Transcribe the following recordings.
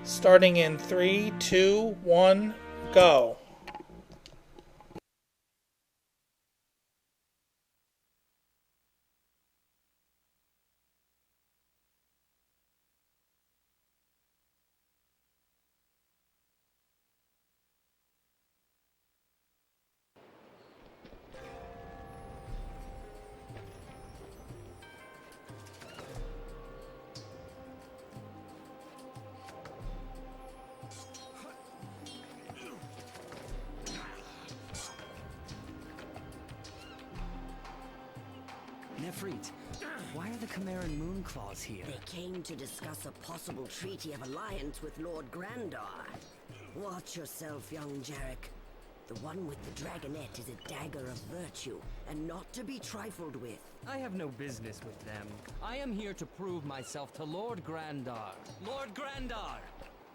Starting in 3, 2, 1, go. Nefrit, why are the Chimeran Moonclaws here? They came to discuss a possible treaty of alliance with Lord Grandar. Watch yourself, young Jarek. The one with the dragonette is a dagger of virtue, and not to be trifled with. I have no business with them. I am here to prove myself to Lord Grandar. Lord Grandar!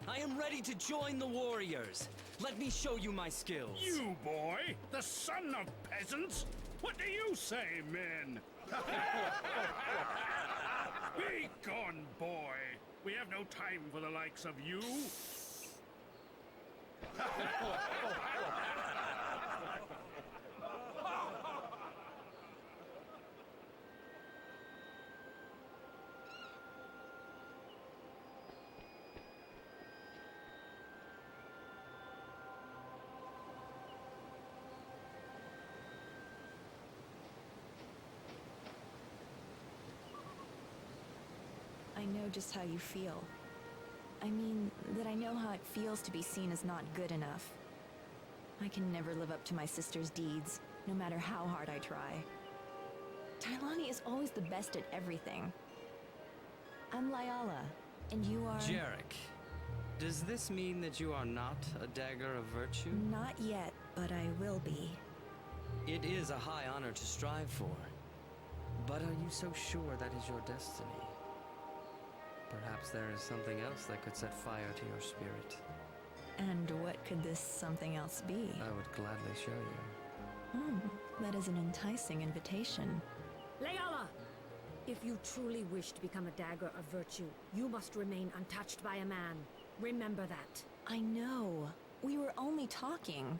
I am ready to join the warriors. Let me show you my skills. You, boy, the son of peasants? What do you say, men? Be gone, boy. We have no time for the likes of you. I know just how you feel. I mean, that I know how it feels to be seen as not good enough. I can never live up to my sister's deeds, no matter how hard I try. Tylani is always the best at everything. I'm Lyala, and you are... Jarek, does this mean that you are not a dagger of virtue? Not yet, but I will be. It is a high honor to strive for. But are you so sure that is your destiny? Perhaps there is something else that could set fire to your spirit. And what could this something else be? I would gladly show you. That is an enticing invitation. Layala! If you truly wish to become a dagger of virtue, you must remain untouched by a man. Remember that. I know. We were only talking.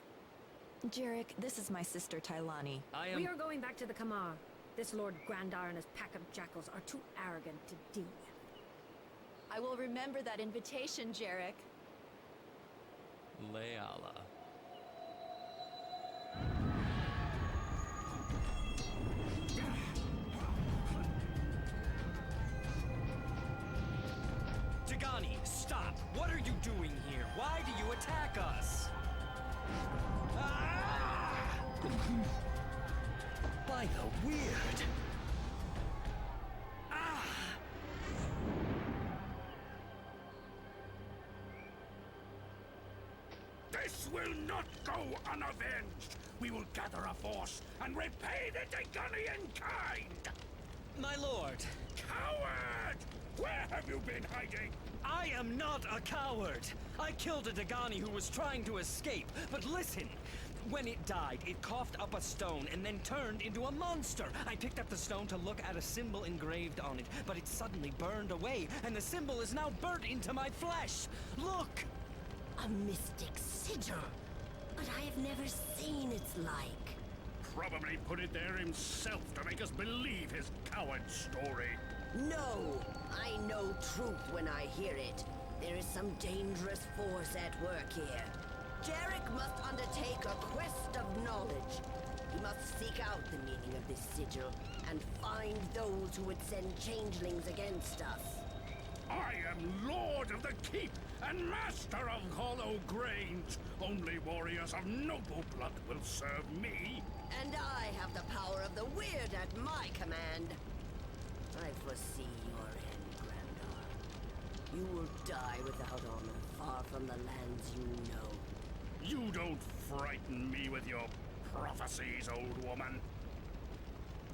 Jarek, this is my sister Tylani. We are going back to the Kamar. This Lord Grandar and his pack of jackals are too arrogant to deal with. I will remember that invitation, Jarek. Layala. Dagani, stop! What are you doing here? Why do you attack us? Ah! By the weird! This will not go unavenged. We will gather a force and repay the Dagonian kind. My lord! Coward! Where have you been hiding? I am not a coward! I killed a Dagani who was trying to escape, but listen! When it died, it coughed up a stone and then turned into a monster! I picked up the stone to look at a symbol engraved on it, but it suddenly burned away, and the symbol is now burnt into my flesh! Look! A mystic sigil, but I have never seen its like. Probably put it there himself to make us believe his coward story. No, I know truth when I hear it. There is some dangerous force at work here. Jarek must undertake a quest of knowledge. He must seek out the meaning of this sigil and find those who would send changelings against us. I am Lord of the Keep and Master of Hollow Grange. Only warriors of noble blood will serve me. And I have the power of the weird at my command. I foresee your end, Grandar. You will die without honor, far from the lands you know. You don't frighten me with your prophecies, old woman.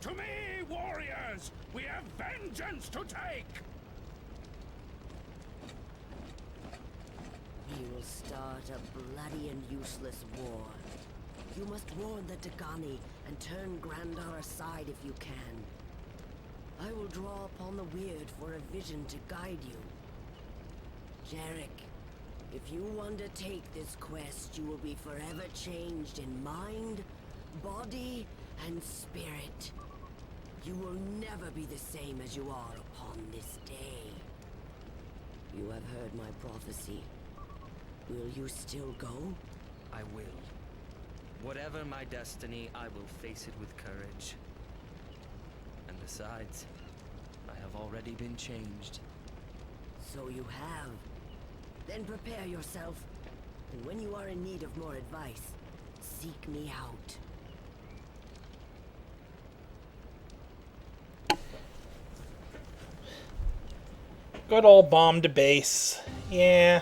To me, warriors, we have vengeance to take. We will start a bloody and useless war. You must warn the Dagani and turn Grandar aside if you can. I will draw upon the weird for a vision to guide you. Jarek, If you undertake this quest, you will be forever changed in mind, body, and spirit. You will never be the same as you are upon this day. You have heard my prophecy. Will you still go? I will. Whatever my destiny, I will face it with courage. And besides, I have already been changed. So you have. Then prepare yourself. And when you are in need of more advice, seek me out. Good old bombed base. Yeah.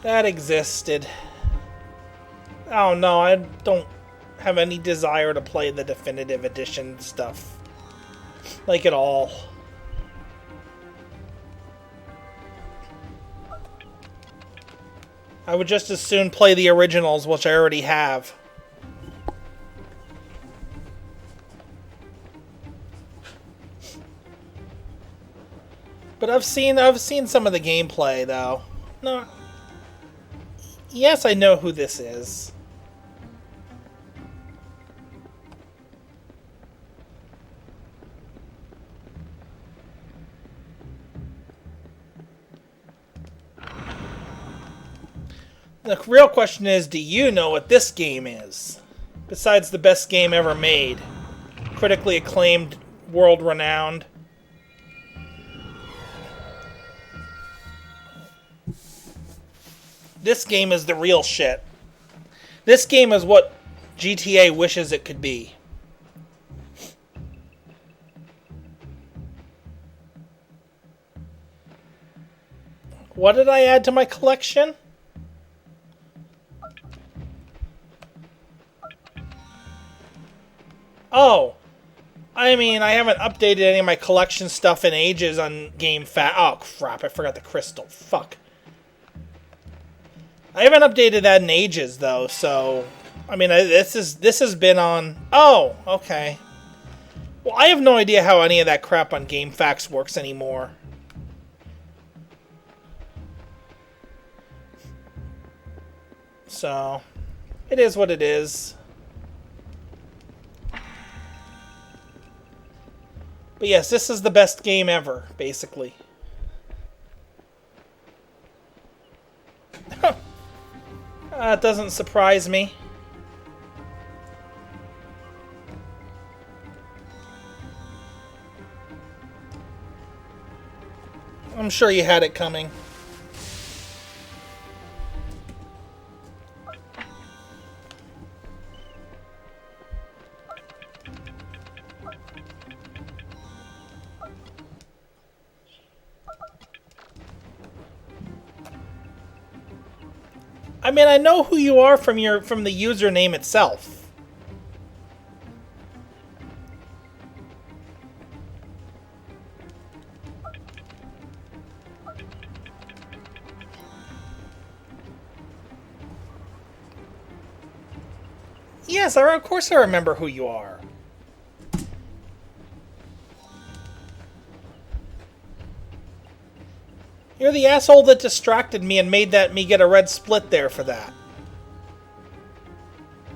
That existed. Oh no, I don't have any desire to play the definitive edition stuff. Like at all. I would just as soon play the originals, which I already have. But I've seen some of the gameplay though. No. Yes, I know who this is. The real question is, do you know what this game is? Besides the best game ever made. Critically acclaimed, world-renowned. This game is the real shit. This game is what GTA wishes it could be. What did I add to my collection? Oh, I mean, I haven't updated any of my collection stuff in ages on GameFAQ. Oh, crap, I forgot the crystal. Fuck. I haven't updated that in ages, though, so... I mean, this has been on... Oh, okay. Well, I have no idea how any of that crap on GameFAQs works anymore. So, it is what it is. But yes, this is the best game ever, basically. That doesn't surprise me. I'm sure you had it coming. I mean, I know who you are from the username itself. Yes, of course I remember who you are. You're the asshole that distracted me and made me get a red split there for that.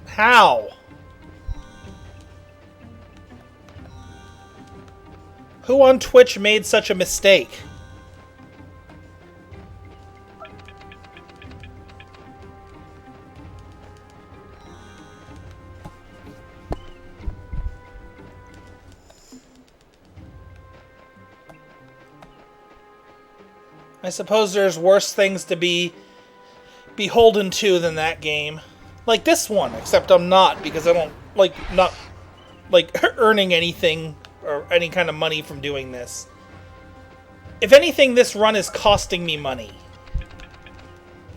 How? Who on Twitch made such a mistake? I suppose there's worse things to be beholden to than that game. Like this one, except I'm not, because I don't not earning anything or any kind of money from doing this. If anything, this run is costing me money.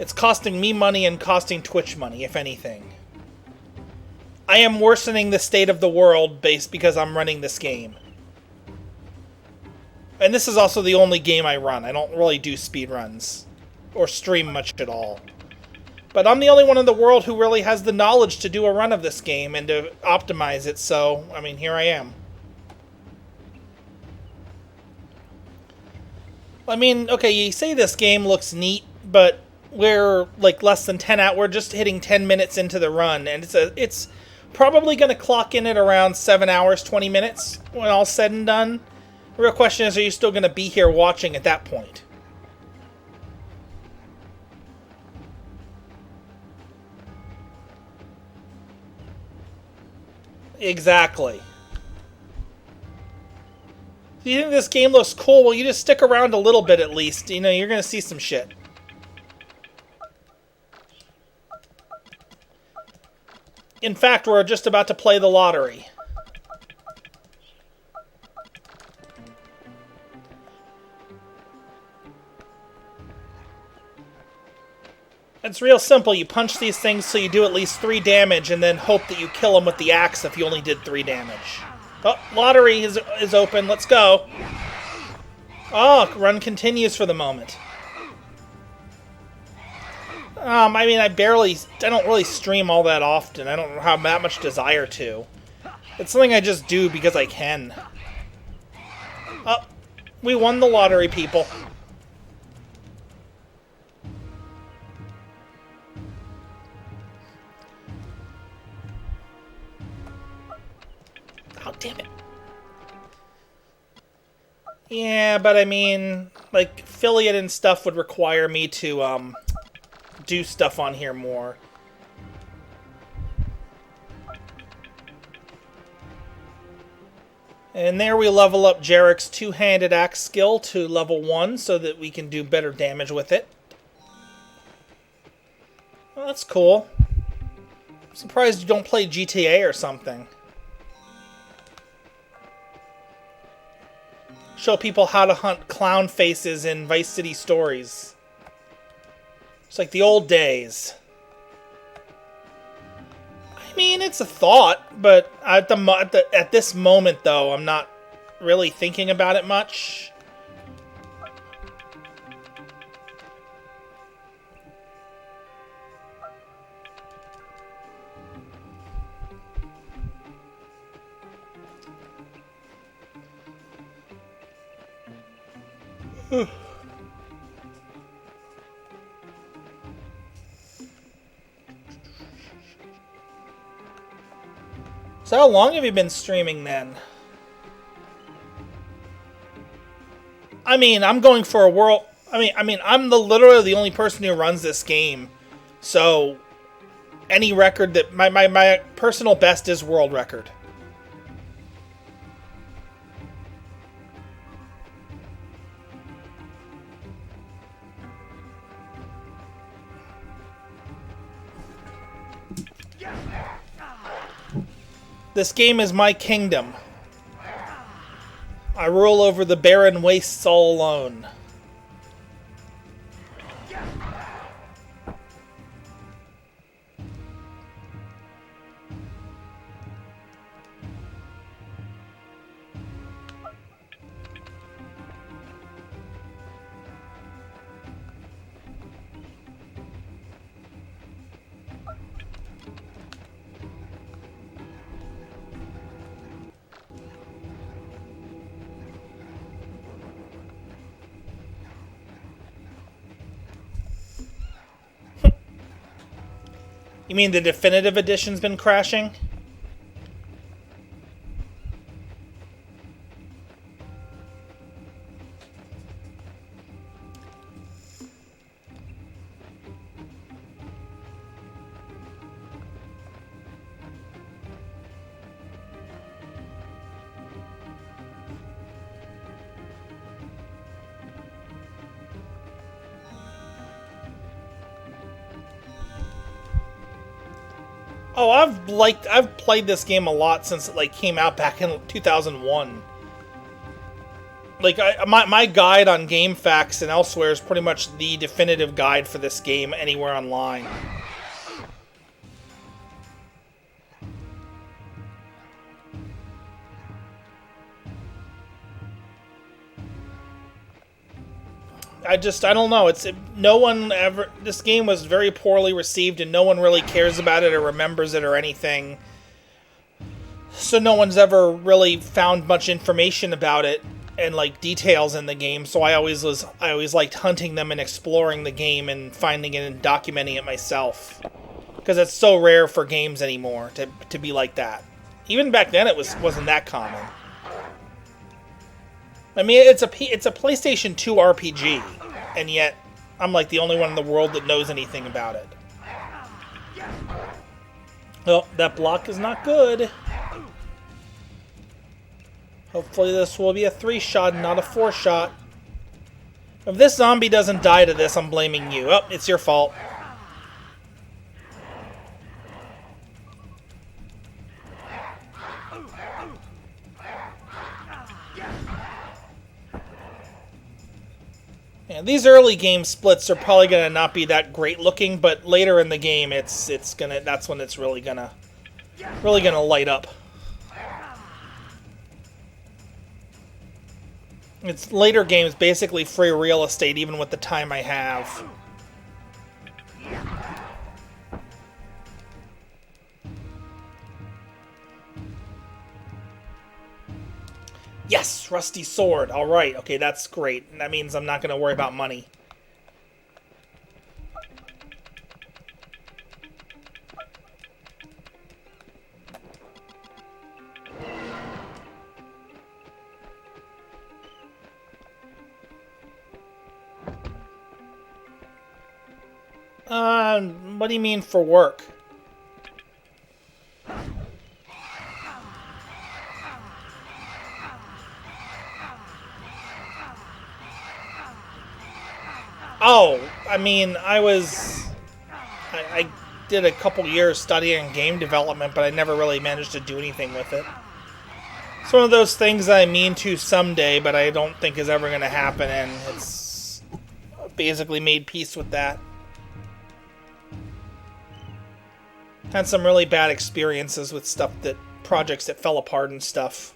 It's costing me money and costing Twitch money, if anything. I am worsening the state of the world because I'm running this game. And this is also the only game I run. I don't really do speedruns or stream much at all. But I'm the only one in the world who really has the knowledge to do a run of this game and to optimize it, so, I mean, here I am. I mean, okay, you say this game looks neat, but we're like less than 10 out. We're just hitting 10 minutes into the run, and it's probably going to clock in at around 7 hours 20 minutes when all's said and done. The real question is, are you still going to be here watching at that point? Exactly. If you think this game looks cool, well, you just stick around a little bit at least. You know, you're going to see some shit. In fact, we're just about to play the lottery. It's real simple. You punch these things so you do at least 3 damage, and then hope that you kill them with the axe if you only did 3 damage. Oh, lottery is open. Let's go. Oh, run continues for the moment. I mean, I don't really stream all that often. I don't have that much desire to. It's something I just do because I can. Oh, we won the lottery, people. Oh, damn it. Yeah, but I mean, like, affiliate and stuff would require me to, do stuff on here more. And there we level up Jarek's two-handed axe skill to level 1 so that we can do better damage with it. Well, that's cool. I'm surprised you don't play GTA or something. Show people how to hunt clown faces in Vice City Stories. It's like the old days. I mean, it's a thought, but at this moment, though, I'm not really thinking about it much. So how long have you been streaming then? I mean, I'm going for a world... I mean, I'm literally the only person who runs this game. So, any record that... My personal best is world record. This game is my kingdom. I rule over the barren wastes all alone. You mean the definitive edition's been crashing? Oh, I've played this game a lot since it came out back in 2001. My guide on GameFAQs and elsewhere is pretty much the definitive guide for this game anywhere online. I don't know. This game was very poorly received and no one really cares about it or remembers it or anything. So no one's ever really found much information about it. and like details in the game, so I always liked hunting them and exploring the game and finding it and documenting it myself, because it's so rare for games anymore to be like that. Even back then, wasn't that common. I mean, it's a PlayStation 2 RPG, and yet I'm like the only one in the world that knows anything about it. Oh, that block is not good. Hopefully this will be a 3-shot and not a 4-shot. If this zombie doesn't die to this, I'm blaming you. Oh, it's your fault. And these early game splits are probably gonna not be that great looking, but later in the game, that's when it's really gonna light up. It's later games basically free real estate, even with the time I have. Yes, rusty sword. All right, okay, that's great. That means I'm not going to worry about money. What do you mean for work? Oh, I mean, I did a couple years studying game development, but I never really managed to do anything with it. It's one of those things I mean to someday, but I don't think is ever going to happen, and it's basically made peace with that. Had some really bad experiences with projects that fell apart and stuff.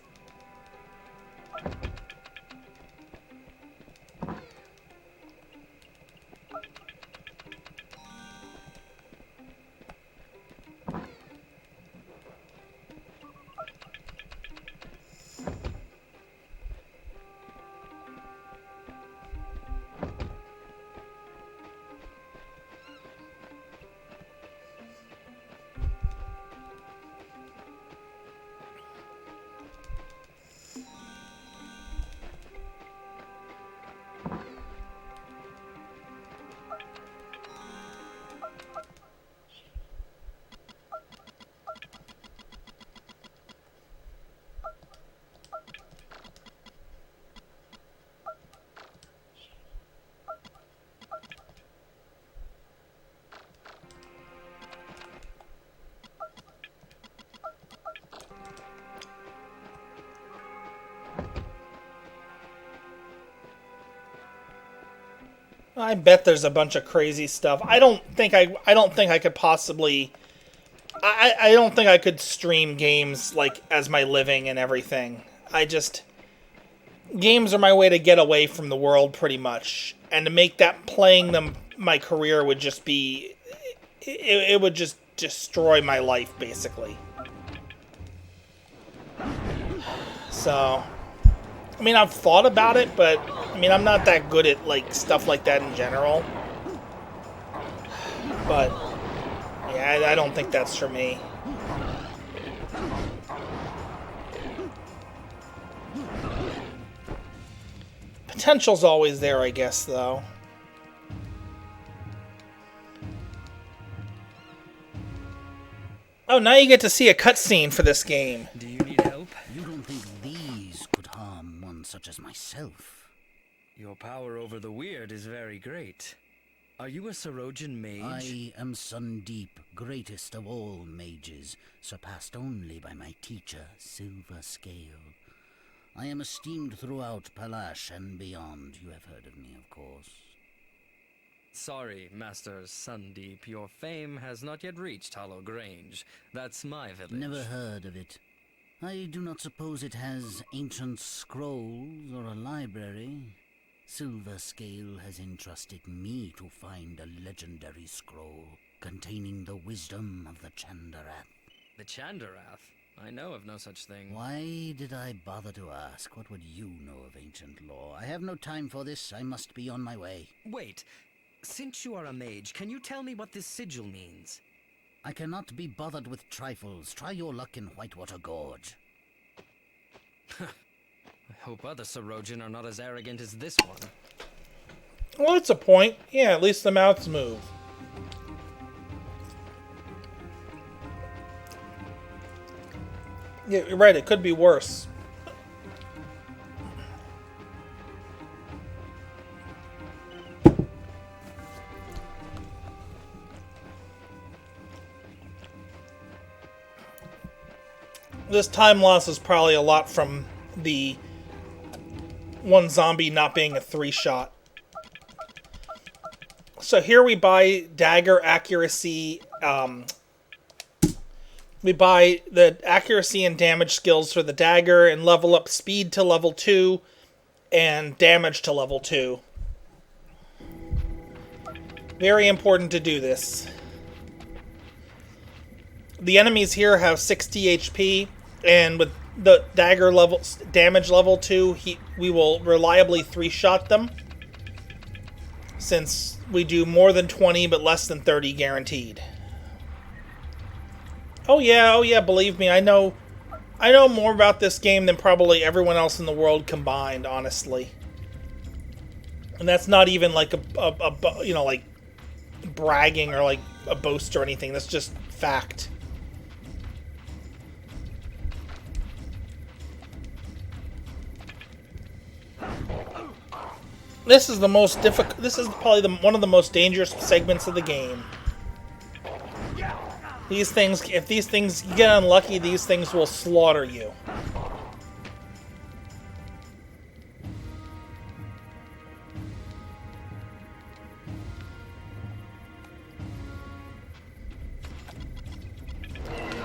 I bet there's a bunch of crazy stuff. I don't think I could possibly. I don't think I could stream games like as my living and everything. Games are my way to get away from the world pretty much, and to make that playing them my career would just be. It would just destroy my life basically. So. I mean, I've thought about it, but I mean, I'm not that good at like stuff like that in general. But yeah, I don't think that's for me. Potential's always there, I guess, though. Oh, now you get to see a cutscene for this game. Do you need help? You don't think these could harm one such as myself? Your power over the weird is very great. Are you a Sarojan mage? I am Sundeep, greatest of all mages, surpassed only by my teacher, Silver Scale. I am esteemed throughout Palash and beyond. You have heard of me, of course. Sorry, Master Sundeep, your fame has not yet reached Hollow Grange. That's my village. Never heard of it. I do not suppose it has ancient scrolls or a library. Silver Scale has entrusted me to find a legendary scroll containing the wisdom of the Chandarath. The Chandarath? I know of no such thing. Why did I bother to ask? What would you know of ancient law? I have no time for this. I must be on my way. Wait, since you are a mage, can you tell me what this sigil means? I cannot be bothered with trifles. Try your luck in Whitewater Gorge. I hope other Sorojin are not as arrogant as this one. Well, that's a point. Yeah, at least the mouths move. Yeah, you're right. It could be worse. This time loss is probably a lot from the one zombie not being a 3-shot. So here we buy dagger accuracy. We buy the accuracy and damage skills for the dagger and level up speed to level 2 and damage to level 2. Very important to do this. The enemies here have 60 HP, and with the dagger level damage level 2, we will reliably 3-shot them, since we do more than 20 but less than 30 guaranteed. Oh yeah, believe me, I know more about this game than probably everyone else in the world combined, honestly. And that's not even like a you know, like bragging or like a boast or anything. That's just fact. This is the most difficult. This is probably one of the most dangerous segments of the game. These things, if these things get unlucky, these things will slaughter you.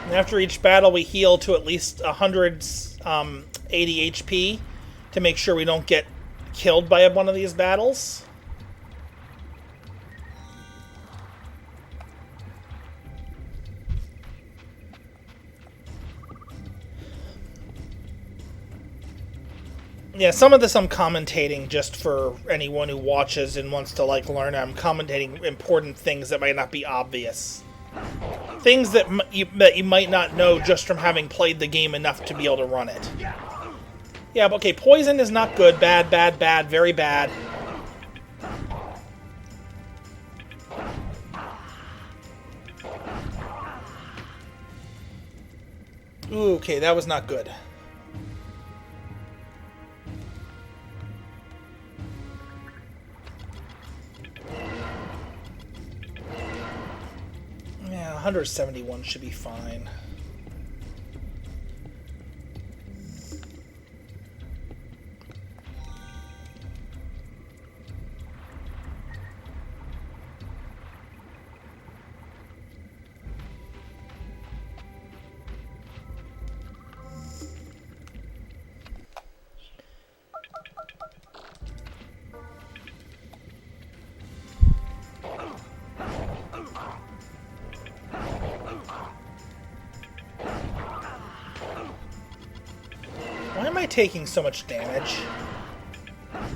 And after each battle, we heal to at least 180 HP to make sure we don't get killed by one of these battles. Yeah, some of this I'm commentating just for anyone who watches and wants to like learn. I'm commentating important things that might not be obvious. Things that you might not know just from having played the game enough to be able to run it. Yeah, but okay, poison is not good. Bad, bad, bad, very bad. Ooh, okay, that was not good. Yeah, 171 should be fine. Why am I taking so much damage? I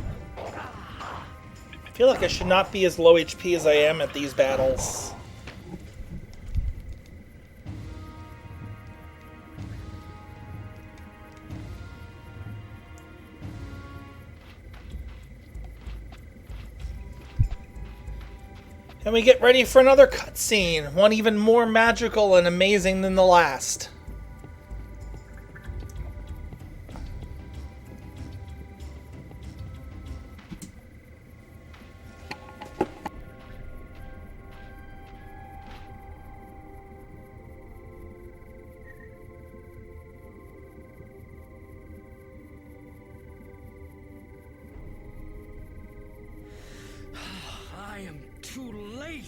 feel like I should not be as low HP as I am at these battles. And we get ready for another cutscene, one even more magical and amazing than the last. I am too late!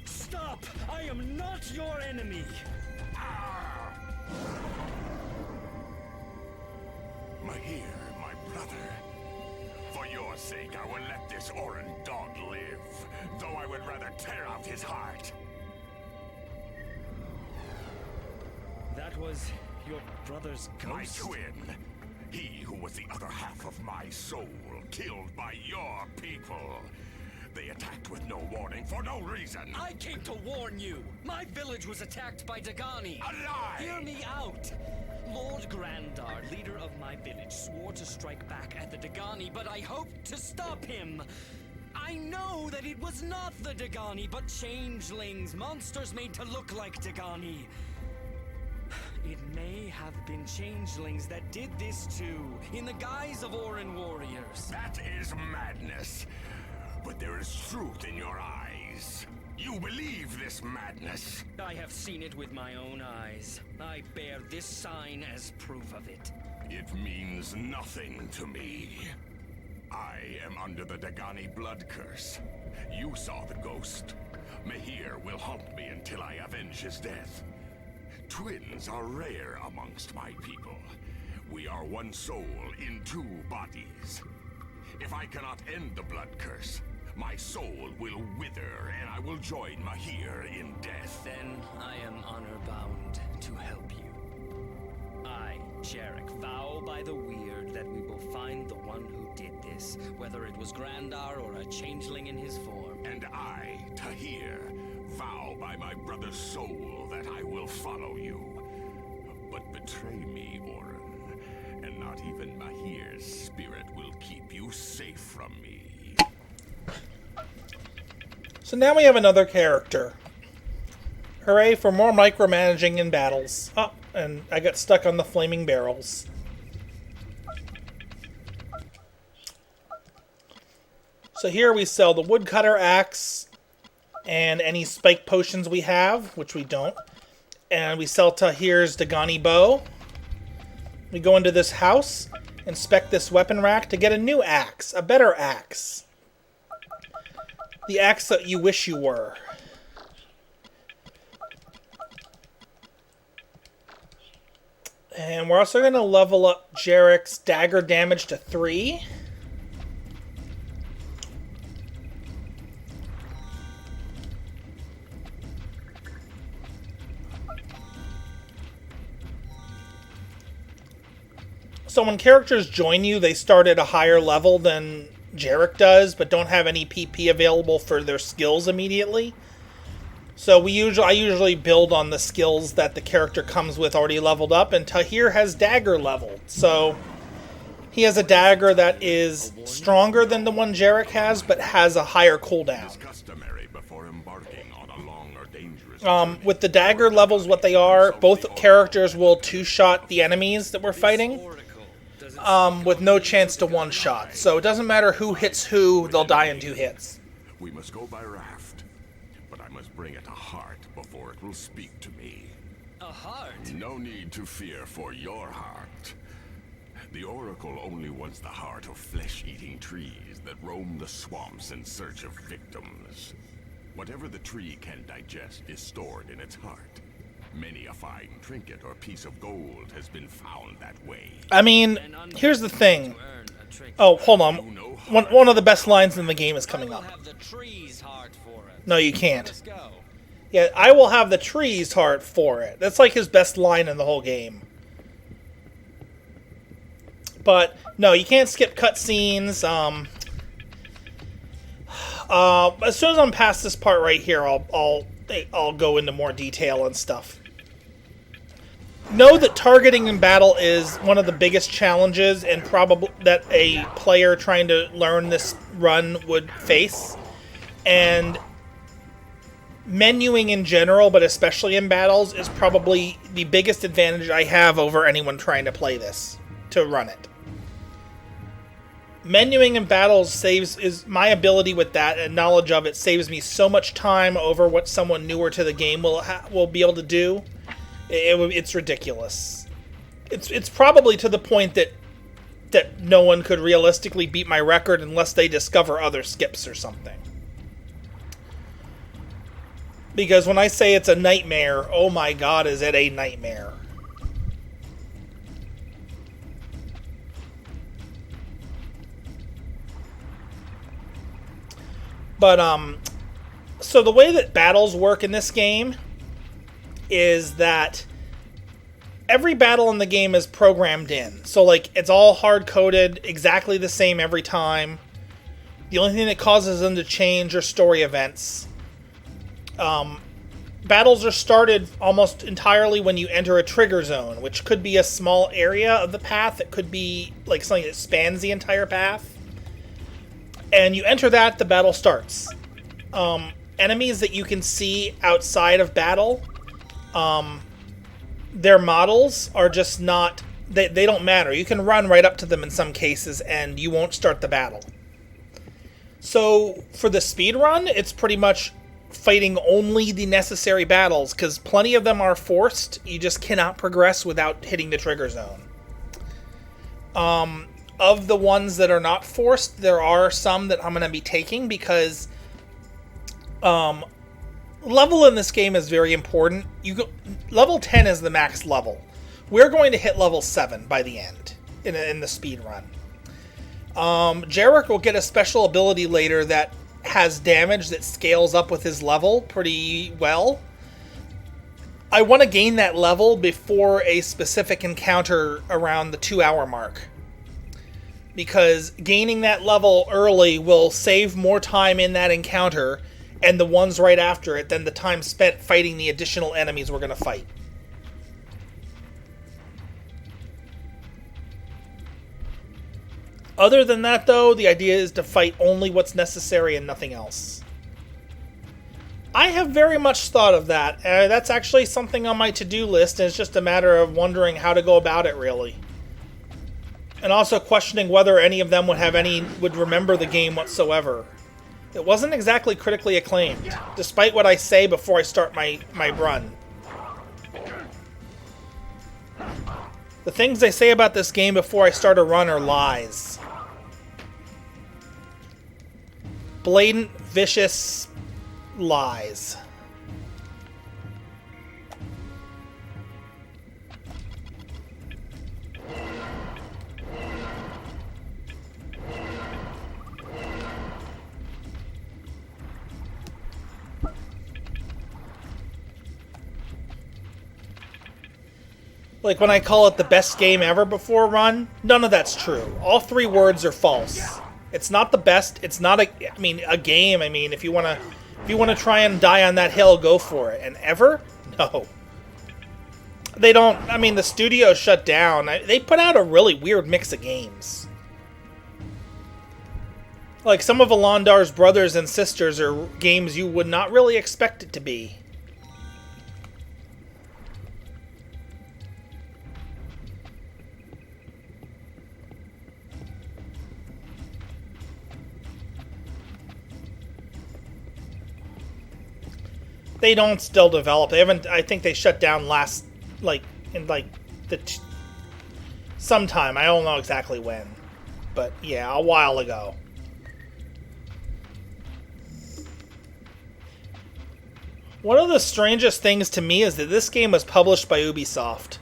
Stop! I am not your enemy! Mahir, my brother. For your sake, I will let this Oran dog live, though I would rather tear out his heart. That was your brother's My ghost? twin. He who was the other half of my soul, killed by your people. They attacked with no warning for no reason. I came to warn you! My village was attacked by Dagani! A lie! Hear me out! Lord Grandar, leader of my village, swore to strike back at the Dagani, but I hoped to stop him! I know that it was not the Dagani, but changelings, monsters made to look like Dagani. It may have been changelings that did this too, in the guise of Orin warriors. That is madness. But there is truth in your eyes. You believe this madness. I have seen it with my own eyes. I bear this sign as proof of it. It means nothing to me. I am under the Dagani blood curse. You saw the ghost. Mahir will haunt me until I avenge his death. Twins are rare amongst my people. We are one soul in two bodies. If I cannot end the blood curse, my soul will wither and I will join Mahir in death. Then I am honor-bound to help you. I, Jarek, vow by the Weird that we will find the one who did this, whether it was Grandar or a changeling in his form. And I, Tahir, vow by my brother's soul that I will follow you. But betray me, Orin, and not even Mahir's spirit will keep you safe from me. So now we have another character. Hooray for more micromanaging in battles. Oh, and I got stuck on the flaming barrels. So here we sell the woodcutter axe and any spike potions we have, which we don't. And we sell Tahir's Dagani bow. We go into this house, inspect this weapon rack to get a new axe, a better axe. The axe that you wish you were. And we're also going to level up Jarek's dagger damage to 3. So when characters join you, they start at a higher level than Jarek does, but don't have any PP available for their skills immediately. So I usually build on the skills that the character comes with already leveled up, and Tahir has dagger leveled. So he has a dagger that is stronger than the one Jarek has, but has a higher cooldown. It is customary before embarking on a long or dangerous With the dagger levels what they are, both characters will two-shot the enemies that we're fighting. With no chance to one-shot. So it doesn't matter who hits who, they'll die in 2 hits. We must go by raft, but I must bring it a heart before it will speak to me. A heart? No need to fear for your heart. The Oracle only wants the heart of flesh-eating trees that roam the swamps in search of victims. Whatever the tree can digest is stored in its heart. Many a fine trinket or piece of gold has been found that way. I mean, here's the thing. Oh, hold on. One of the best lines in the game is coming up. No, you can't. Yeah, I will have the tree's heart for it. That's like his best line in the whole game. But, no, you can't skip cutscenes. As soon as I'm past this part right here, I'll go into more detail and stuff. Know that targeting in battle is one of the biggest challenges and probably that a player trying to learn this run would face. And menuing in general, but especially in battles, is probably the biggest advantage I have over anyone trying to play this, to run it. Menuing in battles is my ability with that and knowledge of it saves me so much time over what someone newer to the game will be able to do. It's ridiculous. It's probably to the point that no one could realistically beat my record unless they discover other skips or something. Because when I say it's a nightmare, oh my god, is it a nightmare. But, so the way that battles work in this game is that every battle in the game is programmed in. So, like, it's all hard-coded, exactly the same every time. The only thing that causes them to change are story events. Battles are started almost entirely when you enter a trigger zone, which could be a small area of the path. It could be, like, something that spans the entire path. And you enter that, the battle starts. Enemies that you can see outside of battle, their models are just not... They don't matter. You can run right up to them in some cases, and you won't start the battle. So, for the speedrun, it's pretty much fighting only the necessary battles, because plenty of them are forced. You just cannot progress without hitting the trigger zone. Of the ones that are not forced, there are some that I'm going to be taking, because level in this game is very important. Level 10 is the max level. We're going to hit level 7 by the end in the speed run. Jarek will get a special ability later that has damage that scales up with his level pretty well. I want to gain that level before a specific encounter around the 2-hour mark, because gaining that level early will save more time in that encounter and the ones right after it than the time spent fighting the additional enemies we're going to fight. Other than that, though, the idea is to fight only what's necessary and nothing else. I have very much thought of that. That's actually something on my to-do list, and it's just a matter of wondering how to go about it, really. And also questioning whether any of them would remember the game whatsoever. It wasn't exactly critically acclaimed, despite what I say before I start my run. The things I say about this game before I start a run are lies. Blatant, vicious lies. Like when I call it the best game ever before run, none of that's true. All 3 words are false. It's not the best. It's not a game. I mean, if you want to try and die on that hill, go for it. And ever? No. They don't. I mean, the studio shut down. They put out a really weird mix of games. Like some of Alondar's brothers and sisters are games you would not really expect it to be. They don't still develop. They haven't. I think they shut down sometime. I don't know exactly when, but yeah, a while ago. One of the strangest things to me is that this game was published by Ubisoft.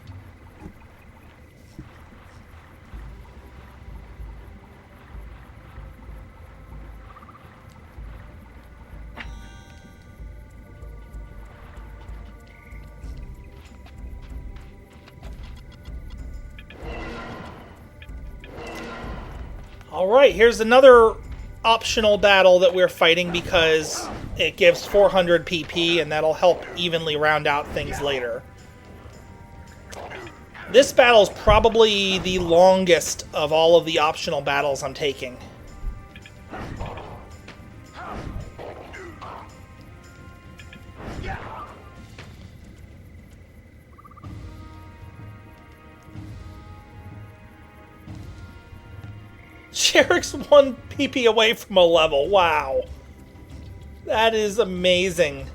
Alright, here's another optional battle that we're fighting because it gives 400 PP and that'll help evenly round out things later. This battle's probably the longest of all of the optional battles I'm taking. Jarek's 1 PP away from a level. Wow. That is amazing.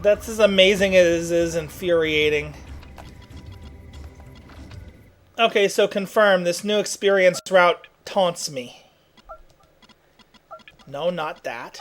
That's as amazing as it is infuriating. Okay, so confirm. This new experience route taunts me. No, not that.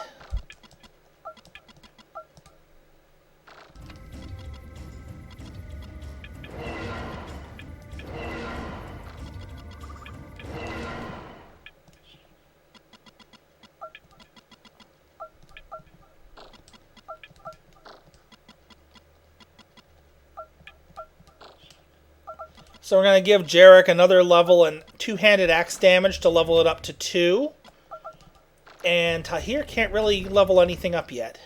So we're going to give Jarek another level and two-handed axe damage to level it up to 2. And Tahir can't really level anything up yet.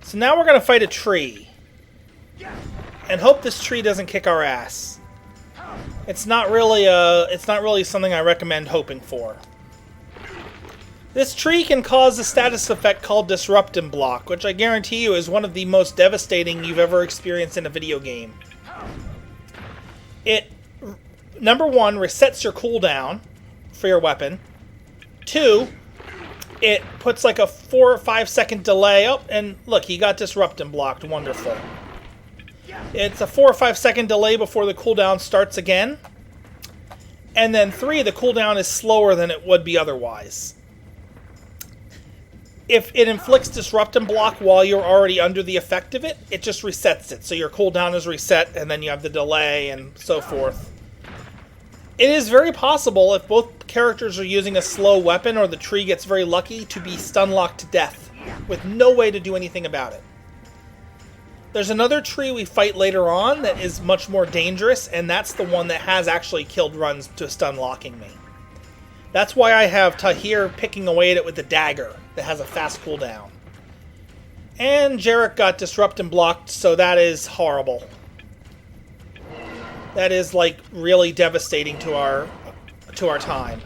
So now we're going to fight a tree. And hope this tree doesn't kick our ass. It's not really something I recommend hoping for. This tree can cause a status effect called Disrupt and Block, which I guarantee you is one of the most devastating you've ever experienced in a video game. It, number 1, resets your cooldown for your weapon. 2, it puts like a 4 or 5 second delay. Oh, and look, he got Disrupt and blocked. Wonderful. It's a 4 or 5 second delay before the cooldown starts again. And then 3, the cooldown is slower than it would be otherwise. If it inflicts Disrupt and Block while you're already under the effect of it, it just resets it. So your cooldown is reset, and then you have the delay, and so forth. It is very possible, if both characters are using a slow weapon or the tree gets very lucky, to be stun-locked to death, with no way to do anything about it. There's another tree we fight later on that is much more dangerous, and that's the one that has actually killed runs to stun-locking me. That's why I have Tahir picking away at it with the dagger that has a fast cooldown. And Jarek got Disrupt and blocked, so that is horrible. That is, like, really devastating to our time.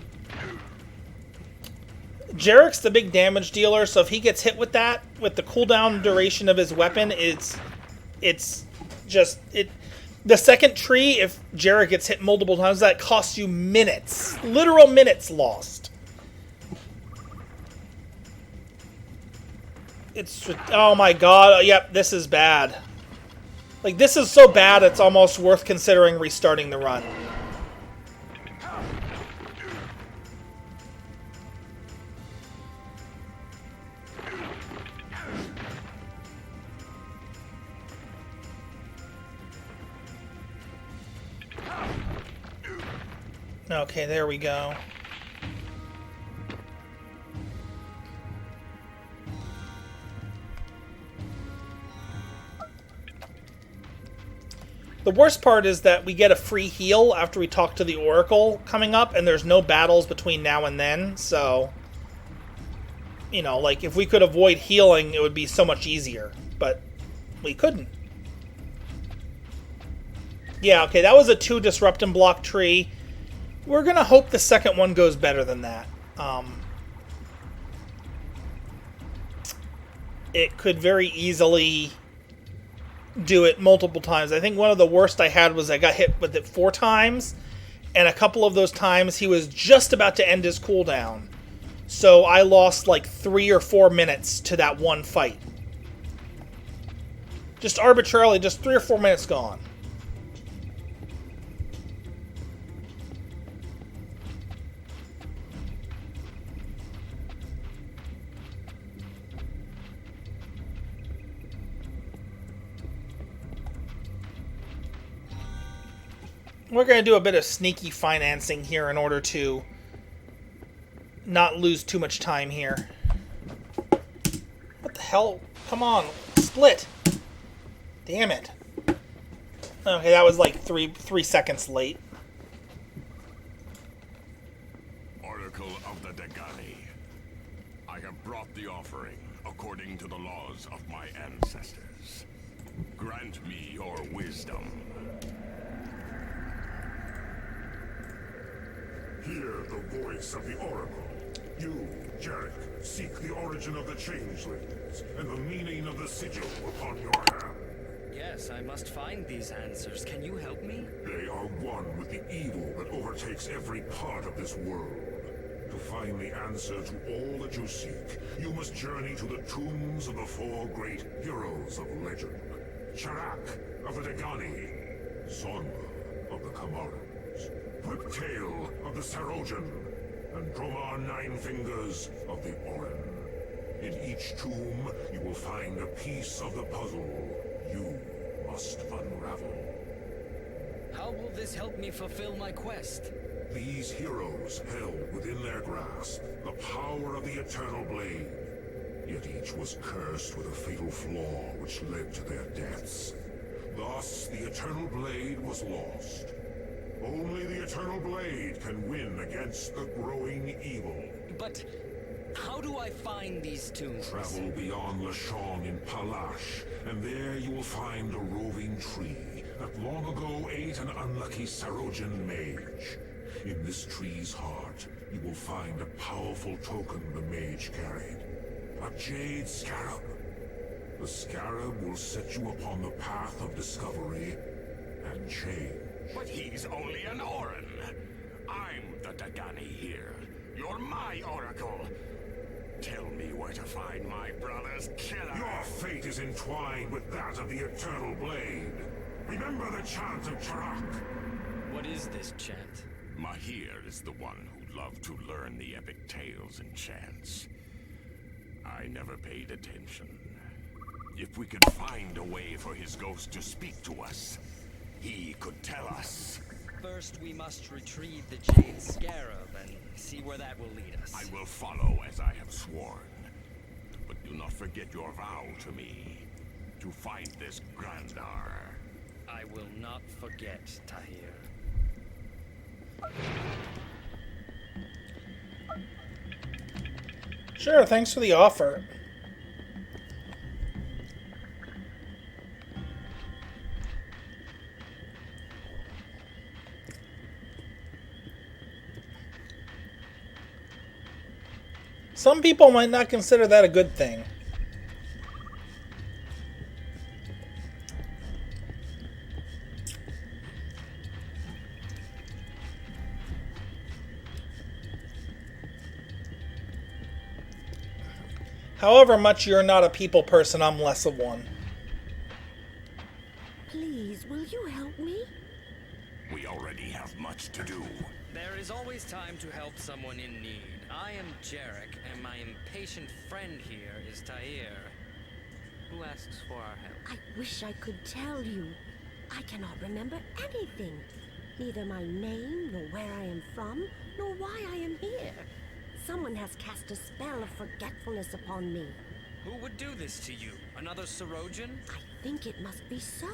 Jarek's the big damage dealer, so if he gets hit with that, with the cooldown duration of his weapon, the second tree, if Jarek gets hit multiple times, that costs you minutes. Literal minutes lost. Oh my god, yep, this is bad. Like, this is so bad, it's almost worth considering restarting the run. Okay, there we go. The worst part is that we get a free heal after we talk to the Oracle coming up, and there's no battles between now and then, so... You know, like, if we could avoid healing, it would be so much easier. But we couldn't. Yeah, okay, that was a 2 Disrupt and Block tree. We're gonna hope the second one goes better than that. It could very easily do it multiple times. I think one of the worst I had was I got hit with it 4 times, and a couple of those times he was just about to end his cooldown. So I lost like 3 or 4 minutes to that one fight. Just arbitrarily, just 3 or 4 minutes gone. We're going to do a bit of sneaky financing here in order to not lose too much time here. What the hell? Come on, split. Damn it. Okay, that was like three seconds late. Oracle of the Dagani, I have brought the offering according to the laws of my ancestors. Grant me your wisdom. Hear the voice of the Oracle. You, Jarek, seek the origin of the changelings and the meaning of the sigil upon your hand. Yes, I must find these answers. Can you help me? They are one with the evil that overtakes every part of this world. To find the answer to all that you seek, you must journey to the tombs of the 4 great heroes of legend. Charak of the Dagani, Sonba of the Kamarans, Whiptail of the Sarojan, and Dromar Ninefingers of the Orin. In each tomb, you will find a piece of the puzzle you must unravel. How will this help me fulfill my quest? These heroes held within their grasp the power of the Eternal Blade. Yet each was cursed with a fatal flaw which led to their deaths. Thus, the Eternal Blade was lost. Only the Eternal Blade can win against the growing evil. But how do I find these tombs? Travel beyond Lashon in Palash, and there you will find a roving tree that long ago ate an unlucky Sarojan mage. In this tree's heart, you will find a powerful token the mage carried. A jade scarab. The scarab will set you upon the path of discovery and change. But he's only an Orin. I'm the Dagani here. You're my oracle. Tell me where to find my brother's killer. Your fate is entwined with that of the Eternal Blade. Remember the chant of Tarak. What is this chant? Mahir is the one who loved to learn the epic tales and chants. I never paid attention. If we could find a way for his ghost to speak to us, he could tell us. First, we must retrieve the Jade Scarab and see where that will lead us. I will follow as I have sworn. But do not forget your vow to me. To find this Grandar. I will not forget, Tahir. Sure, thanks for the offer. Some people might not consider that a good thing. However much you're not a people person, I'm less of one. Please, will you help me? We already have much to do. There is always time to help someone in need. I am Jarek, and my impatient friend here is Tahir. Who asks for our help? I wish I could tell you. I cannot remember anything. Neither my name, nor where I am from, nor why I am here. Someone has cast a spell of forgetfulness upon me. Who would do this to you? Another Sarojan? I think it must be so.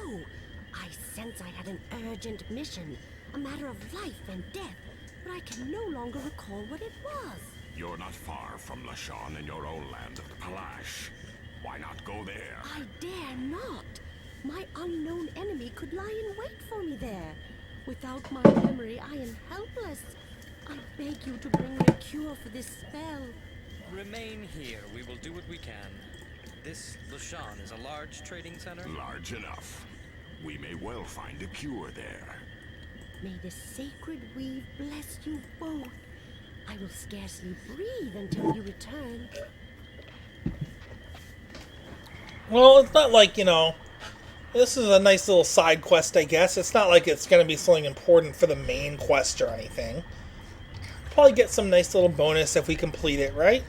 I sense I had an urgent mission, a matter of life and death, but I can no longer recall what it was. You're not far from Lashon in your own land of the Palash. Why not go there? I dare not. My unknown enemy could lie in wait for me there. Without my memory, I am helpless. I beg you to bring me a cure for this spell. Remain here. We will do what we can. This Lashon is a large trading center? Large enough. We may well find a cure there. May the sacred weave bless you both. I will scarcely breathe until you return. Well, it's not like, this is a nice little side quest, I guess. It's not like it's going to be something important for the main quest or anything. Probably get some nice little bonus if we complete it, right?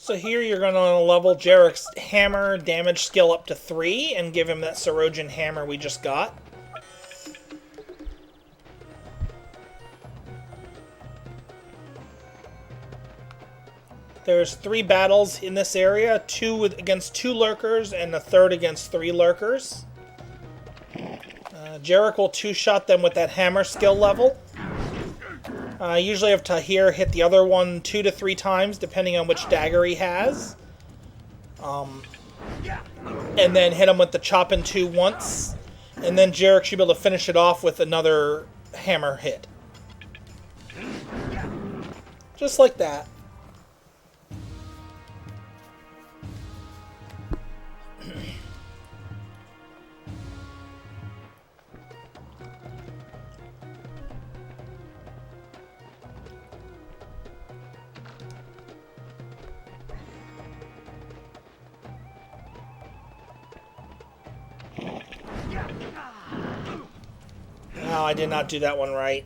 So here you're going to level Jarek's hammer damage skill up to 3 and give him that Sarojan hammer we just got. There's 3 battles in this area, 2 against 2 lurkers and a third against 3 lurkers. Jarek will 2-shot them with that hammer skill level. I usually have Tahir hit the other one 2 to 3 times, depending on which dagger he has. And then hit him with the chop in 2 once. And then Jarek should be able to finish it off with another hammer hit. Just like that. No, I did not do that one right.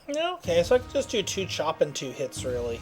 Okay, so I can just do 2 chop and 2 hits, really.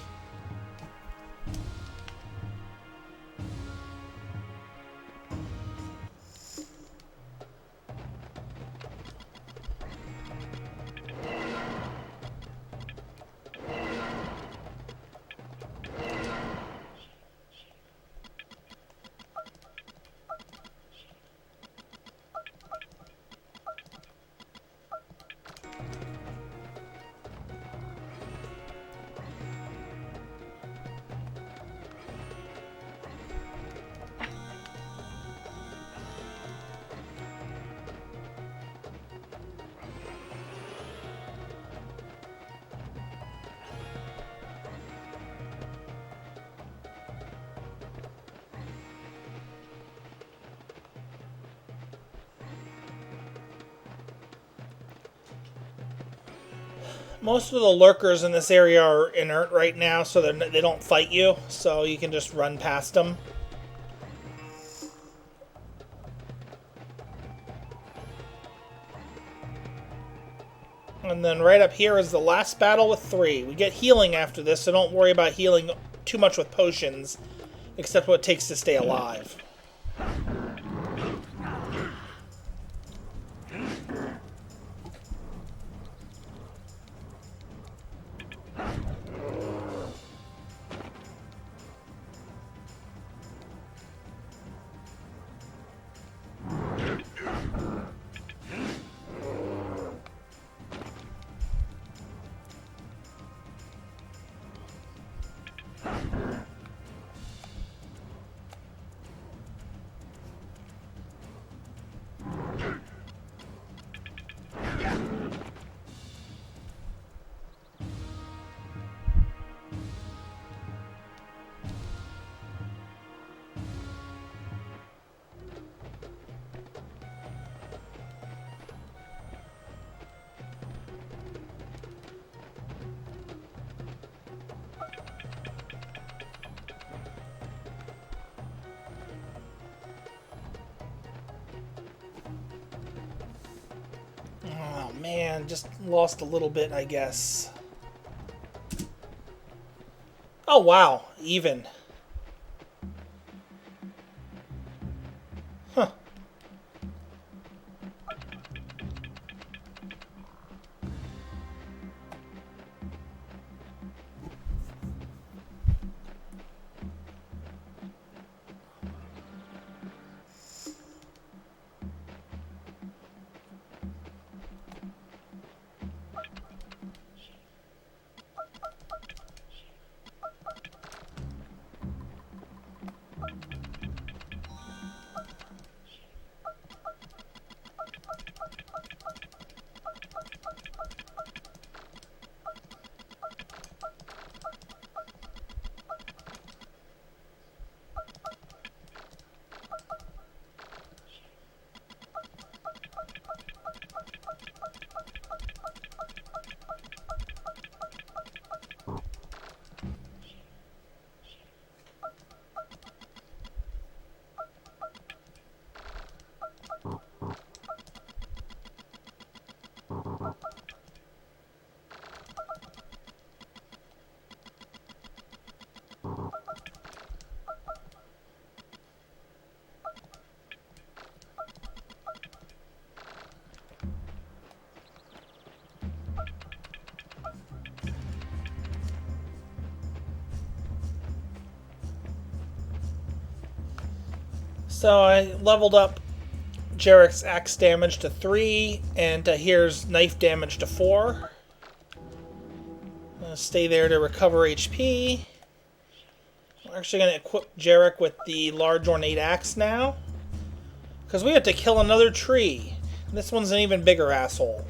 Most of the lurkers in this area are inert right now, so they don't fight you, so you can just run past them. And then right up here is the last battle with 3. We get healing after this, so don't worry about healing too much with potions, except what it takes to stay alive. Oh man, just lost a little bit, I guess. Oh wow, even. Huh. So I leveled up Jarek's axe damage to 3, and here's knife damage to 4. Stay there to recover HP. We're actually going to equip Jarek with the large ornate axe now, because we have to kill another tree. And this one's an even bigger asshole.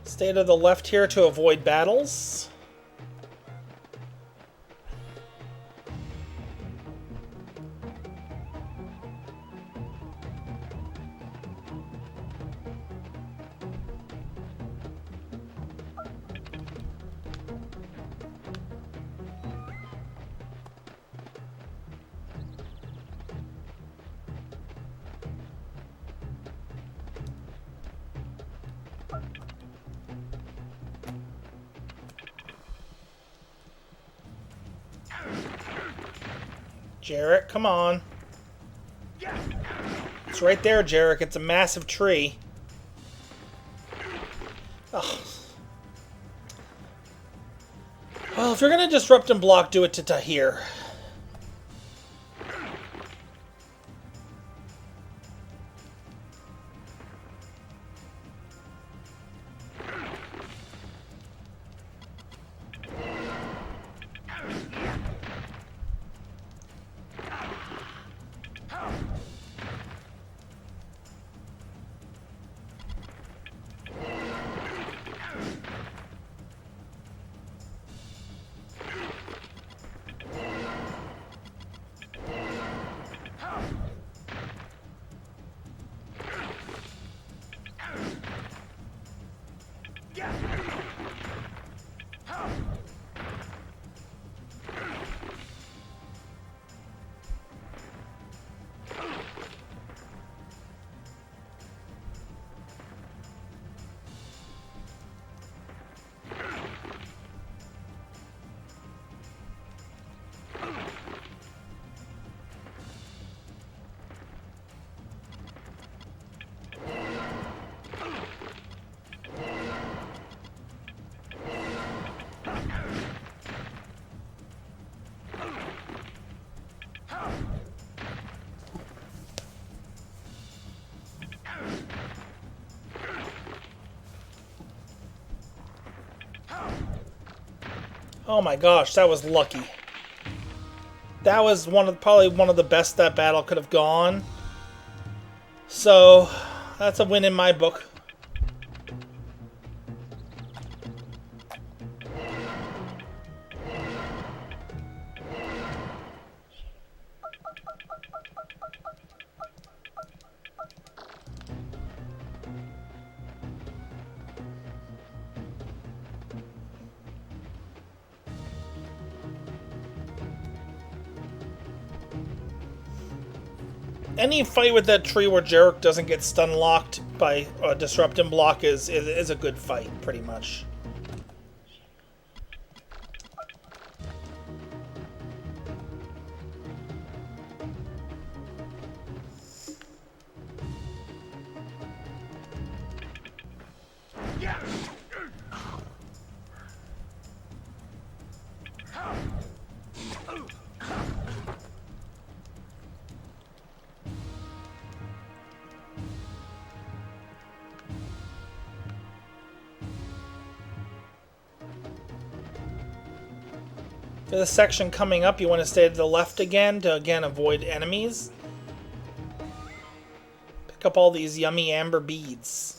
Stay to the left here to avoid battles. Jarek, come on. It's right there, Jarek. It's a massive tree. Ugh. Well, if you're going to disrupt and block, do it to Tahir. Oh my gosh, that was lucky. That was probably one of the best that battle could have gone. So, that's a win in my book. Any fight with that tree where Jarek doesn't get stun locked by a disrupt and block is a good fight, pretty much. For the section coming up, you want to stay to the left again to again avoid enemies. Pick up all these yummy amber beads.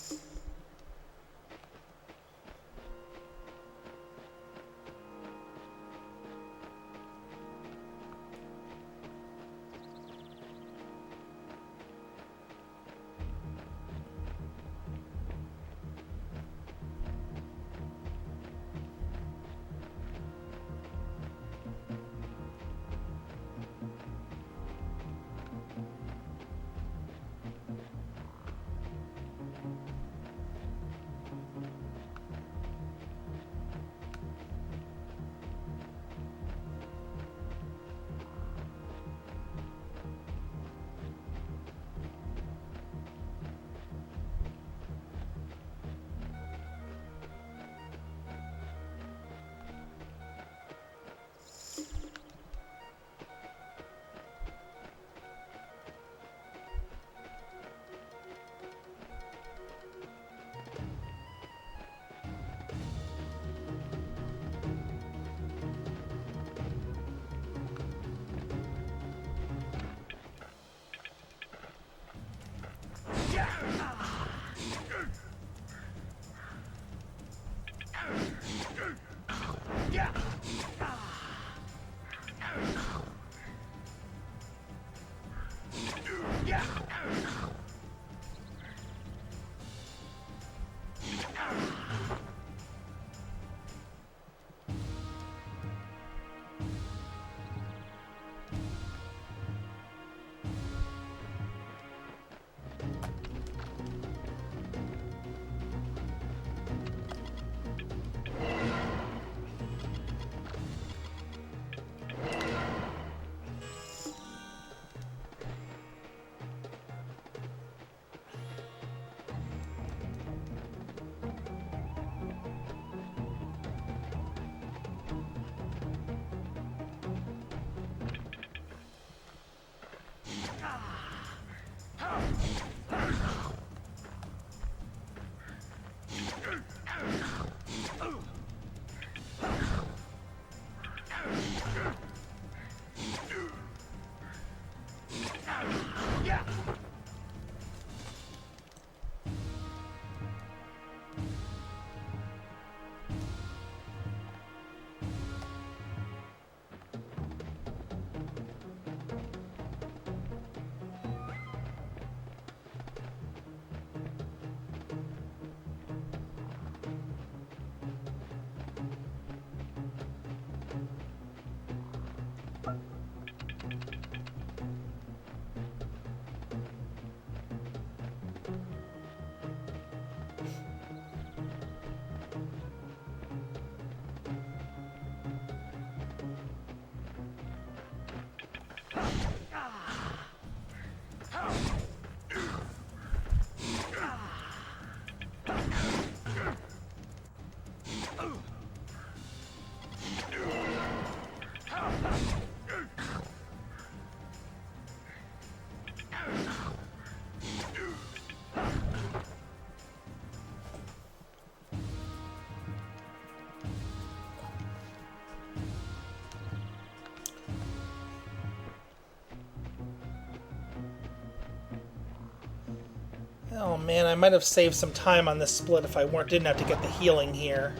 Oh man, I might have saved some time on this split if I didn't have to get the healing here.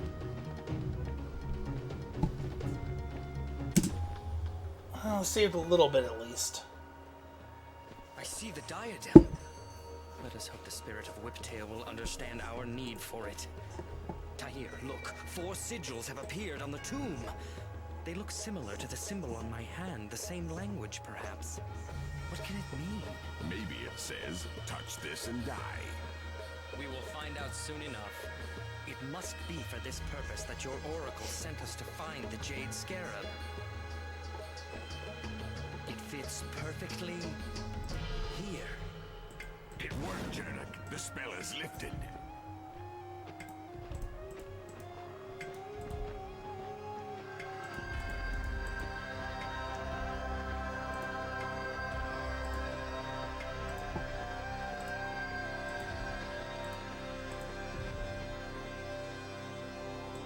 Well, saved a little bit at least. I see the diadem. Let us hope the spirit of Whiptail will understand our need for it. Tahir, look, 4 sigils have appeared on the tomb. They look similar to the symbol on my hand, the same language perhaps. What can it mean? Maybe it says, touch this and die. We will find out soon enough. It must be for this purpose that your oracle sent us to find the Jade Scarab. It fits perfectly here. It worked, Janek. The spell is lifted.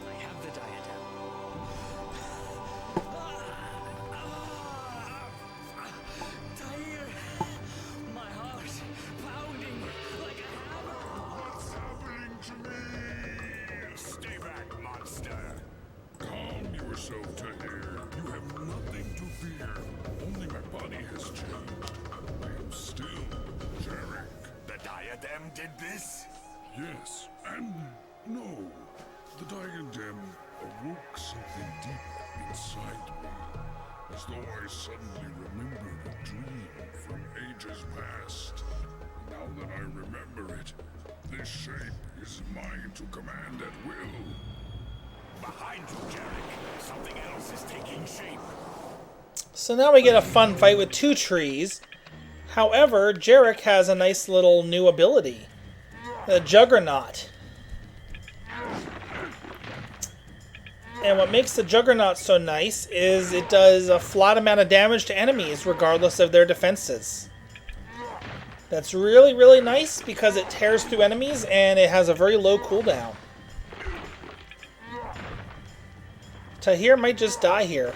I have the diadem. monster. Calm yourself, Tahir. You have nothing to fear. Only my body has changed. I am still Jarek. The diadem did this? Yes, and no. The diadem awoke something deep inside me, as though I suddenly remembered a dream from ages past. Now that I remember it, this shape is mine to command at will. Behind you, Jarek. Something else is taking shape. So now we get a fun fight with two trees. However, Jarek has a nice little new ability. The Juggernaut. And what makes the Juggernaut so nice is it does a flat amount of damage to enemies regardless of their defenses. That's really, really nice because it tears through enemies and it has a very low cooldown. Tahir might just die here.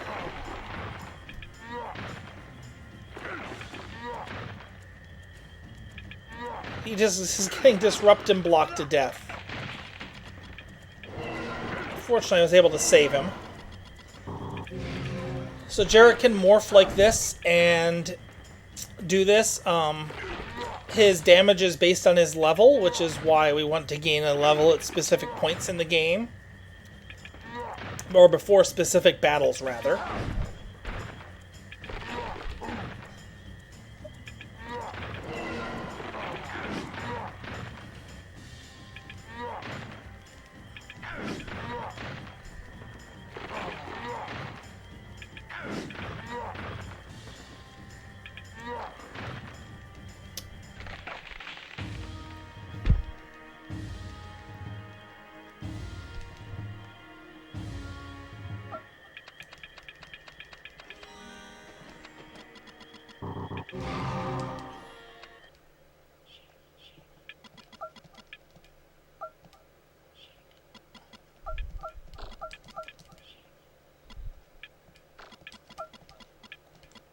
He just is getting disrupted and blocked to death. Fortunately, I was able to save him. So Jarek can morph like this and do this. His damage is based on his level, which is why we want to gain a level at specific points in the game. Or before specific battles, rather.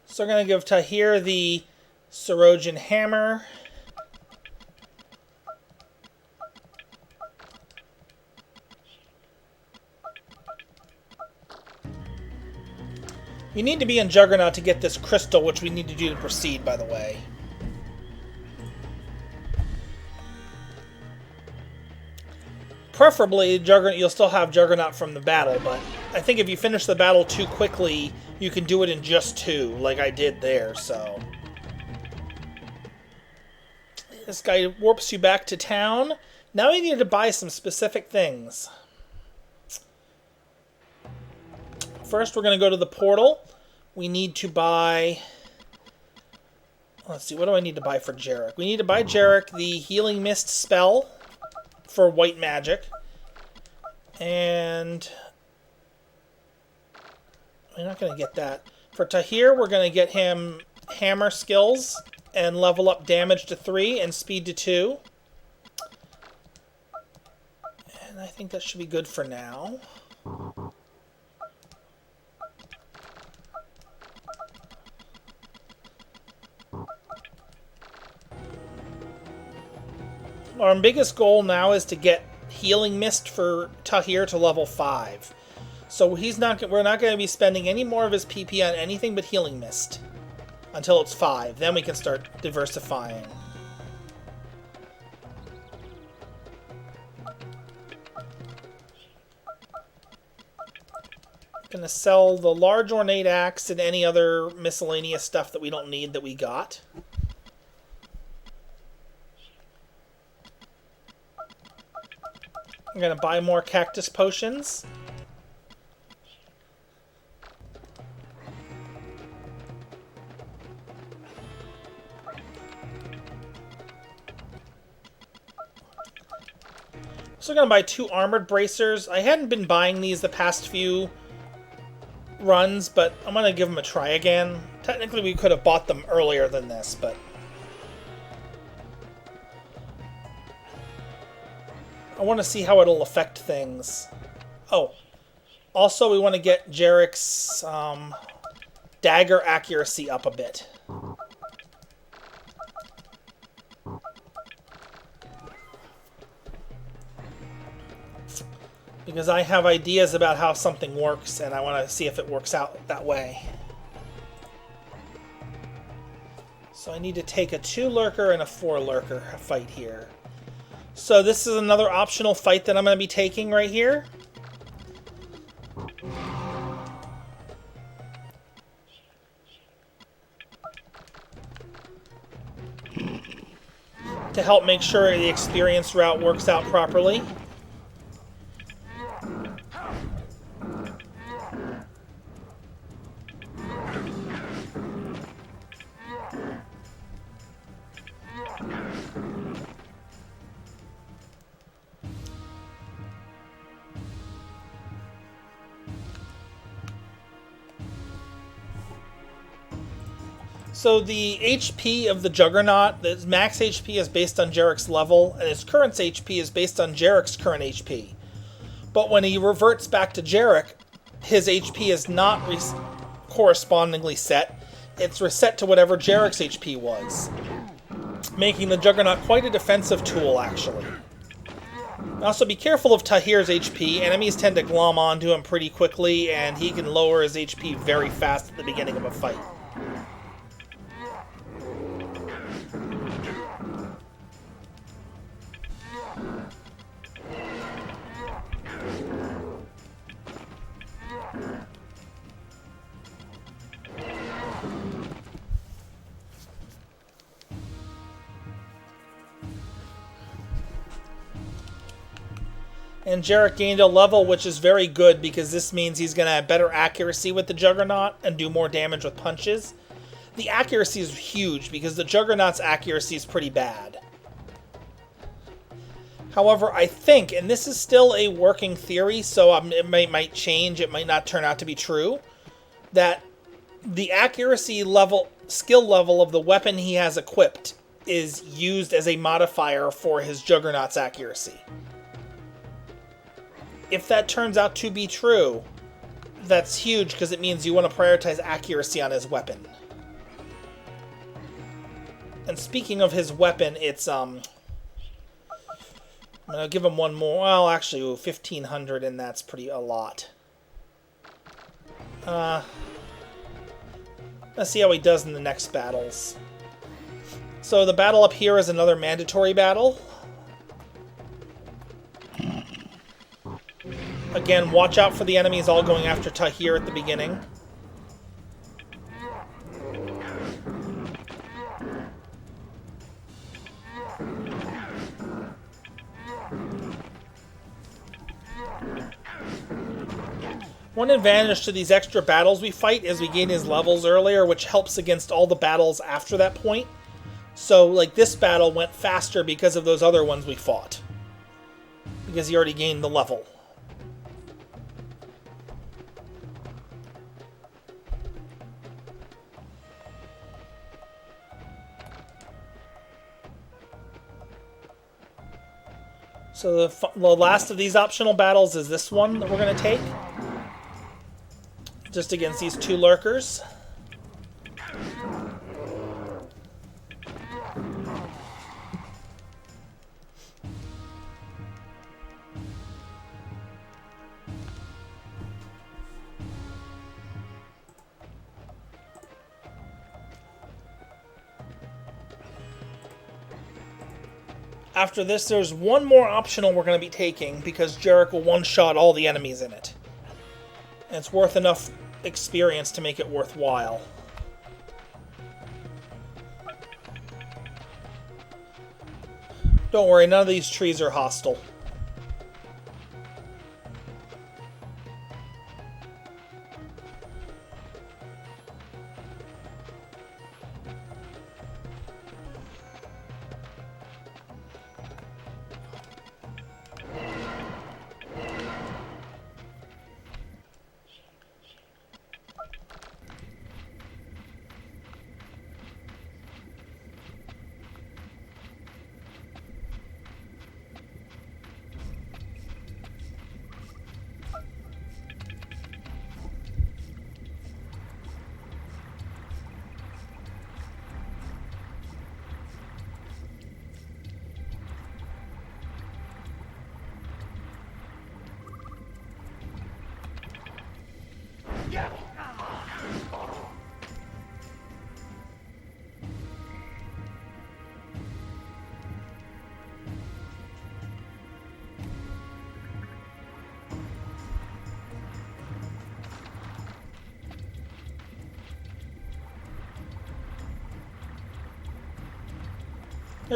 So we're going to give Tahir the Sarojan Hammer. You need to be in Juggernaut to get this crystal, which we need to do to proceed, by the way. Preferably, you'll still have Juggernaut from the battle, but I think if you finish the battle too quickly, you can do it in just 2, like I did there, so. This guy warps you back to town. Now you need to buy some specific things. First, we're going to go to the portal. We need to buy... Let's see, what do I need to buy for Jarek? We need to buy Jarek the Healing Mist spell for white magic. And... we're not going to get that. For Tahir, we're going to get him hammer skills and level up damage to 3 and speed to 2. And I think that should be good for now. Our biggest goal now is to get Healing Mist for Tahir to level 5. So we're not going to be spending any more of his PP on anything but Healing Mist until it's 5. Then we can start diversifying. Gonna sell the large ornate axe and any other miscellaneous stuff that we don't need that we got. I'm gonna buy more cactus potions. So I'm gonna buy 2 armored bracers. I hadn't been buying these the past few runs, but I'm gonna give them a try again. Technically we could have bought them earlier than this, but I want to see how it'll affect things. Oh, also we want to get Jarek's dagger accuracy up a bit. Because I have ideas about how something works, and I want to see if it works out that way. So I need to take a 2 lurker and a 4 lurker fight here. So this is another optional fight that I'm going to be taking right here. To help make sure the experience route works out properly. So the HP of the Juggernaut, the max HP is based on Jarek's level, and his current HP is based on Jarek's current HP. But when he reverts back to Jarek, his HP is not correspondingly set. It's reset to whatever Jarek's HP was, making the Juggernaut quite a defensive tool, actually. Also, be careful of Tahir's HP. Enemies tend to glom onto him pretty quickly, and he can lower his HP very fast at the beginning of a fight. And Jarek gained a level, which is very good because this means he's going to have better accuracy with the Juggernaut and do more damage with punches. The accuracy is huge because the Juggernaut's accuracy is pretty bad. However, I think, and this is still a working theory, so it might change, it might not turn out to be true, that the accuracy level, skill level of the weapon he has equipped is used as a modifier for his Juggernaut's accuracy. If that turns out to be true, that's huge because it means you want to prioritize accuracy on his weapon. And speaking of his weapon, it's I'm gonna give him one more. Well, actually, 1,500, and that's pretty a lot. Let's see how he does in the next battles. So the battle up here is another mandatory battle. Again, watch out for the enemies all going after Tahir at the beginning. One advantage to these extra battles we fight is we gain his levels earlier, which helps against all the battles after that point. So, like, this battle went faster because of those other ones we fought. Because he already gained the level. So the last of these optional battles is this one that we're going to take. Just against these 2 lurkers. After this, there's one more optional we're going to be taking because Jarek will one-shot all the enemies in it. And it's worth enough experience to make it worthwhile. Don't worry, none of these trees are hostile. Here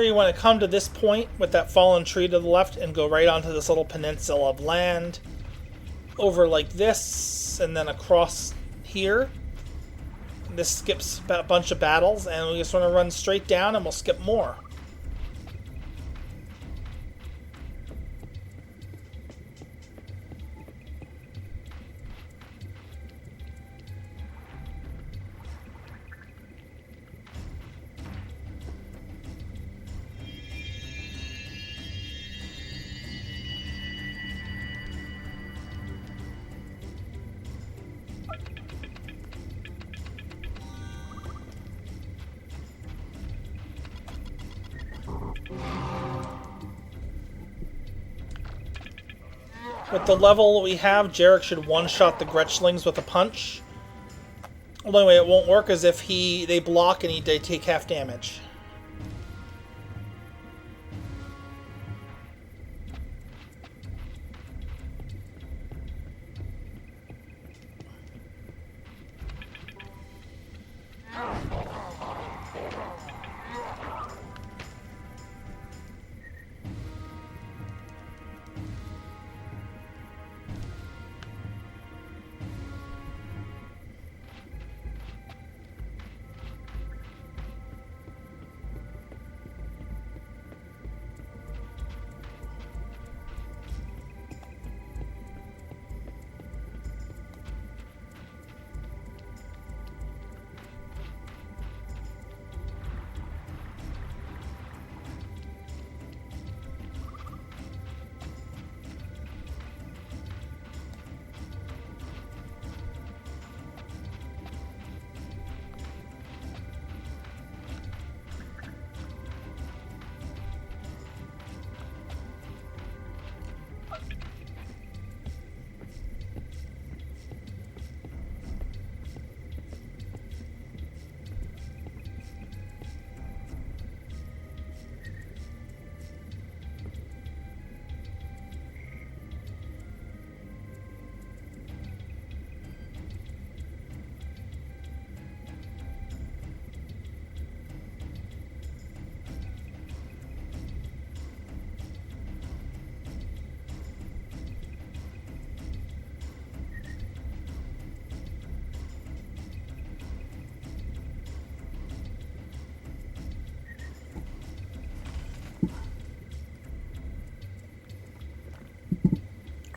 you want to come to this point with that fallen tree to the left and go right onto this little peninsula of land. Over like this, and then across here. This skips a bunch of battles, and we just want to run straight down and we'll skip more. With the level we have, Jarek should one-shot the Gretchlings with a punch. The only way it won't work is if they block and they take half damage.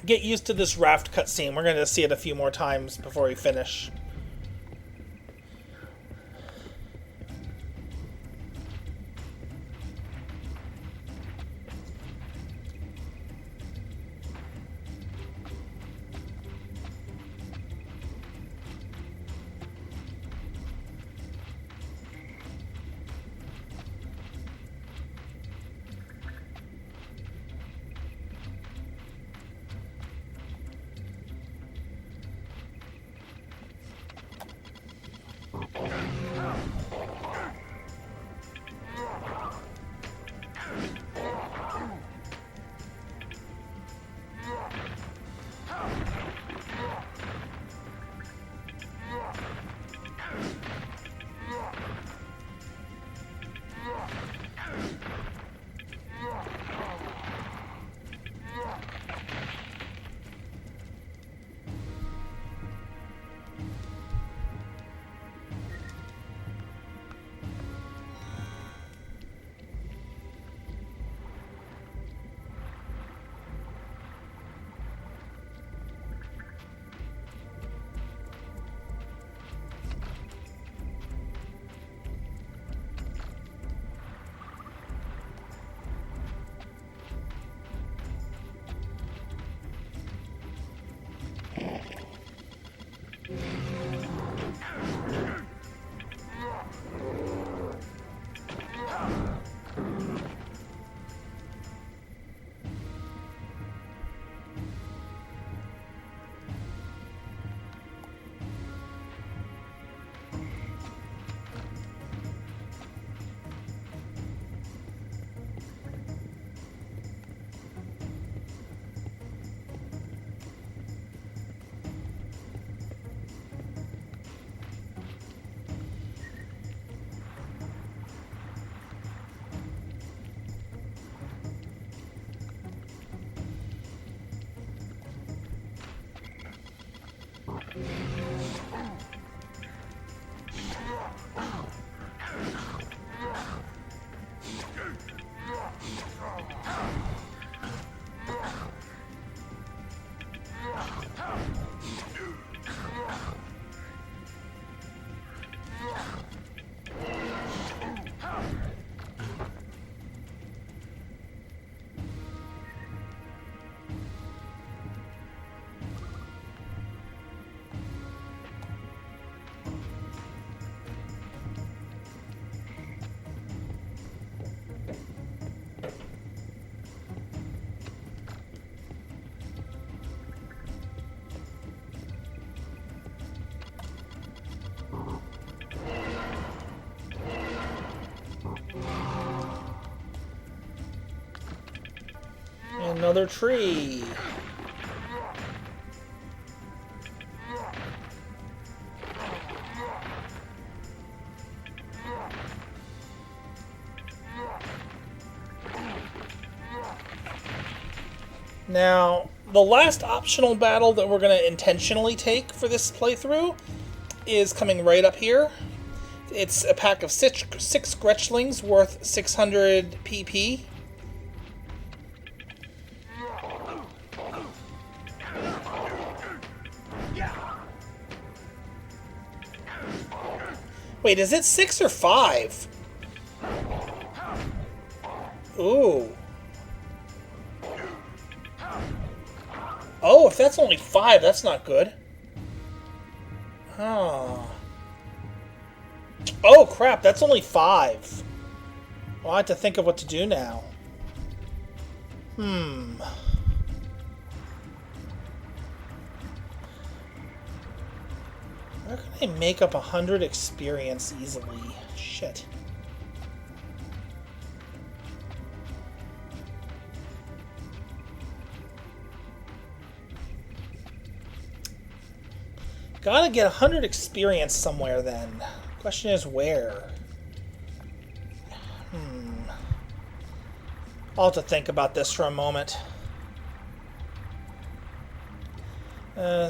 Get used to this raft cutscene. We're going to see it a few more times before we finish. Another tree. Now, the last optional battle that we're going to intentionally take for this playthrough is coming right up here. It's a pack of six Gretchlings worth 600 PP. Wait, is it 6 or 5? Ooh. Oh, if that's only 5, that's not good. Oh. Oh, crap, that's only 5. Well, I have to think of what to do now. Where can I make up 100 experience easily? Shit. Gotta get 100 experience somewhere then. Question is where? I'll have to think about this for a moment.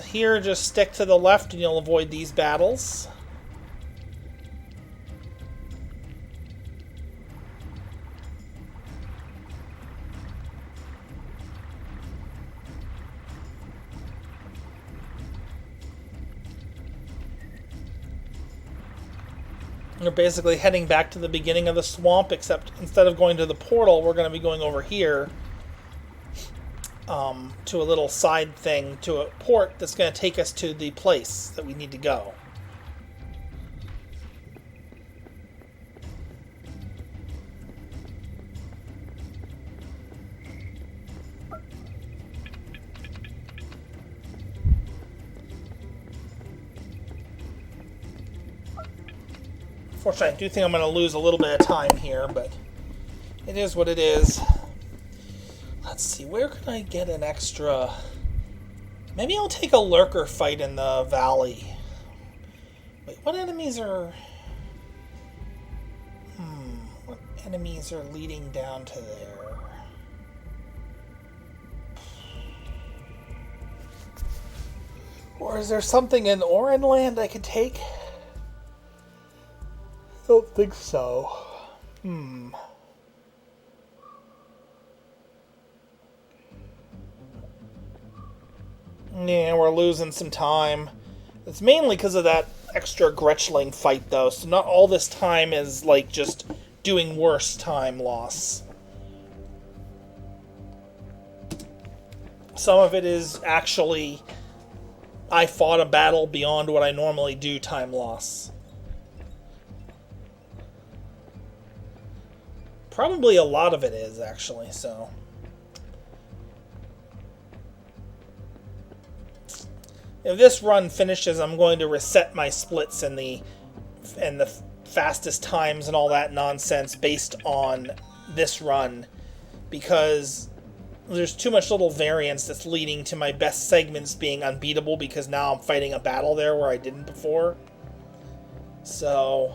Here, just stick to the left and you'll avoid these battles. We're basically heading back to the beginning of the swamp, except instead of going to the portal, we're going to be going over here to a little side thing, to a port that's going to take us to the place that we need to go. Unfortunately, I do think I'm going to lose a little bit of time here, but it is what it is. Let's see, where can I get an extra... Maybe I'll take a lurker fight in the valley. Wait, what enemies are... What enemies are leading down to there? Or is there something in Orenland I could take? Don't think so. Yeah, we're losing some time. It's mainly because of that extra Gretchling fight, though, so not all this time is, like, just doing worse time loss. Some of it is actually, I fought a battle beyond what I normally do time loss. Probably a lot of it is, actually, so... If this run finishes, I'm going to reset my splits and the fastest times and all that nonsense based on this run, because there's too much little variance that's leading to my best segments being unbeatable, because now I'm fighting a battle there where I didn't before. So...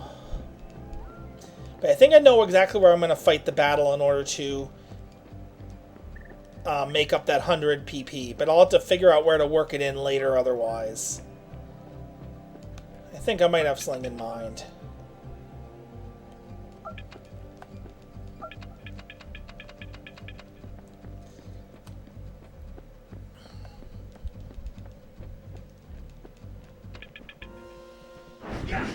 But I think I know exactly where I'm going to fight the battle in order to make up that 100 PP. But I'll have to figure out where to work it in later otherwise. I think I might have something in mind. Yeah.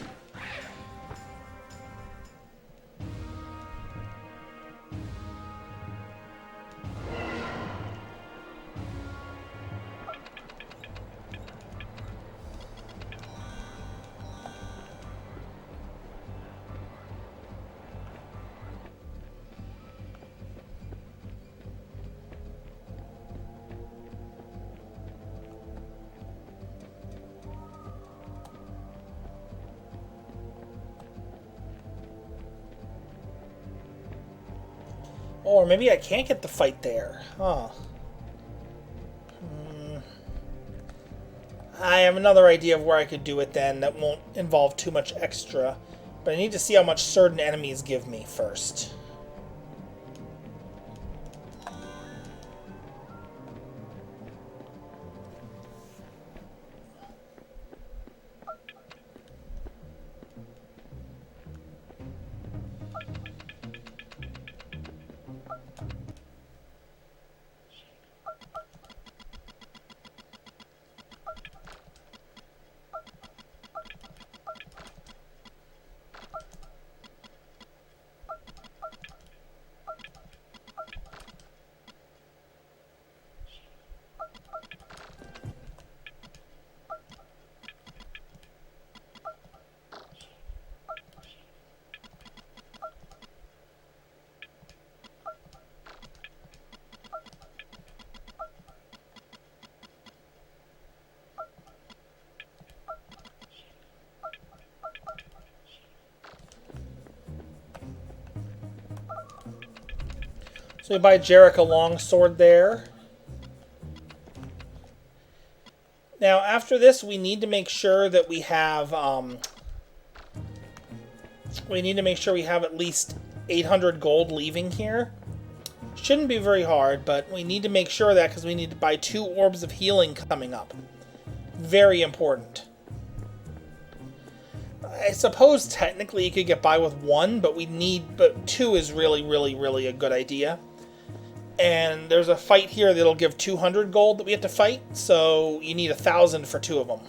Or maybe I can't get the fight there. Huh. I have another idea of where I could do it then that won't involve too much extra. But I need to see how much certain enemies give me first. So we buy Jarek a longsword there. Now after this, we need to make sure that we have at least 800 gold leaving here. Shouldn't be very hard, but we need to make sure of that because we need to buy 2 orbs of healing coming up. Very important. I suppose technically you could get by with 1, but 2 is really, really, really a good idea. And there's a fight here that'll give 200 gold that we have to fight, so you need 1,000 for 2 of them.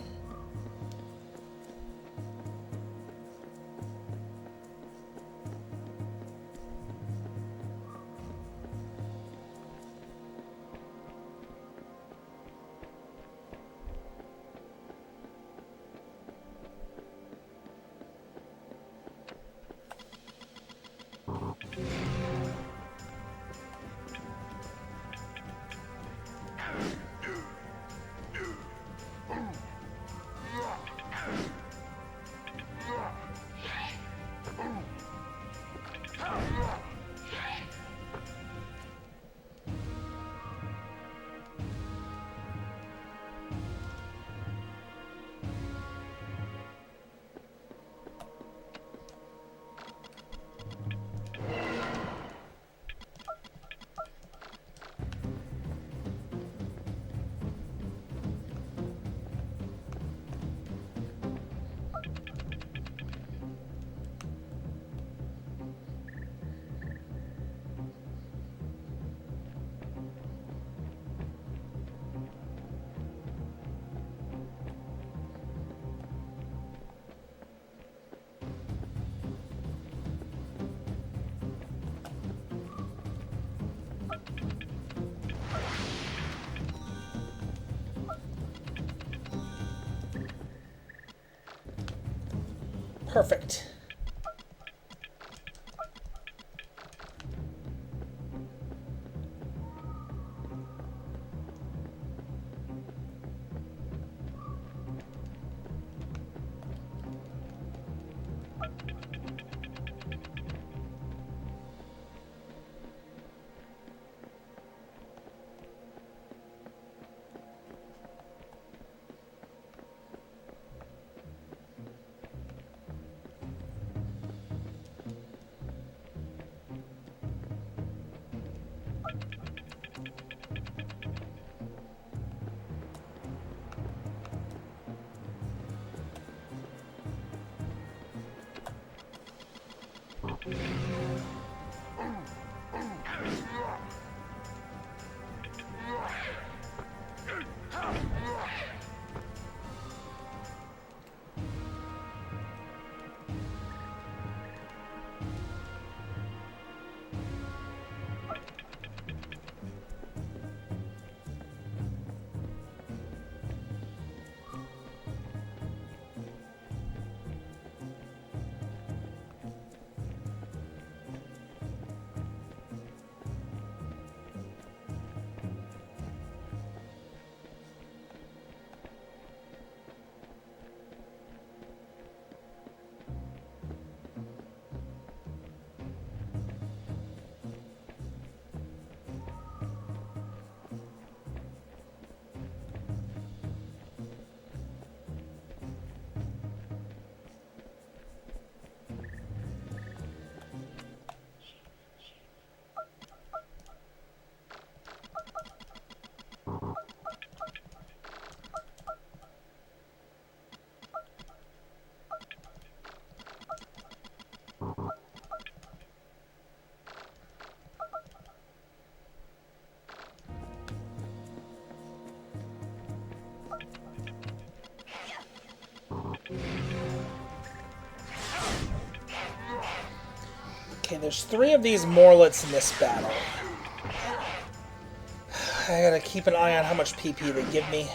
Perfect. Okay, there's 3 of these Morlets in this battle. I gotta keep an eye on how much PP they give me.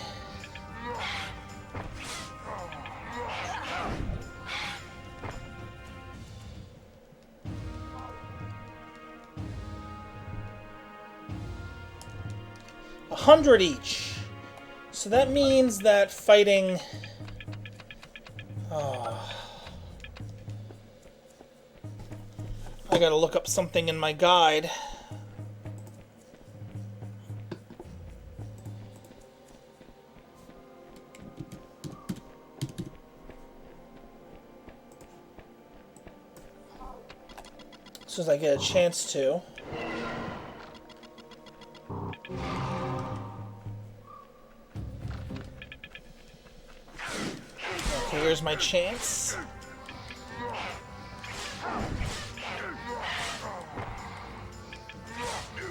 $100 each. So that means that fighting... Oh. I gotta look up something in my guide. As soon as I get a chance to. Okay, here's my chance.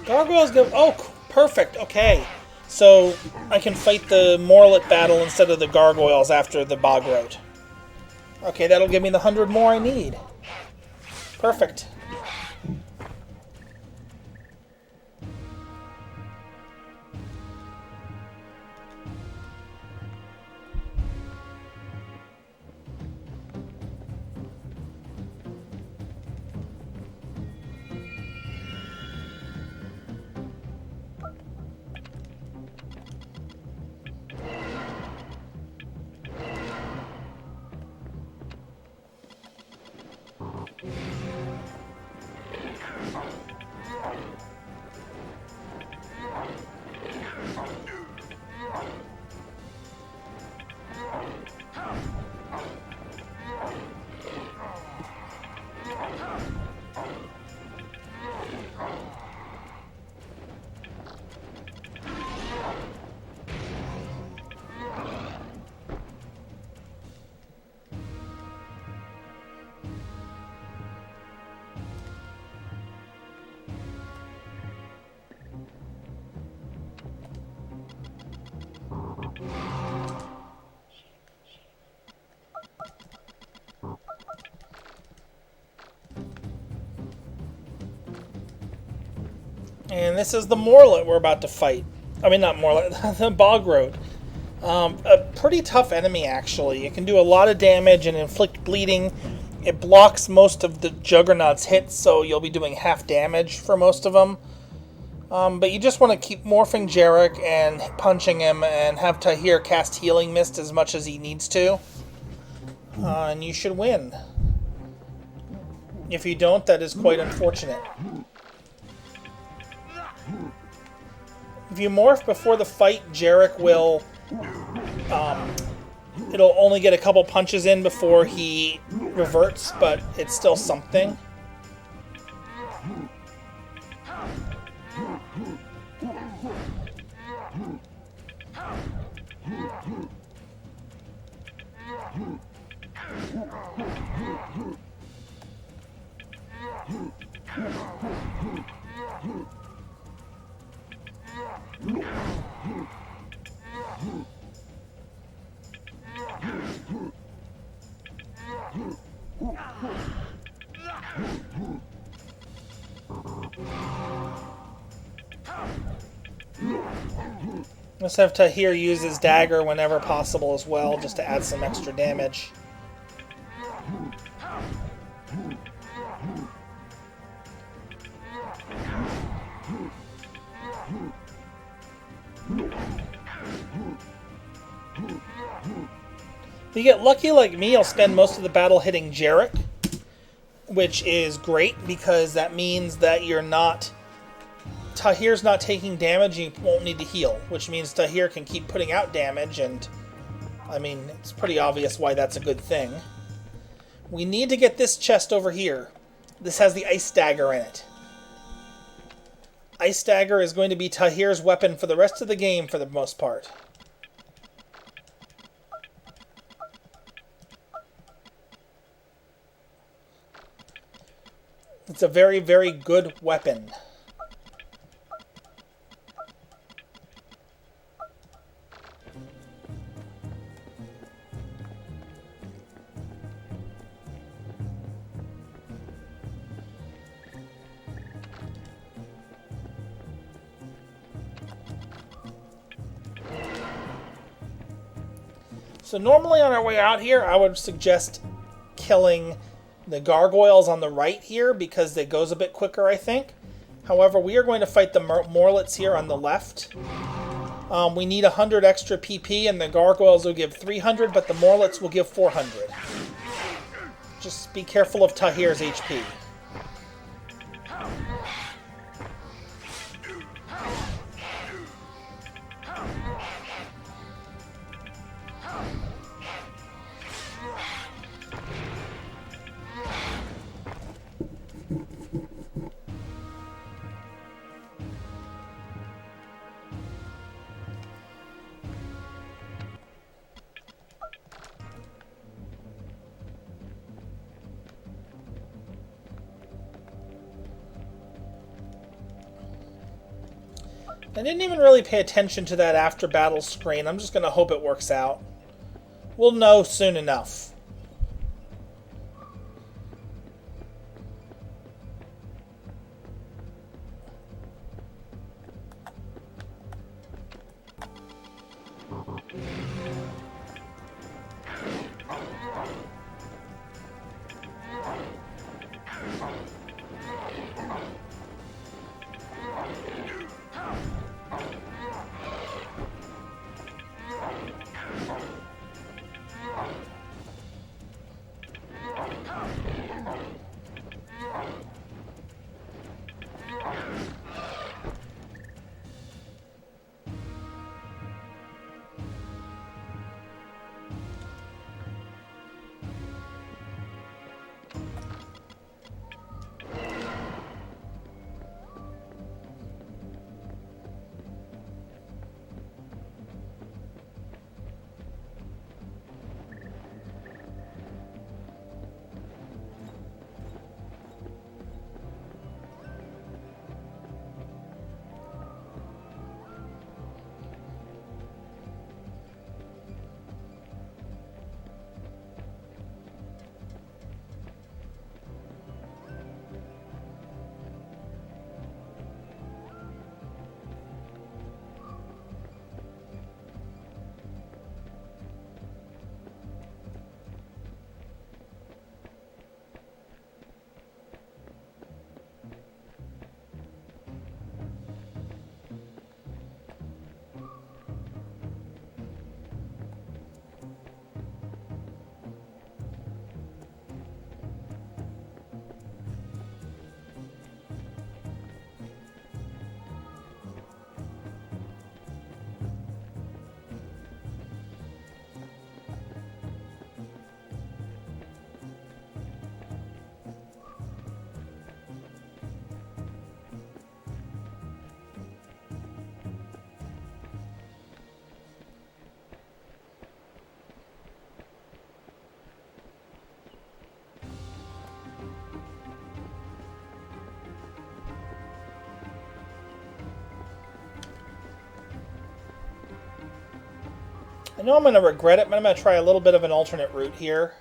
Gargoyles go... Oh, perfect. Okay. So I can fight the Morlet battle instead of the Gargoyles after the Bogrot. Okay, that'll give me the 100 more I need. Perfect. And this is the Morlet we're about to fight. I mean, not Morlet, the Bogrot. A pretty tough enemy, actually. It can do a lot of damage and inflict bleeding. It blocks most of the Juggernaut's hits, so you'll be doing half damage for most of them. But you just want to keep morphing Jarek and punching him and have Tahir cast Healing Mist as much as he needs to. And you should win. If you don't, that is quite unfortunate. If you morph before the fight, Jarek will... it'll only get a couple punches in before he reverts, but it's still something. Let's have Tahir use his dagger whenever possible as well, just to add some extra damage. If you get lucky like me, you'll spend most of the battle hitting Jarek, which is great because that means that you're not... Tahir's not taking damage and you won't need to heal, which means Tahir can keep putting out damage, and I mean, it's pretty obvious why that's a good thing. We need to get this chest over here. This has the Ice Dagger in it. Ice Dagger is going to be Tahir's weapon for the rest of the game for the most part. It's a very, very good weapon. So normally on our way out here, I would suggest killing the gargoyles on the right here because it goes a bit quicker, I think. However, we are going to fight the Morlets here on the left. We need 100 extra PP, and the gargoyles will give 300, but the Morlets will give 400. Just be careful of Tahir's HP. I didn't even really pay attention to that after battle screen. I'm just going to hope it works out. We'll know soon enough. I know I'm going to regret it, but I'm going to try a little bit of an alternate route here.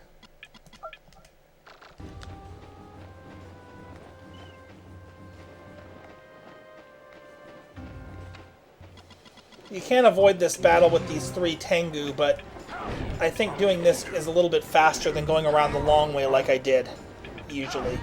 You can't avoid this battle with these 3 Tengu, but I think doing this is a little bit faster than going around the long way like I did, usually.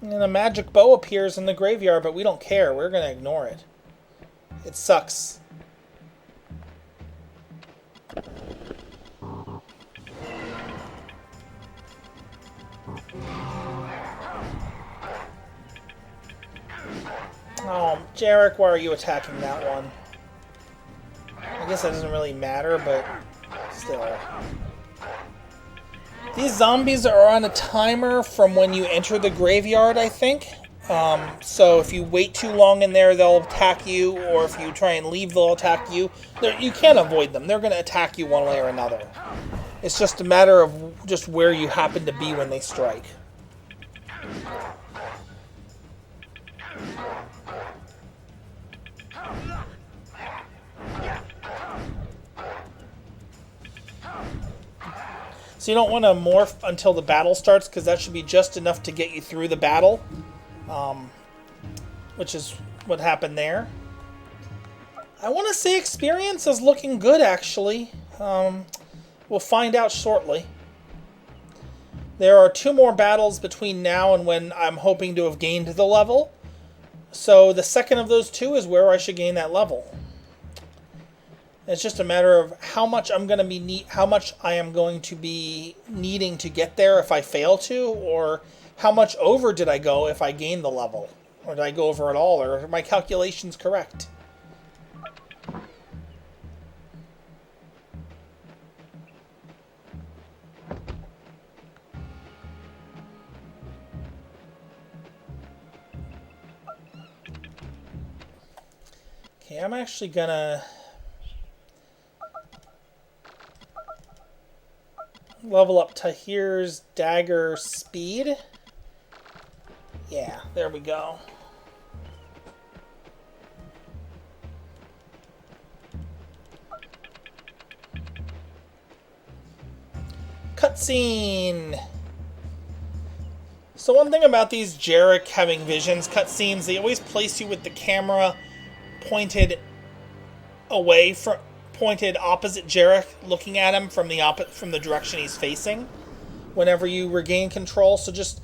And a magic bow appears in the graveyard, but we don't care. We're going to ignore it. It sucks. Oh, Jarek, why are you attacking that one? I guess that doesn't really matter, but still. These zombies are on a timer from when you enter the graveyard, I think. So if you wait too long in there, they'll attack you, or if you try and leave, they'll attack you. You can't avoid them. They're going to attack you one way or another. It's just a matter of just where you happen to be when they strike. So you don't want to morph until the battle starts, because that should be just enough to get you through the battle, which is what happened there. I want to say experience is looking good, actually. We'll find out shortly. There are 2 more battles between now and when I'm hoping to have gained the level. So the second of those 2 is where I should gain that level. It's just a matter of how much I am going to be needing to get there if I fail to, or how much over did I go if I gain the level, or did I go over at all, or are my calculations correct? Okay, I'm actually gonna level up Tahir's dagger speed. Yeah, there we go. Cutscene! So one thing about these Jarek having visions cutscenes, they always place you with the camera pointed away from, pointed opposite Jarek, looking at him from the direction he's facing whenever you regain control. So just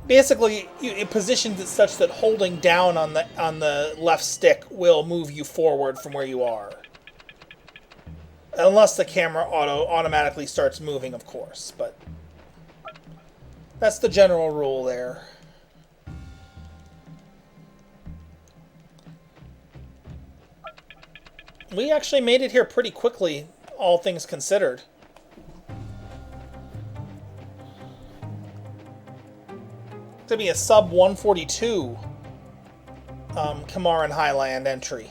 basically it positions it such that holding down on the left stick will move you forward from where you are, unless the camera automatically starts moving, of course, but that's the general rule there. We actually made it here pretty quickly, all things considered. To be a sub 142 Kamaran Highland entry.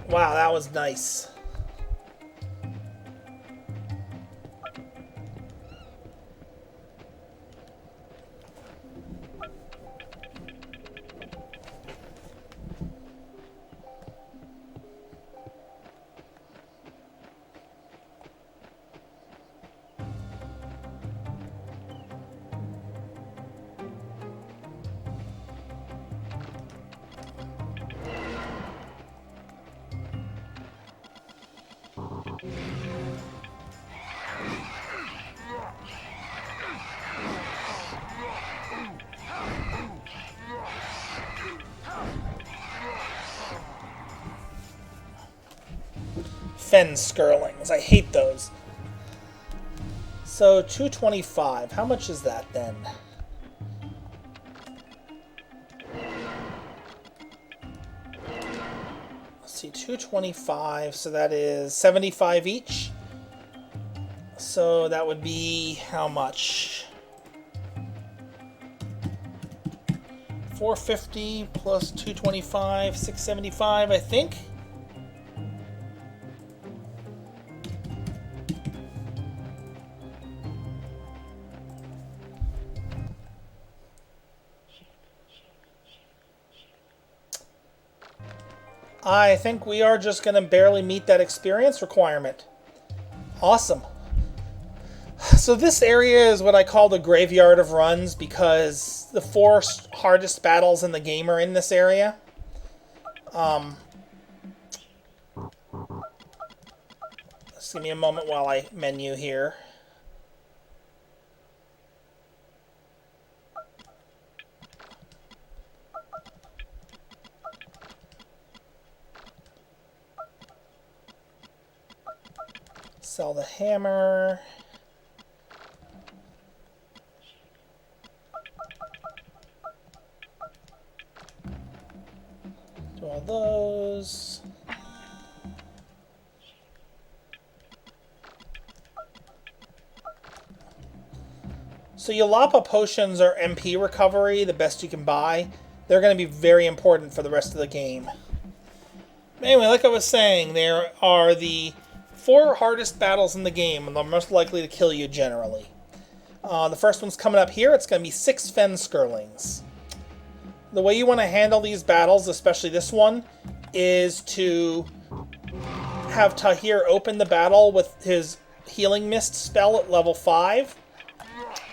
Wow, that was nice. Fen skirlings. I hate those. So 225. How much is that then? Let's see, 225. So that is 75 each. So that would be how much? 450 plus 225, 675, I think. I think we are just going to barely meet that experience requirement. Awesome. So this area is what I call the graveyard of runs, because the 4 hardest battles in the game are in this area. Just give me a moment while I menu here. Sell the hammer. Do all those. So Yalapa potions are MP recovery, the best you can buy. They're going to be very important for the rest of the game. Anyway, like I was saying, there are the 4 hardest battles in the game, and they're most likely to kill you generally. The first one's coming up here. It's going to be 6 Fen Skirlings. The way you want to handle these battles, especially this one, is to have Tahir open the battle with his Healing Mist spell at level 5,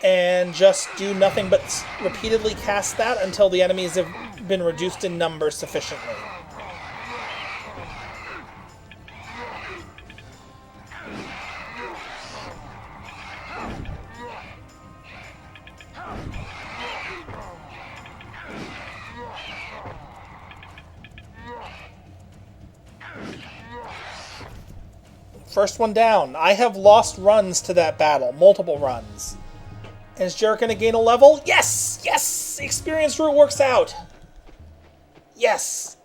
and just do nothing but repeatedly cast that until the enemies have been reduced in number sufficiently. First one down. I have lost runs to that battle. Multiple runs. And is Jarek going to gain a level? Yes! Yes! Experience route works out. Yes!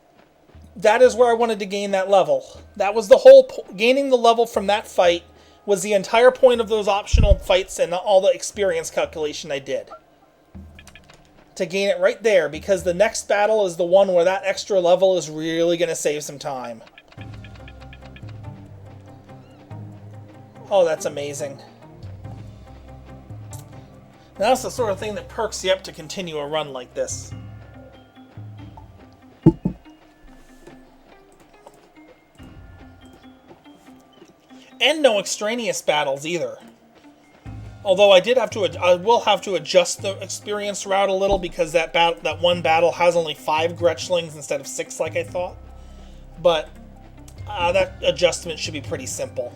That is where I wanted to gain that level. That was the whole... Gaining the level from that fight was the entire point of those optional fights and all the experience calculation I did. To gain it right there, because the next battle is the one where that extra level is really going to save some time. Oh, that's amazing. That's the sort of thing that perks you up to continue a run like this. And no extraneous battles either. Although I will have to adjust the experience route a little because that one battle has only 5 Gretchlings instead of 6 like I thought. But that adjustment should be pretty simple.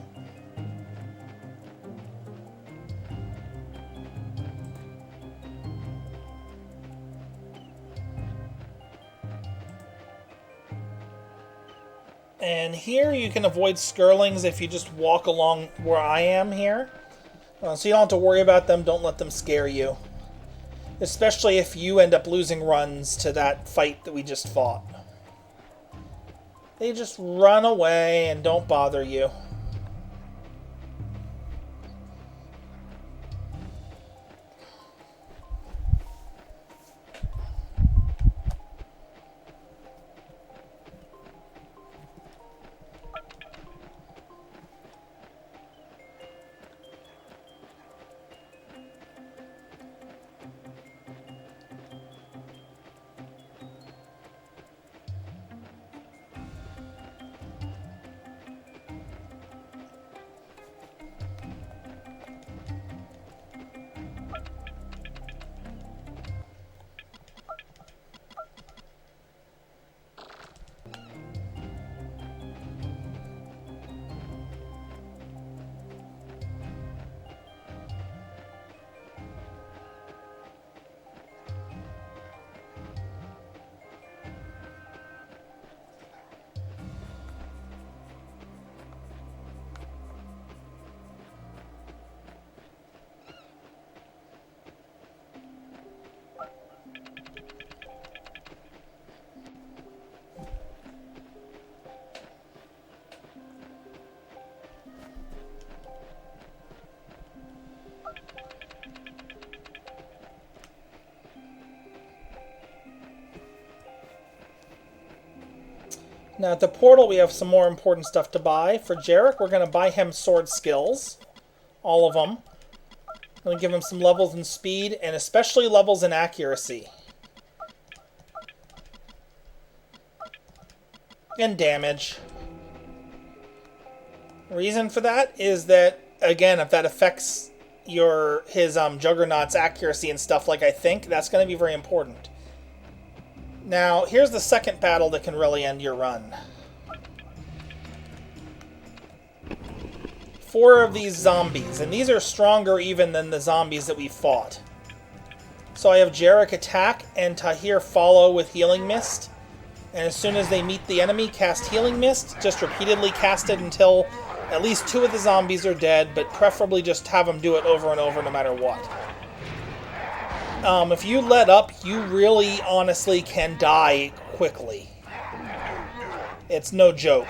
And here you can avoid Skirlings if you just walk along where I am here. So you don't have to worry about them. Don't let them scare you. Especially if you end up losing runs to that fight that we just fought. They just run away and don't bother you. Now at the portal we have some more important stuff to buy. For Jarek, we're going to buy him sword skills. All of them. I'm going to give him some levels in speed, and especially levels in accuracy. And damage. The reason for that is that, again, if that affects his Juggernaut's accuracy and stuff like I think, that's going to be very important. Now, here's the second battle that can really end your run. 4 of these zombies, and these are stronger even than the zombies that we fought. So I have Jarek attack and Tahir follow with Healing Mist. And as soon as they meet the enemy, cast Healing Mist. Just repeatedly cast it until at least 2 of the zombies are dead, but preferably just have them do it over and over no matter what. If you let up, you really honestly can die quickly. It's no joke.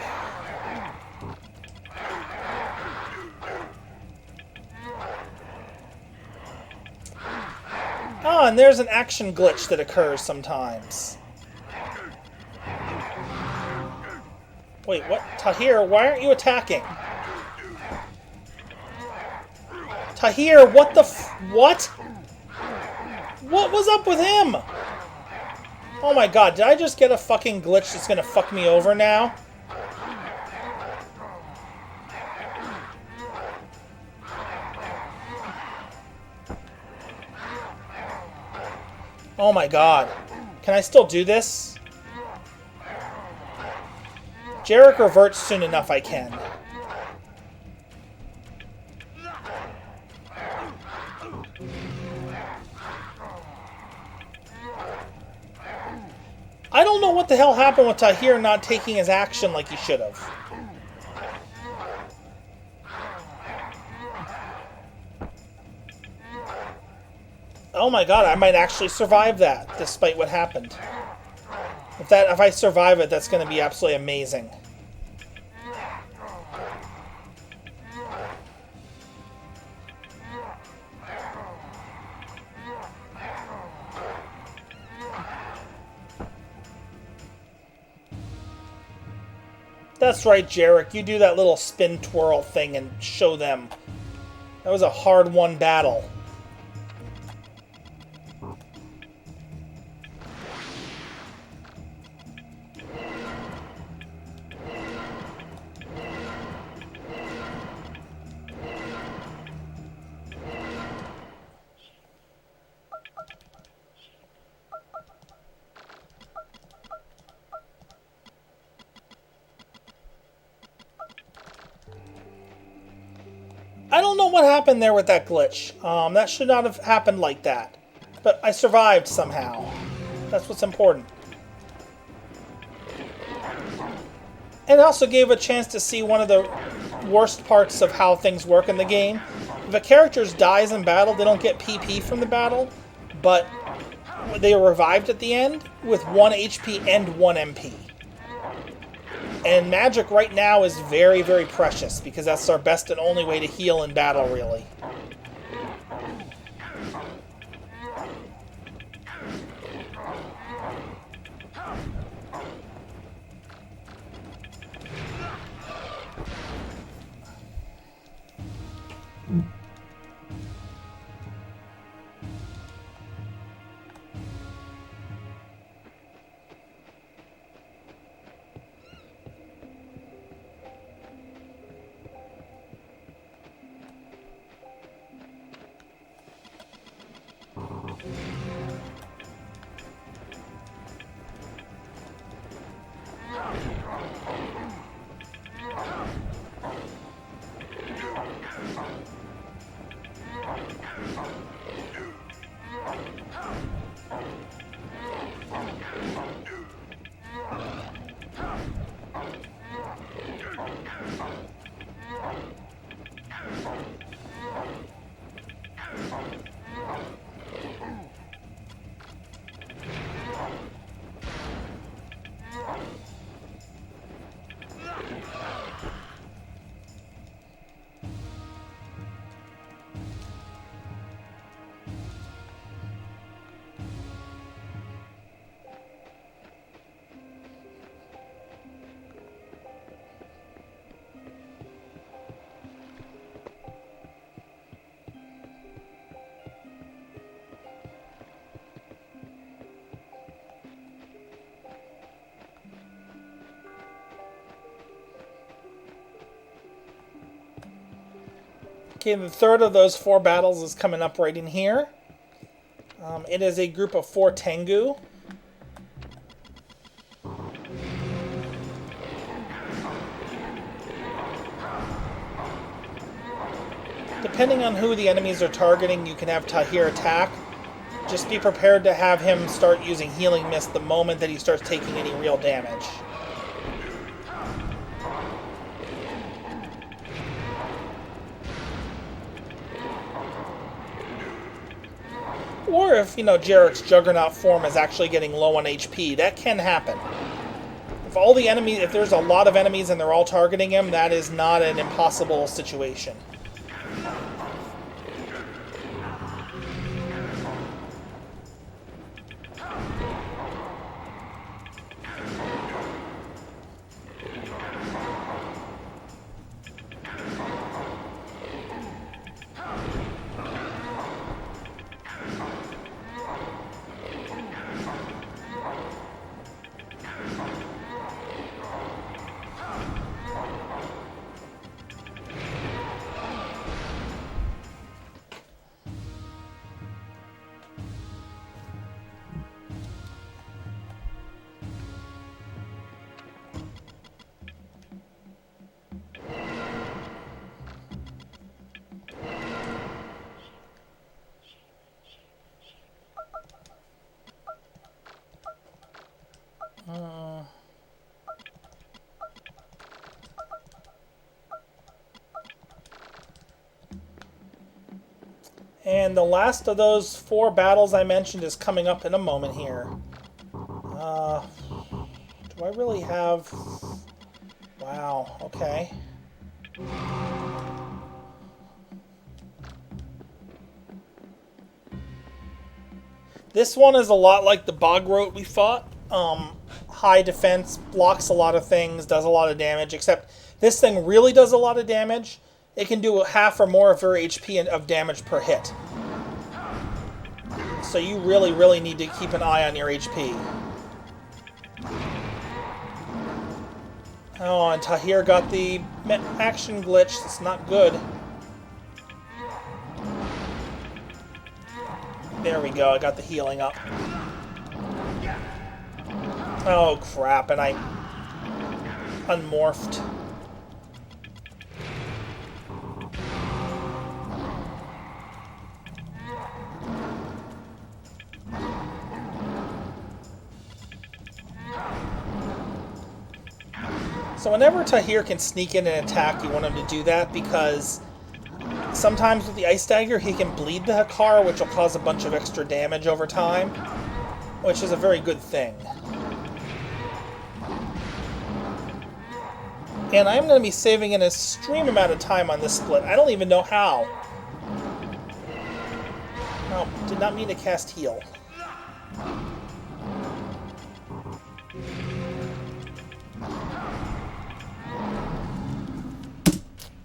Oh, and there's an action glitch that occurs sometimes. Wait, what? Tahir, why aren't you attacking? Tahir, what the what? What was up with him? Oh my god, did I just get a fucking glitch that's gonna fuck me over now? Oh my god. Can I still do this? Jarek reverts soon enough I can. I don't know what the hell happened with Tahir not taking his action like he should have. Oh my god, I might actually survive that, despite what happened. If I survive it, that's going to be absolutely amazing. That's right, Jarek. You do that little spin twirl thing and show them. That was a hard-won battle. I don't know what happened there with that glitch. That should not have happened like that. But I survived somehow. That's what's important. And it also gave a chance to see one of the worst parts of how things work in the game. If a character dies in battle, they don't get PP from the battle, but they are revived at the end with 1 HP and 1 MP. And magic right now is very, very precious, because that's our best and only way to heal in battle, really. Okay, the third of those 4 battles is coming up right in here. It is a group of 4 Tengu. depending on who the enemies are targeting, you can have Tahir attack. Just be prepared to have him start using Healing Mist the moment that he starts taking any real damage. Or if, Jarek's Juggernaut form is actually getting low on HP, that can happen. If there's a lot of enemies and they're all targeting him, that is not an impossible situation. And the last of those 4 battles I mentioned is coming up in a moment here. Do I really have... Wow, okay. This one is a lot like the Bogrot we fought. High defense, blocks a lot of things, does a lot of damage, except this thing really does a lot of damage. It can do half or more of your HP of damage per hit. So you really, really need to keep an eye on your HP. Oh, and Tahir got the action glitch. That's not good. There we go. I got the healing up. Oh, crap. And I unmorphed. So whenever Tahir can sneak in and attack, you want him to do that because sometimes with the Ice Dagger, he can bleed the Hakar, which will cause a bunch of extra damage over time, which is a very good thing. And I'm going to be saving an extreme amount of time on this split. I don't even know how. No, did not mean to cast heal.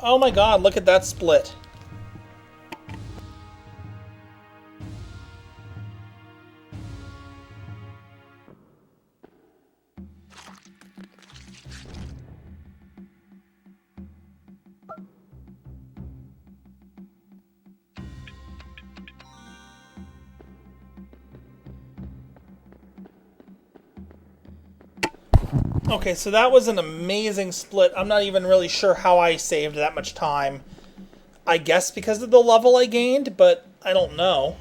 Oh my god, look at that split. Okay, so that was an amazing split. I'm not even really sure how I saved that much time. I guess because of the level I gained, but I don't know.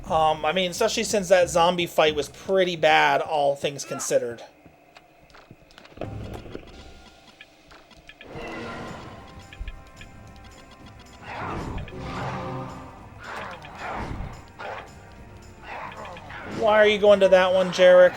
I mean, especially since that zombie fight was pretty bad, all things considered. Why are you going to that one, Jarek?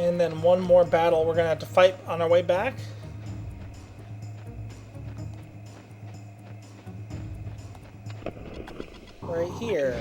And then one more battle we're going to have to fight on our way back. Right here.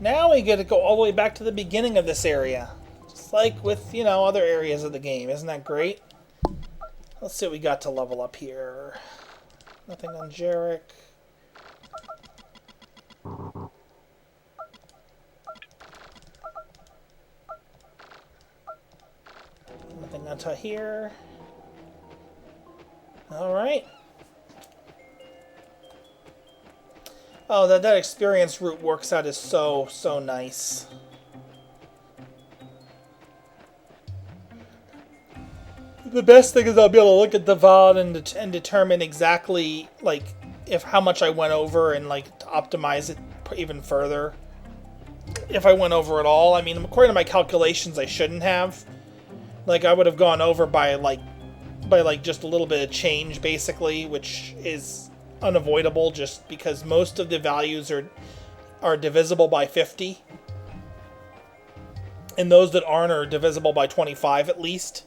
Now we get to go all the way back to the beginning of this area. Just like with, you know, other areas of the game. Isn't that great? Let's see what we got to level up here. Nothing on Jarek. Nothing on Tahir. Alright. Oh, that experience route works out is so nice. The best thing is I'll be able to look at the VOD and determine exactly, like, how much I went over and, like, to optimize it even further. If I went over at all. I mean, according to my calculations, I shouldn't have. Like, I would have gone over by just a little bit of change, basically, which is unavoidable just because most of the values are divisible by 50. And those that aren't are divisible by 25 at least.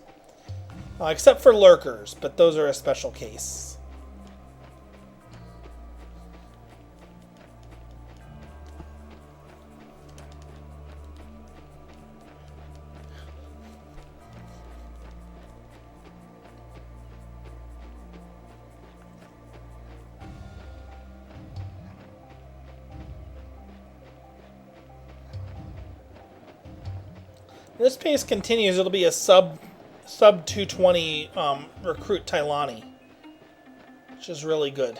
Except for lurkers, but those are a special case. This pace continues, it'll be a sub 220 recruit Tylani, which is really good.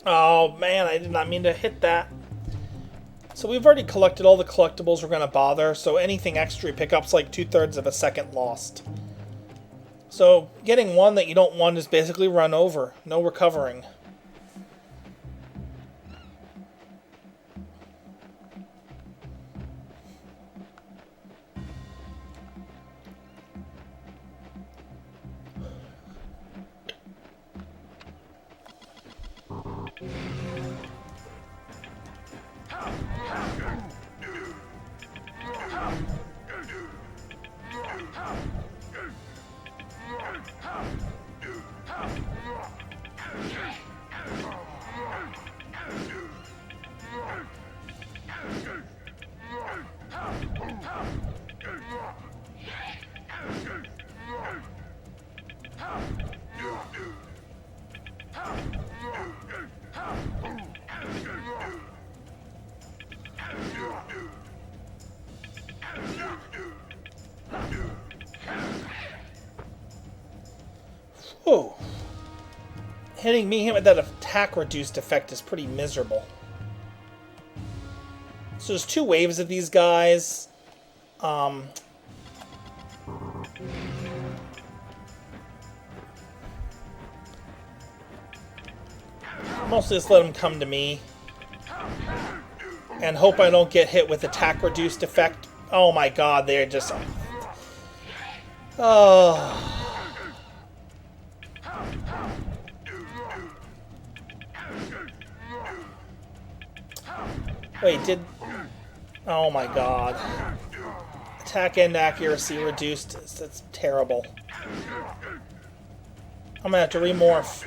Oh man, I did not mean to hit that. So we've already collected all the collectibles we're going to bother, so anything extra we pick up's like 2/3 of a second lost. So getting one that you don't want is basically run over. No recovering. hitting me with that attack reduced effect is pretty miserable. So there's 2 waves of these guys. Mostly just let them come to me. And hope I don't get hit with attack reduced effect. Oh my god, they're just... Oh... Wait, did... Oh my god. Attack and accuracy reduced. That's terrible. I'm gonna have to remorph.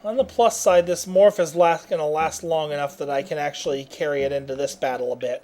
On the plus side, this morph is going to last long enough that I can actually carry it into this battle a bit.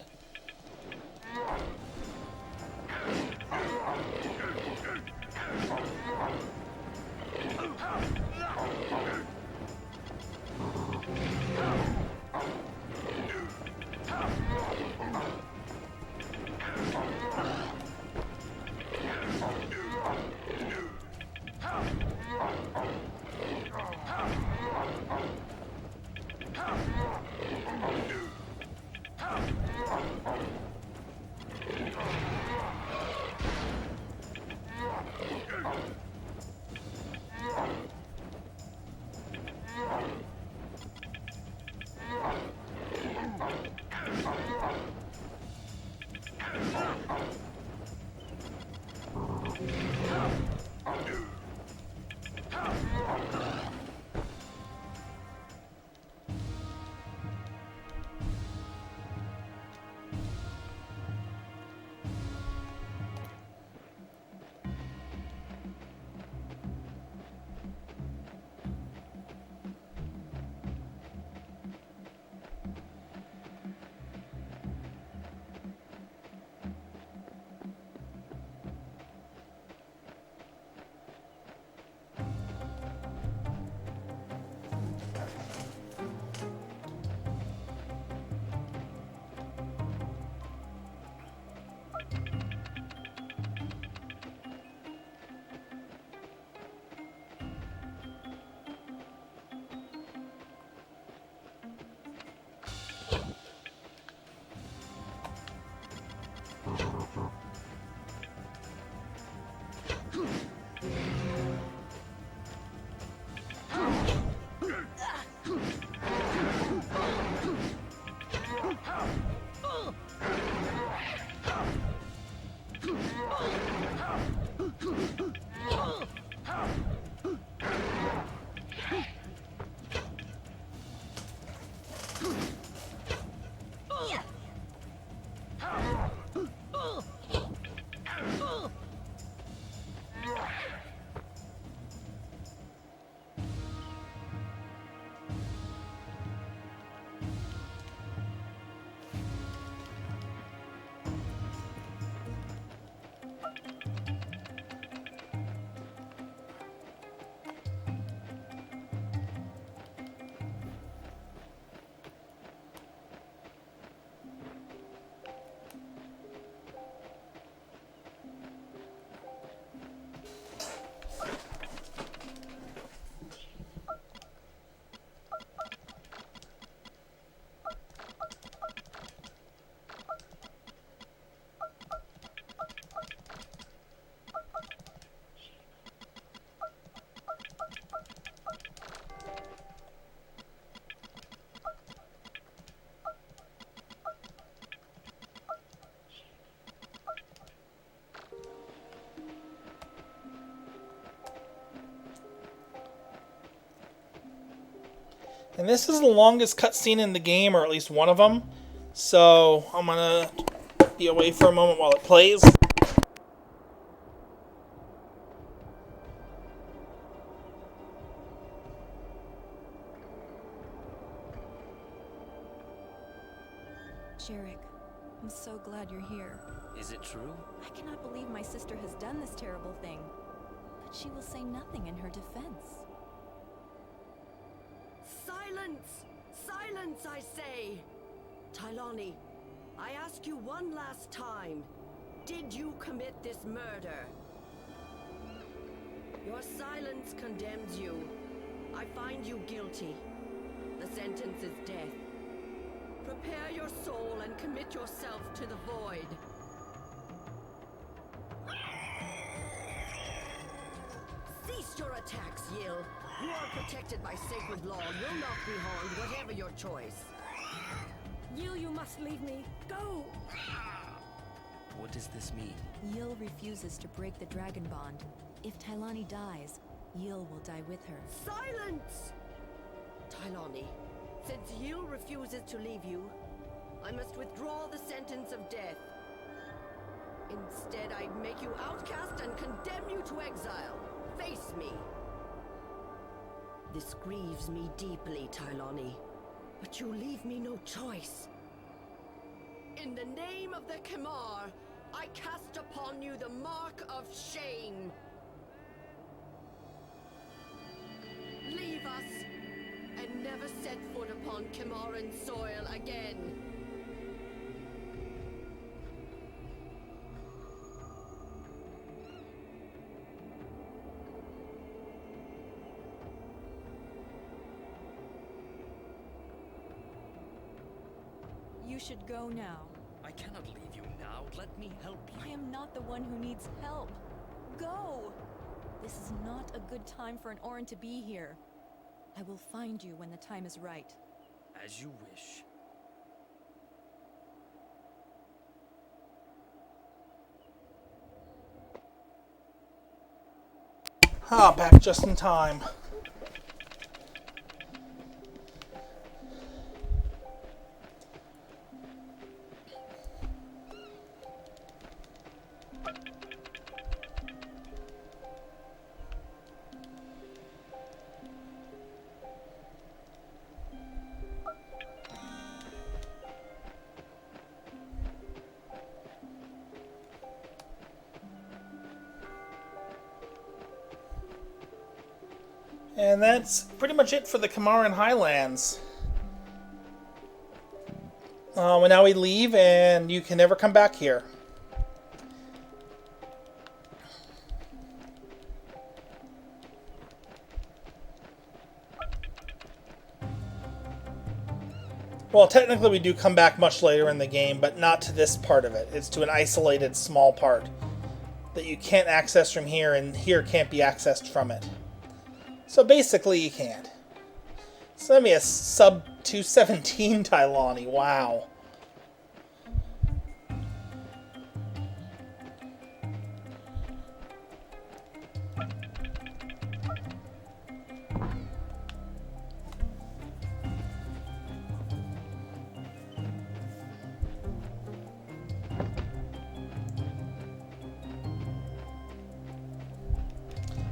And this is the longest cutscene in the game, or at least one of them. So I'm gonna be away for a moment while it plays. Jarek, I'm so glad you're here. Is it true? I cannot believe my sister has done this terrible thing. But she will say nothing in her defense. Silence! Silence, I say! Tylani, I ask you one last time. Did you commit this murder? Your silence condemns you. I find you guilty. The sentence is death. Prepare your soul and commit yourself to the void. Cease your attacks, Yill. You are protected by sacred law and will not be harmed, whatever your choice. You must leave me. Go! What does this mean? Yil refuses to break the dragon bond. If Tylani dies, Yil will die with her. Silence! Tylani, since Yill refuses to leave you, I must withdraw the sentence of death. Instead, I make you outcast and condemn you to exile. Face me. This grieves me deeply, Tylani, but you leave me no choice. In the name of the Kamar, I cast upon you the mark of shame. Leave us, and never set foot upon Kamaran soil again. You should go now. I cannot leave you now. Let me help I you. am not the one who needs help. Go! This is not a good time for an Orin to be here. I will find you when the time is right. As you wish. Ah, back just in time. And that's pretty much it for the Kamaran Highlands. Well, now we leave, and you can never come back here. Well, technically we do come back much later in the game, but not to this part of it. It's to an isolated small part that you can't access from here, and here can't be accessed from it. So basically you can't. So let me a sub 217 Tylani, wow.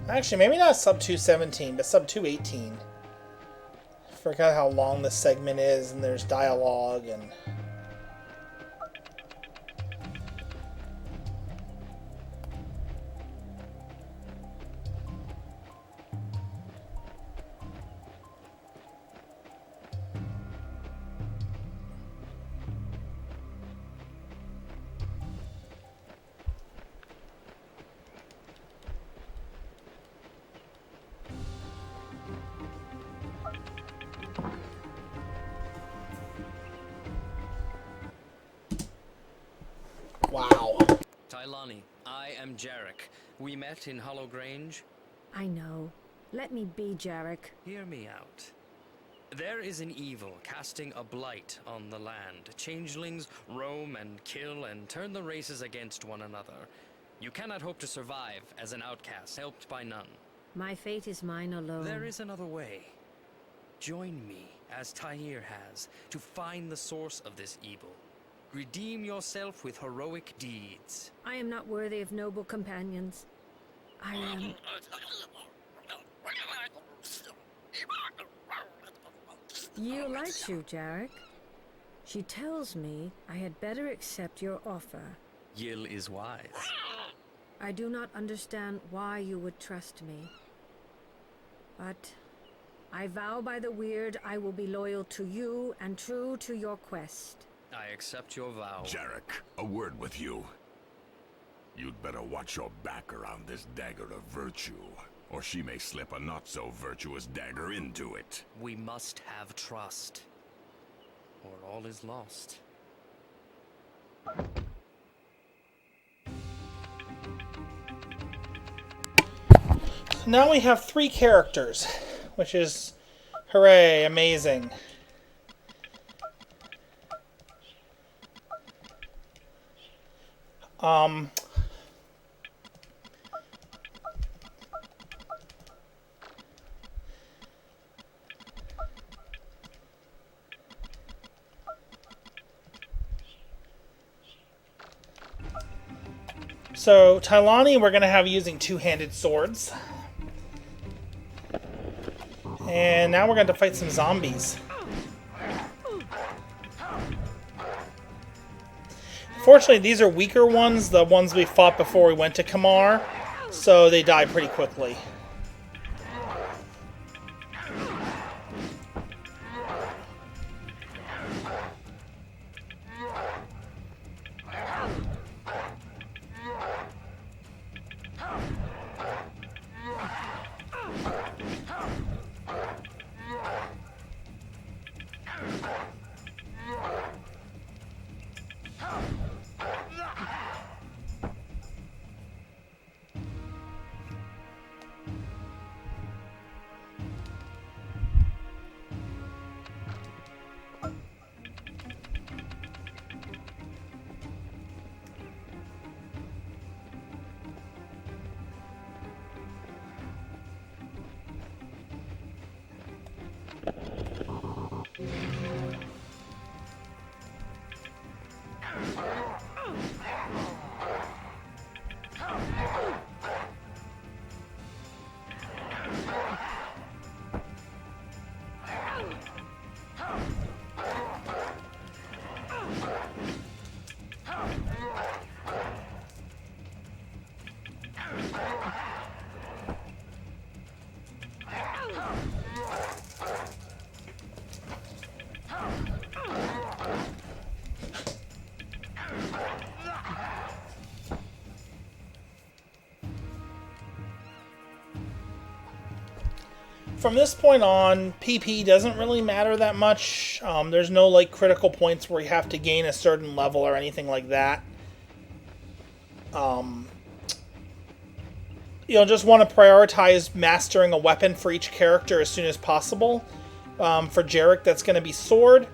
Actually, maybe not sub 217, but sub 218. I forgot how long this segment is, and there's dialogue, and... Wow. Tylani, I am Jarek. We met in Hollow Grange. I know. Let me be, Jarek. Hear me out. There is an evil casting a blight on the land. Changelings roam and kill and turn the races against one another. You cannot hope to survive as an outcast, helped by none. My fate is mine alone. There is another way. Join me, as Tahir has, to find the source of this evil. Redeem yourself with heroic deeds. I am not worthy of noble companions. I am... You likes you, Jarek. She tells me I had better accept your offer. Yil is wise. I do not understand why you would trust me. But I vow by the Weird I will be loyal to you and true to your quest. I accept your vow. Jarek, a word with you. You'd better watch your back around this dagger of virtue, or she may slip a not-so-virtuous dagger into it. We must have trust, or all is lost. Now we have 3 characters, which is, hooray, amazing. So, Tylani we're going to have using 2-handed swords. And now we're going to fight some zombies. Fortunately, these are weaker ones, the ones we fought before we went to Kamar, so they die pretty quickly. From this point on, PP doesn't really matter that much. There's no like critical points where you have to gain a certain level or anything like that. You'll just want to prioritize mastering a weapon for each character as soon as possible. For Jarek, that's going to be sword.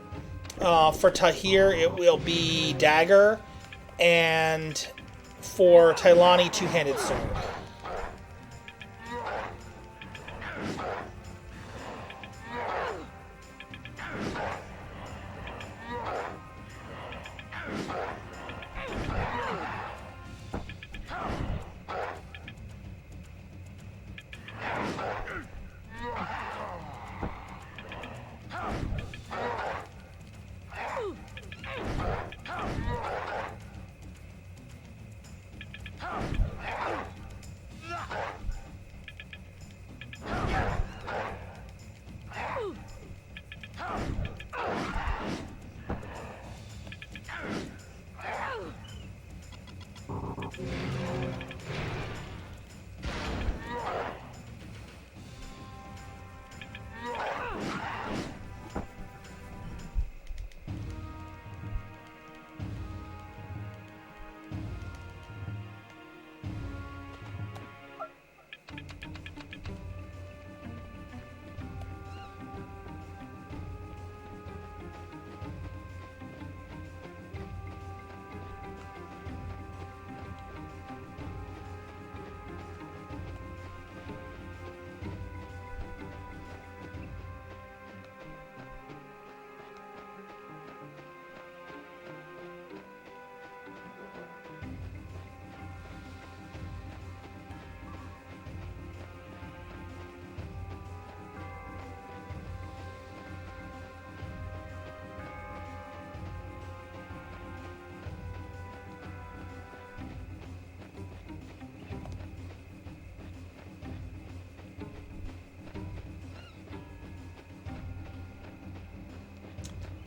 For Tahir, it will be dagger. And for Tylani, 2-handed sword.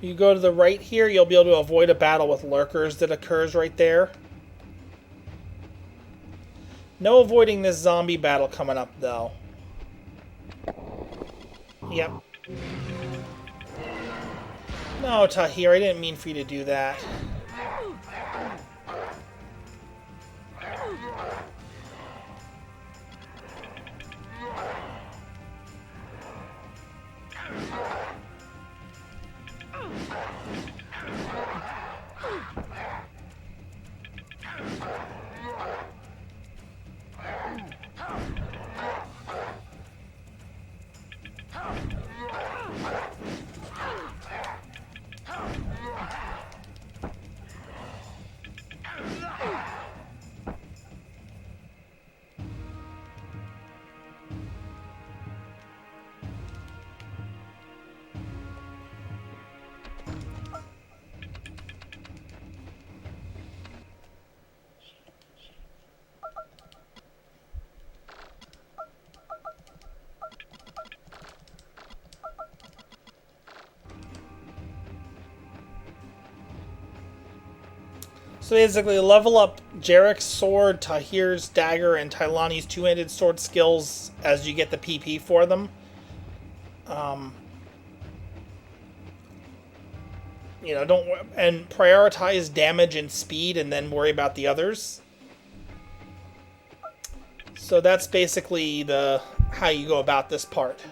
You go to the right here, you'll be able to avoid a battle with lurkers that occurs right there. No avoiding this zombie battle coming up, though. Yep. No, Tahir, I didn't mean for you to do that. So basically, level up Jarek's sword, Tahir's dagger, and Tylani's two-handed sword skills as you get the PP for them. You know, don't and prioritize damage and speed, and then worry about the others. So that's basically the how you go about this part.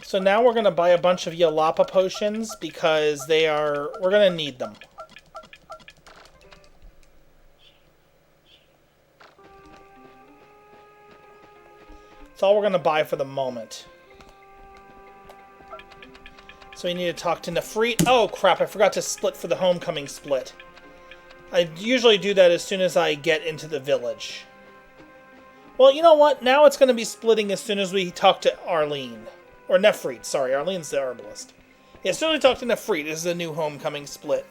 So now we're going to buy a bunch of Yalapa potions because we're going to need them. That's all we're going to buy for the moment. So we need to talk to Nefrit. Oh crap, I forgot to split for the homecoming split. I usually do that as soon as I get into the village. Well, you know what? Now it's going to be splitting as soon as we talk to Arlene. Or Nefrit, sorry. Arlene's the herbalist. Yeah, as soon as we talk to Nefrit, this is a new homecoming split.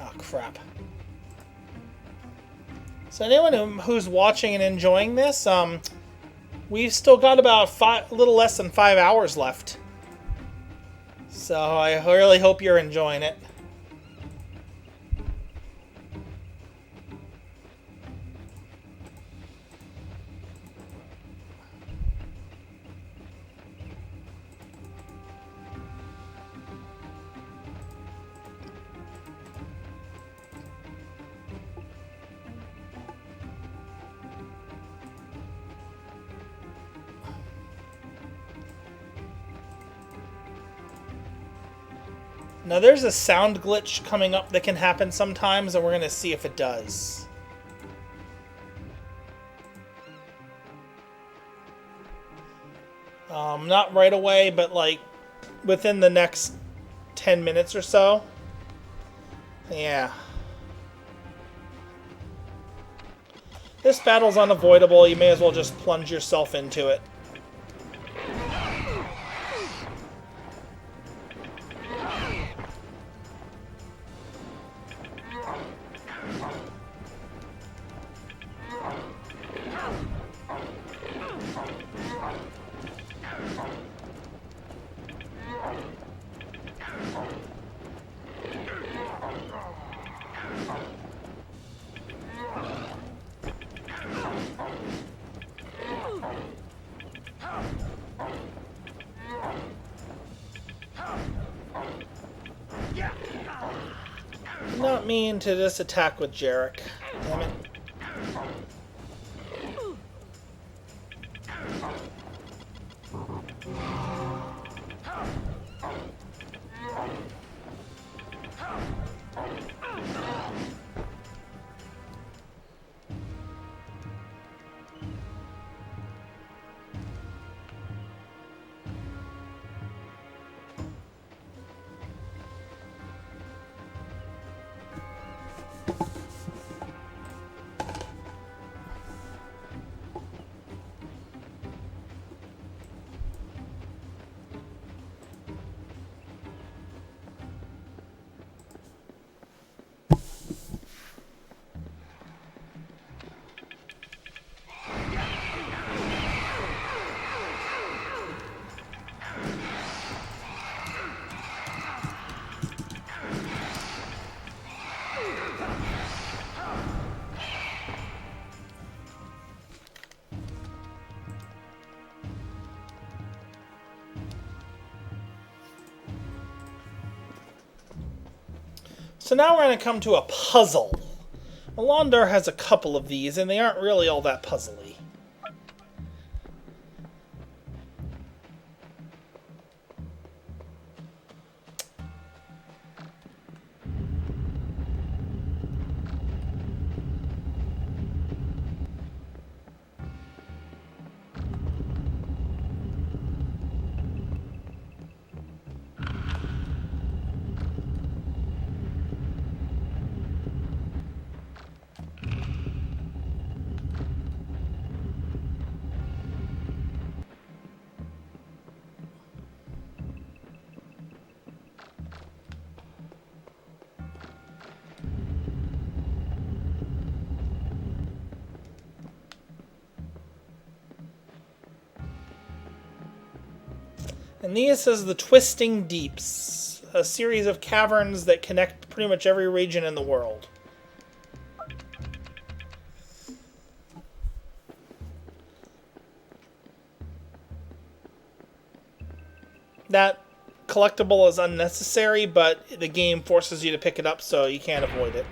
Oh, crap. So anyone who's watching and enjoying this, we've still got about a little less than 5 hours left. So I really hope you're enjoying it. Now there's a sound glitch coming up that can happen sometimes, and we're going to see if it does. Not right away, but like within the next 10 minutes or so. Yeah. This battle's unavoidable. You may as well just plunge yourself into it. Not mean to just attack with Jarek. Damn it. So now we're going to come to a puzzle. Alondar has a couple of these, and they aren't really all that puzzly. And this is the Twisting Deeps, a series of caverns that connect pretty much every region in the world. That collectible is unnecessary, but the game forces you to pick it up, so you can't avoid it.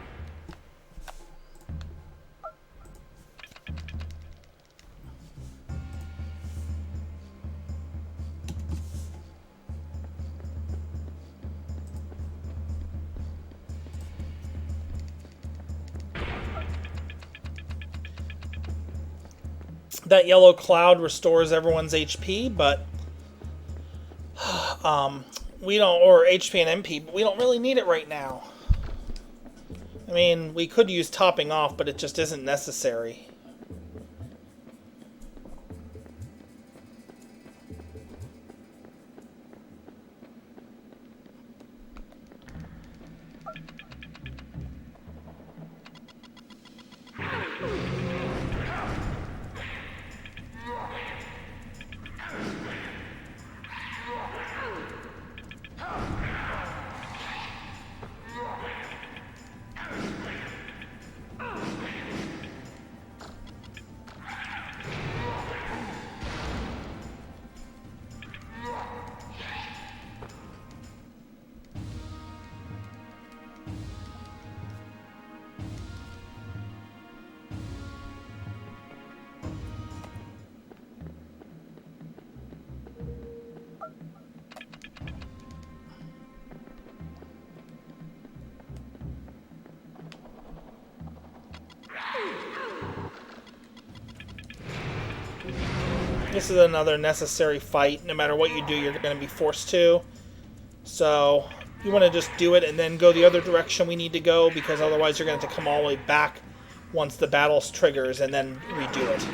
That yellow cloud restores everyone's HP, but we don't, or HP and MP, but we don't really need it right now. I mean, we could use topping off, but it just isn't necessary. This is another necessary fight. No matter what you do, you're going to be forced to. So you want to just do it and then go the other direction we need to go, because otherwise you're going to have to come all the way back once the battle triggers and then redo it.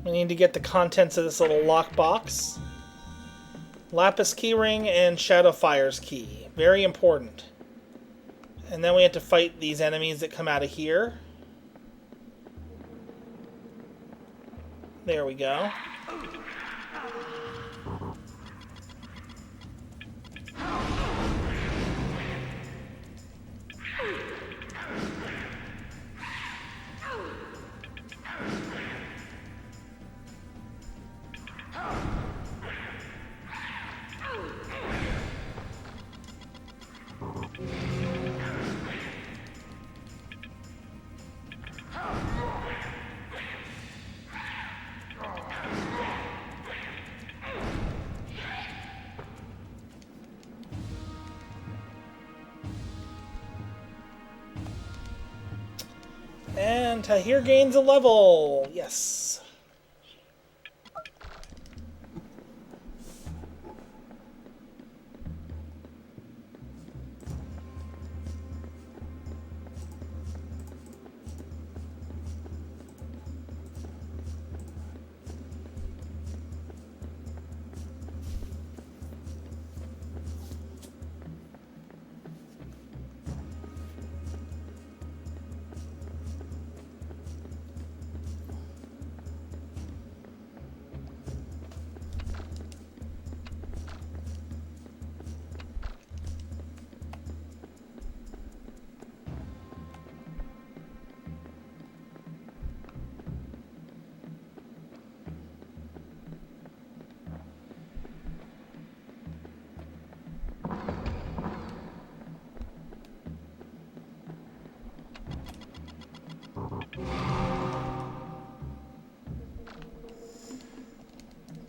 We need to get the contents of this little lockbox. Lapis keyring and Shadowfire's key. Very important. And then we have to fight these enemies that come out of here. There we go. And Tahir gains a level. Yes.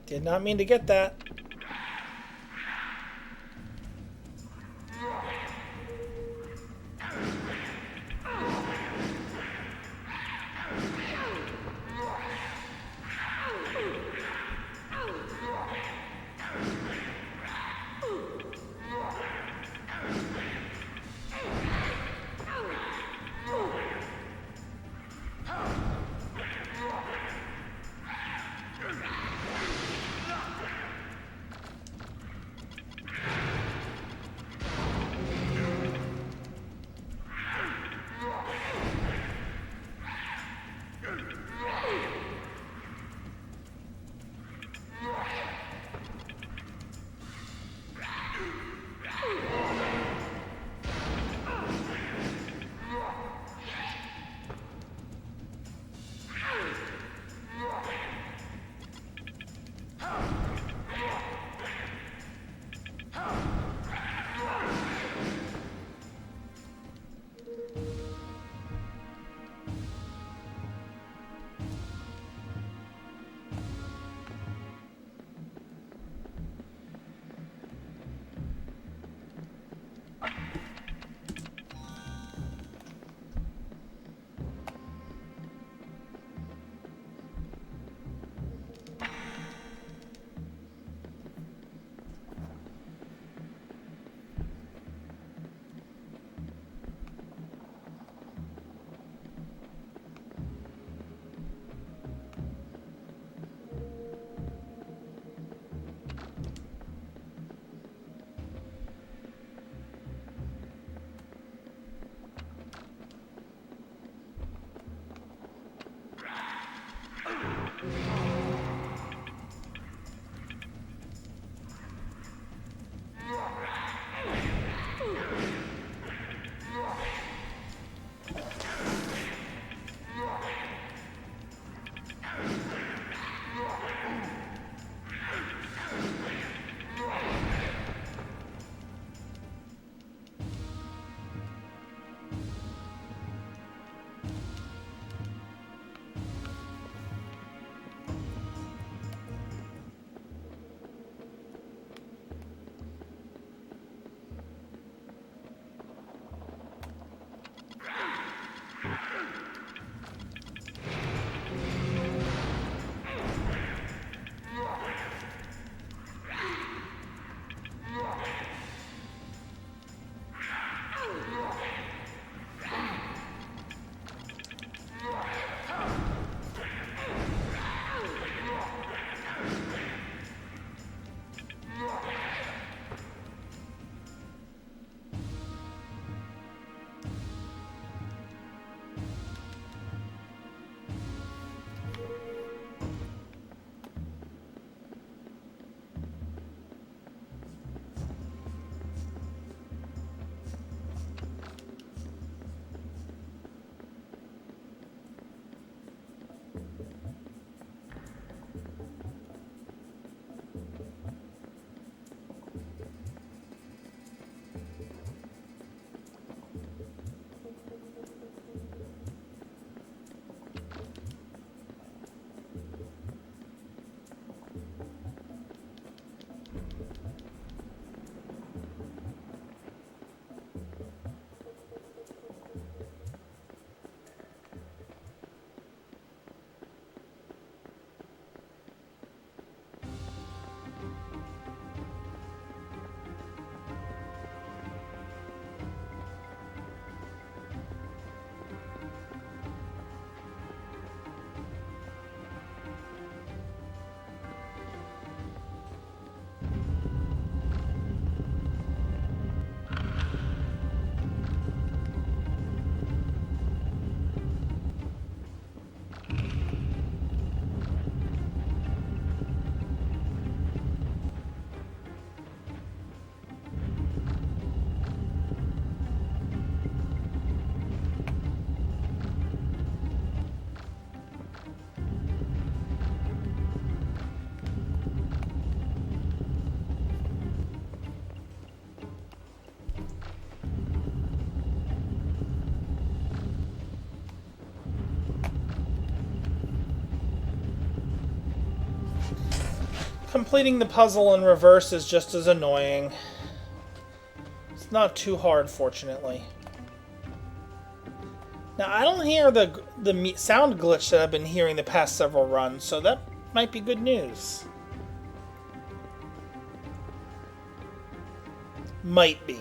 Did not mean to get that. Completing the puzzle in reverse is just as annoying. It's not too hard, fortunately. Now, I don't hear the sound glitch that I've been hearing the past several runs, so that might be good news. Might be.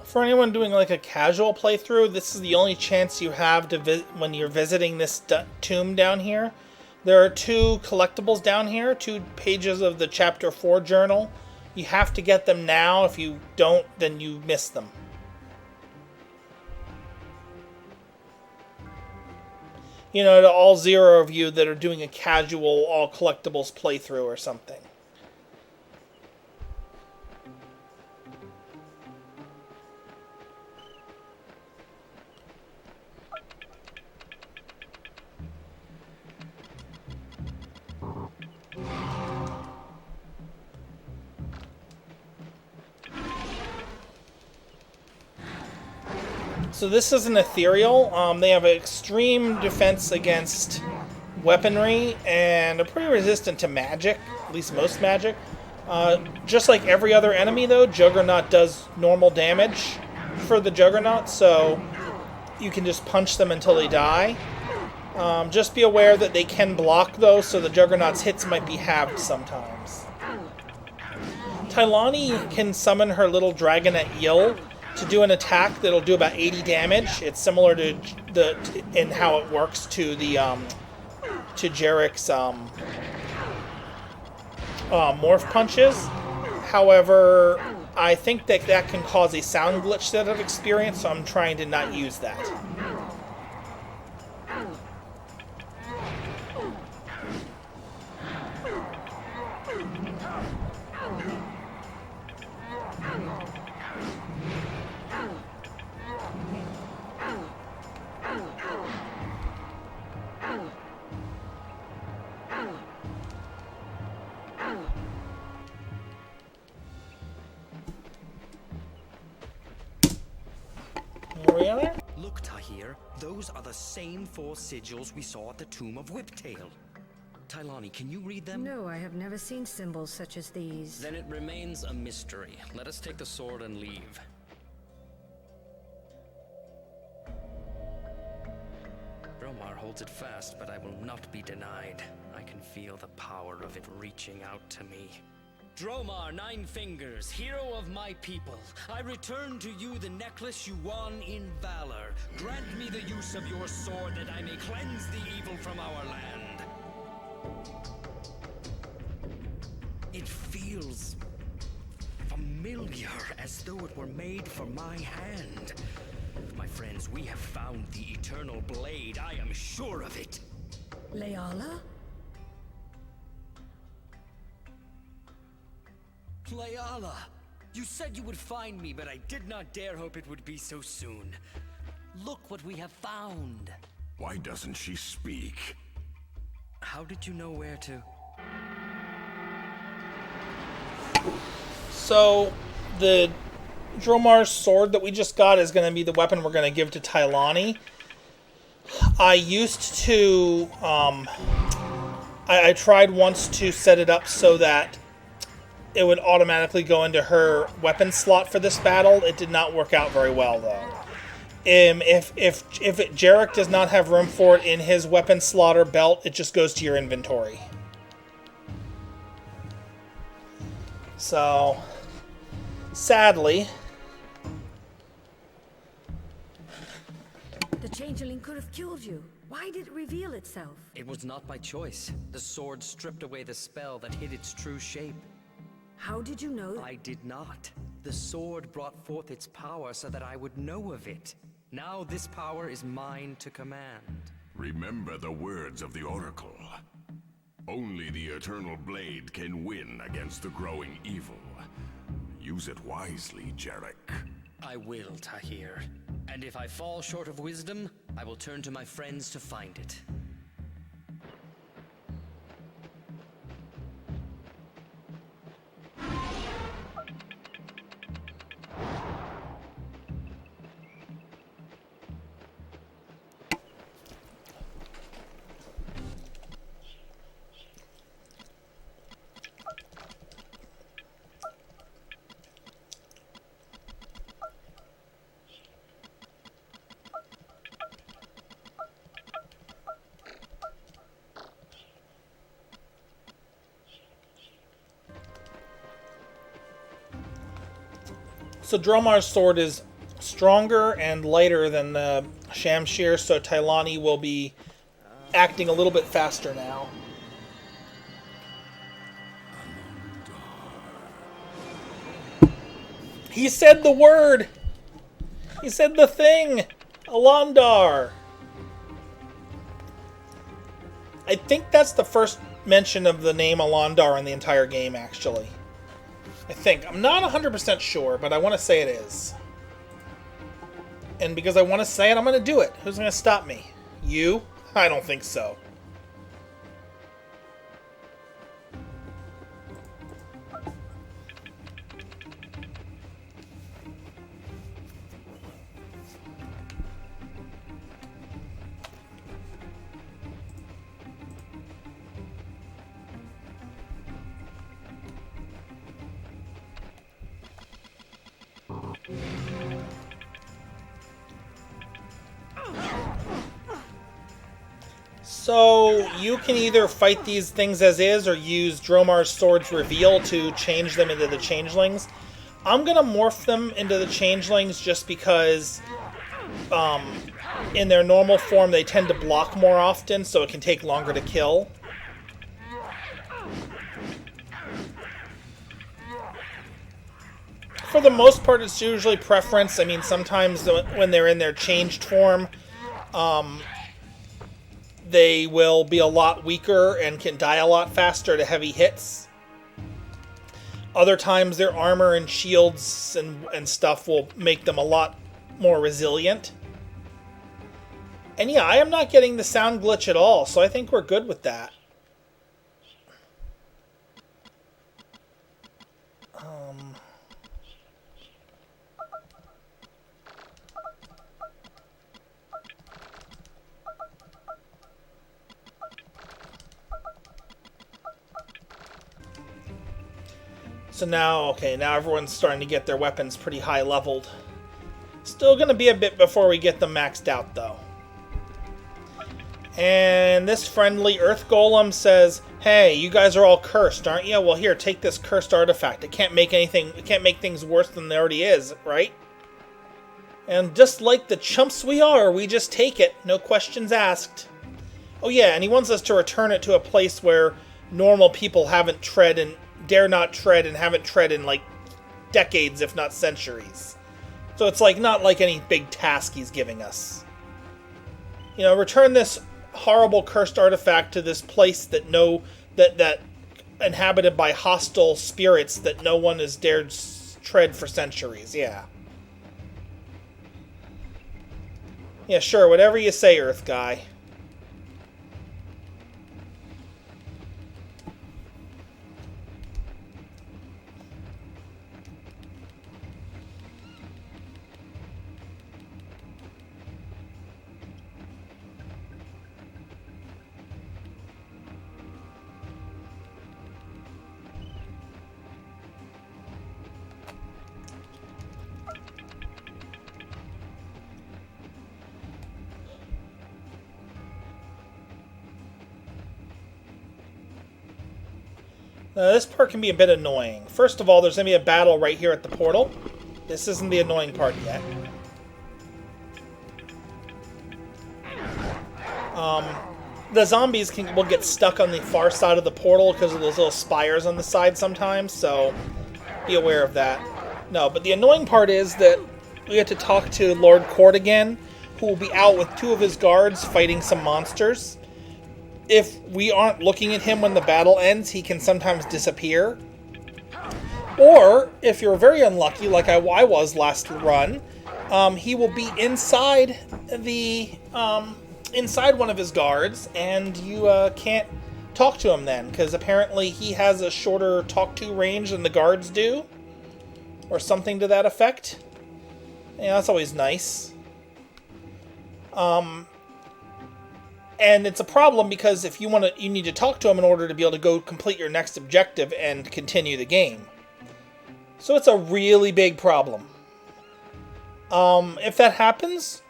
For anyone doing like a casual playthrough, this is the only chance you have to when you're visiting this tomb down here. There are 2 collectibles down here, 2 pages of the Chapter 4 journal. You have to get them now. If you don't, then you miss them. You know, to all 0 of you that are doing a casual all collectibles playthrough or something. So this is an ethereal. They have an extreme defense against weaponry and are pretty resistant to magic, at least most magic. Just like every other enemy, though, Juggernaut does normal damage for the Juggernaut, so you can just punch them until they die. Just be aware that they can block, though, so the Juggernaut's hits might be halved sometimes. Tylani can summon her little dragonette Yill to do an attack that'll do about 80 damage. It's similar to in how it works to the to Jarek's morph punches. However, I think that can cause a sound glitch that I've experienced, so I'm trying to not use that. Tahir. Those are the same 4 sigils we saw at the tomb of Whiptail. Tylani, can you read them? No, I have never seen symbols such as these. Then it remains a mystery. Let us take the sword and leave. Dromar holds it fast, but I will not be denied. I can feel the power of it reaching out to me. Dromar, 9 Fingers, hero of my people, I return to you the necklace you won in valor. Grant me the use of your sword that I may cleanse the evil from our land. It feels familiar, as though it were made for my hand. My friends, we have found the eternal blade. I am sure of it. Leala? Leala, you said you would find me, but I did not dare hope it would be so soon. Look what we have found. Why doesn't she speak? How did you know where to? So, the Dromar's sword that we just got is going to be the weapon we're going to give to Tylani. I used to, I tried once to set it up so that it would automatically go into her weapon slot for this battle. It did not work out very well, though. If Jarek does not have room for it in his weapon slot or belt, it just goes to your inventory. So, sadly, The changeling could have killed you. Why did it reveal itself? It was not by choice. The sword stripped away the spell that hid its true shape. How did you know? I did not. The sword brought forth its power so that I would know of it. Now this power is mine to command. Remember the words of the Oracle. Only the Eternal Blade can win against the growing evil. Use it wisely, Jarek. I will, Tahir. And if I fall short of wisdom, I will turn to my friends to find it. so Dromar's sword is stronger and lighter than the Shamshir, so Tylani will be acting a little bit faster now. He said the word! He said the thing! Alondar! I think that's the first mention of the name Alondar in the entire game, actually. I think. I'm not 100% sure, but I want to say it is. And because I want to say it, I'm going to do it. Who's going to stop me? You? I don't think so. So, you can either fight these things as is, or use Dromar's Sword's Reveal to change them into the Changelings. I'm going to morph them into the Changelings just because, in their normal form, they tend to block more often, so it can take longer to kill. For the most part, it's usually preference. I mean, sometimes when they're in their changed form, they will be a lot weaker and can die a lot faster to heavy hits. Other times their armor and shields and stuff will make them a lot more resilient. And yeah, I am not getting the sound glitch at all, so I think we're good with that. So now, okay, now everyone's starting to get their weapons pretty high leveled. Still gonna be a bit before we get them maxed out, though. And this friendly Earth Golem says, "Hey, you guys are all cursed, aren't you? Well, here, take this cursed artifact. It can't make things worse than they already is, right?" And just like the chumps we are, we just take it, no questions asked. Oh yeah, and he wants us to return it to a place where normal people haven't tread and dare not tread and haven't tread in like decades, if not centuries. So it's like not like any big task he's giving us. You know, return this horrible cursed artifact to this place that that inhabited by hostile spirits that no one has dared tread for centuries. Yeah. Yeah, sure, whatever you say, Earth guy. This part can be a bit annoying. First of all, there's going to be a battle right here at the portal. This isn't the annoying part yet. The zombies will get stuck on the far side of the portal because of those little spires on the side sometimes, so be aware of that. No, but the annoying part is that we have to talk to Lord Court again, who will be out with 2 of his guards fighting some monsters. If we aren't looking at him when the battle ends, he can sometimes disappear. Or, if you're very unlucky, like I was last run, he will be inside inside one of his guards, and you can't talk to him then, because apparently he has a shorter talk-to range than the guards do, or something to that effect. Yeah, that's always nice. And it's a problem because if you you need to talk to him in order to be able to go complete your next objective and continue the game. So it's a really big problem. If that happens,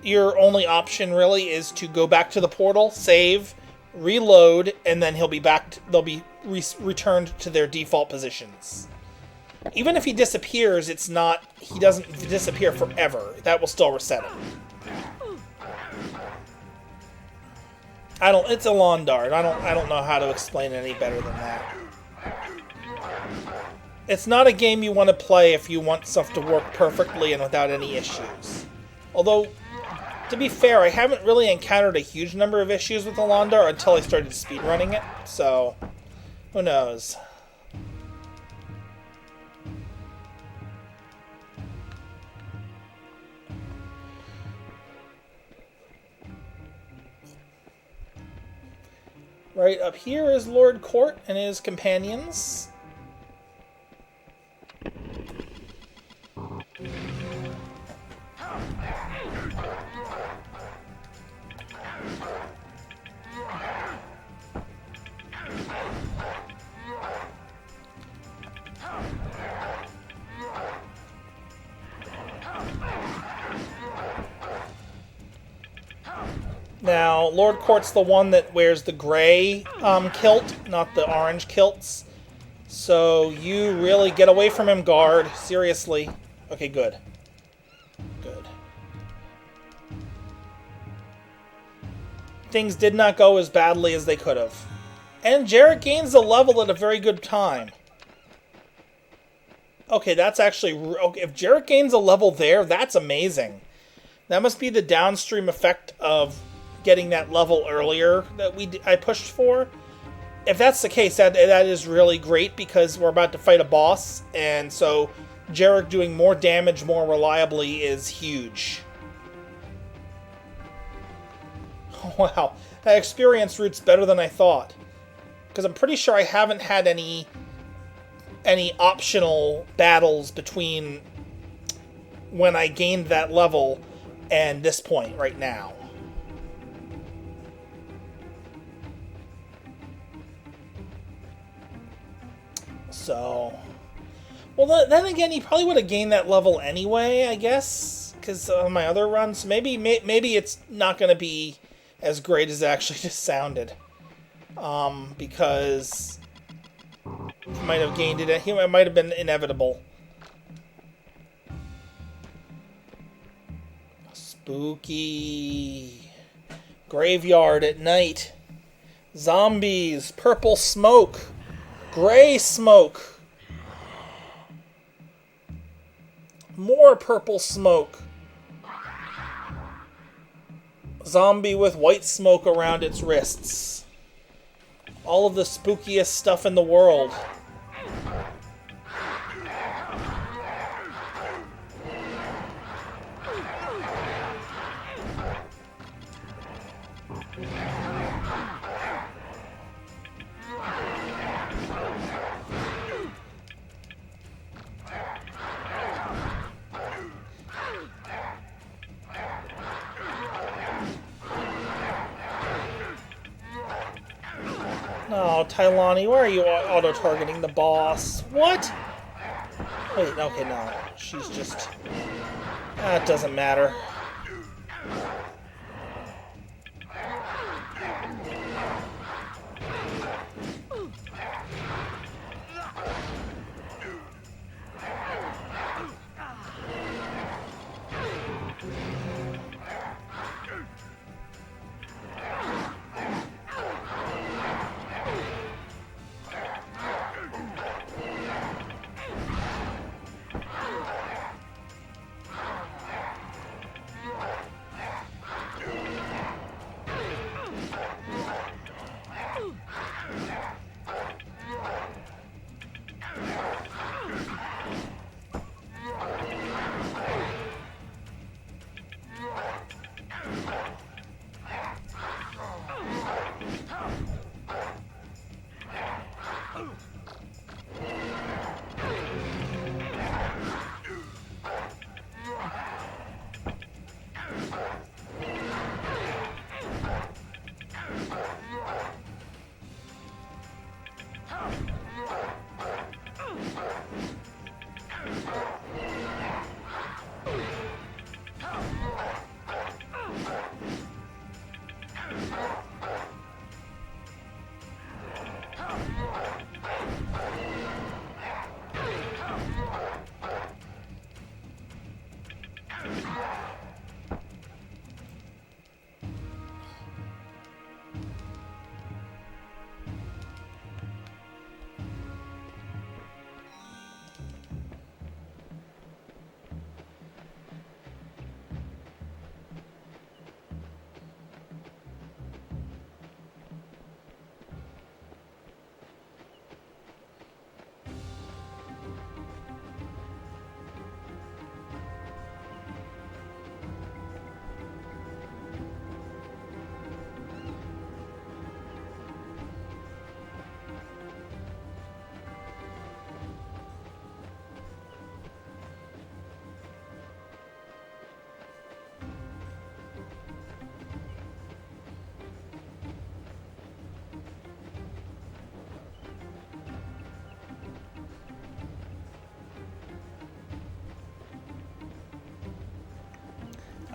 your only option really is to go back to the portal, save, reload, and then he'll be back. They'll be returned to their default positions. Even if he disappears, he doesn't disappear forever. That will still reset him. It's a lawn dart. I don't know how to explain it any better than that. It's not a game you want to play if you want stuff to work perfectly and without any issues. Although, to be fair, I haven't really encountered a huge number of issues with the lawn dart until I started speedrunning it, so who knows. Right up here is Lord Court and his companions. Now, Lord Court's the one that wears the gray kilt, not the orange kilts. So you really get away from him, guard. Seriously. Okay, good. Good. Things did not go as badly as they could have. And Jarrett gains a level at a very good time. Okay, that's actually... Okay, if Jarrett gains a level there, that's amazing. That must be the downstream effect of getting that level earlier that I pushed for. If that's the case, that is really great because we're about to fight a boss, and so Jarek doing more damage more reliably is huge. Wow, that experience route's better than I thought. Because I'm pretty sure I haven't had any optional battles between when I gained that level and this point right now. So, Well, then again, he probably would have gained that level anyway, I guess, because of my other runs. Maybe it's not going to be as great as it actually just sounded. Because he might have gained it. It might have been inevitable. Spooky. Graveyard at night. Zombies. Purple smoke. Gray smoke. More purple smoke. Zombie with white smoke around its wrists. All of the spookiest stuff in the world. Oh, Tylani, why are you auto-targeting the boss? What? Wait, okay, no. She's just... That doesn't matter.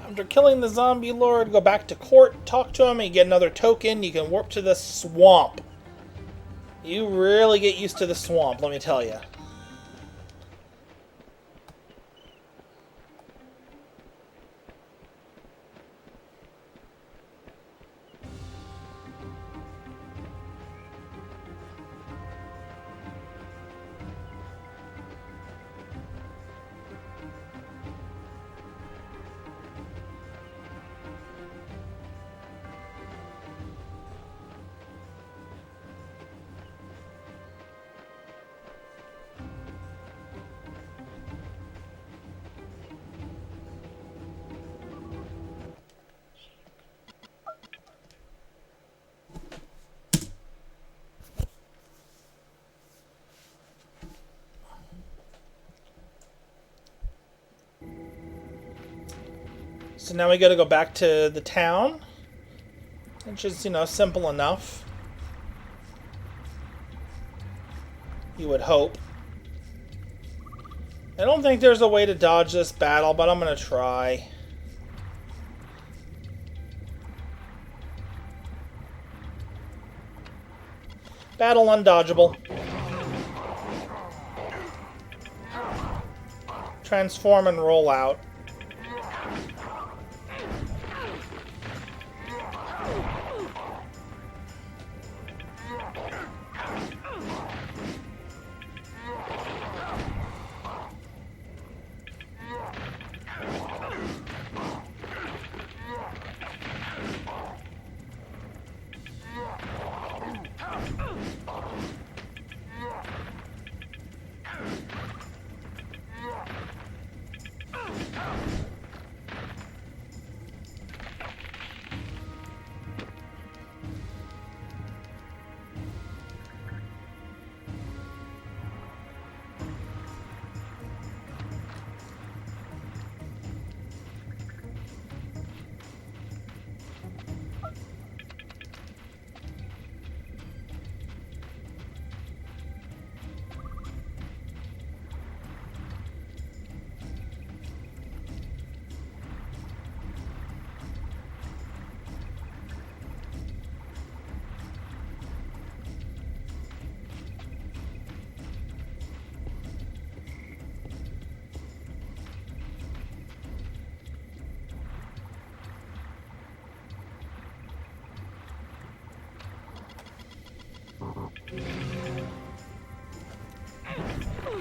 After killing the zombie lord, go back to court, talk to him, and you get another token. You can warp to the swamp. You really get used to the swamp, let me tell you. So now we gotta go back to the town, which is, you know, simple enough. You would hope. I don't think there's a way to dodge this battle, but I'm gonna try. Battle undodgeable. Transform and roll out.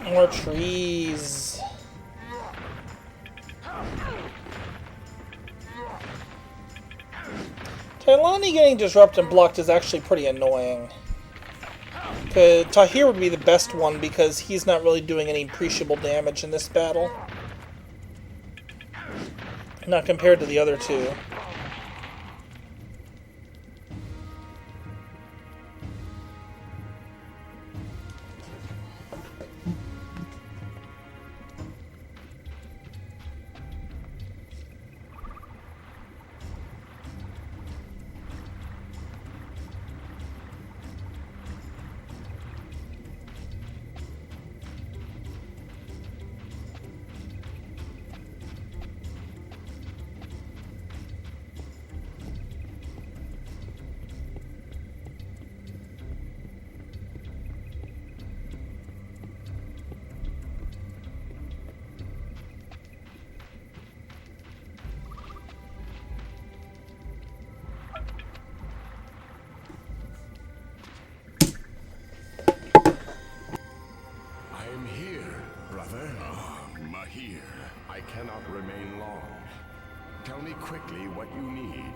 More trees. Tailani getting disrupted and blocked is actually pretty annoying. Tahir would be the best one because he's not really doing any appreciable damage in this battle. Not compared to the other two. I cannot remain long. Tell me quickly what you need.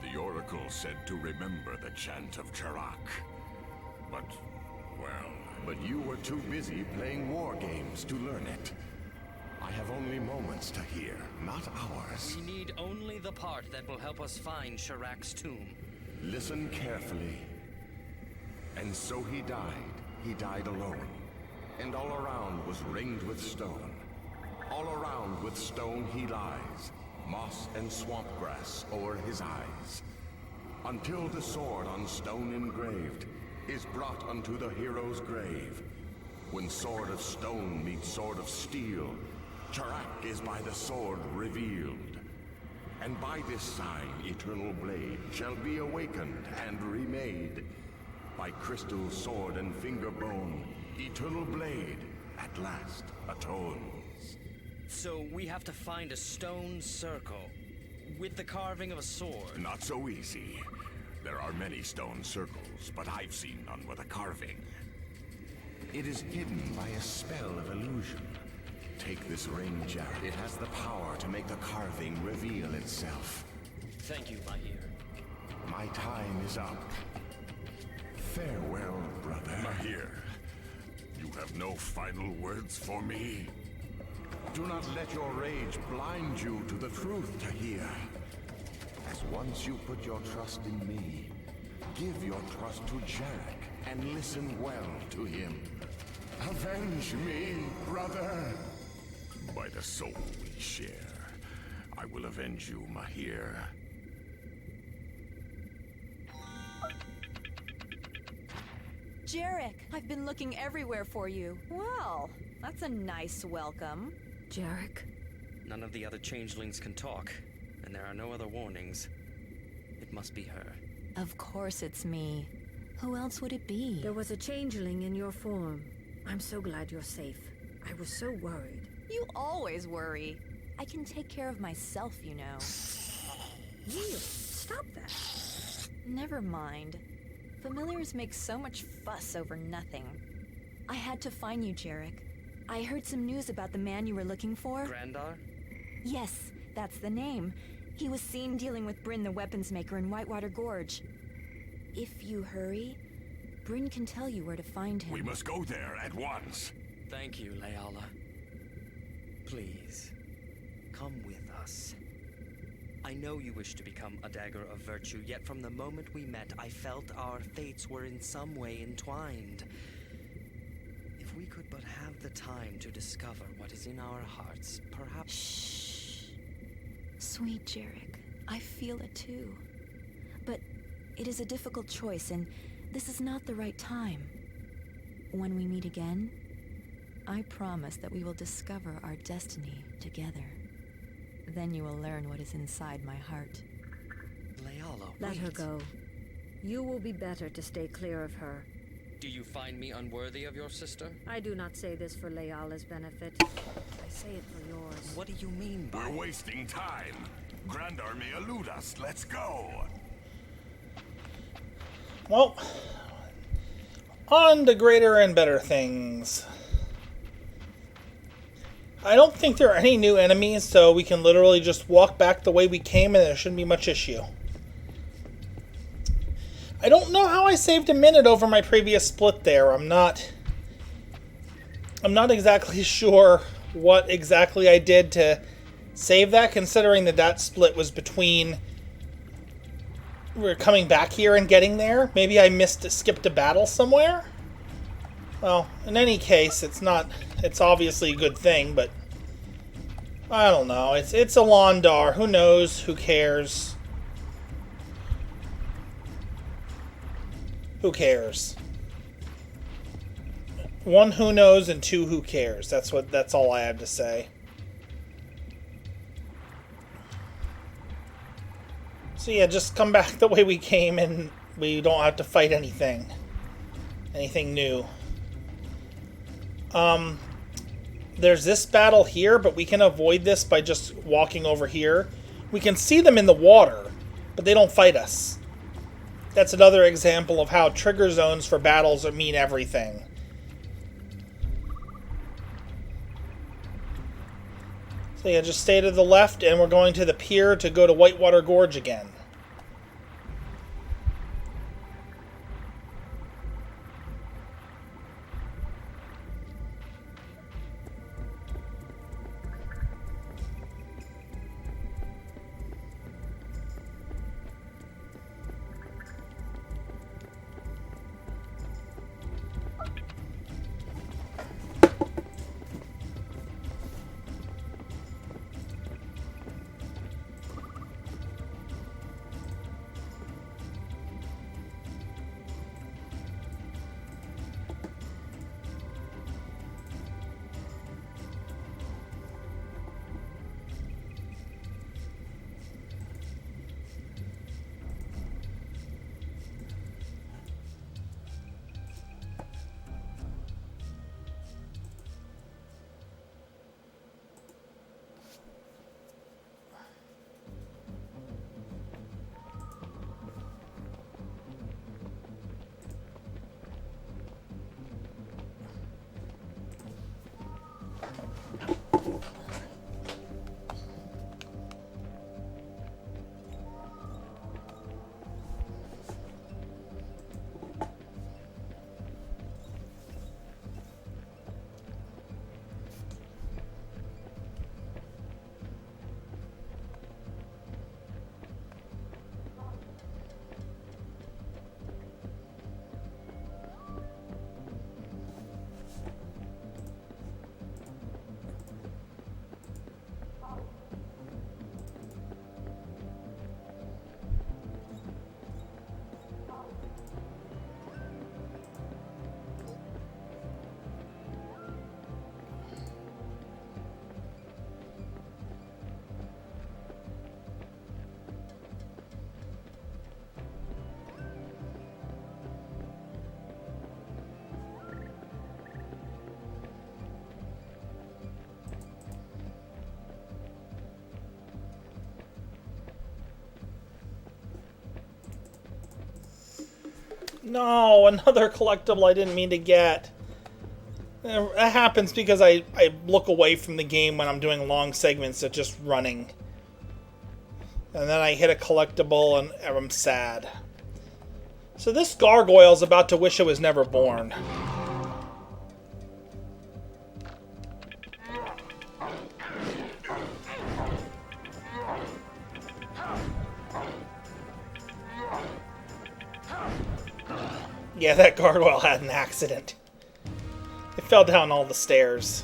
The Oracle said to remember the chant of Charak. But, well... But you were too busy playing war games to learn it. I have only moments to hear, not hours. We need only the part that will help us find Charak's tomb. Listen carefully. And so he died. He died alone. And all around was ringed with stone. All around with stone he lies, moss and swamp grass o'er his eyes. Until the sword on stone engraved is brought unto the hero's grave. When sword of stone meets sword of steel, Charak is by the sword revealed. And by this sign eternal blade shall be awakened and remade. By crystal sword and finger bone, eternal blade at last atones. So we have to find a stone circle with the carving of a sword. Not so easy. There are many stone circles, but I've seen none with a carving. It is hidden by a spell of illusion. Take this ring, Jared. It has the power to make the carving reveal itself. Thank you, Mahir. My time is up. Farewell, brother. Mahir, you have no final words for me? Do not let your rage blind you to the truth, Tahir. As once you put your trust in me, give your trust to Jarek and listen well to him. Avenge me, brother! By the soul we share, I will avenge you, Mahir. Jarek, I've been looking everywhere for you. Well, That's a nice welcome. Jarek? None of the other changelings can talk, and there are no other warnings. It must be her. Of course it's me. Who else would it be? There was a changeling in your form. I'm so glad you're safe. I was so worried. You always worry. I can take care of myself, you know. Neil, stop that. Never mind. Familiars make so much fuss over nothing. I had to find you, Jarek. I heard some news about the man you were looking for. Grandar? Yes, that's the name. He was seen dealing with Bryn the weapons maker in Whitewater Gorge. If you hurry, Bryn can tell you where to find him. We must go there at once. Thank you, Leala. Please, come with us. I know you wish to become a dagger of virtue, yet from the moment we met, I felt our fates were in some way entwined. If we could but have the time to discover what is in our hearts, perhaps... Shh. Sweet Jarek, I feel it too. But it is a difficult choice, and this is not the right time. When we meet again, I promise that we will discover our destiny together. Then you will learn what is inside my heart. Leala, Let her wait. go. You will be better to stay clear of her. Do you find me unworthy of your sister? I do not say this for Leala's benefit. I say it for yours. What do you mean by... We're wasting time. Grandar may elude us. Let's go. Well, on to greater and better things. I don't think there are any new enemies, so we can literally just walk back the way we came and there shouldn't be much issue. I don't know how I saved a minute over my previous split there. I'm not exactly sure what exactly I did to save that, considering that that split was between we're coming back here and getting there. Maybe I skipped a battle somewhere? Well, in any case, it's obviously a good thing, but I don't know. It's Alondar. Who knows? Who cares? Who cares? One, who knows, and two, who cares? That's all I have to say. So yeah, just come back the way we came and we don't have to fight anything new. There's this battle here, but we can avoid this by just walking over here. We can see them in the water, but they don't fight us. That's another example of how trigger zones for battles mean everything. So yeah, just stay to the left, and we're going to the pier to go to Whitewater Gorge again. No, another collectible I didn't mean to get. That happens because I look away from the game when I'm doing long segments of just running. And then I hit a collectible and I'm sad. So this gargoyle's about to wish it was never born. Yeah, that gargoyle had an accident. It fell down all the stairs.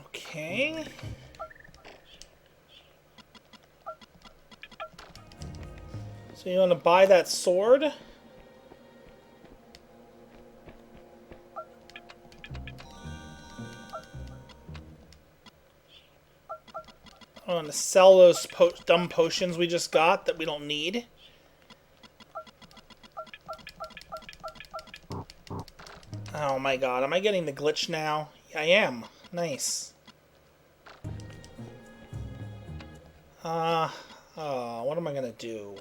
Okay. So you want to buy that sword? I want to sell those dumb potions we just got that we don't need. Oh my god, am I getting the glitch now? I am. Nice. What am I gonna do?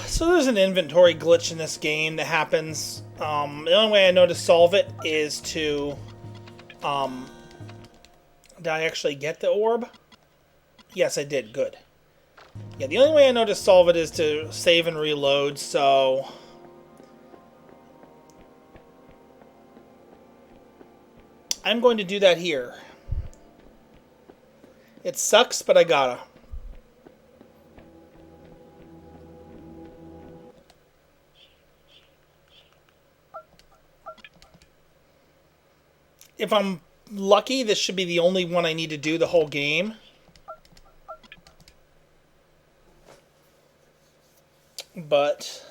So there's an inventory glitch in this game that happens. The only way I know to solve it is to... did I actually get the orb? Yes, I did. Good. Yeah, the only way I know to solve it is to save and reload, so... I'm going to do that here. It sucks, but I gotta. If I'm lucky, this should be the only one I need to do the whole game. But...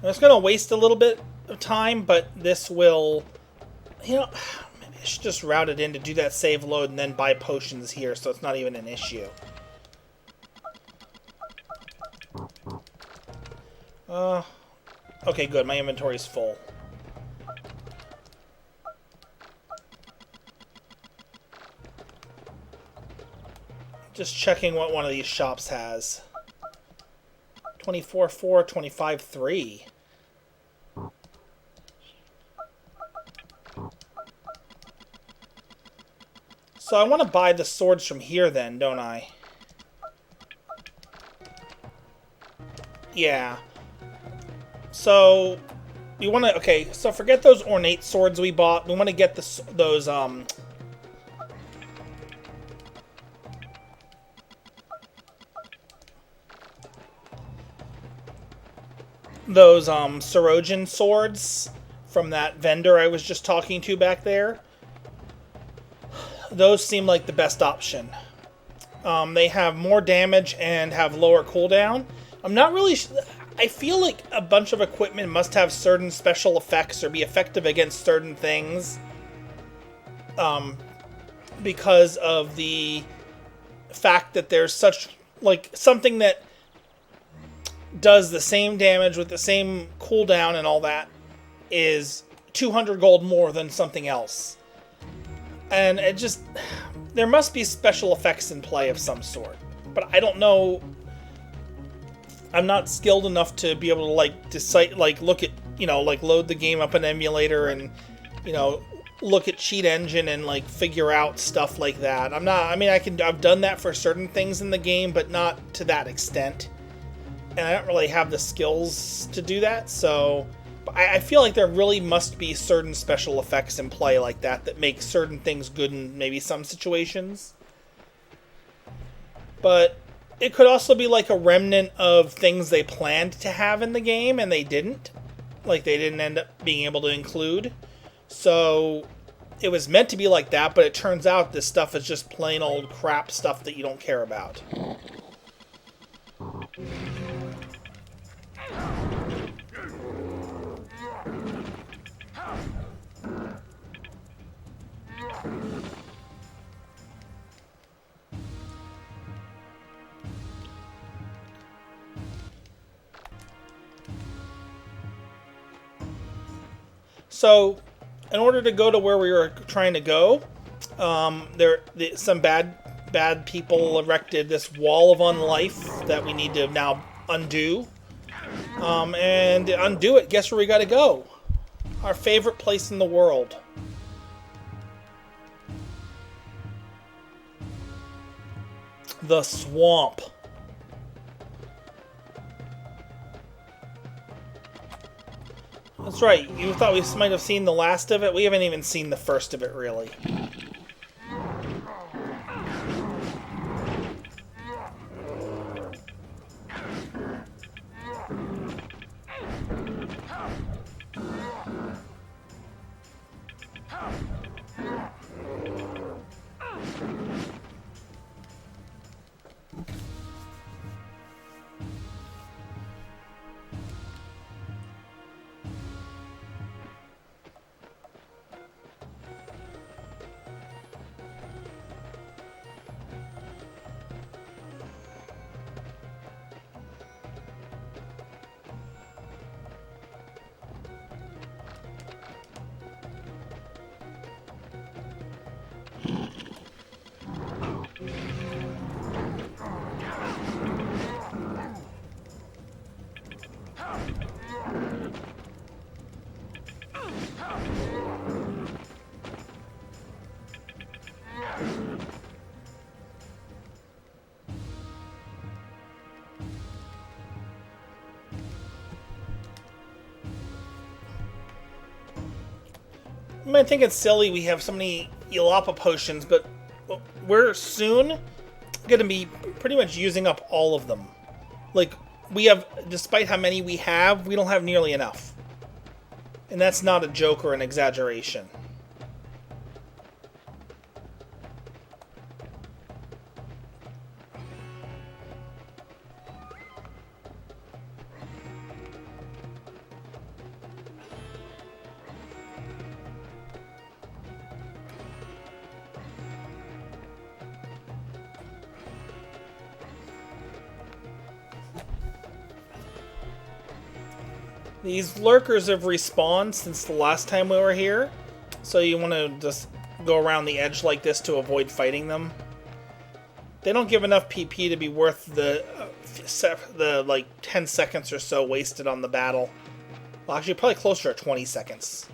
it's going to waste a little bit of time, but this will... You know, maybe I should just route it in to do that save load and then buy potions here, so it's not even an issue. Okay, good. My inventory's full. Just checking what one of these shops has. 24.4, 25.3. So I want to buy the swords from here then, don't I? Yeah. So, we want to... Okay, so forget those ornate swords we bought. We want to get those, Sorojan swords from that vendor I was just talking to back there. Those seem like the best option. They have more damage and have lower cooldown. I'm not really... I feel like a bunch of equipment must have certain special effects or be effective against certain things. Because of the fact that there's such... Like, something that does the same damage with the same cooldown and all that is 200 gold more than something else. And it just... There must be special effects in play of some sort. But I don't know... I'm not skilled enough to be able to, like, decide, like, look at, you know, like, load the game up in emulator and, you know, look at cheat engine and, like, figure out stuff like that. I'm not... I mean, I've done that for certain things in the game, but not to that extent. And I don't really have the skills to do that, so... I feel like there really must be certain special effects in play like that make certain things good in maybe some situations. But it could also be like a remnant of things they planned to have in the game and they didn't. Like they didn't end up being able to include. So it was meant to be like that, but it turns out this stuff is just plain old crap stuff that you don't care about. So, in order to go to where we were trying to go, some bad people erected this wall of unlife that we need to now undo. And to undo it, guess where we got to go? Our favorite place in the world. The swamp. That's right, you thought we might have seen the last of it? We haven't even seen the first of it, really. You might think it's silly we have so many Elapa potions, but we're soon going to be pretty much using up all of them. Like, we have, despite how many we have, we don't have nearly enough. And that's not a joke or an exaggeration. These lurkers have respawned since the last time we were here, so you want to just go around the edge like this to avoid fighting them. They don't give enough PP to be worth the like 10 seconds or so wasted on the battle. Well, actually, probably closer to 20 seconds.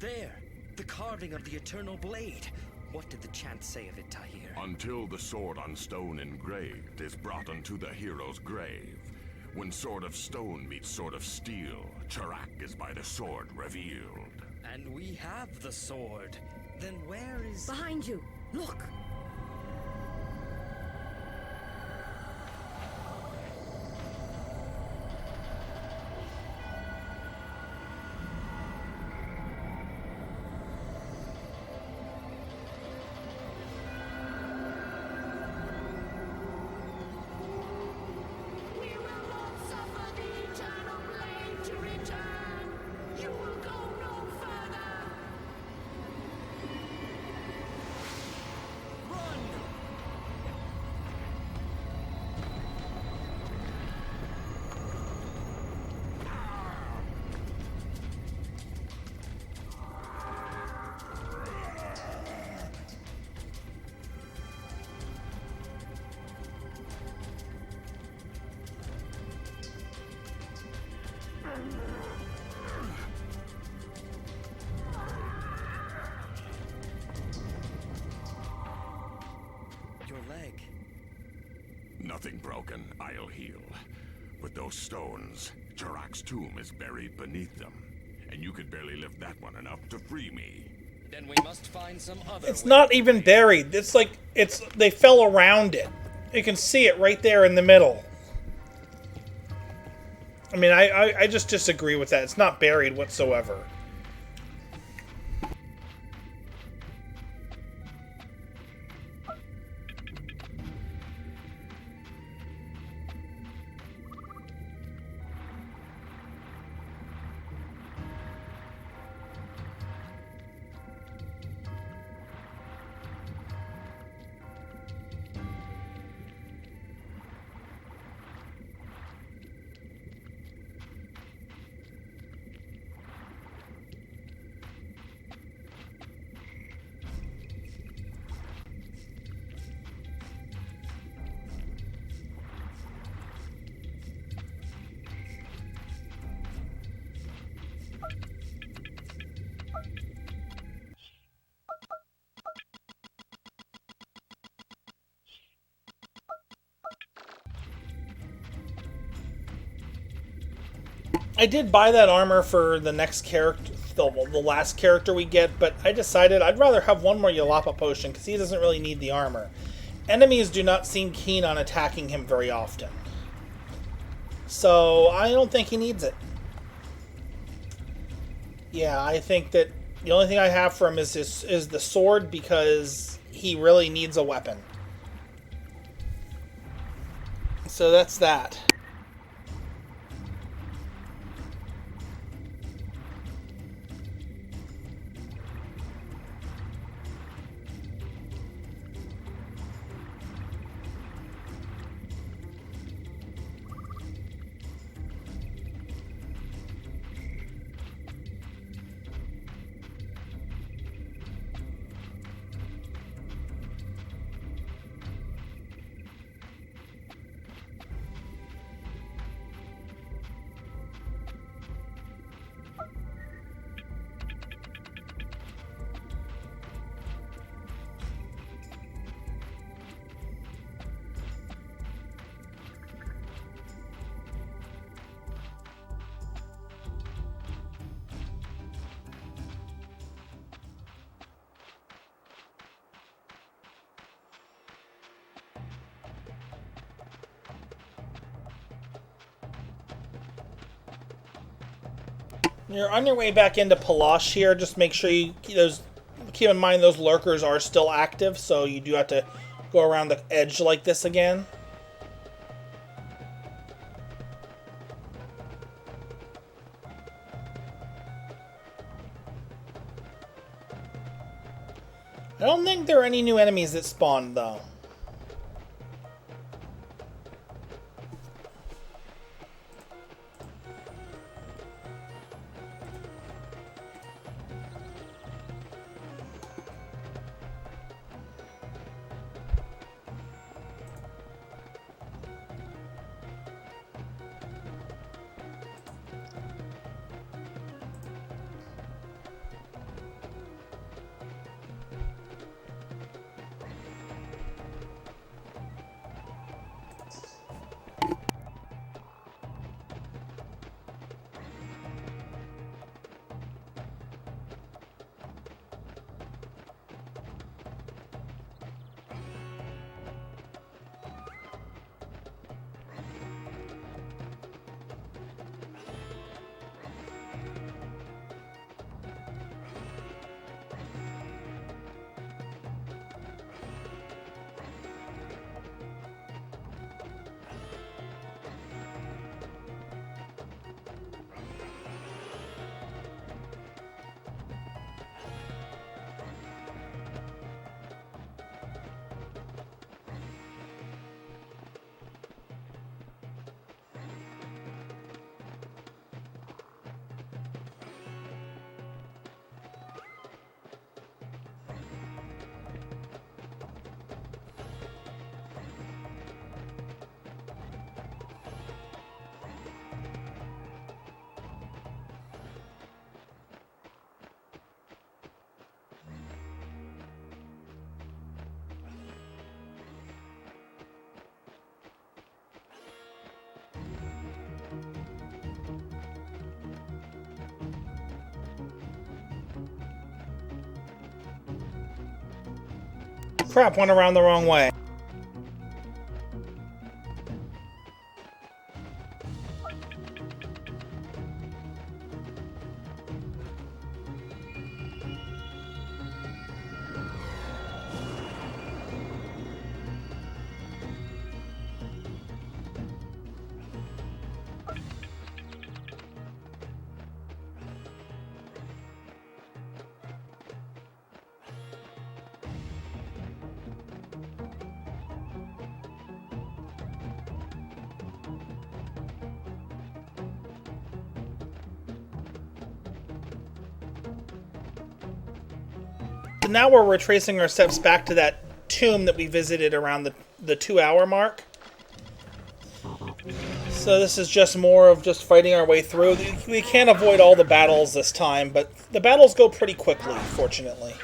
There, the carving of the eternal blade. What did the chant say of it, Tahir? Until the sword on stone engraved is brought unto the hero's grave. When sword of stone meets sword of steel, Chirac is by the sword revealed. And we have the sword. Then where is... Behind you! Look! We will not suffer the eternal blade to return. You will go no further. Run! Your leg. Nothing broken, I'll heal. But those stones, Chirac's tomb is buried beneath them. And you could barely lift that one enough to free me. Then we must find some other It's way. not even buried. It's like they fell around it. You can see it right there in the middle. I mean, I just disagree with that. It's not buried whatsoever. I did buy that armor for the next character, the last character we get, but I decided I'd rather have one more Yalapa potion because he doesn't really need the armor. Enemies do not seem keen on attacking him very often. So I don't think he needs it. Yeah, I think that the only thing I have for him is the sword because he really needs a weapon. So that's that. You're on your way back into Palash here. Just make sure you keep in mind those lurkers are still active, so you do have to go around the edge like this again. I don't think there are any new enemies that spawned, though. Crap, went around the wrong way. So now we're retracing our steps back to that tomb that we visited around the 2-hour mark. So this is just more of just fighting our way through. We can't avoid all the battles this time, but the battles go pretty quickly, fortunately.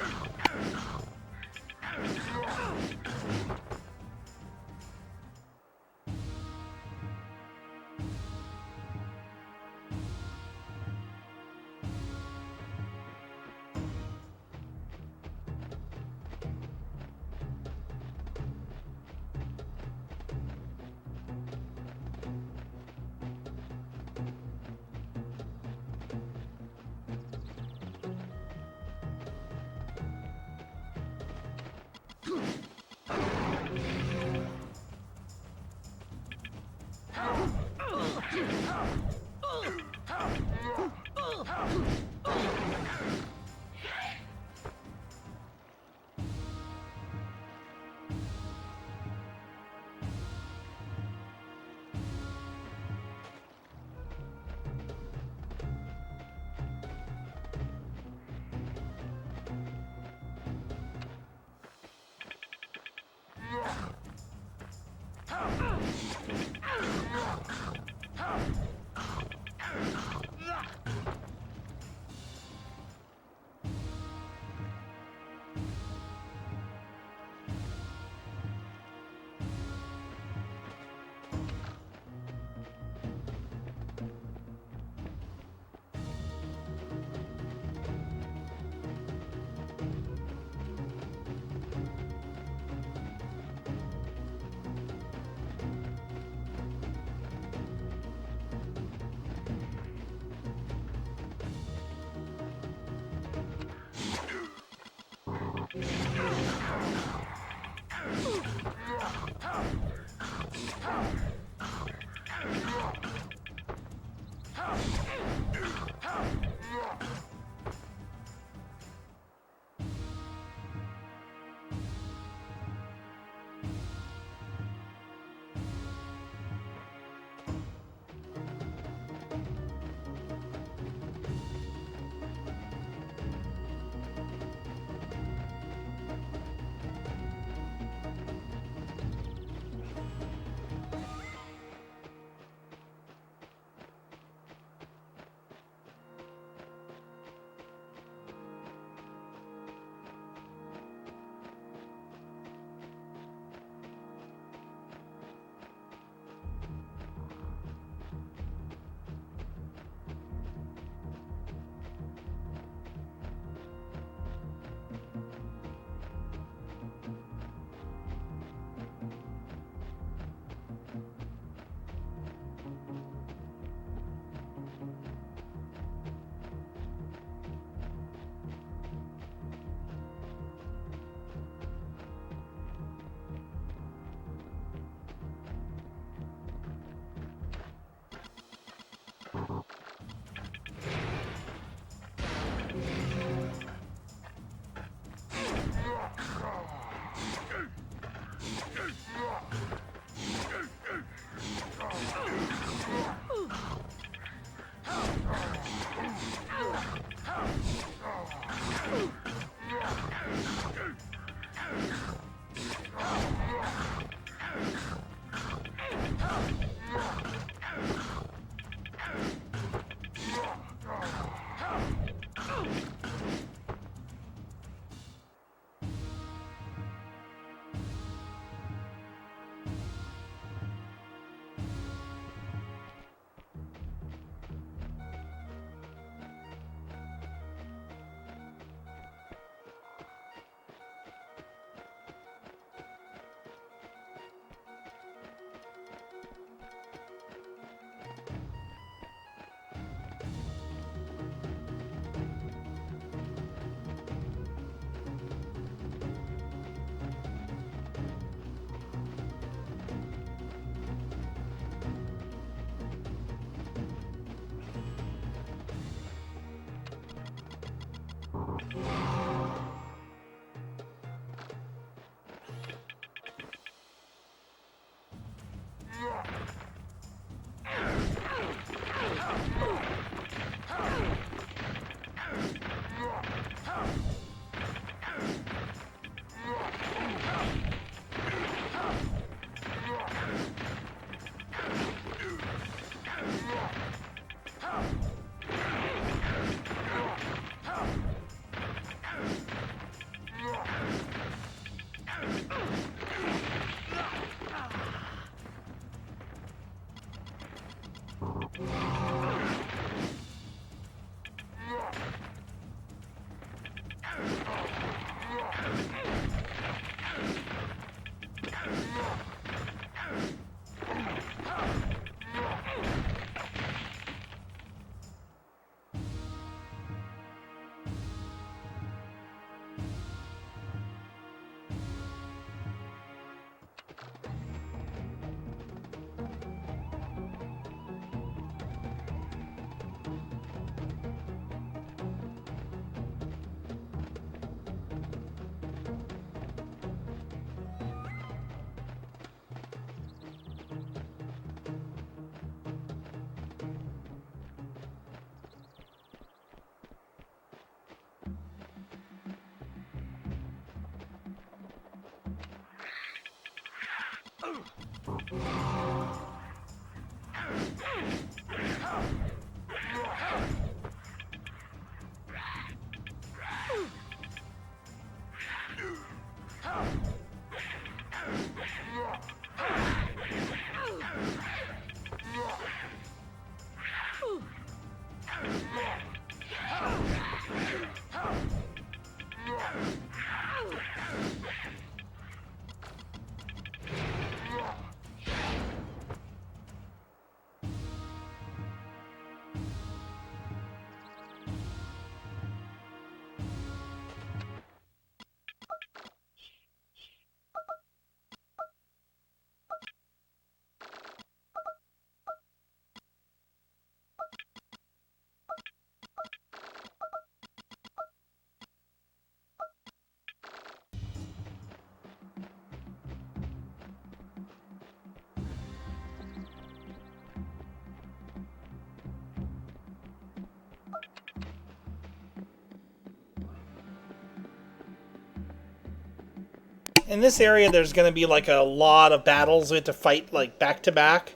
In this area, there's going to be like a lot of battles we have to fight like back to back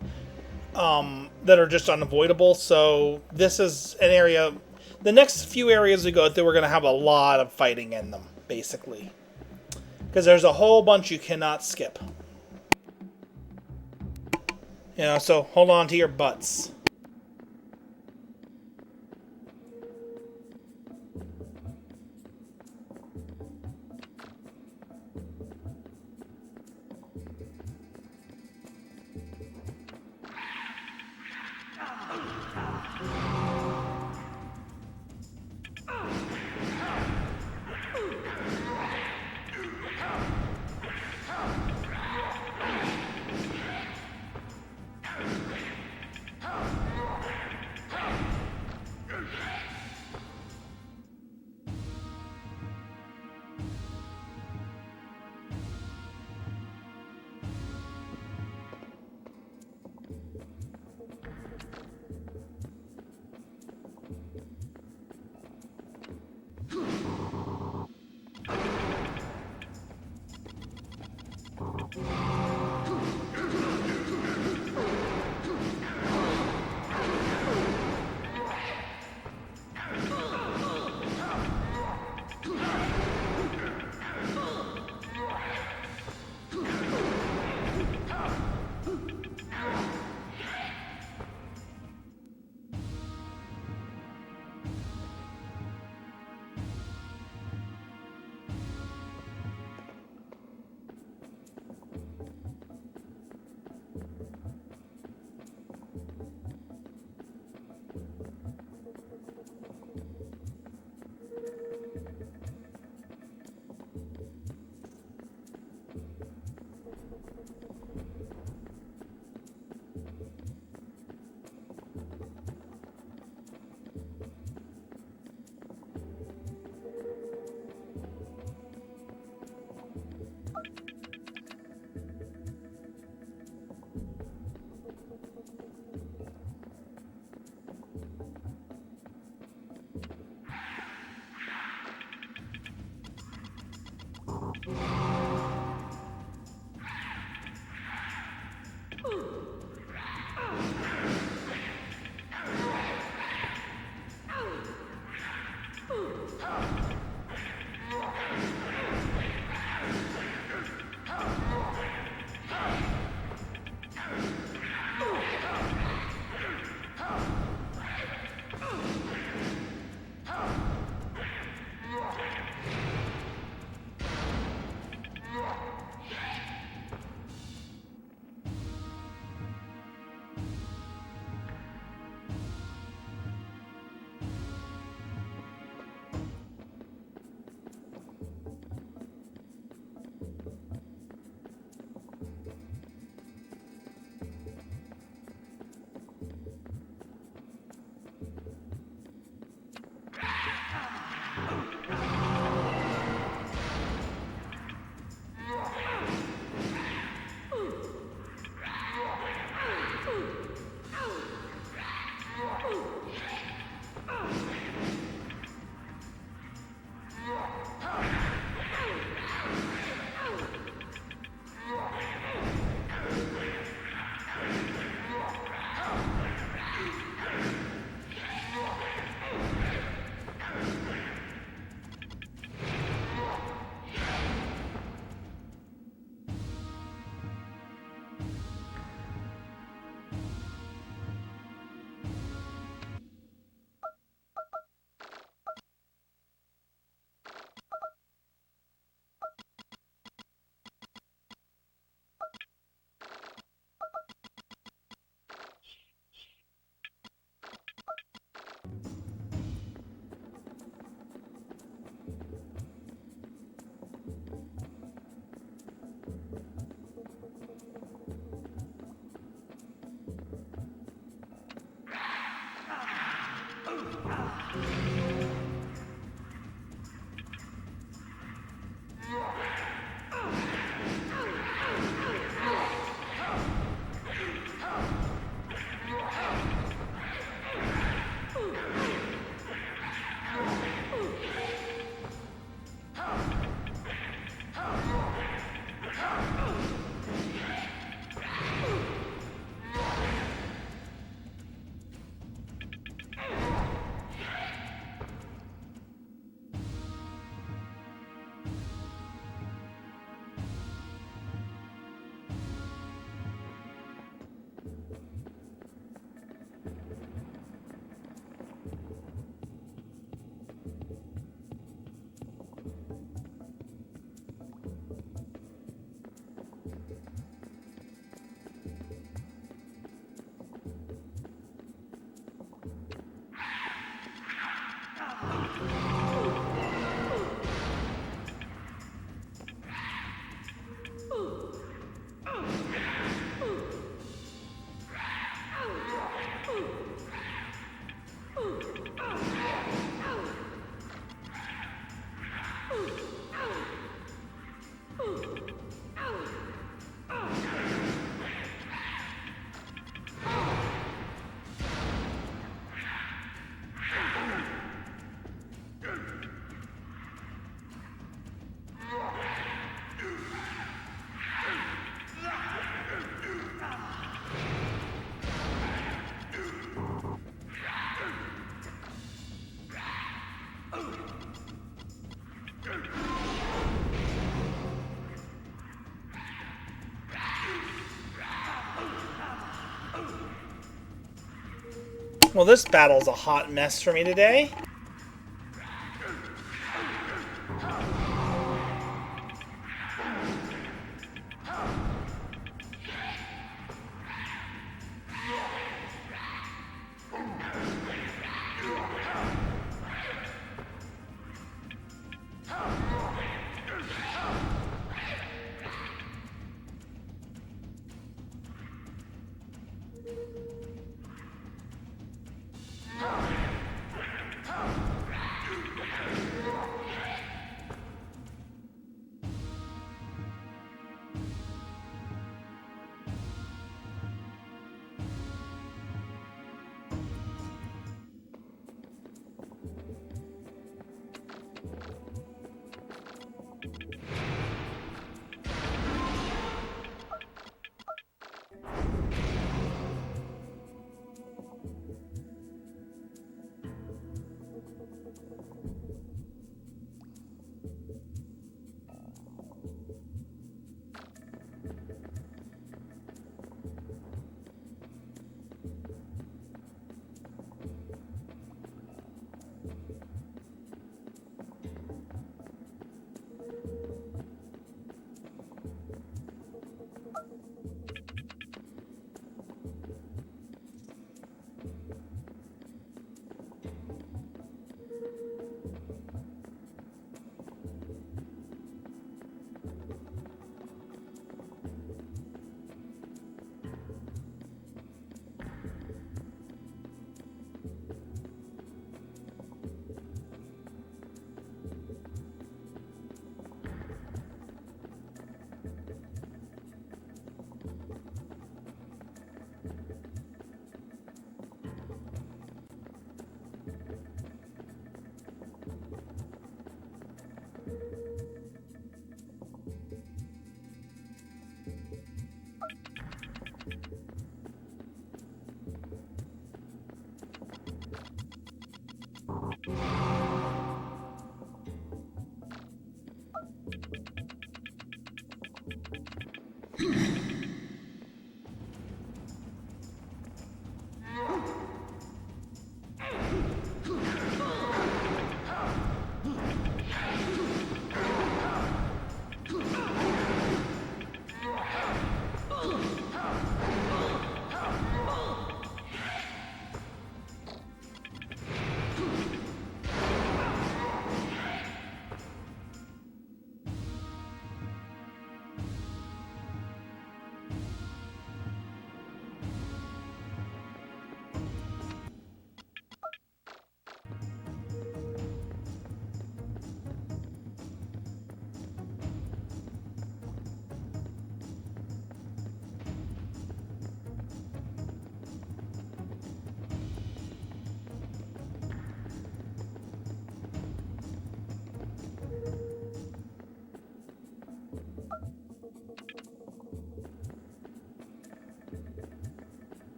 that are just unavoidable. So this is an area. The next few areas we go through, we're going to have a lot of fighting in them, basically, because there's a whole bunch you cannot skip. You know, so hold on to your butts. Well, this battle's a hot mess for me today.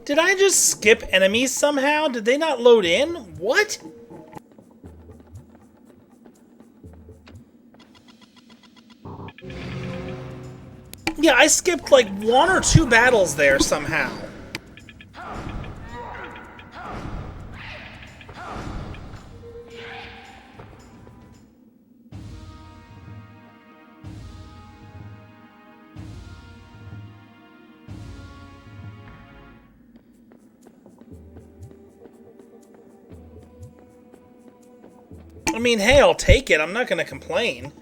Did I just skip enemies somehow? Did they not load in? What? Yeah, I skipped like 1 or 2 battles there somehow. I mean, hey, I'll take it. I'm not going to complain.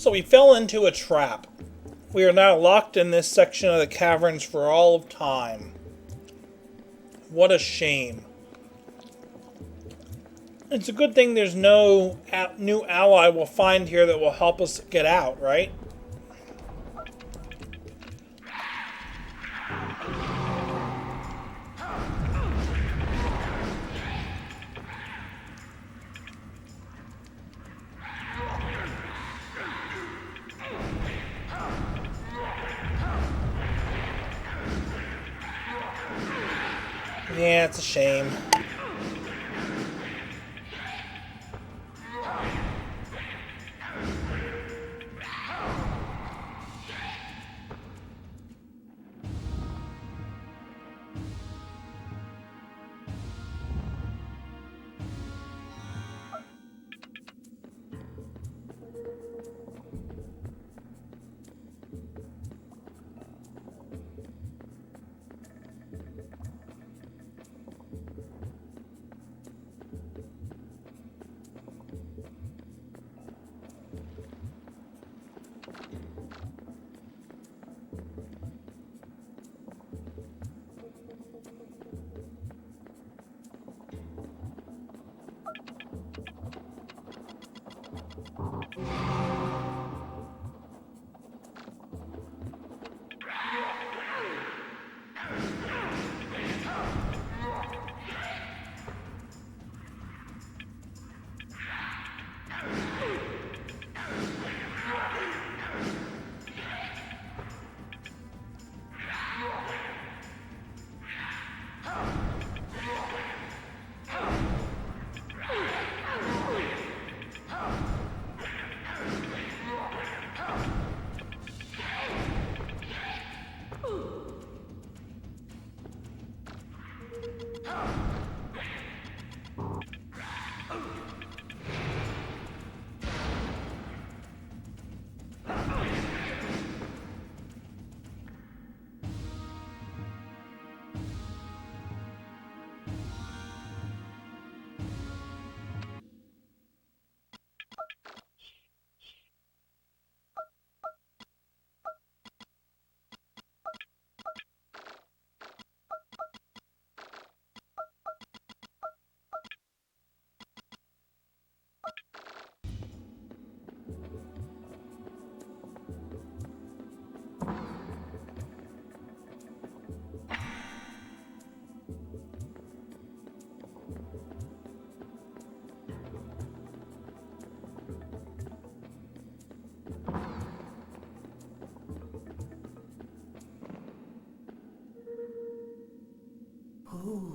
So we fell into a trap. We are now locked in this section of the caverns for all of time. What a shame. It's a good thing there's no new ally we'll find here that will help us get out, right? Yeah, it's a shame.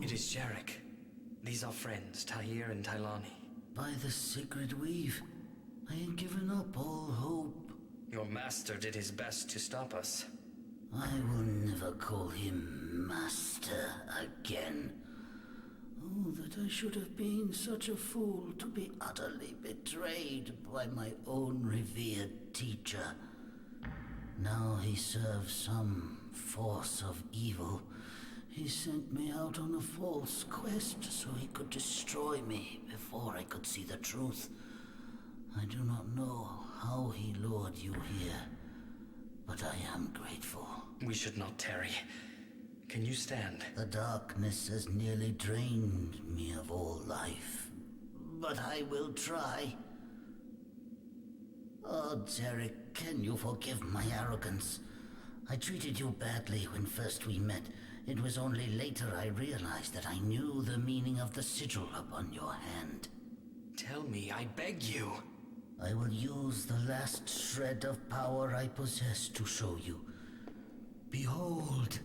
It is Jarek. These are friends, Tahir and Tylani. By the sacred weave, I had given up all hope. Your master did his best to stop us. I will never call him master again. Oh, that I should have been such a fool to be utterly betrayed by my own revered teacher. Now he serves some force of evil. He sent me out on a false quest so he could destroy me before I could see the truth. I do not know how he lured you here, but I am grateful. We should not tarry. Can you stand? The darkness has nearly drained me of all life, but I will try. Oh, Jarek, can you forgive my arrogance? I treated you badly when first we met. It was only later I realized that I knew the meaning of the sigil upon your hand. Tell me, I beg you. I will use the last shred of power I possess to show you. Behold.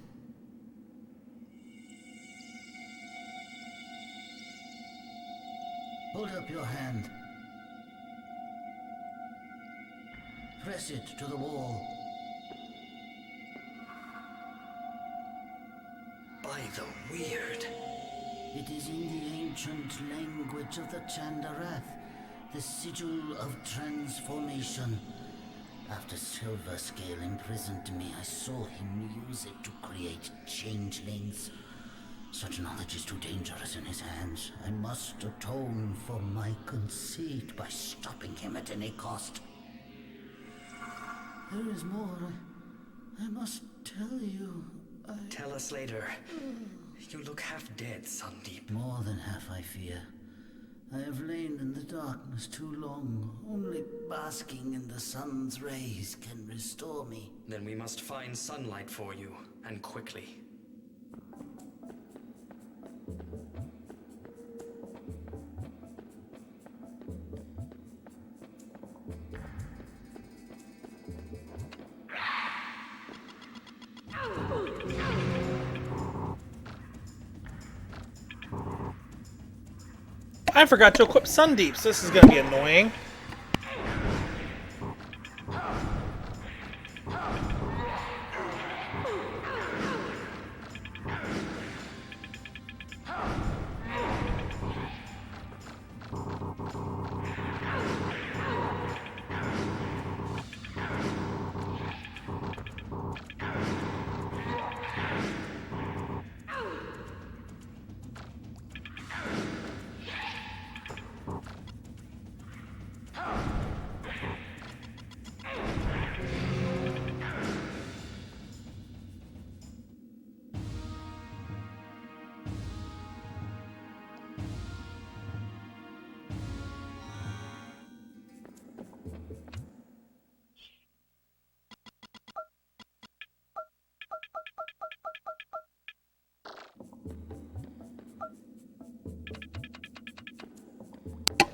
Hold up your hand. Press it to the wall. By the weird. It is in the ancient language of the Chandarath, the sigil of transformation. After Silverscale imprisoned me, I saw him use it to create changelings. Such knowledge is too dangerous in his hands. I must atone for my conceit by stopping him at any cost. There is more. I must tell you. Tell us later. You look half dead, Sandeep. More than half, I fear. I have lain in the darkness too long. Only basking in the sun's rays can restore me. Then we must find sunlight for you, and quickly. I forgot to equip Sundeeps. This is going to be annoying.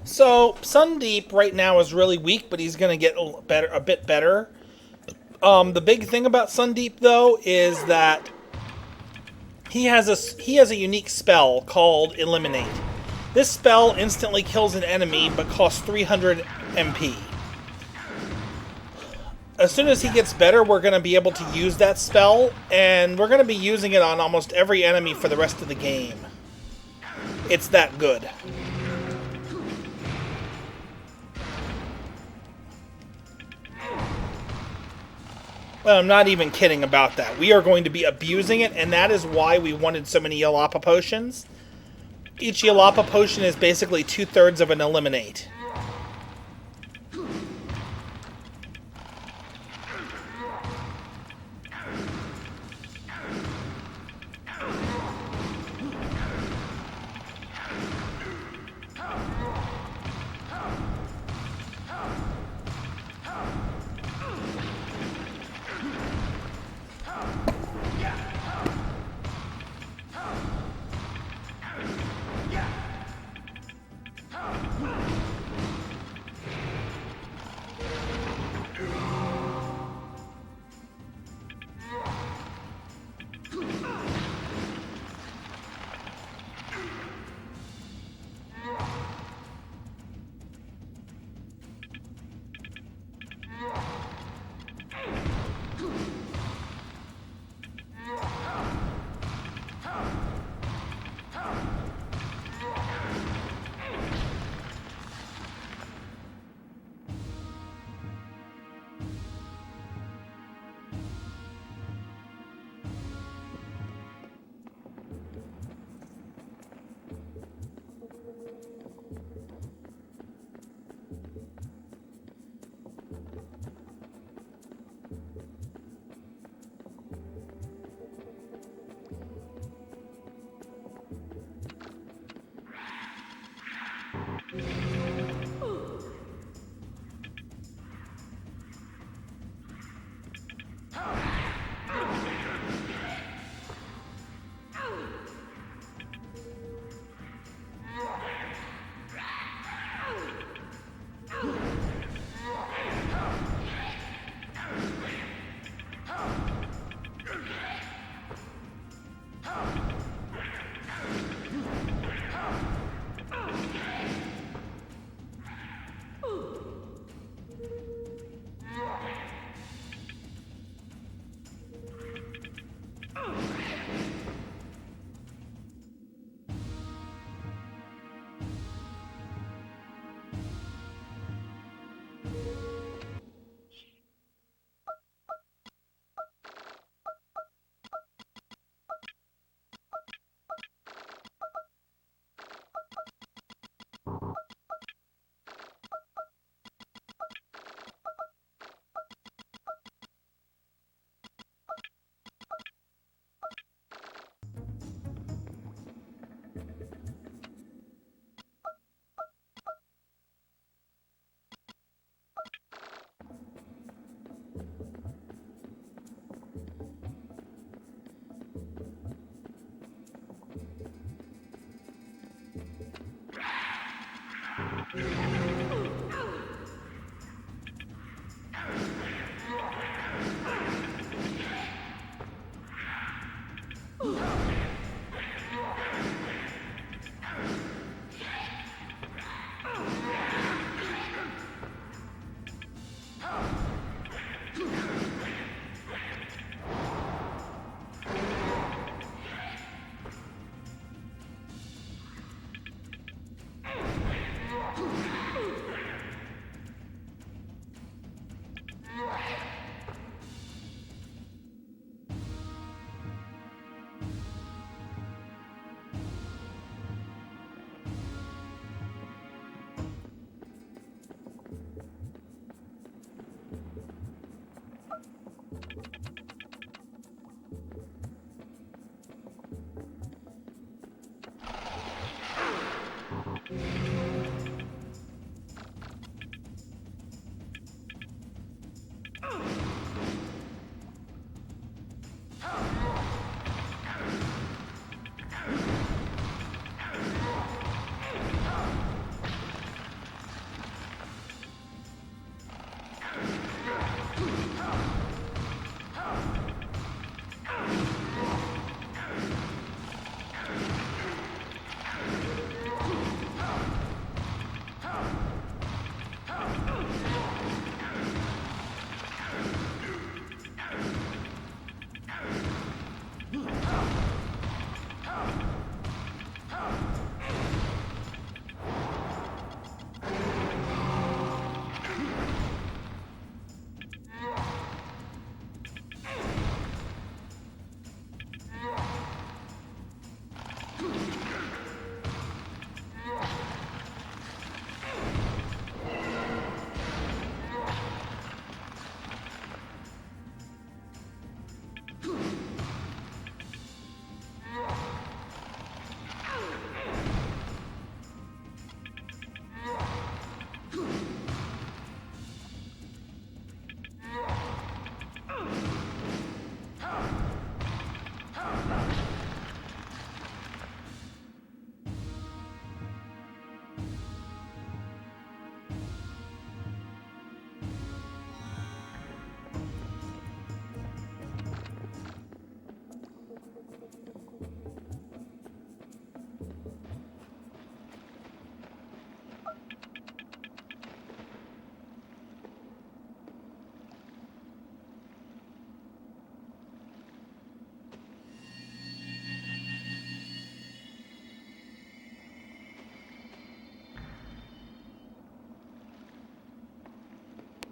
So Sundeep right now is really weak, but he's going to get a bit better. The big thing about Sundeep though is that he has a unique spell called Eliminate. This spell instantly kills an enemy, but costs 300 MP. As soon as he gets better, we're going to be able to use that spell, and we're going to be using it on almost every enemy for the rest of the game. It's that good. Well, I'm not even kidding about that. We are going to be abusing it, and that is why we wanted so many Yalapa potions. Each Yalapa potion is basically 2/3 of an Eliminate.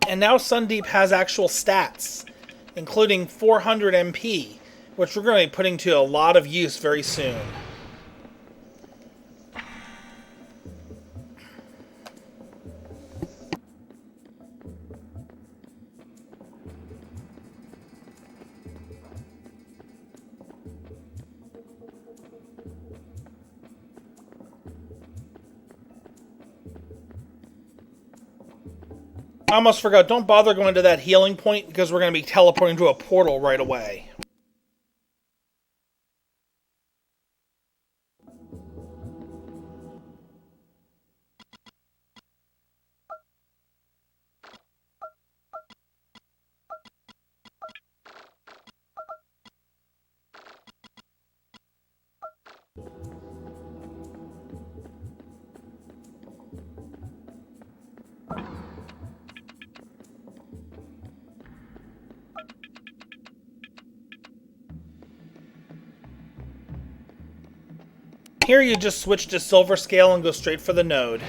And now Sundeep has actual stats, including 400 MP, which we're going to be putting to a lot of use very soon. I almost forgot, don't bother going to that healing point because we're going to be teleporting to a portal right away. Here you just switch to silver scale and go straight for the node.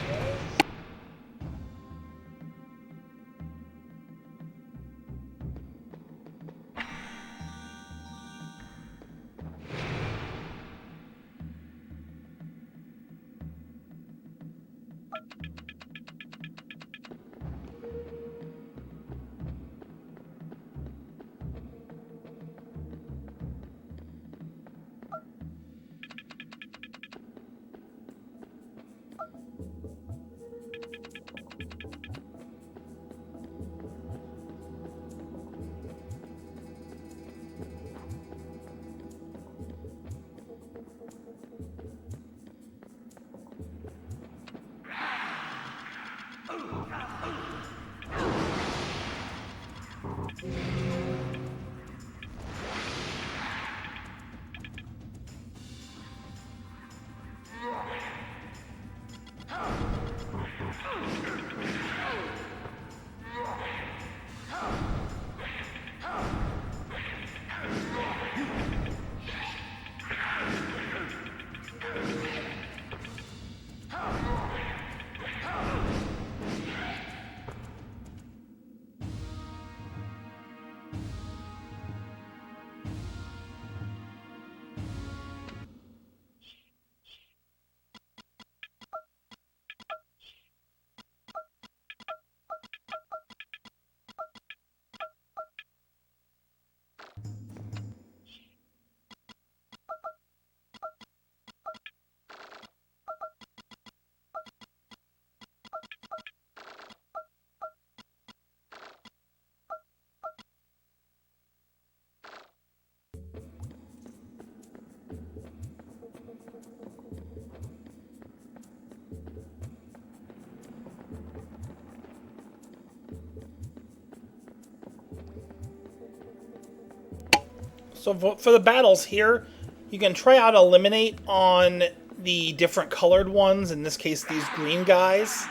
So for the battles here, you can try out Eliminate on the different colored ones, in this case these green guys,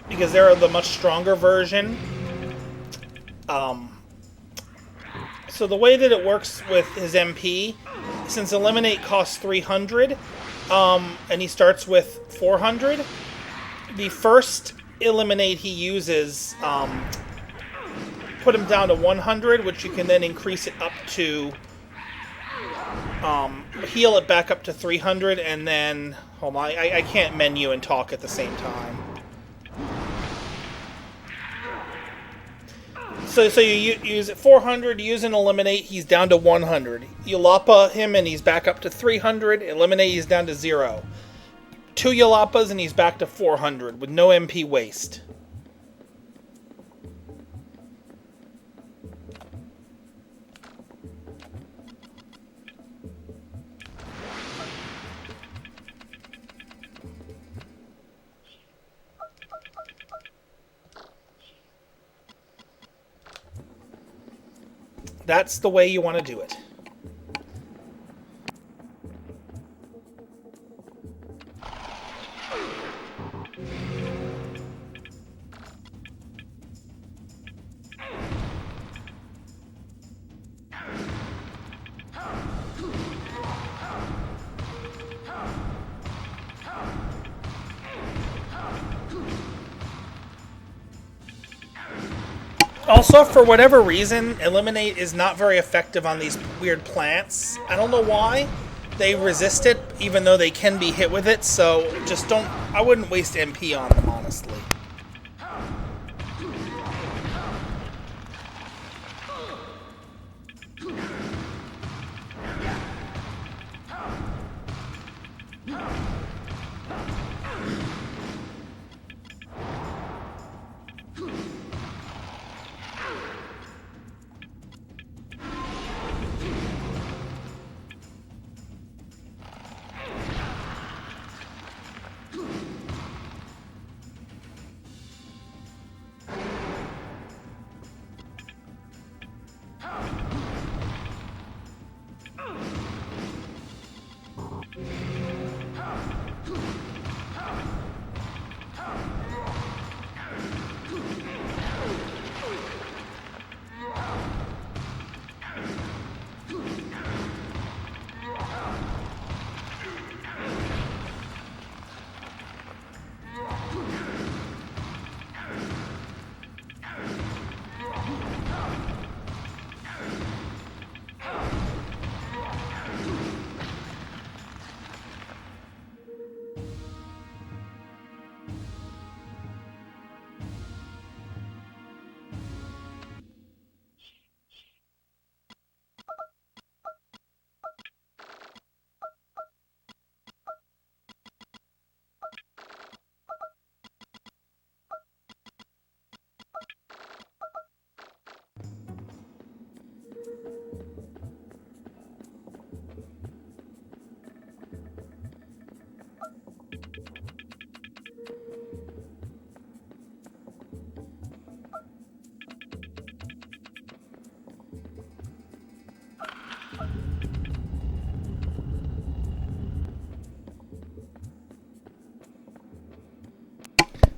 because they're the much stronger version. So the way that it works with his MP, since Eliminate costs 300, and he starts with 400, the first Eliminate he uses put him down to 100, which you can then increase it up to, heal it back up to 300, and then, hold on, I can't menu and talk at the same time. So you use it 400, use an Eliminate, he's down to 100. You Lapa him and he's back up to 300, Eliminate, he's down to 0. 2 Yalapas and he's back to 400 with no MP waste. That's the way you want to do it. Also, for whatever reason, Eliminate is not very effective on these weird plants. I don't know why. They resist it, even though they can be hit with it, so just don't... I wouldn't waste MP on them, honestly.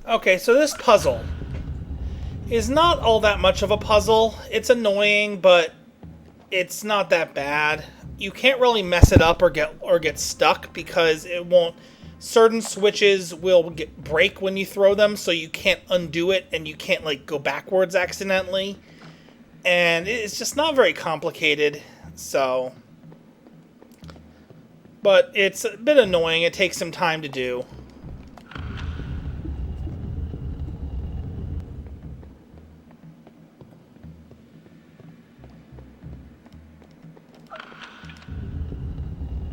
Okay, so this puzzle is not all that much of a puzzle. It's annoying, but it's not that bad. You can't really mess it up or get stuck because it won't. Certain switches will break when you throw them, so you can't undo it and you can't like go backwards accidentally. And it's just not very complicated. So, but it's a bit annoying. It takes some time to do.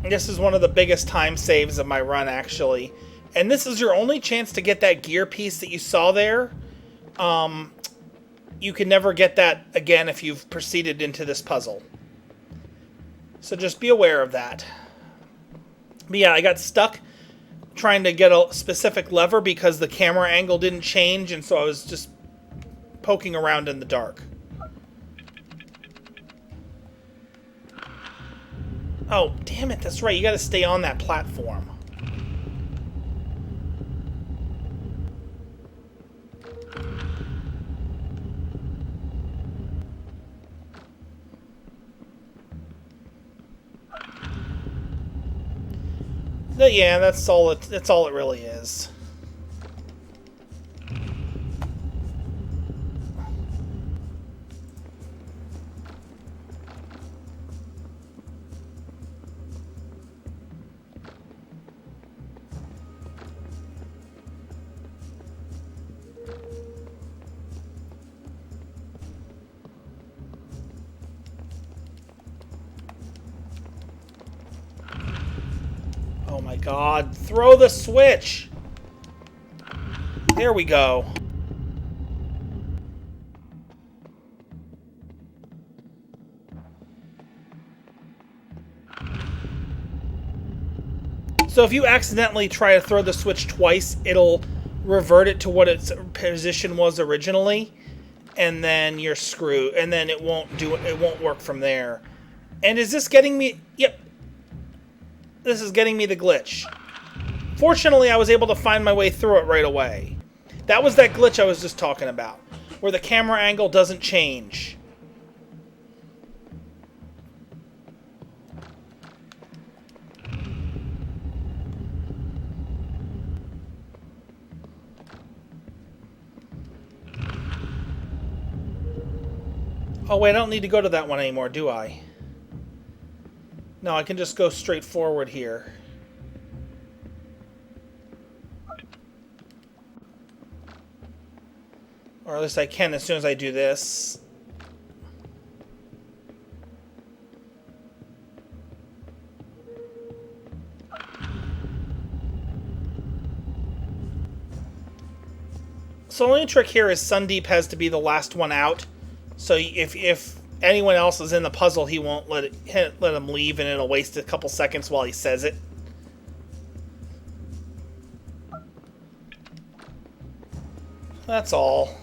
This is one of the biggest time saves of my run, actually. And this is your only chance to get that gear piece that you saw there. You can never get that again if you've proceeded into this puzzle. So just be aware of that. But yeah, I got stuck trying to get a specific lever because the camera angle didn't change, and so I was just poking around in the dark. Oh, damn it, that's right. You gotta stay on that platform. But yeah, that's all it really is. Oh my god, throw the switch! There we go. So if you accidentally try to throw the switch twice, it'll revert it to what its position was originally, and then you're screwed, and then it won't work from there. And is this getting me? Yep. This is getting me the glitch. Fortunately, I was able to find my way through it right away. That was that glitch I was just talking about, where the camera angle doesn't change. Oh wait, I don't need to go to that one anymore, do I? No, I can just go straight forward here. Or at least I can as soon as I do this. So the only trick here is Sundeep has to be the last one out. So if anyone else is in the puzzle, he won't let him leave, and it'll waste a couple seconds while he says it. That's all.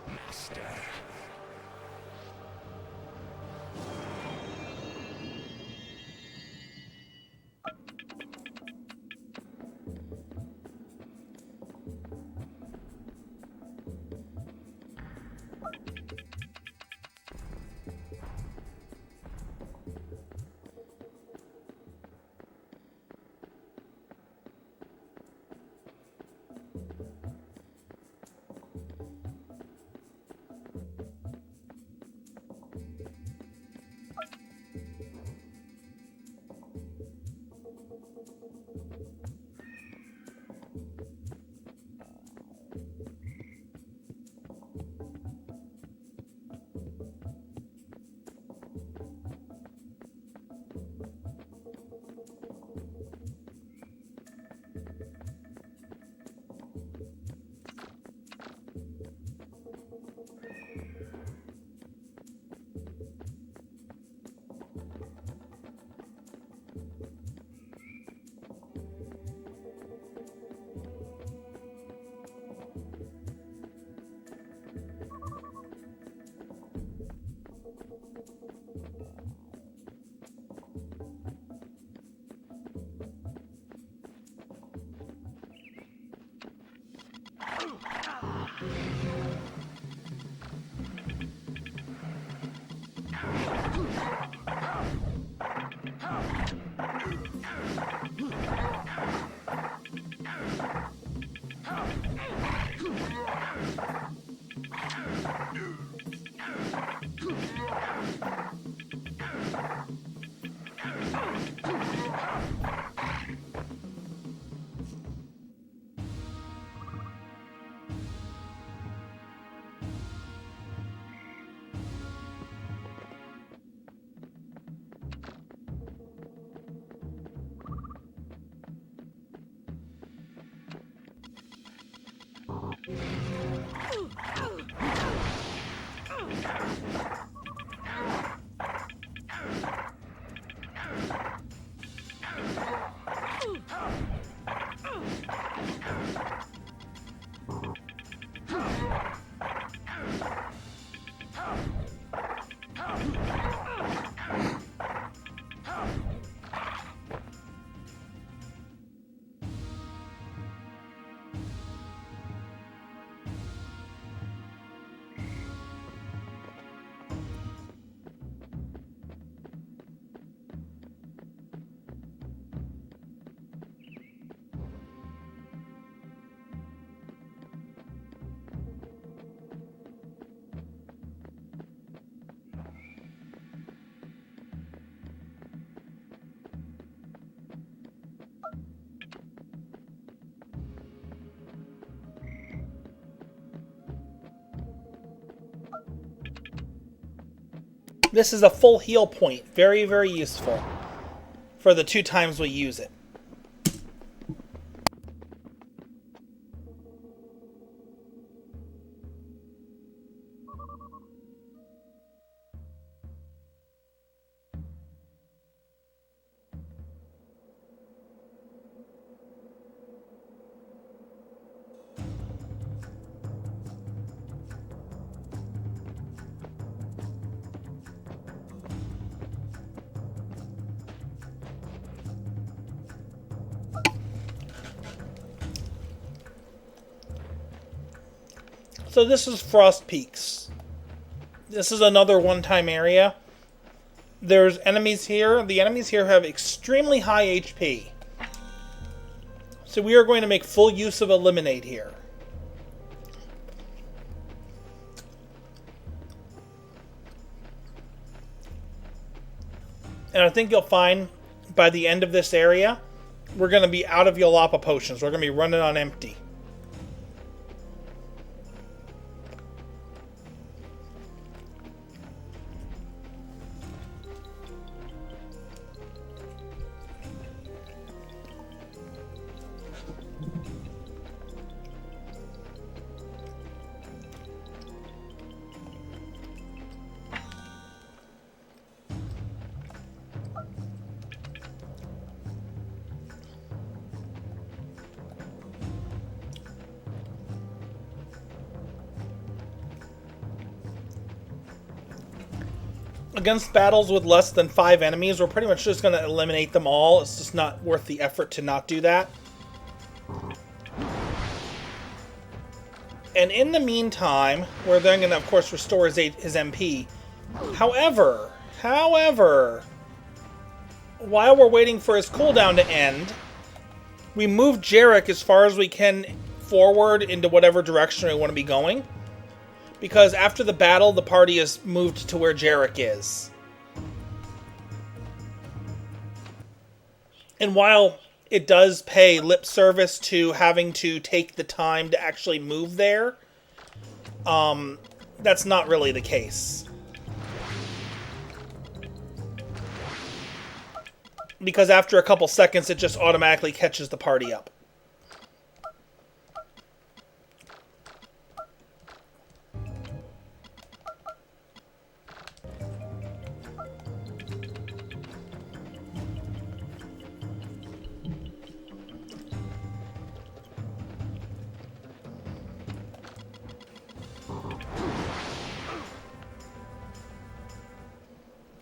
Master. This is a full heal point. Very, very useful. for the 2 times we use it. So this is Frost Peaks. This is another one-time area. There's enemies here. The enemies here have extremely high HP. So we are going to make full use of Eliminate here. And I think you'll find by the end of this area, we're going to be out of Yolapa potions. We're going to be running on empty. Against battles with less than 5 enemies, we're pretty much just going to eliminate them all. It's just not worth the effort to not do that. And in the meantime, we're then going to, of course, restore his MP. However, while we're waiting for his cooldown to end, we move Jarek as far as we can forward into whatever direction we want to be going. Because after the battle, the party is moved to where Jarek is. And while it does pay lip service to having to take the time to actually move there, that's not really the case. Because after a couple seconds, it just automatically catches the party up.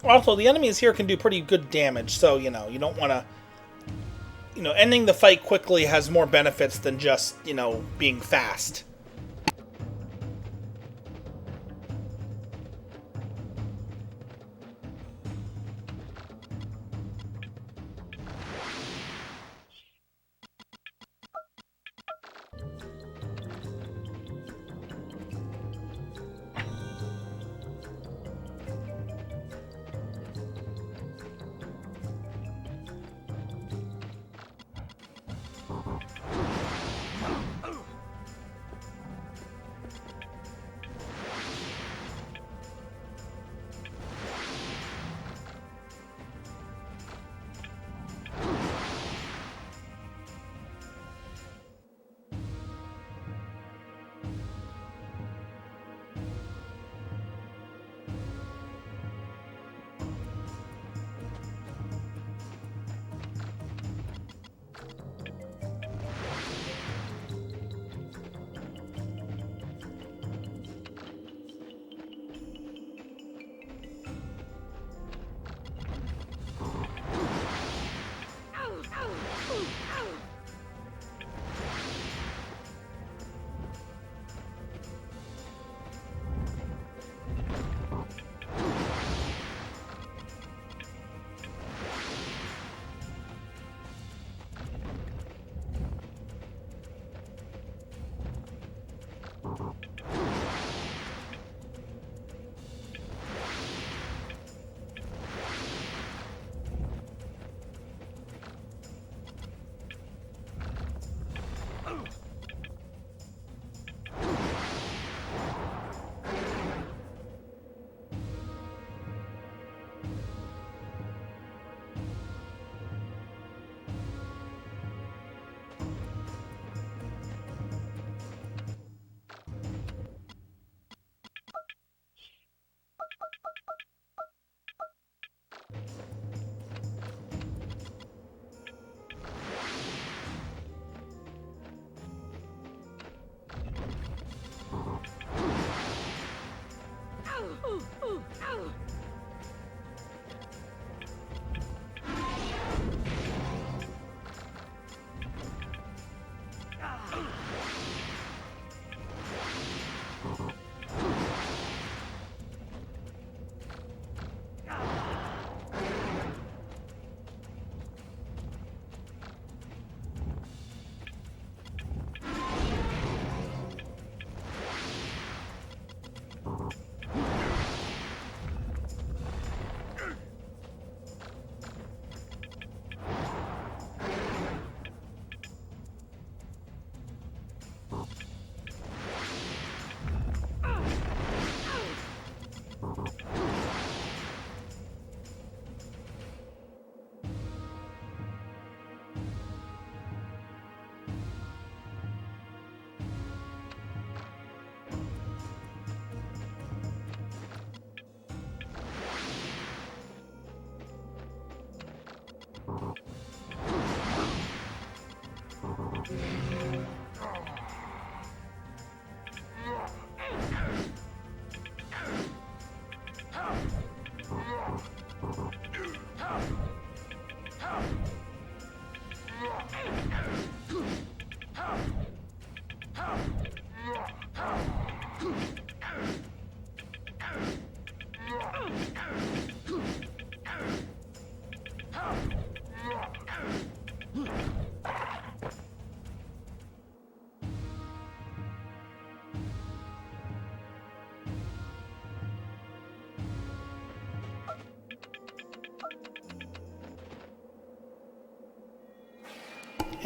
Also, the enemies here can do pretty good damage, so, you know, you don't want to... You know, ending the fight quickly has more benefits than just, you know, being fast.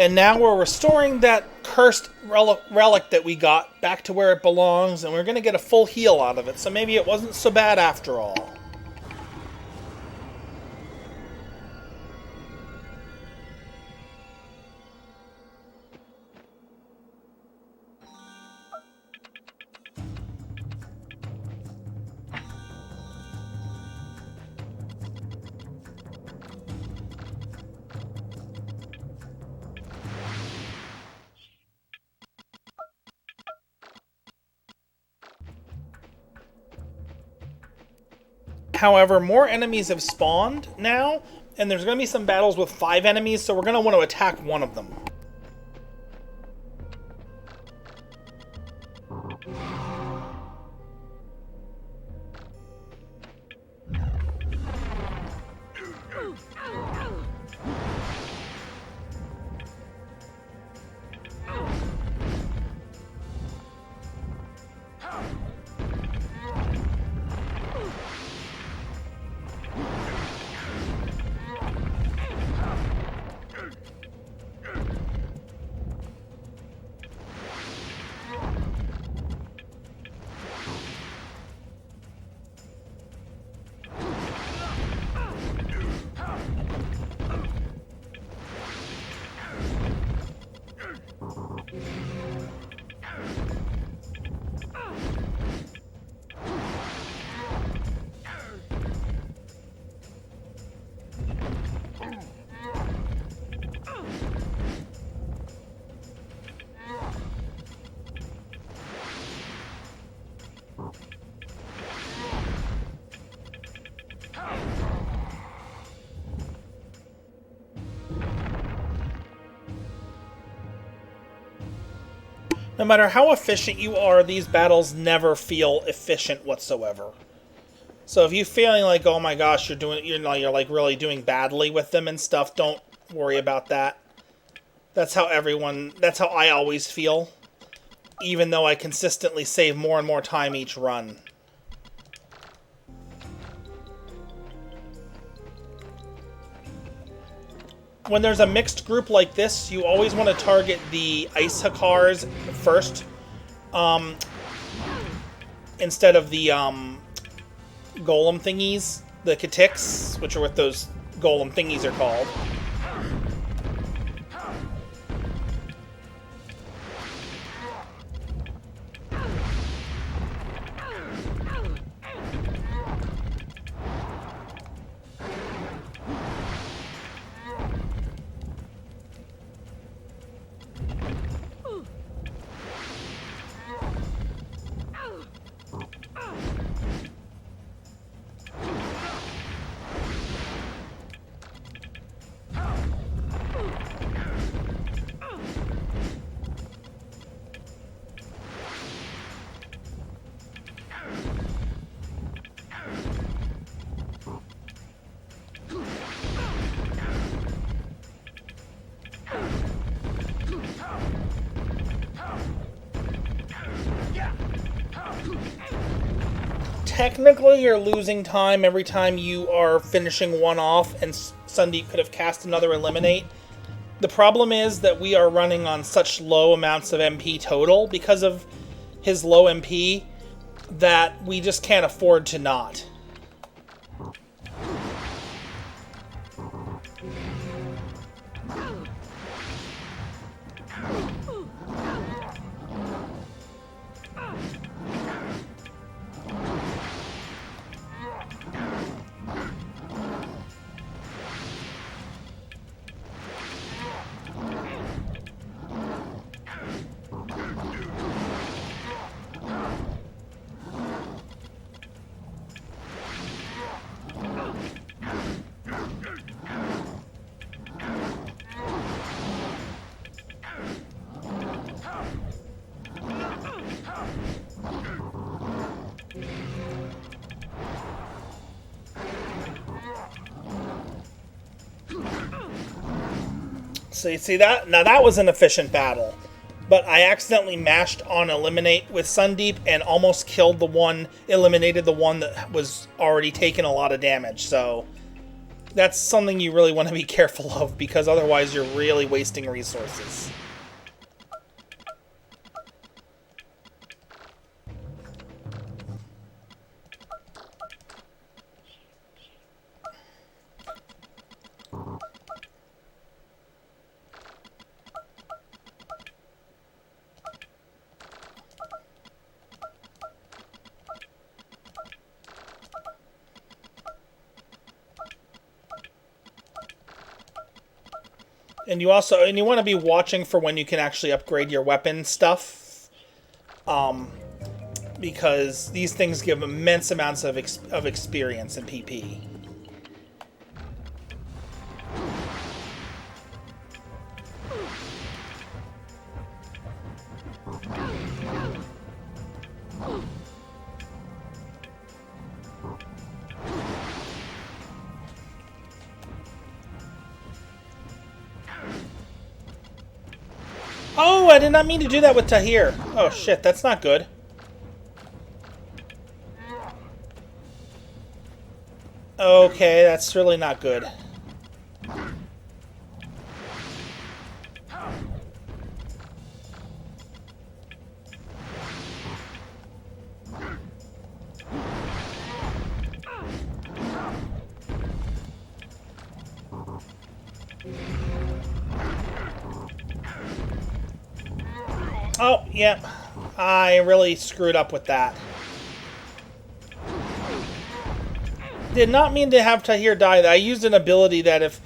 And now we're restoring that cursed relic that we got back to where it belongs, and we're going to get a full heal out of it, so maybe it wasn't so bad after all. However, more enemies have spawned now, and there's going to be some battles with 5 enemies, so we're going to want to attack one of them. No matter how efficient you are, these battles never feel efficient whatsoever. So if you're feeling like, oh my gosh, you're like really doing badly with them and stuff, don't worry about that. That's how I always feel, even though I consistently save more and more time each run. When there's a mixed group like this, you always want to target the ice Hakars first, instead of the golem thingies, the Katiks, which are what those golem thingies are called. Technically, you're losing time every time you are finishing one off, and Sundeep could have cast another Eliminate. The problem is that we are running on such low amounts of MP total because of his low MP that we just can't afford to not. So you see that? Now that was an efficient battle. But I accidentally mashed on Eliminate with Sundeep and almost eliminated the one that was already taking a lot of damage. So That's something you really want to be careful of, because otherwise you're really wasting resources. And you want to be watching for when you can actually upgrade your weapon stuff, because these things give immense amounts of experience in PP. Oh, I did not mean to do that with Tahir. Oh shit, that's not good. Okay, that's really not good. Oh, yep. I really screwed up with that. Did not mean to have Tahir die. I used an ability that if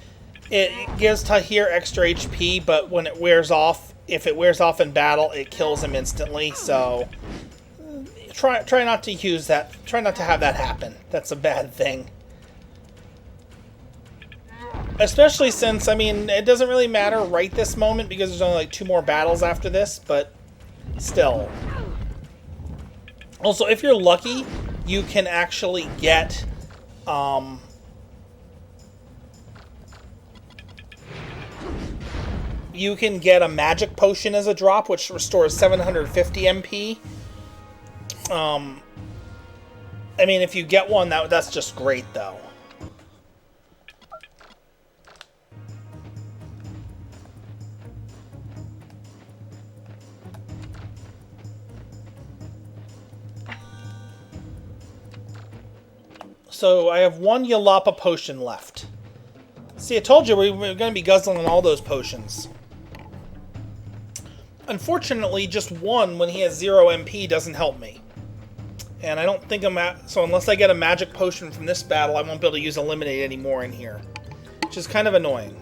it gives Tahir extra HP, but when it wears off, if it wears off in battle, it kills him instantly. So try not to use that. Try not to have that happen. That's a bad thing. Especially since, I mean, it doesn't really matter right this moment because there's only like 2 more battles after this, but still. Also, if you're lucky, you can actually get you can get a magic potion as a drop, which restores 750 MP. I mean, if you get one, that's just great, though. So I have 1 Yalapa potion left. See, I told you we were going to be guzzling all those potions. Unfortunately, just 1 when he has 0 MP doesn't help me. And I don't think so unless I get a magic potion from this battle, I won't be able to use Eliminate anymore in here. Which is kind of annoying.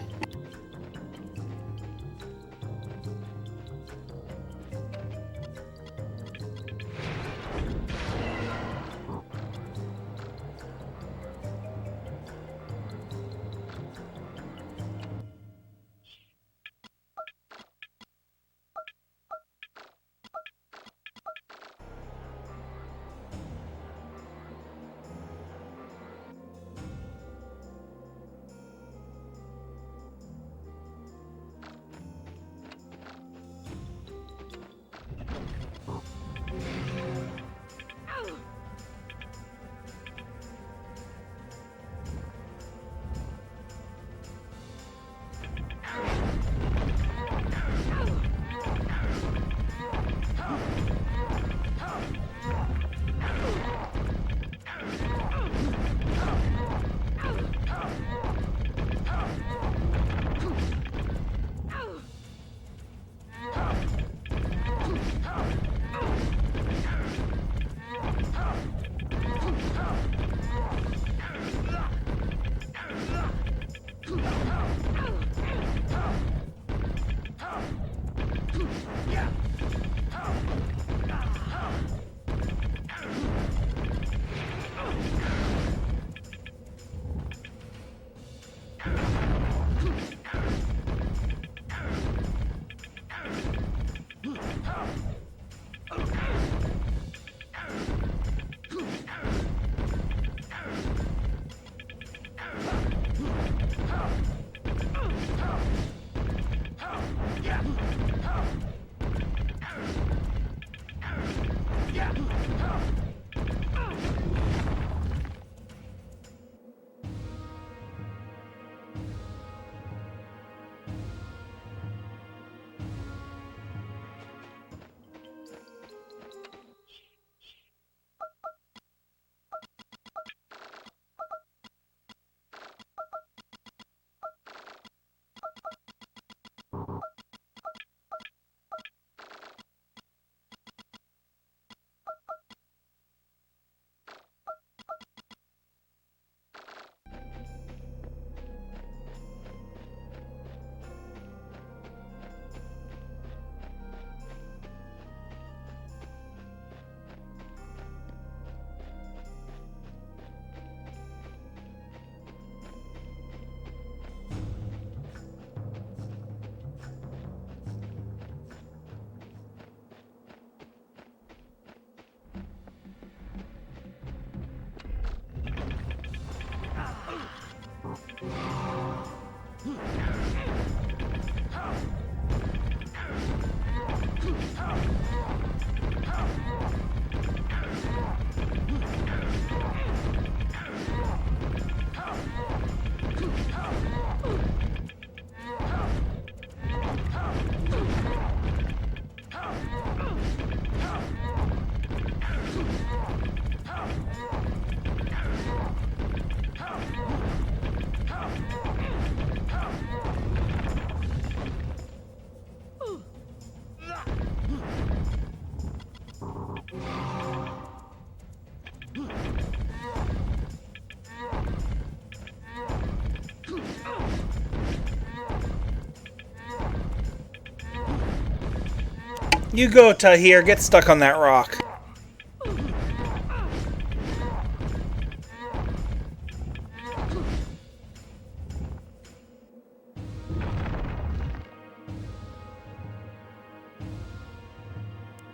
You go, Tahir. Get stuck on that rock.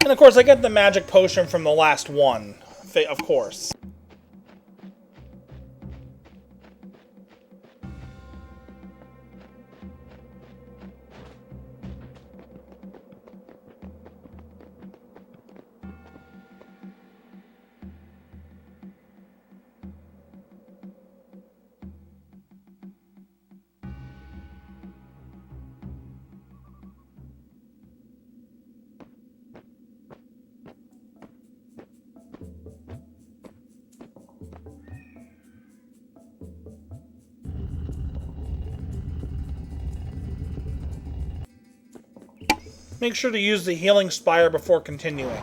And of course, I get the magic potion from the last one. Of course. Make sure to use the healing spire before continuing.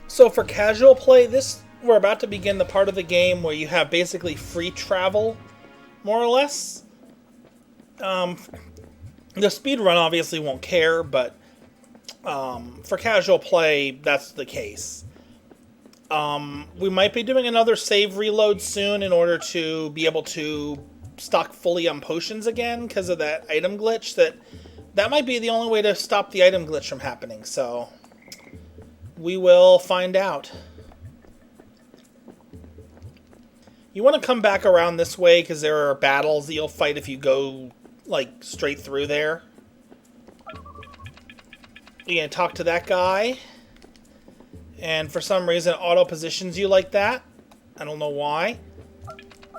So for casual play, we're about to begin the part of the game where you have basically free travel, more or less. The speed run obviously won't care, but for casual play, that's the case. We might be doing another save reload soon in order to be able to stock fully on potions again because of that item glitch. That might be the only way to stop the item glitch from happening, so we will find out. You want to come back around this way because there are battles that you'll fight if you go like straight through there. You're going to talk to that guy, and for some reason auto positions you like that. I don't know why.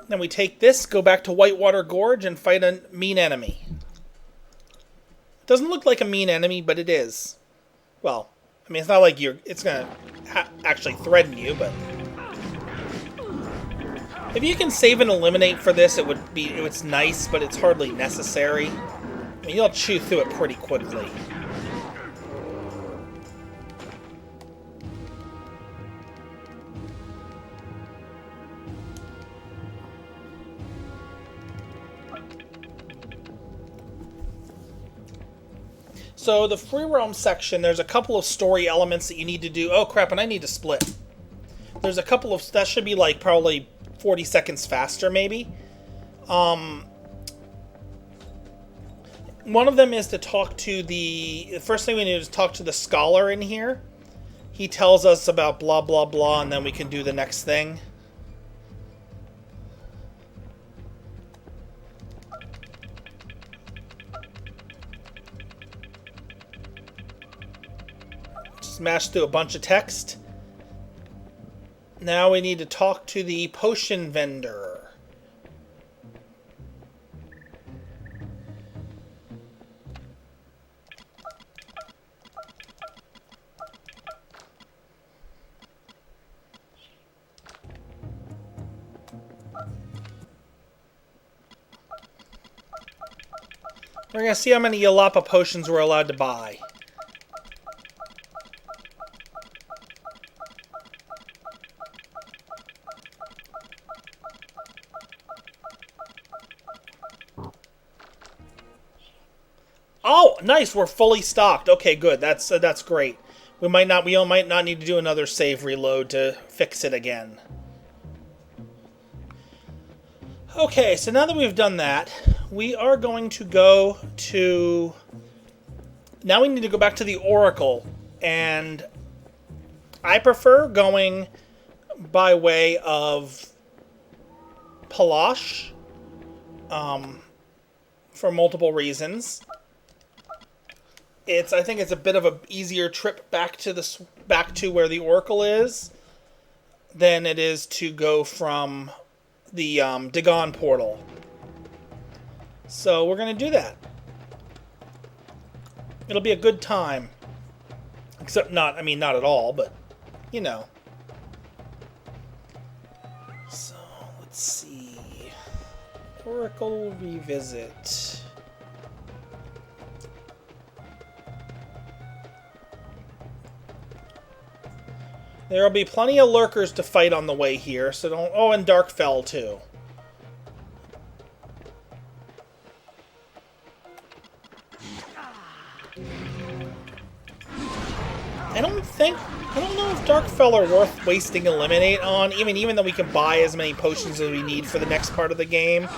Then we take this, go back to Whitewater Gorge, and fight a mean enemy. Doesn't look like a mean enemy, but it is. Well, I mean, it's not like it's gonna actually threaten you, but if you can save and eliminate for this, it's nice, but it's hardly necessary. I mean, you'll chew through it pretty quickly. So the free roam section, there's a couple of story elements that you need to do. Oh crap, and I need to split. There's a couple of, that should be like probably 40 seconds faster maybe. One of them is to talk to the first thing we need is talk to the scholar in here. He tells us about blah blah blah, and then we can do the next thing. Smash through a bunch of text. Now we need to talk to the potion vendor. We're gonna see how many Yalapa potions we're allowed to buy. Oh, nice! We're fully stocked. Okay, good. That's great. We might not need to do another save reload to fix it again. Okay, so now that we've done that, we are going to go to... Now we need to go back to the Oracle, and I prefer going by way of Palash, for multiple reasons. I think it's a bit of an easier trip back to where the Oracle is than it is to go from the Dagon portal. So we're going to do that. It'll be a good time. Except not at all, but, you know. So, let's see. Oracle revisit. There'll be plenty of lurkers to fight on the way here, so don't... Oh, and Darkfell, too. I don't know if Darkfell are worth wasting Eliminate on, even though we can buy as many potions as we need for the next part of the game.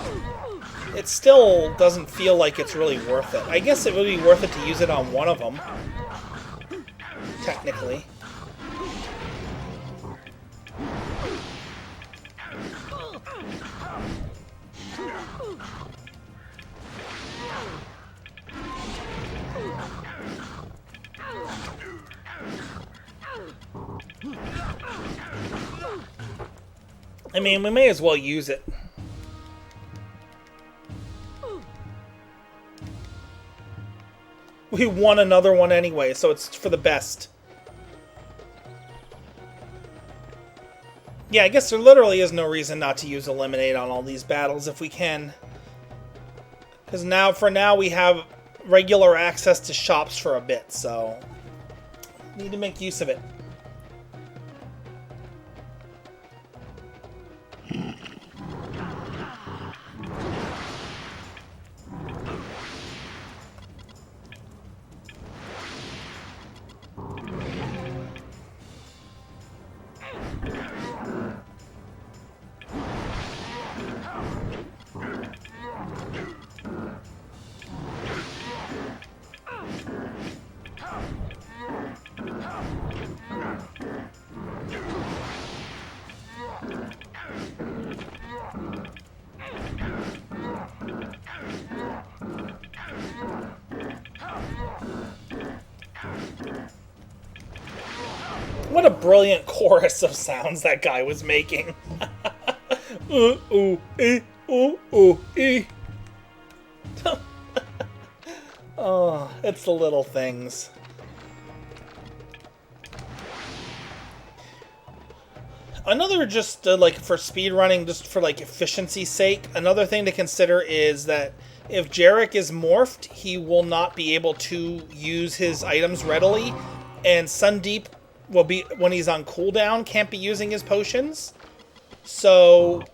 It still doesn't feel like it's really worth it. I guess it would be worth it to use it on one of them. Technically. I mean, we may as well use it. We won another one anyway, so it's for the best. Yeah, I guess there literally is no reason not to use Eliminate on all these battles if we can. Because for now, we have regular access to shops for a bit, so... need to make use of it. What a brilliant chorus of sounds that guy was making. Oh, it's the little things. Another, just like for speedrunning, just for like efficiency's sake, another thing to consider is that if Jarek is morphed, he will not be able to use his items readily, and Sundeep will be, when he's on cooldown, can't be using his potions. So,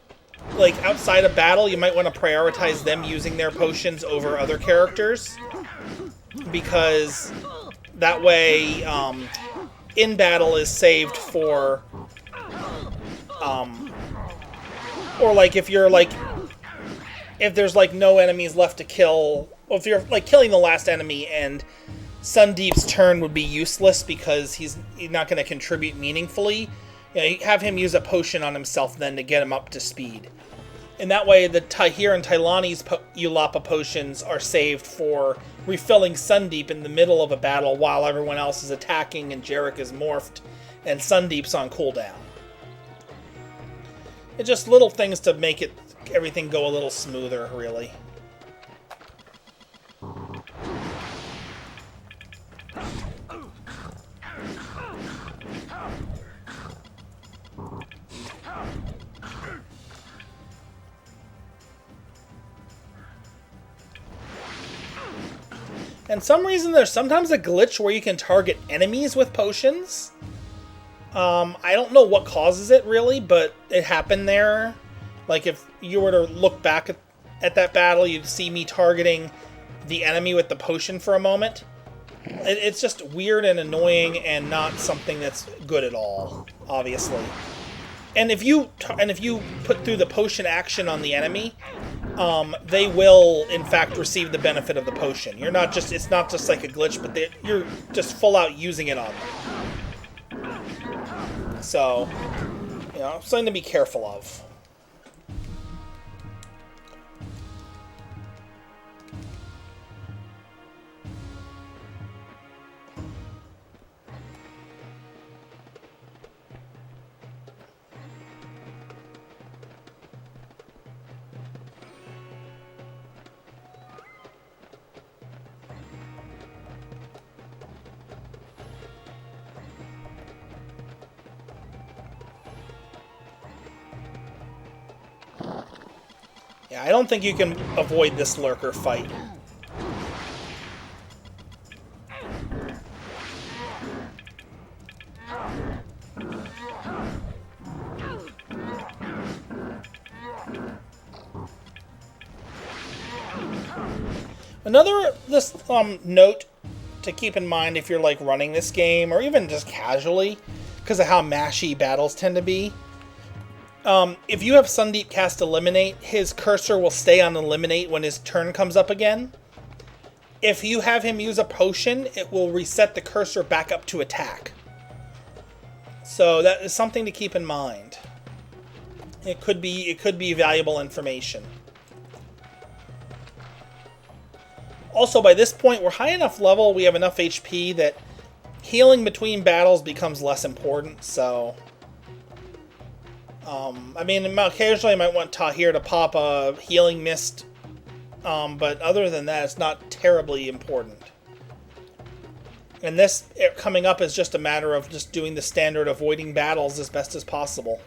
like, outside of battle, you might want to prioritize them using their potions over other characters, because that way, in battle is saved for, or like if you're like, if there's like no enemies left to kill, or if you're like killing the last enemy and Sundeep's turn would be useless because he's not going to contribute meaningfully, you have him use a potion on himself then to get him up to speed. And that way the Tahir and Tylani's Yulapa potions are saved for refilling Sundeep in the middle of a battle while everyone else is attacking and Jarek is morphed and Sundeep's on cooldown. It's just little things to make everything go a little smoother, really. And some reason there's sometimes a glitch where you can target enemies with potions. I don't know what causes it really, but it happened there. Like if you were to look back at that battle, you'd see me targeting the enemy with the potion for a moment. It's just weird and annoying and not something that's good at all, obviously. And if you put through the potion action on the enemy, they will in fact receive the benefit of the potion. It's not just like a glitch, but you're just full out using it on them. So, something to be careful of. Yeah, I don't think you can avoid this lurker fight. Another note to keep in mind if you're like running this game or even just casually, because of how mashy battles tend to be. If you have Sundeep cast Eliminate, his cursor will stay on Eliminate when his turn comes up again. If you have him use a potion, it will reset the cursor back up to attack. So that is something to keep in mind. It could be valuable information. Also, by this point, we're high enough level, we have enough HP that healing between battles becomes less important, so... I mean, occasionally I might want Tahir to pop a healing mist, but other than that, it's not terribly important. And this coming up is just a matter of just doing the standard avoiding battles as best as possible.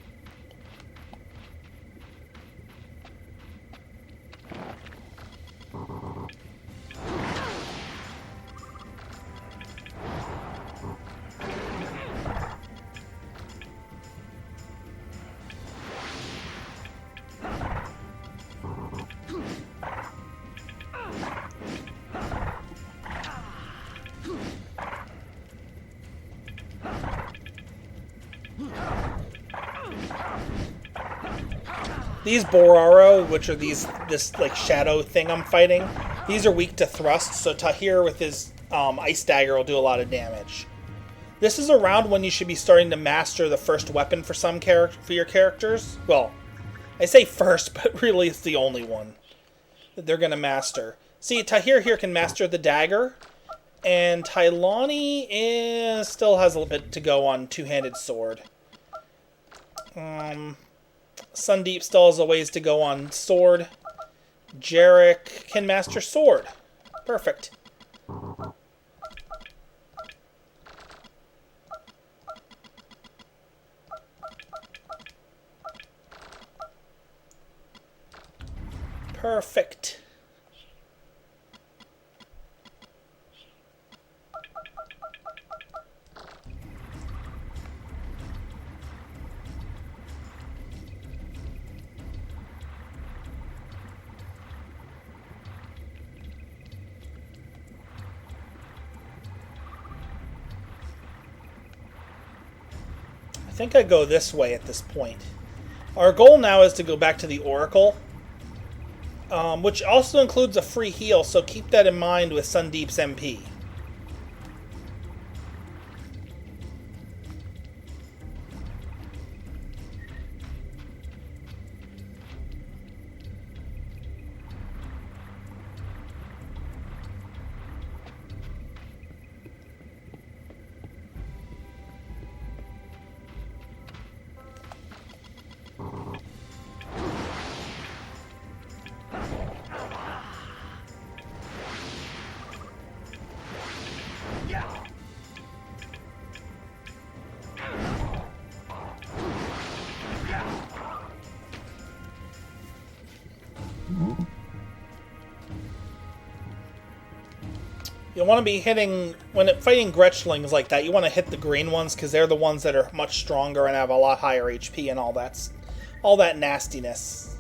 These Boraro, which are this like shadow thing I'm fighting, these are weak to thrust, so Tahir with his ice dagger will do a lot of damage. This is around when you should be starting to master the first weapon for your characters. Well, I say first, but really it's the only one that they're going to master. See, Tahir here can master the dagger, and Tailani still has a little bit to go on two-handed sword. Sundeep still has a ways to go on sword. Jarek can master sword. Perfect. Perfect. I think I go this way at this point. Our goal now is to go back to the Oracle, which also includes a free heal, so keep that in mind with Sundeep's MP. You want to be hitting, when fighting Gretchlings like that, you want to hit the green ones because they're the ones that are much stronger and have a lot higher HP and all that nastiness.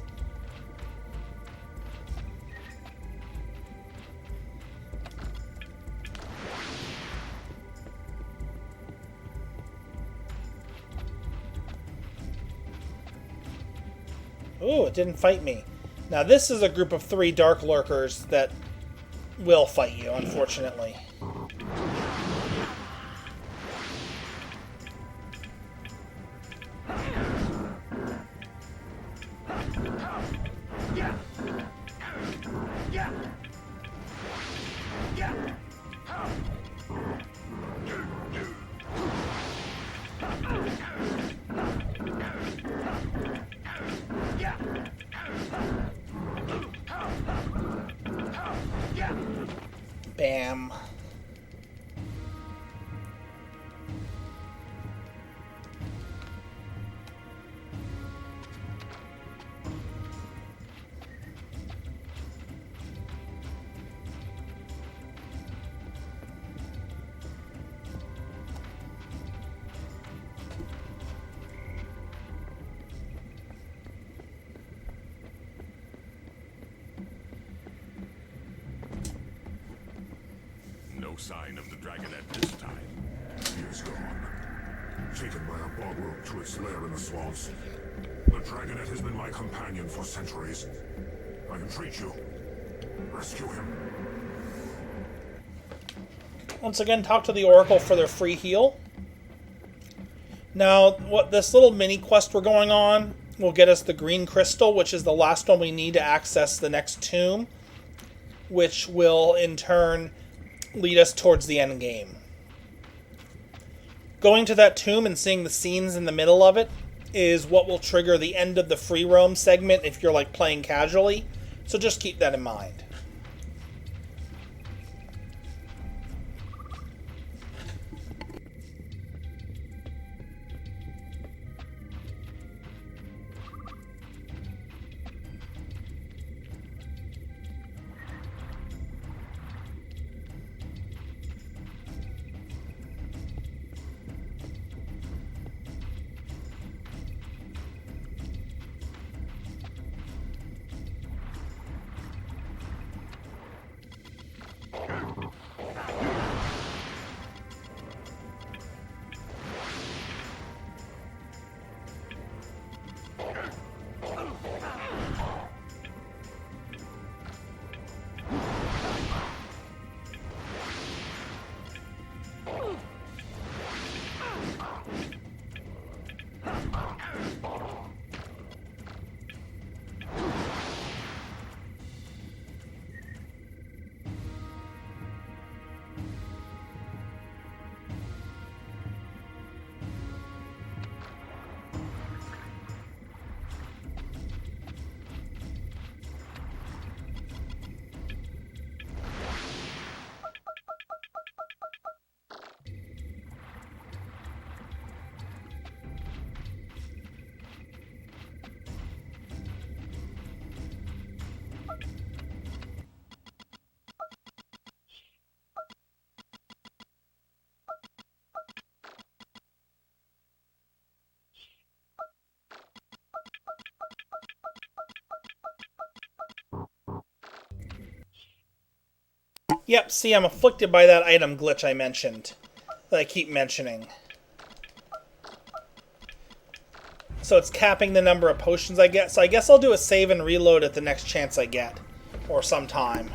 Ooh, it didn't fight me. Now this is a group of 3 Dark Lurkers that will fight you, unfortunately. Bam. No sign of the Dragonette this time. He is gone. Taken by a boggle to its lair in the swamps. The Dragonette has been my companion for centuries. I entreat you. Rescue him. Once again, talk to the Oracle for their free heal. Now, what this little mini quest we're going on will get us the green crystal, which is the last one we need to access the next tomb, which will in turn lead us towards the end game. Going to that tomb and seeing the scenes in the middle of it is what will trigger the end of the free roam segment if you're like playing casually, so just keep that in mind. Yep, see, I'm afflicted by that item glitch I mentioned. That I keep mentioning. So it's capping the number of potions I get. So I guess I'll do a save and reload at the next chance I get. Or sometime.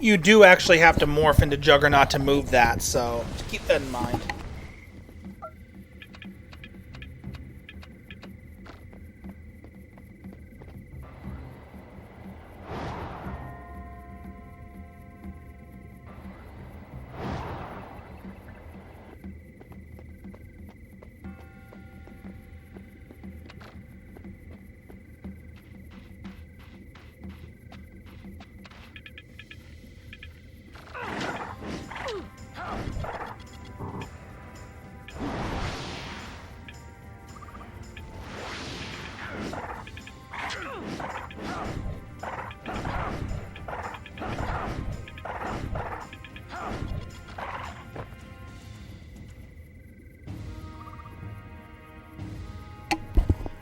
you do actually have to morph into Juggernaut to move that, so keep that in mind.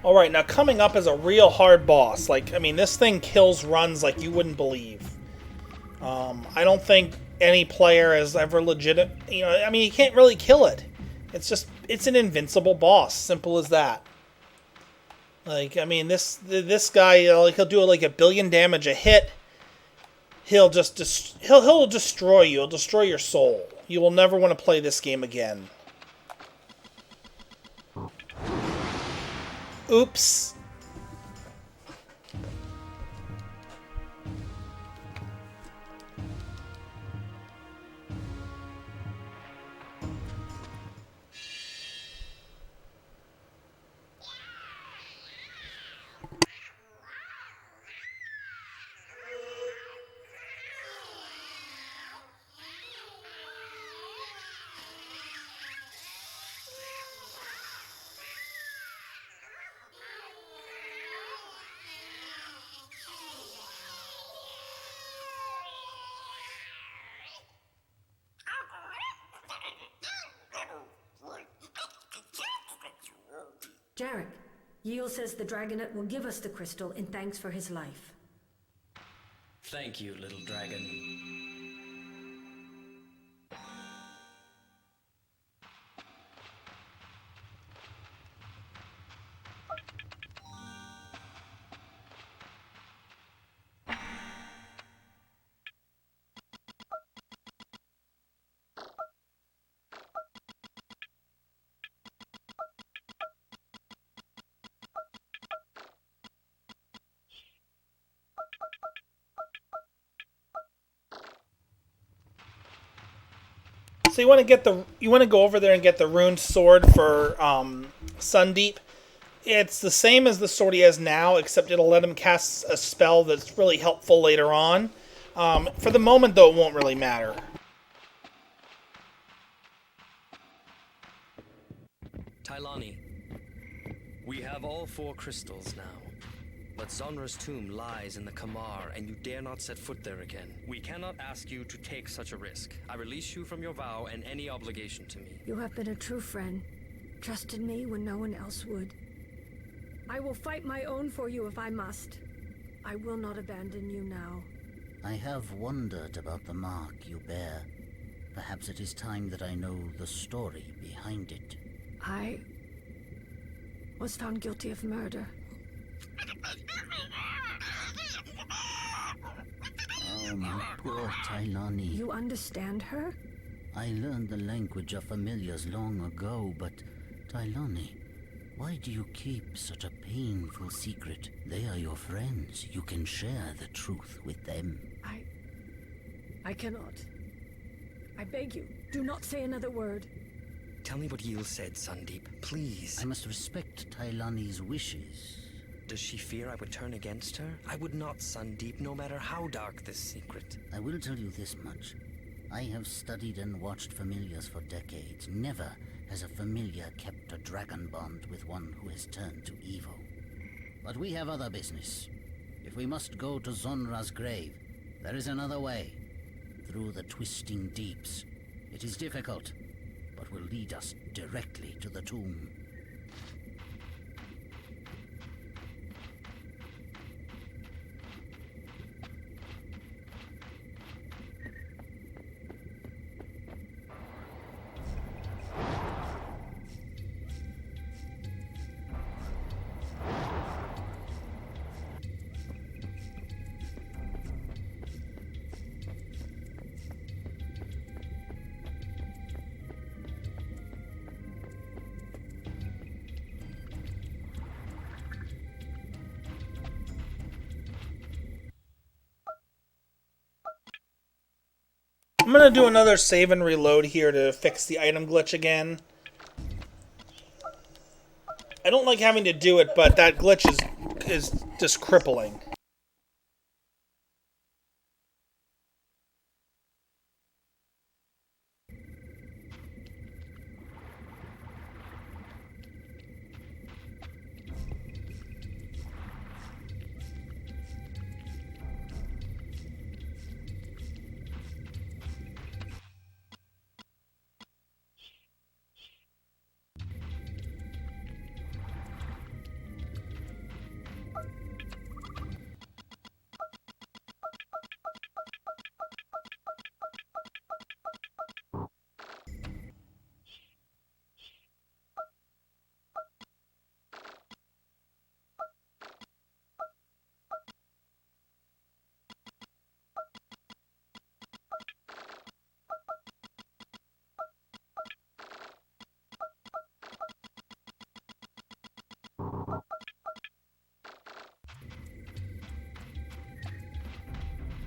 Alright, now coming up is a real hard boss. Like, I mean, this thing kills runs like you wouldn't believe. I don't think any player has ever legit... You know, I mean, you can't really kill it. It's just... It's an invincible boss. Simple as that. Like, I mean, this guy, he'll do like 1 billion damage a hit. He'll just... He'll destroy you. He'll destroy your soul. You will never want to play this game again. Oops. Jarek, Yiel says the Dragonet will give us the crystal in thanks for his life. Thank you, little dragon. So you want to go over there and get the runed sword for Sundeep. It's the same as the sword he has now, except it'll let him cast a spell that's really helpful later on. For the moment, though, it won't really matter. Tylani, we have all 4 crystals now. But Zonra's tomb lies in the Kamar, and you dare not set foot there again. We cannot ask you to take such a risk. I release you from your vow and any obligation to me. You have been a true friend, trusted me when no one else would. I will fight my own for you if I must. I will not abandon you now. I have wondered about the mark you bear. Perhaps it is time that I know the story behind it. I was found guilty of murder. Oh, my poor Tylani. You understand her? I learned the language of familiars long ago, but Tylani, why do you keep such a painful secret? They are your friends. You can share the truth with them. I cannot. I beg you, do not say another word. Tell me what Yiel said, Sundeep, please. I must respect Tylani's wishes. Does she fear I would turn against her? I would not, Sundeep, no matter how dark this secret. I will tell you this much. I have studied and watched familiars for decades. Never has a familiar kept a dragon bond with one who has turned to evil. But we have other business. If we must go to Zonra's grave, there is another way. Through the twisting deeps. It is difficult, but will lead us directly to the tomb. I'm gonna do another save and reload here to fix the item glitch again. I don't like having to do it, but that glitch is just crippling.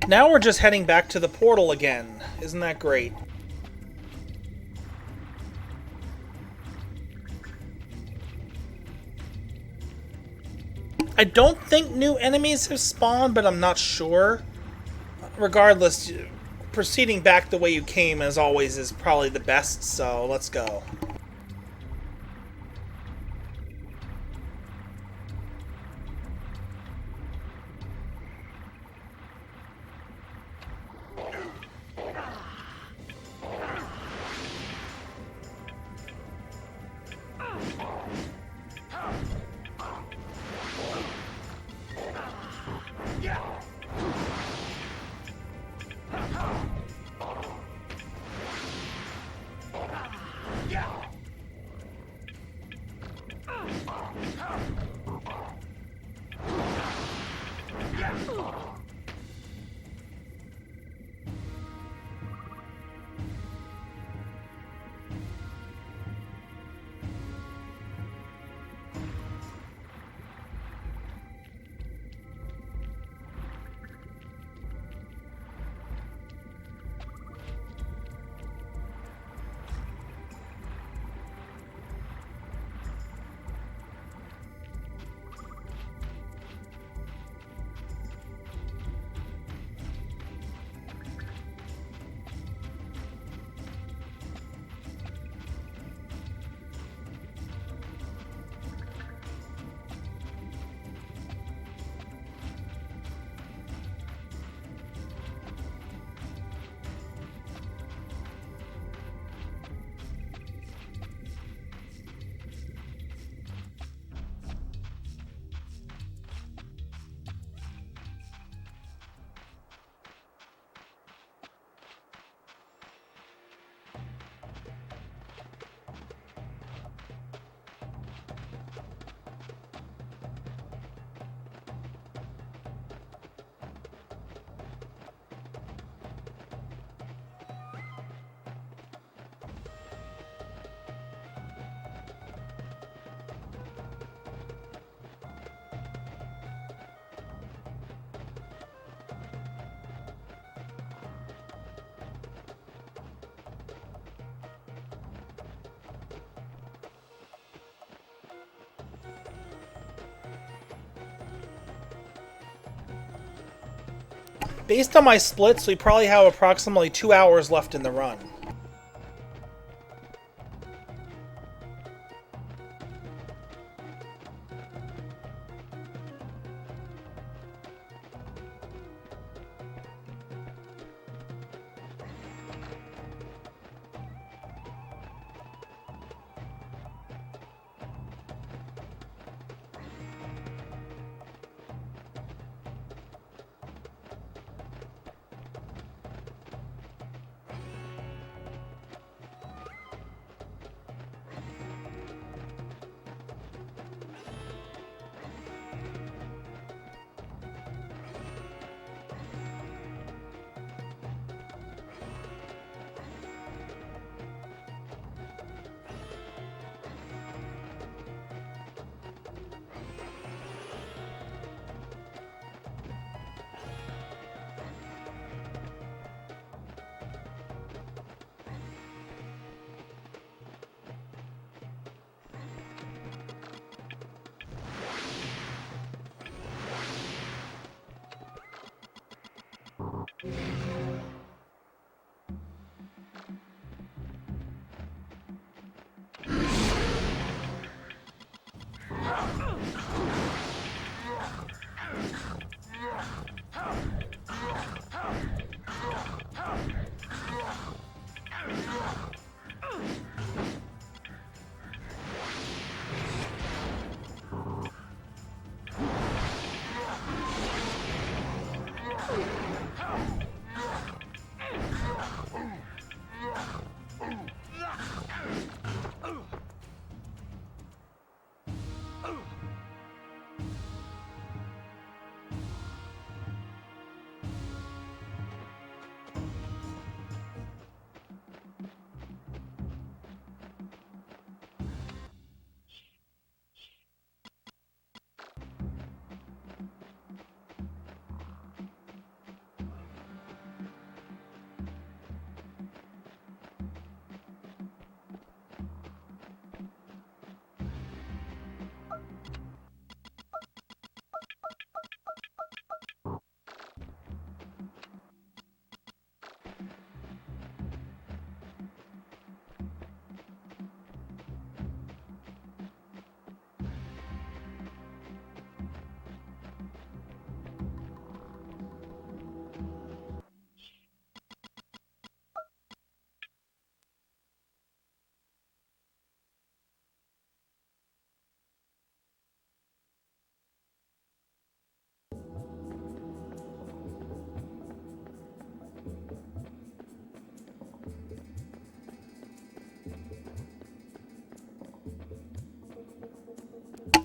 Now we're just heading back to the portal again. Isn't that great? I don't think new enemies have spawned, but I'm not sure. Regardless, proceeding back the way you came, as always, is probably the best, so let's go. Based on my splits, we probably have approximately 2 hours left in the run.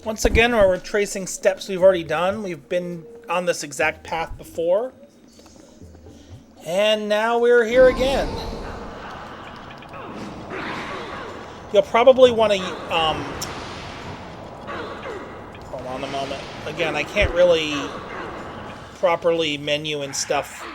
Once again, we're retracing steps we've already done. We've been on this exact path before. And now we're here again. You'll probably want to... hold on a moment. Again, I can't really properly menu and stuff.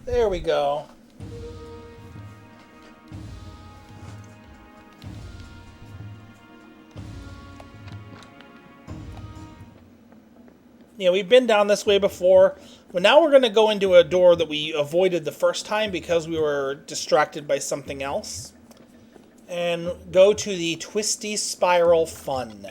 There we go. Yeah, we've been down this way before. But now we're going to go into a door that we avoided the first time because we were distracted by something else. And go to the Twisty Spiral Fun.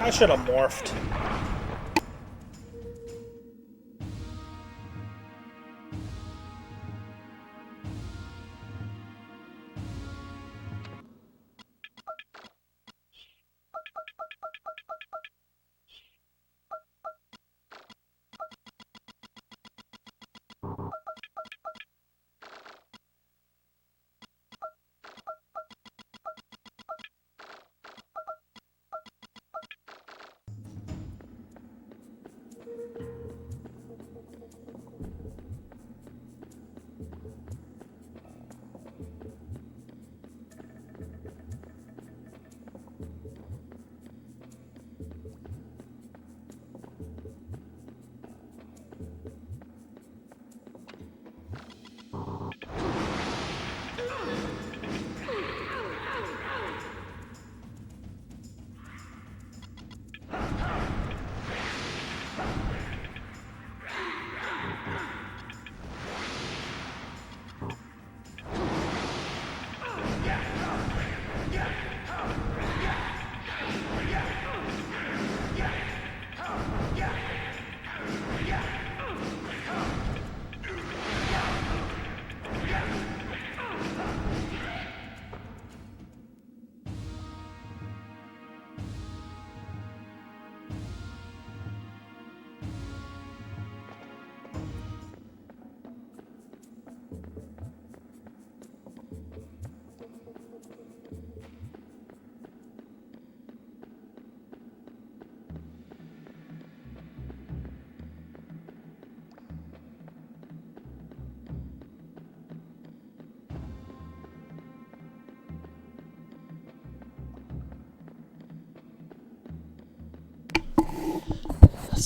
I should have morphed.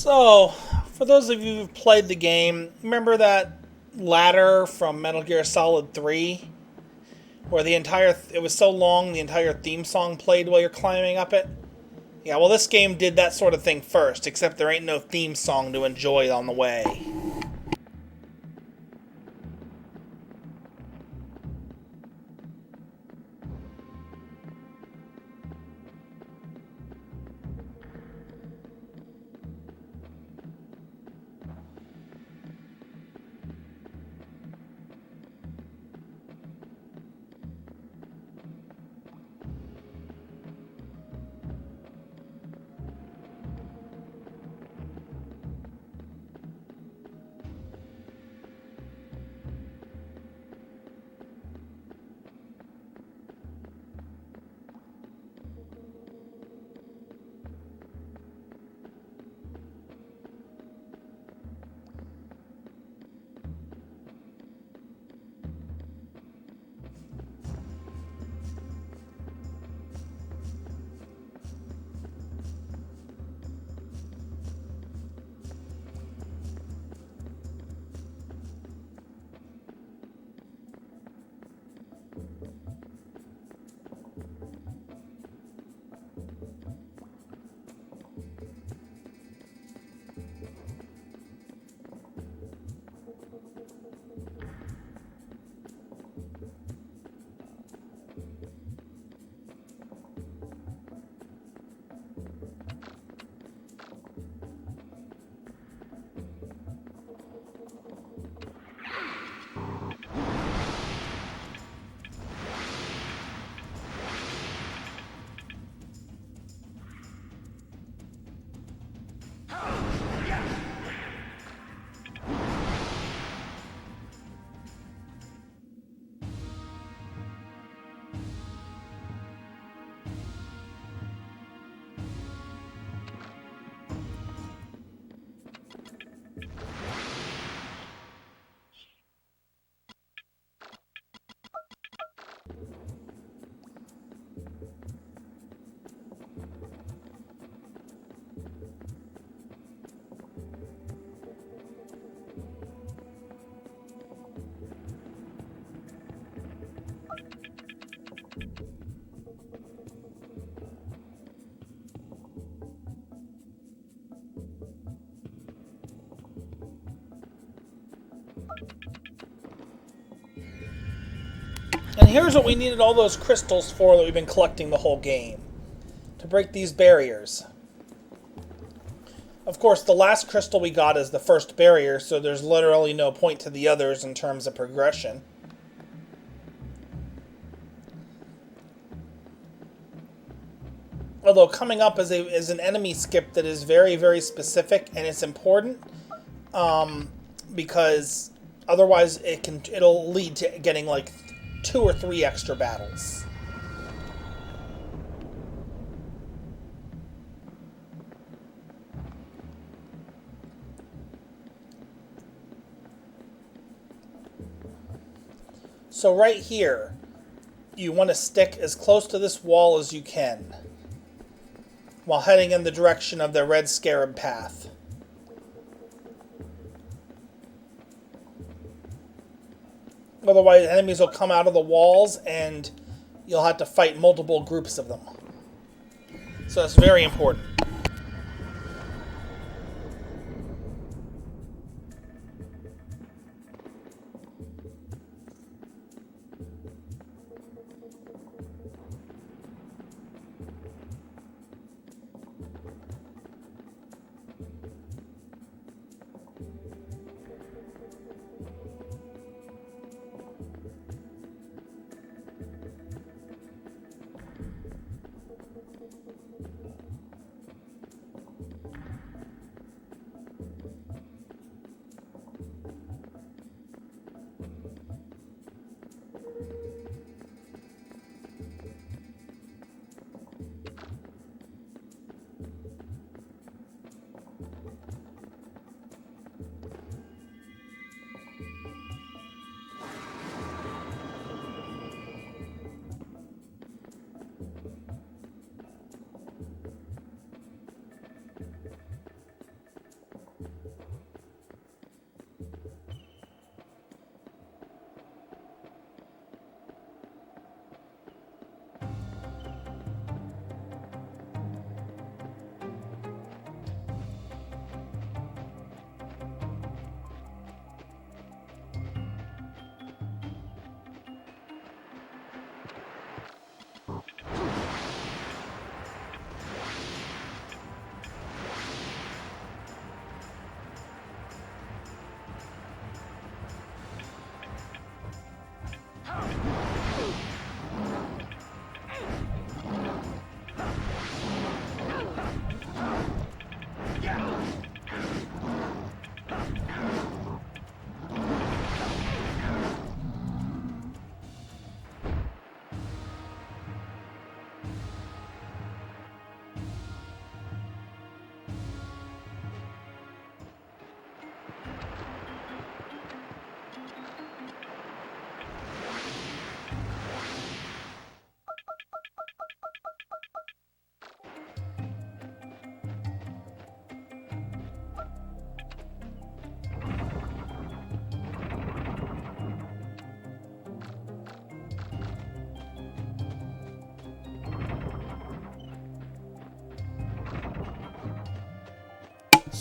So, for those of you who've played the game, remember that ladder from Metal Gear Solid 3? Where it was so long the entire theme song played while you're climbing up it? Yeah, well this game did that sort of thing first, except there ain't no theme song to enjoy on the way. And here's what we needed all those crystals for that we've been collecting the whole game. To break these barriers. Of course, the last crystal we got is the first barrier, so there's literally no point to the others in terms of progression. Although coming up is an enemy skip that is very, very specific, and it's important because otherwise it'll lead to getting like 2 or 3 extra battles. So right here, you want to stick as close to this wall as you can while heading in the direction of the red scarab path. Otherwise, enemies will come out of the walls and you'll have to fight multiple groups of them. So that's very important.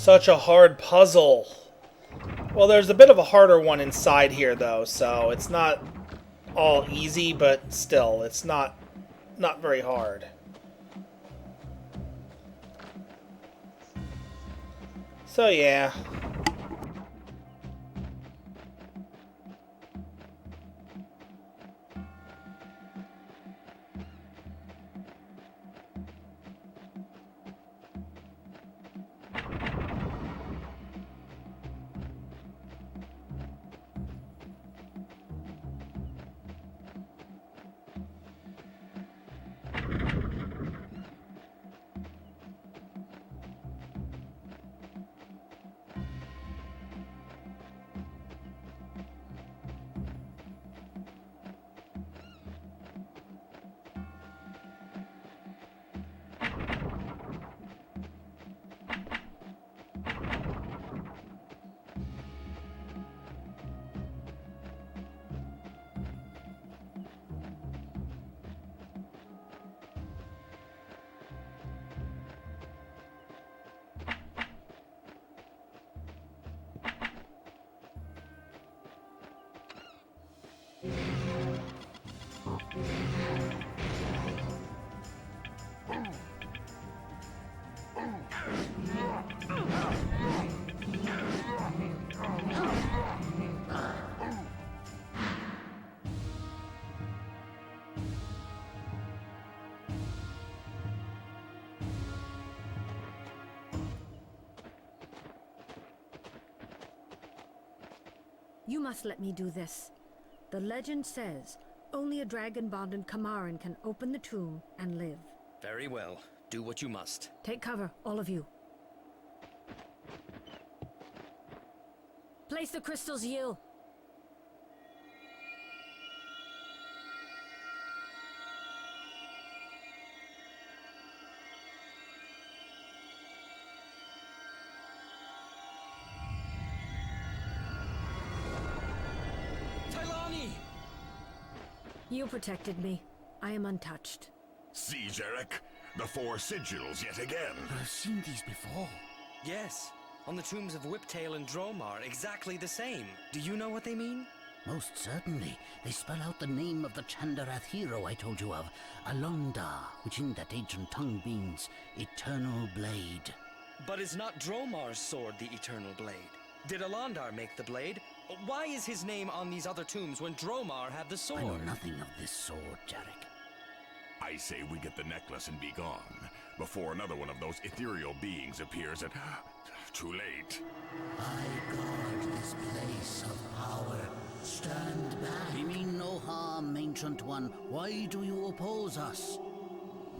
Such a hard puzzle. Well, there's a bit of a harder one inside here, though, so it's not all easy, but still, it's not very hard. So, yeah. You must let me do this. The legend says only a dragon-bonded Kamaran can open the tomb and live. Very well. Do what you must. Take cover, all of you. Place the crystals, Yil. You protected me. I am untouched. See, Jarek? The 4 sigils yet again. I've seen these before. Yes, on the tombs of Whiptail and Dromar, exactly the same. Do you know what they mean? Most certainly. They spell out the name of the Chandarath hero I told you of, Alonda, which in that ancient tongue means Eternal Blade. But is not Dromar's sword the Eternal Blade? Did Alondar make the blade? Why is his name on these other tombs when Dromar had the sword? I know nothing of this sword, Jarek. I say we get the necklace and be gone, before another one of those ethereal beings appears and... too late. I guard this place of power. Stand back. We mean no harm, Ancient One. Why do you oppose us?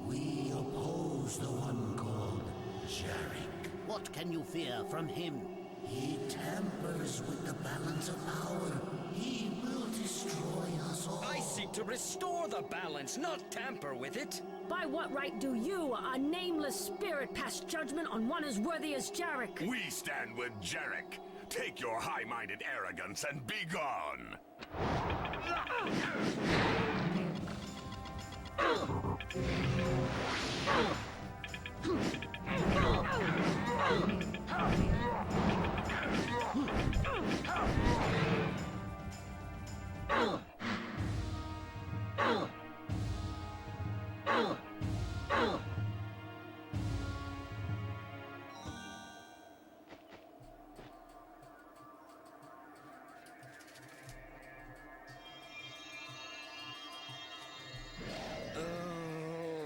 We oppose the one called Jarek. What can you fear from him? He tampers with the balance of power. He will destroy us all. I seek to restore the balance, not tamper with it. By what right do you, a nameless spirit, pass judgment on one as worthy as Jarek? We stand with Jarek. Take your high-minded arrogance and be gone.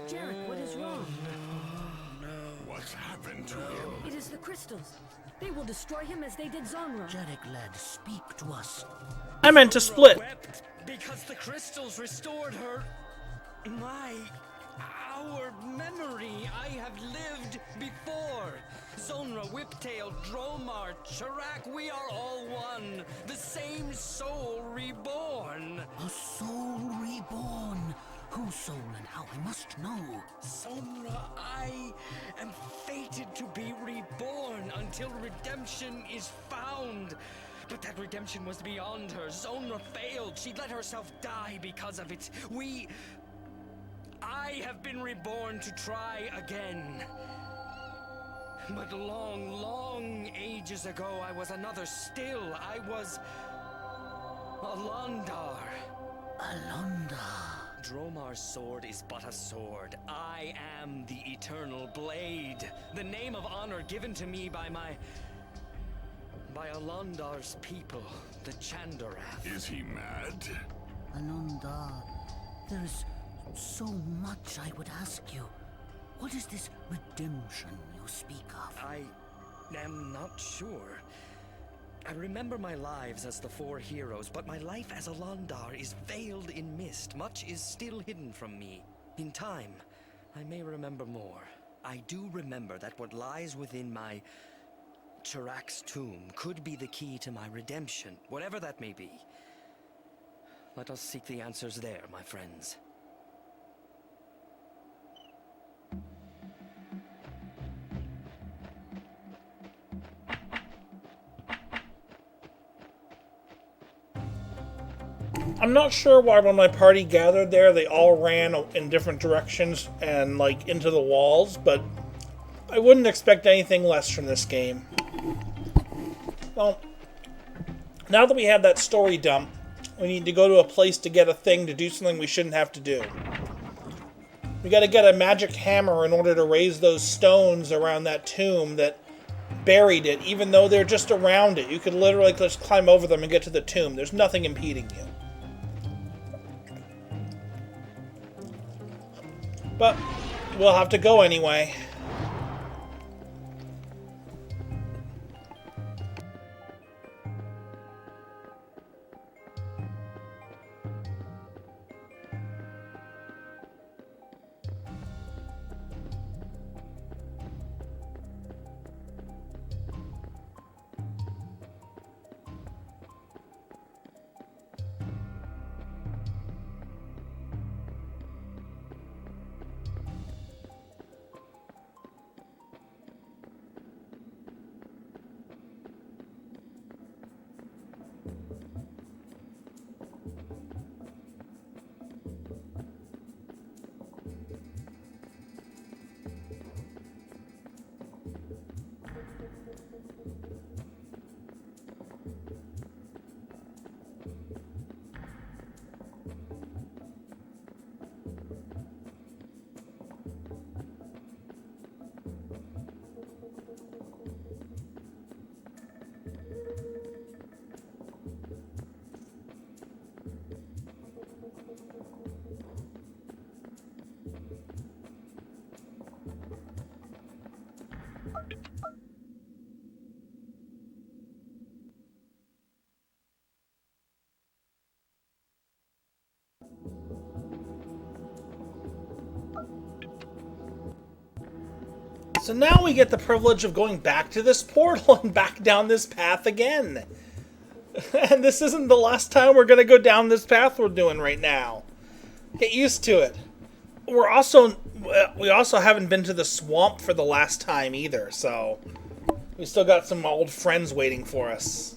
Jarek, what is wrong? What's happened to him? It is the crystals. They will destroy him as they did Zonra. Jarek, lad, speak to us. I meant to split. Wept because the crystals restored her... our memory. I have lived before. Zonra, Whiptail, Dromar, Chirac, we are all one. The same soul reborn. A soul reborn. Whose soul and how? I must know. Zonra, I am fated to be reborn until redemption is found. But that redemption was beyond her. Zonra failed. She let herself die because of it. I have been reborn to try again. But long, long ages ago, I was another still. I was Alondar. Alonda. Dromar's sword is but a sword. I am the Eternal Blade. The name of honor given to me by Alondar's people, the Chandarath. Is he mad? Alonda, there is so much I would ask you. What is this redemption you speak of? I am not sure. I remember my lives as the four heroes, but my life as Alondar is veiled in mist. Much is still hidden from me. In time, I may remember more. I do remember that what lies within my Chirax's tomb could be the key to my redemption, whatever that may be. Let us seek the answers there, my friends. I'm not sure why when my party gathered there, they all ran in different directions and, like, into the walls, but I wouldn't expect anything less from this game. Well, now that we have that story dump, we need to go to a place to get a thing to do something we shouldn't have to do. We gotta get a magic hammer in order to raise those stones around that tomb that buried it, even though they're just around it. You could literally just climb over them and get to the tomb. There's nothing impeding you. But we'll have to go anyway. So now we get the privilege of going back to this portal and back down this path again. And this isn't the last time we're going to go down this path we're doing right now. Get used to it. We also haven't been to the swamp for the last time either, so we still got some old friends waiting for us.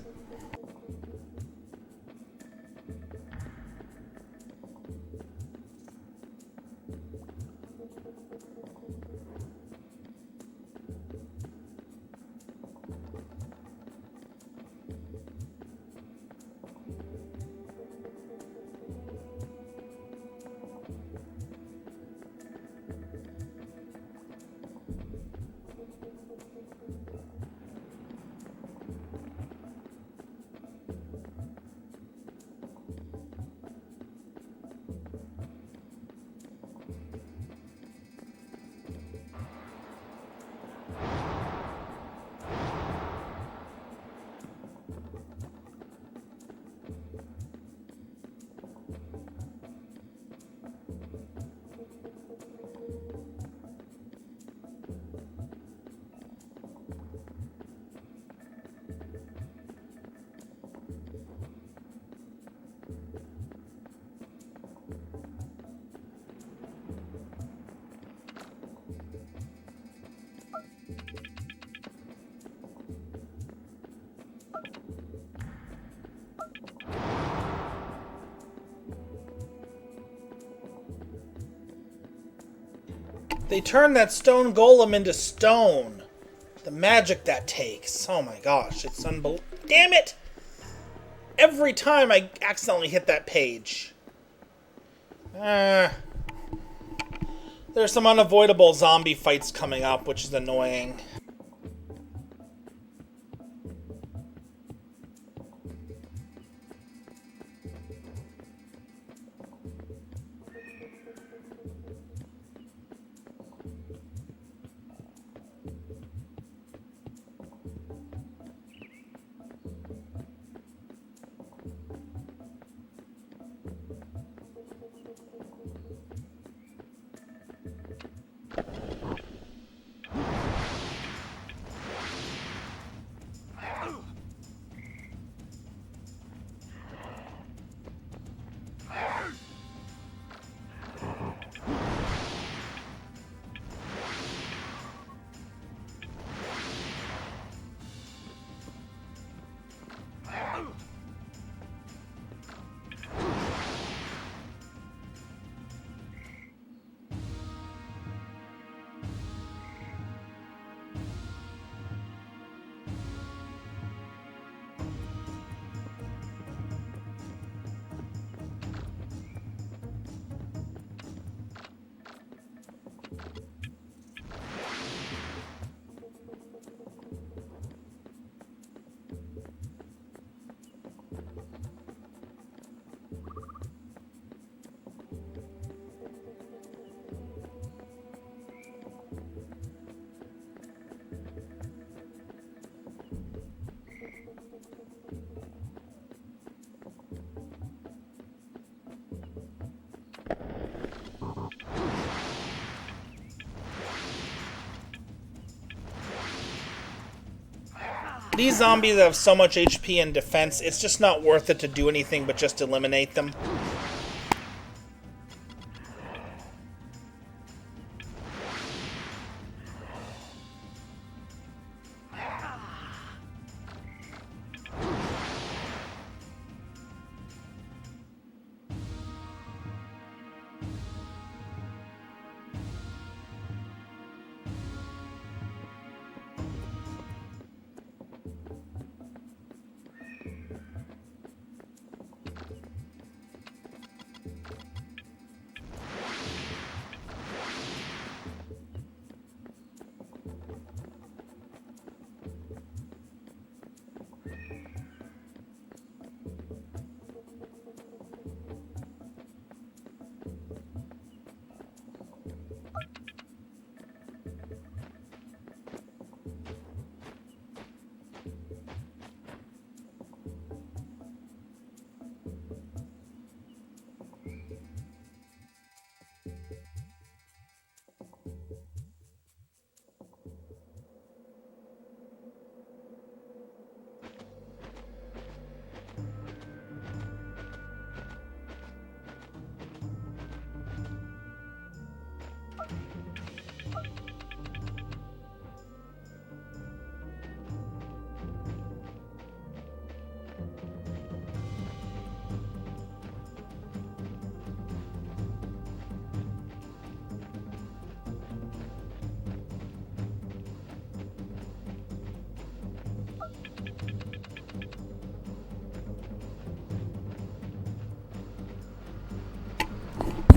They turned that stone golem into stone. The magic that takes. Oh my gosh, it's unbelievable. Damn it! Every time I accidentally hit that page. There's some unavoidable zombie fights coming up, which is annoying. These zombies have so much HP and defense, it's just not worth it to do anything but just eliminate them.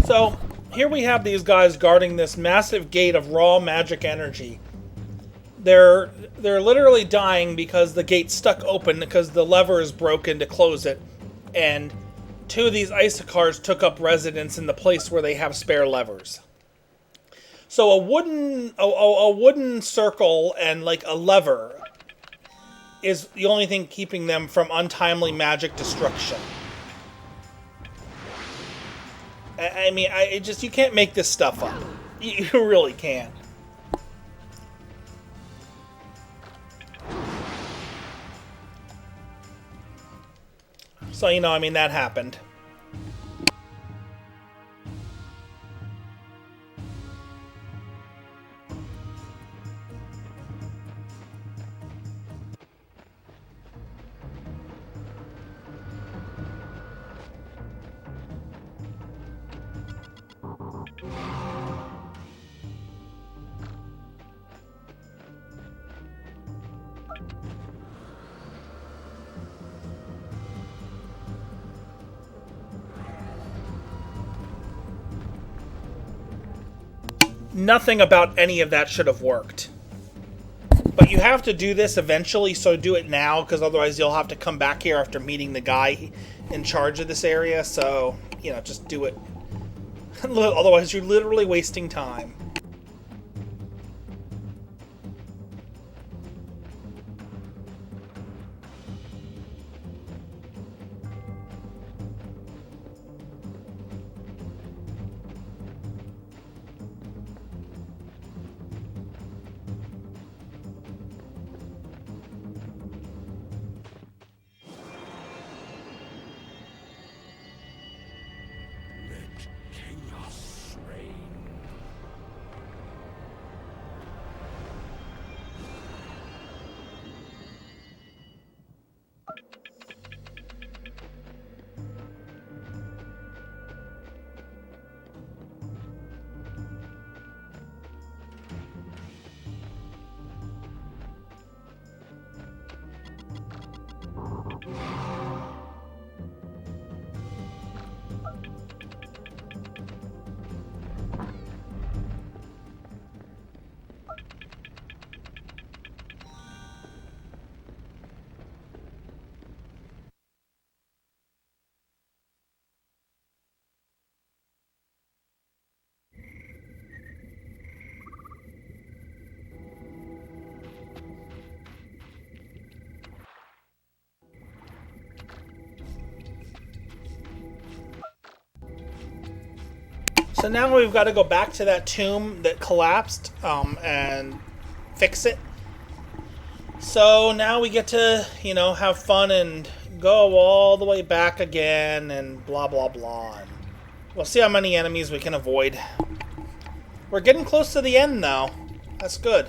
So, here we have these guys guarding this massive gate of raw magic energy. They're literally dying because the gate's stuck open because the lever is broken to close it. And two of these Isacars took up residence in the place where they have spare levers. So a wooden circle and like a lever is the only thing keeping them from untimely magic destruction. I mean, you can't make this stuff up. You really can't. So, you know, I mean, that happened. nothing about any of that should have worked. But you have to do this eventually, so do it now, because otherwise you'll have to come back here after meeting the guy in charge of this area, so, you know, just do it. Otherwise you're literally wasting time. Let chaos reign. So now we've got to go back to that tomb that collapsed and fix it. So now we get to, you know, have fun and go all the way back again and blah, blah, blah. And we'll see how many enemies we can avoid. We're getting close to the end, though. That's good.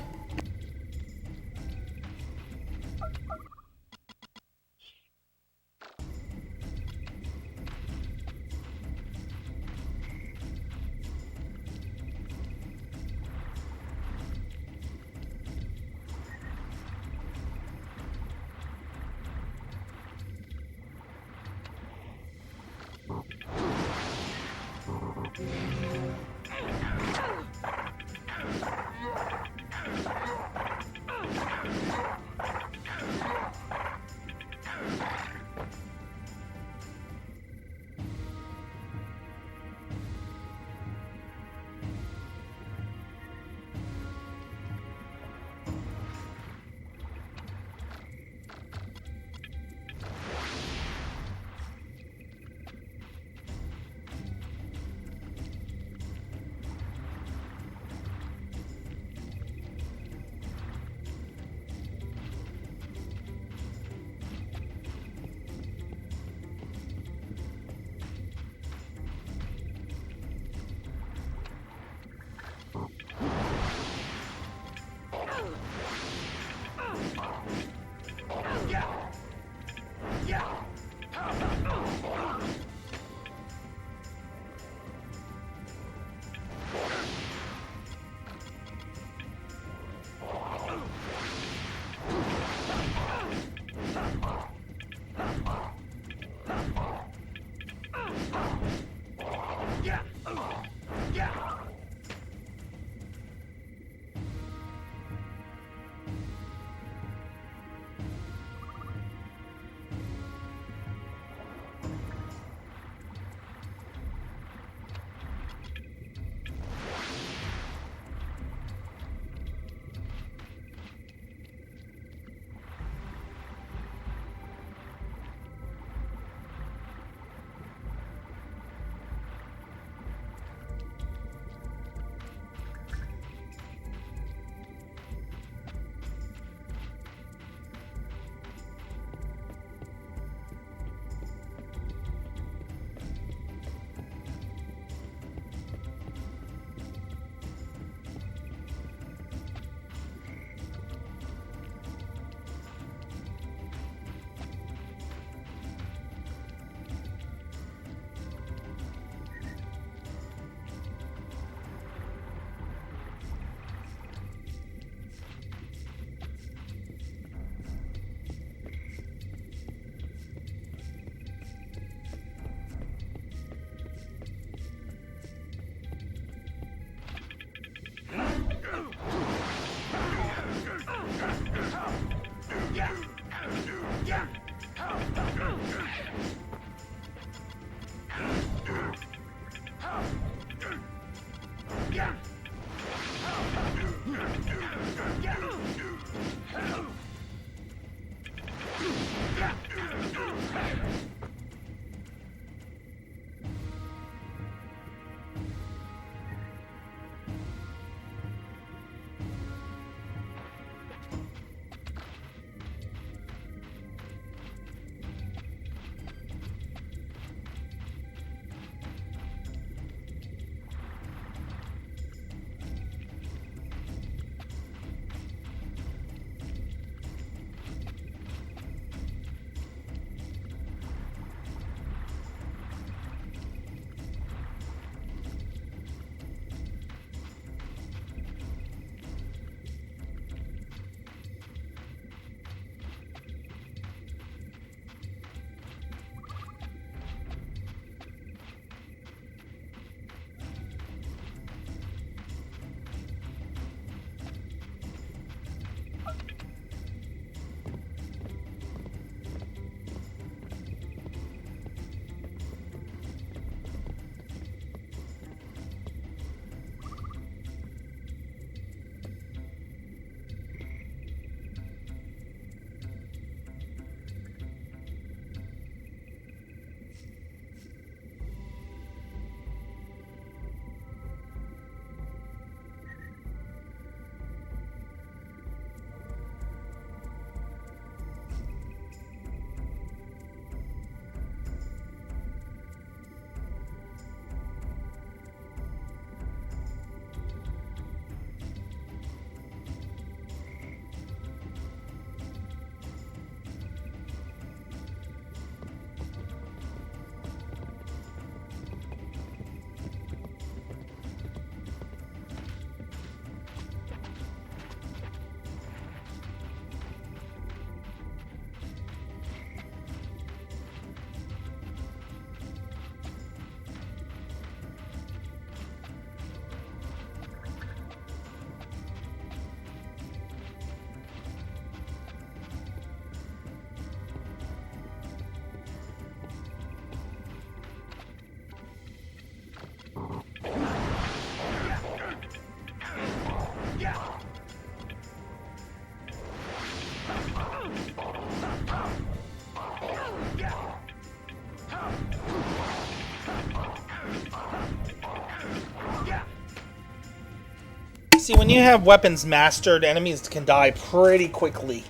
See, when you have weapons mastered, enemies can die pretty quickly.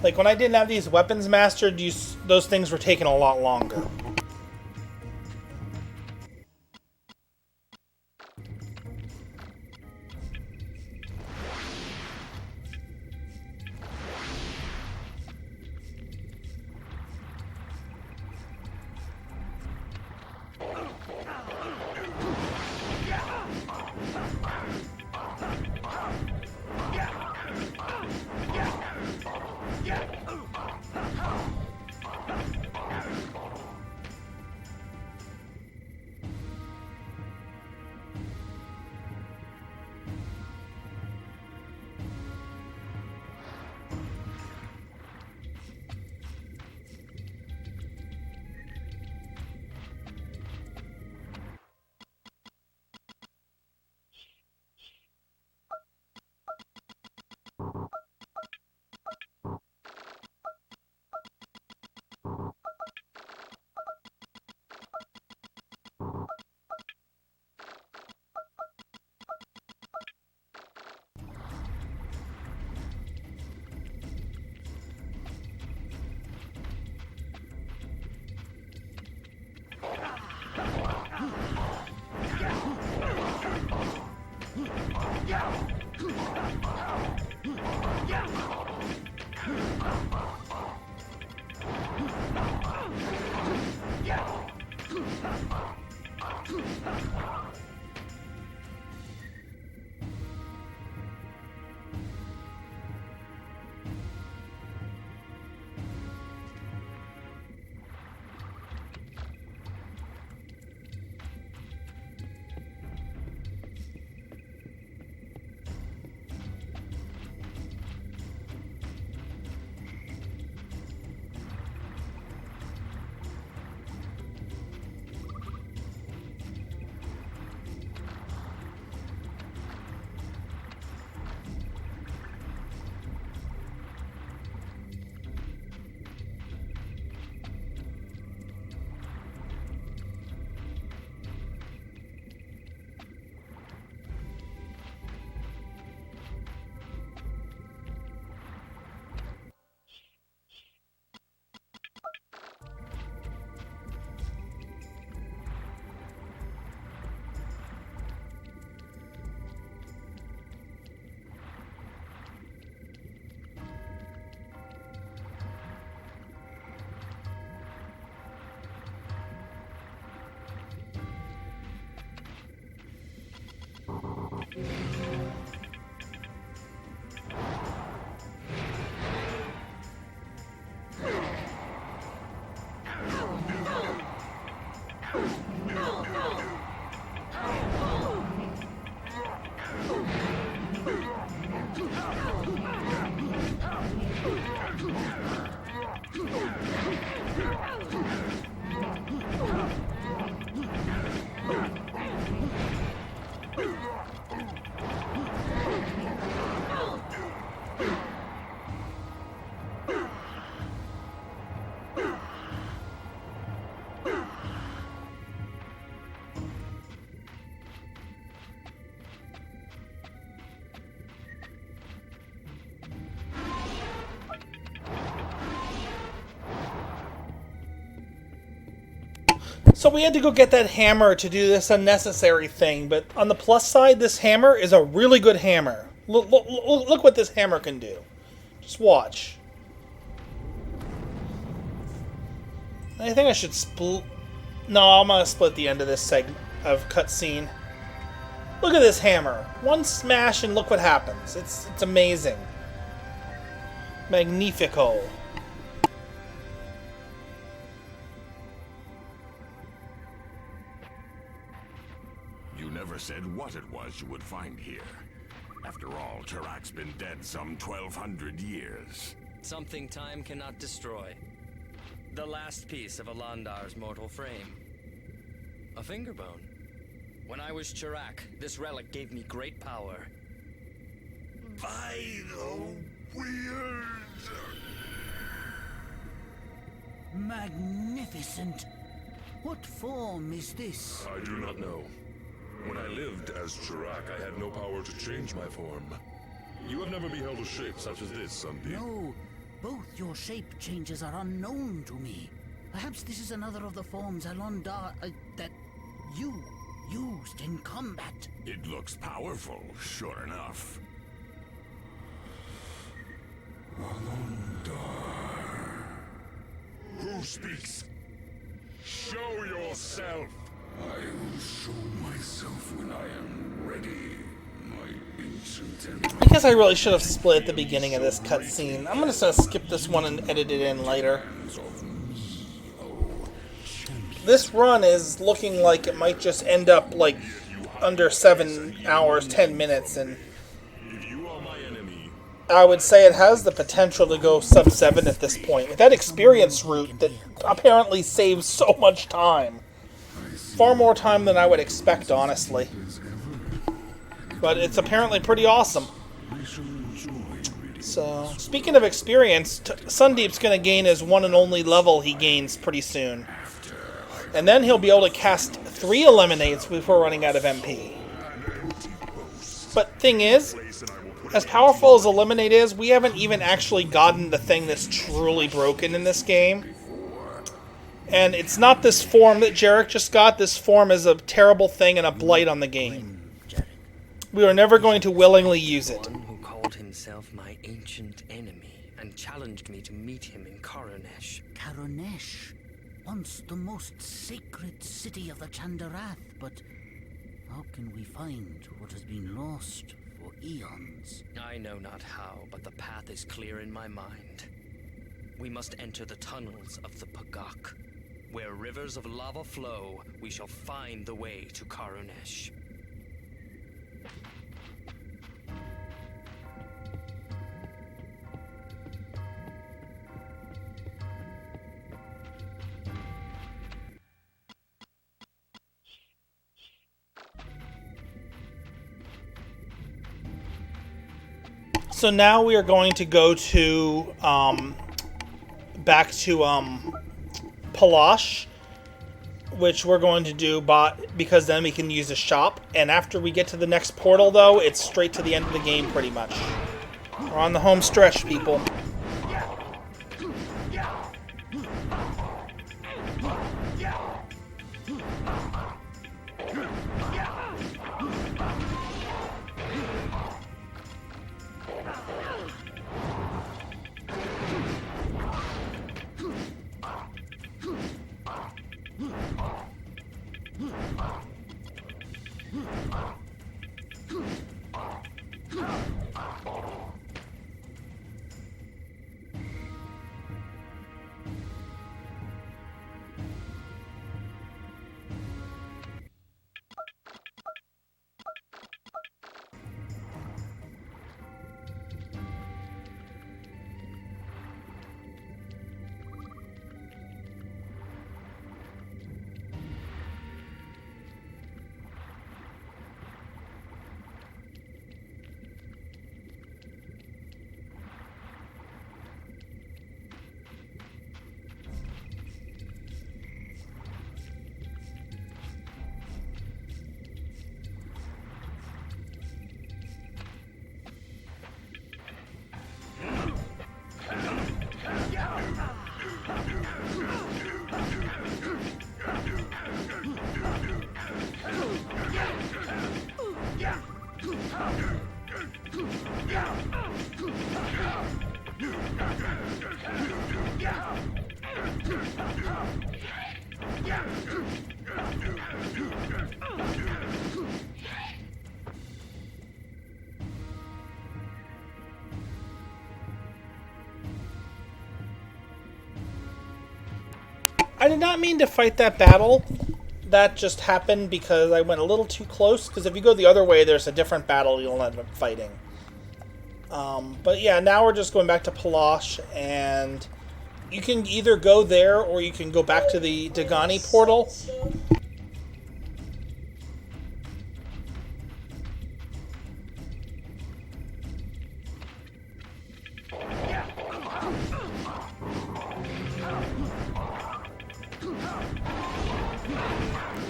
Like, when I didn't have these weapons mastered, those things were taking a lot longer. So we had to go get that hammer to do this unnecessary thing, but on the plus side, this hammer is a really good hammer. Look what this hammer can do. Just watch. I think I should split... No, I'm going to split the end of this segment of cutscene. Look at this hammer. One smash and look what happens. It's amazing. Magnifico. You never said what it was you would find here. After all, Turak's been dead some 1,200 years. Something time cannot destroy. The last piece of Alandar's mortal frame. A finger bone. When I was Turak, this relic gave me great power. By the weird... Magnificent! What form is this? I do not know. When I lived as Chirac, I had no power to change my form. You have never beheld a shape such as this, Sundeep. No, both your shape changes are unknown to me. Perhaps this is another of the forms Alon that you used in combat. It looks powerful, sure enough. Who speaks? Show yourself! I will show myself when I am ready, my ancient enemy. I guess I really should have split at the beginning of this cutscene. I'm just gonna skip this one and edit it in later. This run is looking like it might just end up like under 7 hours, 10 minutes, and I would say it has the potential to go sub 7 at this point. With that experience route that apparently saves so much time. Far more time than I would expect, honestly. But it's apparently pretty awesome. So, speaking of experience, Sundeep's going to gain his one and only level he gains pretty soon. And then he'll be able to cast 3 Eliminates before running out of MP. But thing is, as powerful as Eliminate is, we haven't even actually gotten the thing that's truly broken in this game. And it's not this form that Jarek just got. This form is a terrible thing and a blight on the game. We are never going to willingly use it. One who called himself my ancient enemy and challenged me to meet him in Karanesh. Karanesh, once the most sacred city of the Chandarath, but how can we find what has been lost for eons? I know not how, but the path is clear in my mind. We must enter the tunnels of the Pagak. Where rivers of lava flow, we shall find the way to Karanesh. So now we are going to go to, back to, Palash, which we're going to do because then we can use a shop. And after we get to the next portal, though, it's straight to the end of the game, pretty much. We're on the home stretch, people. I did not mean to fight that battle. That just happened because I went a little too close, because if you go the other way, there's a different battle you'll end up fighting. But yeah, now we're just going back to Palash, and you can either go there, or you can go back to the Dagani portal.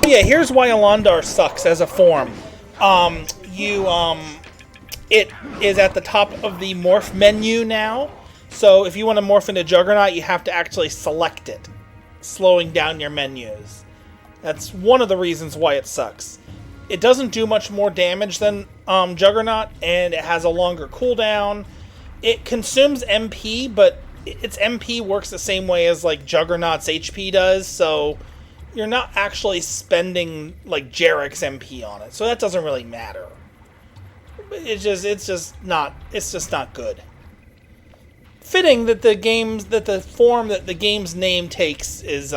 Yeah, here's why Alondar sucks as a form. It is at the top of the morph menu now. So if you want to morph into Juggernaut, you have to actually select it, slowing down your menus. That's one of the reasons why it sucks. It doesn't do much more damage than Juggernaut, and it has a longer cooldown. It consumes MP, but its MP works the same way as like Juggernaut's HP does, so you're not actually spending like Jarek's MP on it. So that doesn't really matter. It's just not good. Fitting that the form that the game's name takes is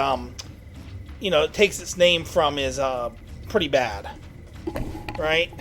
takes its name from is pretty bad, right?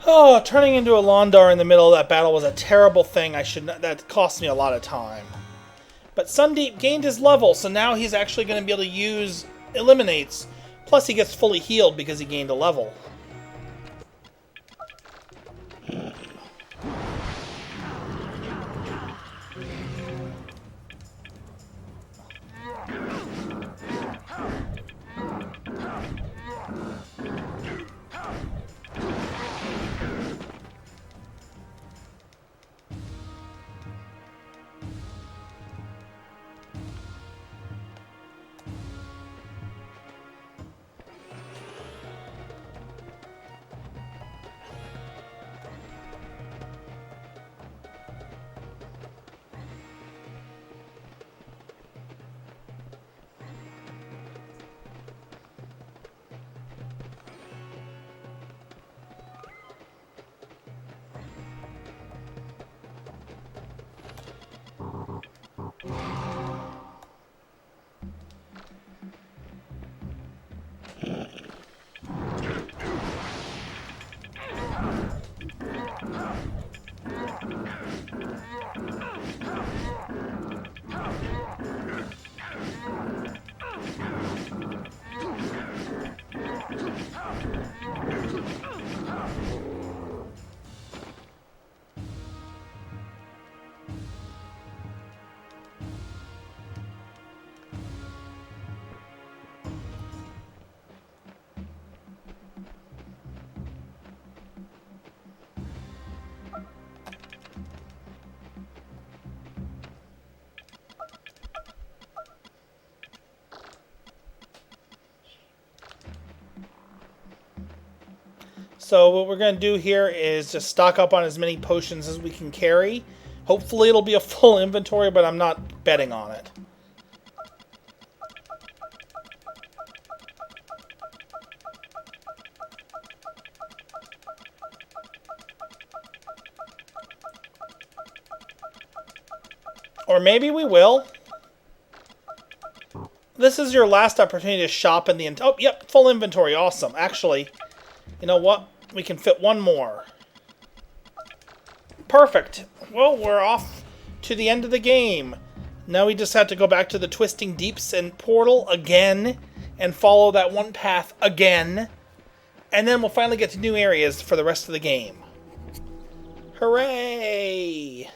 Oh, turning into a Londar in the middle of that battle was a terrible thing. That cost me a lot of time. But Sundeep gained his level, so now he's actually going to be able to use Eliminates. Plus he gets fully healed because he gained a level. So what we're going to do here is just stock up on as many potions as we can carry. Hopefully it'll be a full inventory, but I'm not betting on it. Or maybe we will. This is your last opportunity to shop in the... Oh, yep, full inventory. Awesome. Actually, you know what? We can fit one more. Perfect. Well, we're off to the end of the game. Now we just have to go back to the Twisting Deeps and Portal again and follow that one path again. And then we'll finally get to new areas for the rest of the game. Hooray!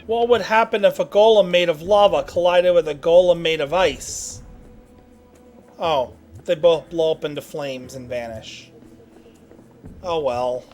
What would happen if a golem made of lava collided with a golem made of ice? Oh, they both blow up into flames and vanish. Oh well.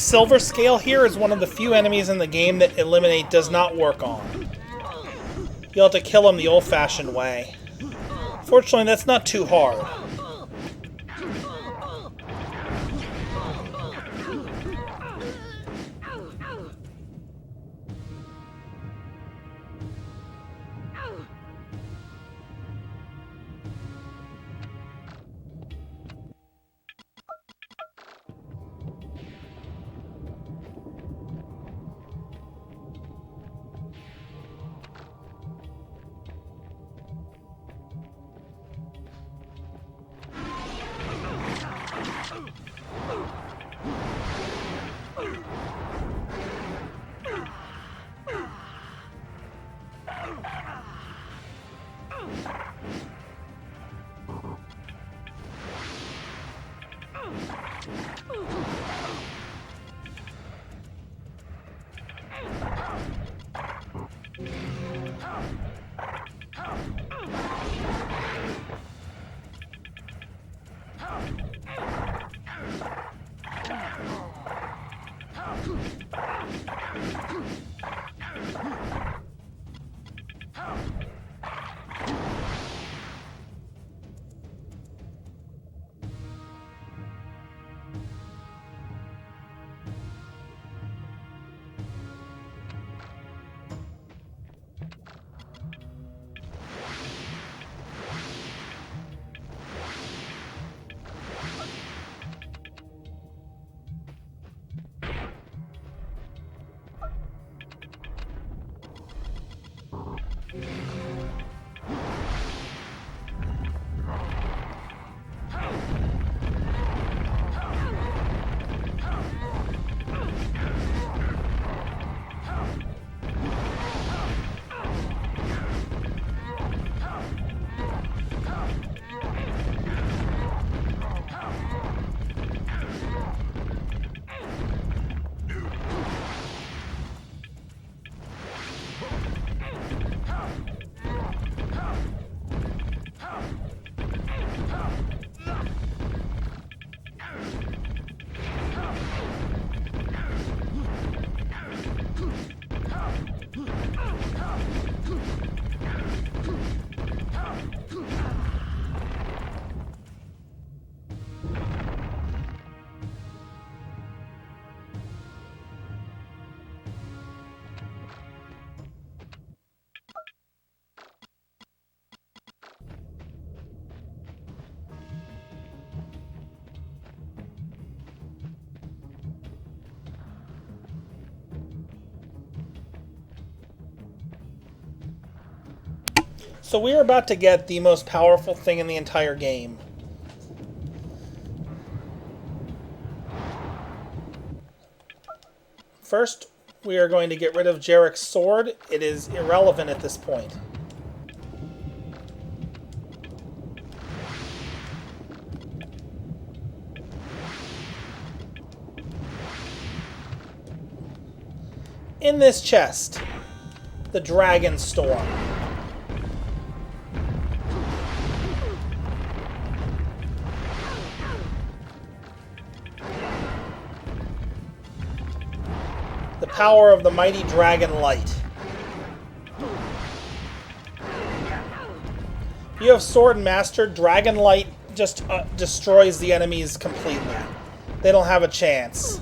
silver scale here is one of the few enemies in the game that Eliminate does not work on. You'll have to kill him the old-fashioned way. Fortunately, that's not too hard. So we are about to get the most powerful thing in the entire game. First, we are going to get rid of Jarek's sword. It is irrelevant at this point. In this chest, the Dragon Storm. The power of the mighty dragon light. If you have Sword mastered, Dragon Light just destroys the enemies completely. They don't have a chance.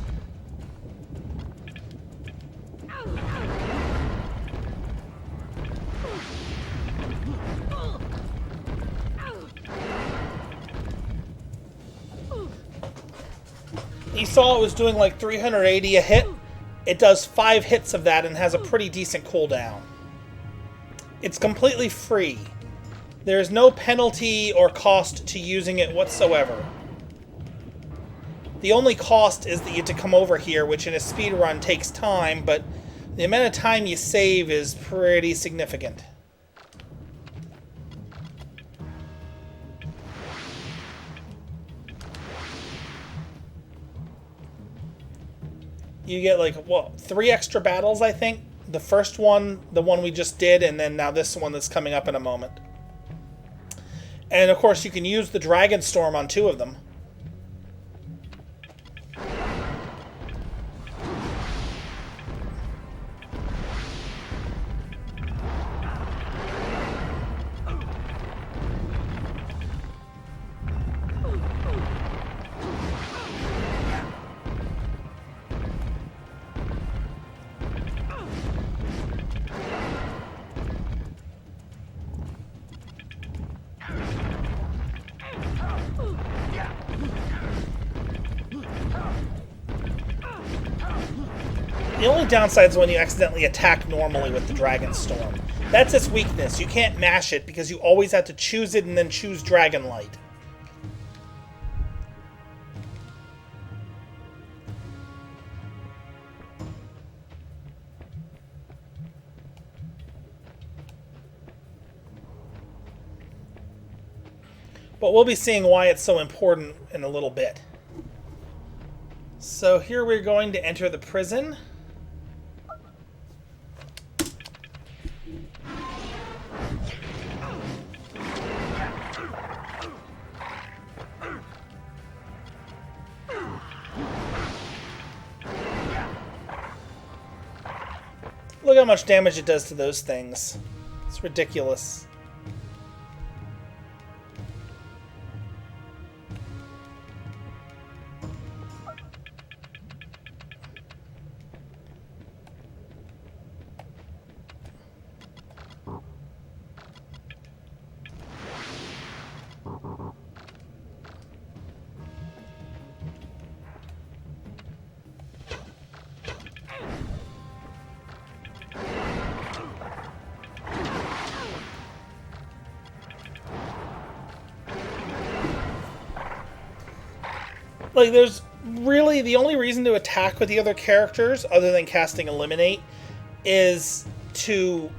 You saw it was doing like 380 a hit. It does 5 hits of that and has a pretty decent cooldown. It's completely free. There's no penalty or cost to using it whatsoever. The only cost is that you have to come over here, which in a speedrun takes time, but the amount of time you save is pretty significant. You get like, what, 3 extra battles, I think? The first one, the one we just did, and then now this one that's coming up in a moment. And of course you can use the Dragon Storm on 2 of them. The only downside is when you accidentally attack normally with the Dragon Storm. That's its weakness. You can't mash it because you always have to choose it and then choose Dragon Light. But we'll be seeing why it's so important in a little bit. So here we're going to enter the prison. Look how much damage it does to those things. It's ridiculous. Like, there's really the only reason to attack with the other characters, other than casting Eliminate, is to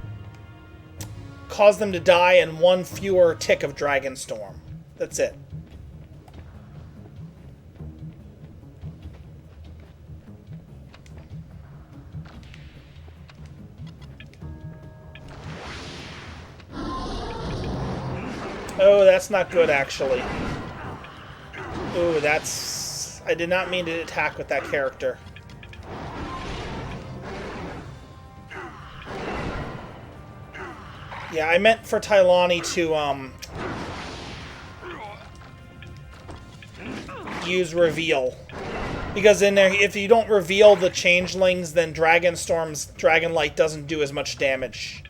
cause them to die in one fewer tick of Dragon Storm. That's it. Oh, that's not good, actually. Ooh, that's... I did not mean to attack with that character. Yeah, I meant for Tylani to, use Reveal. Because in there, if you don't reveal the changelings, then Dragon Storm's Dragon Light doesn't do as much damage.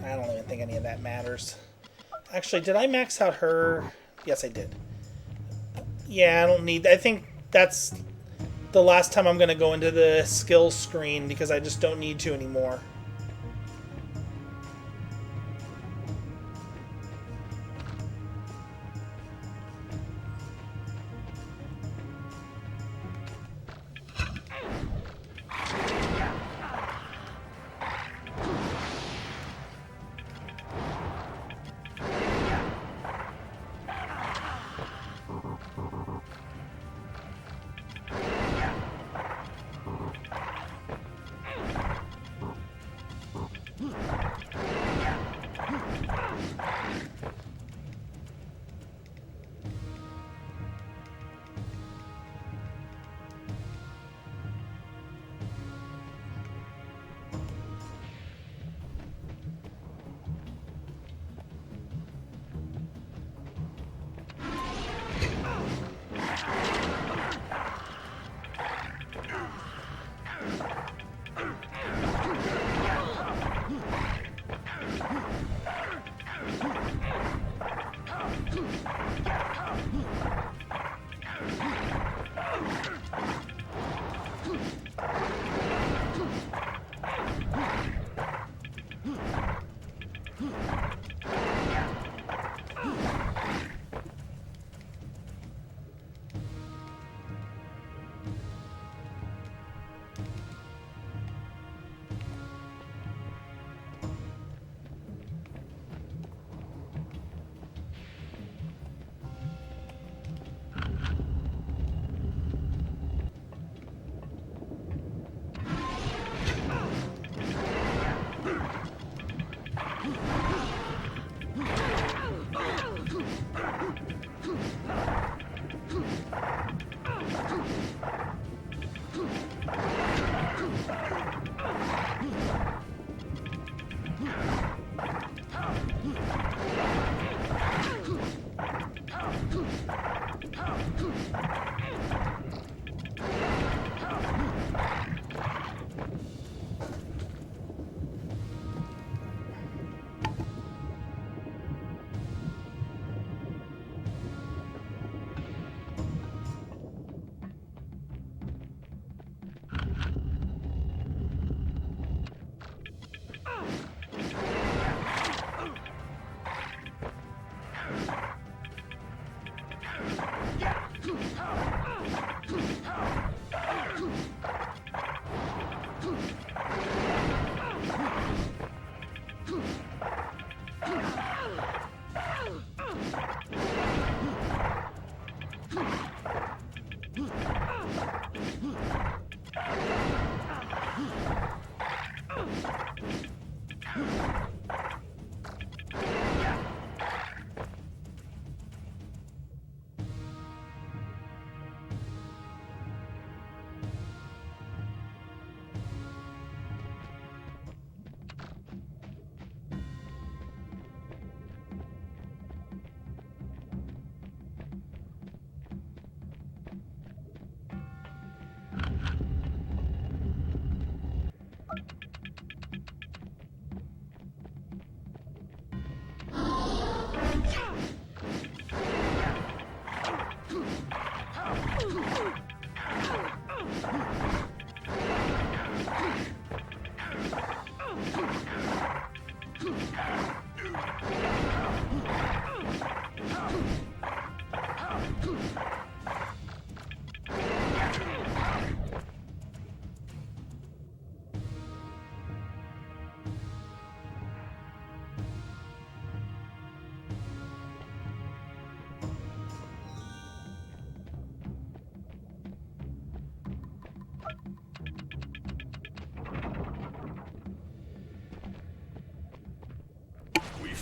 I don't even think any of that matters. Actually, did I max out her? Yes, I did. Yeah, I don't need... I think that's the last time I'm going to go into the skills screen because I just don't need to anymore.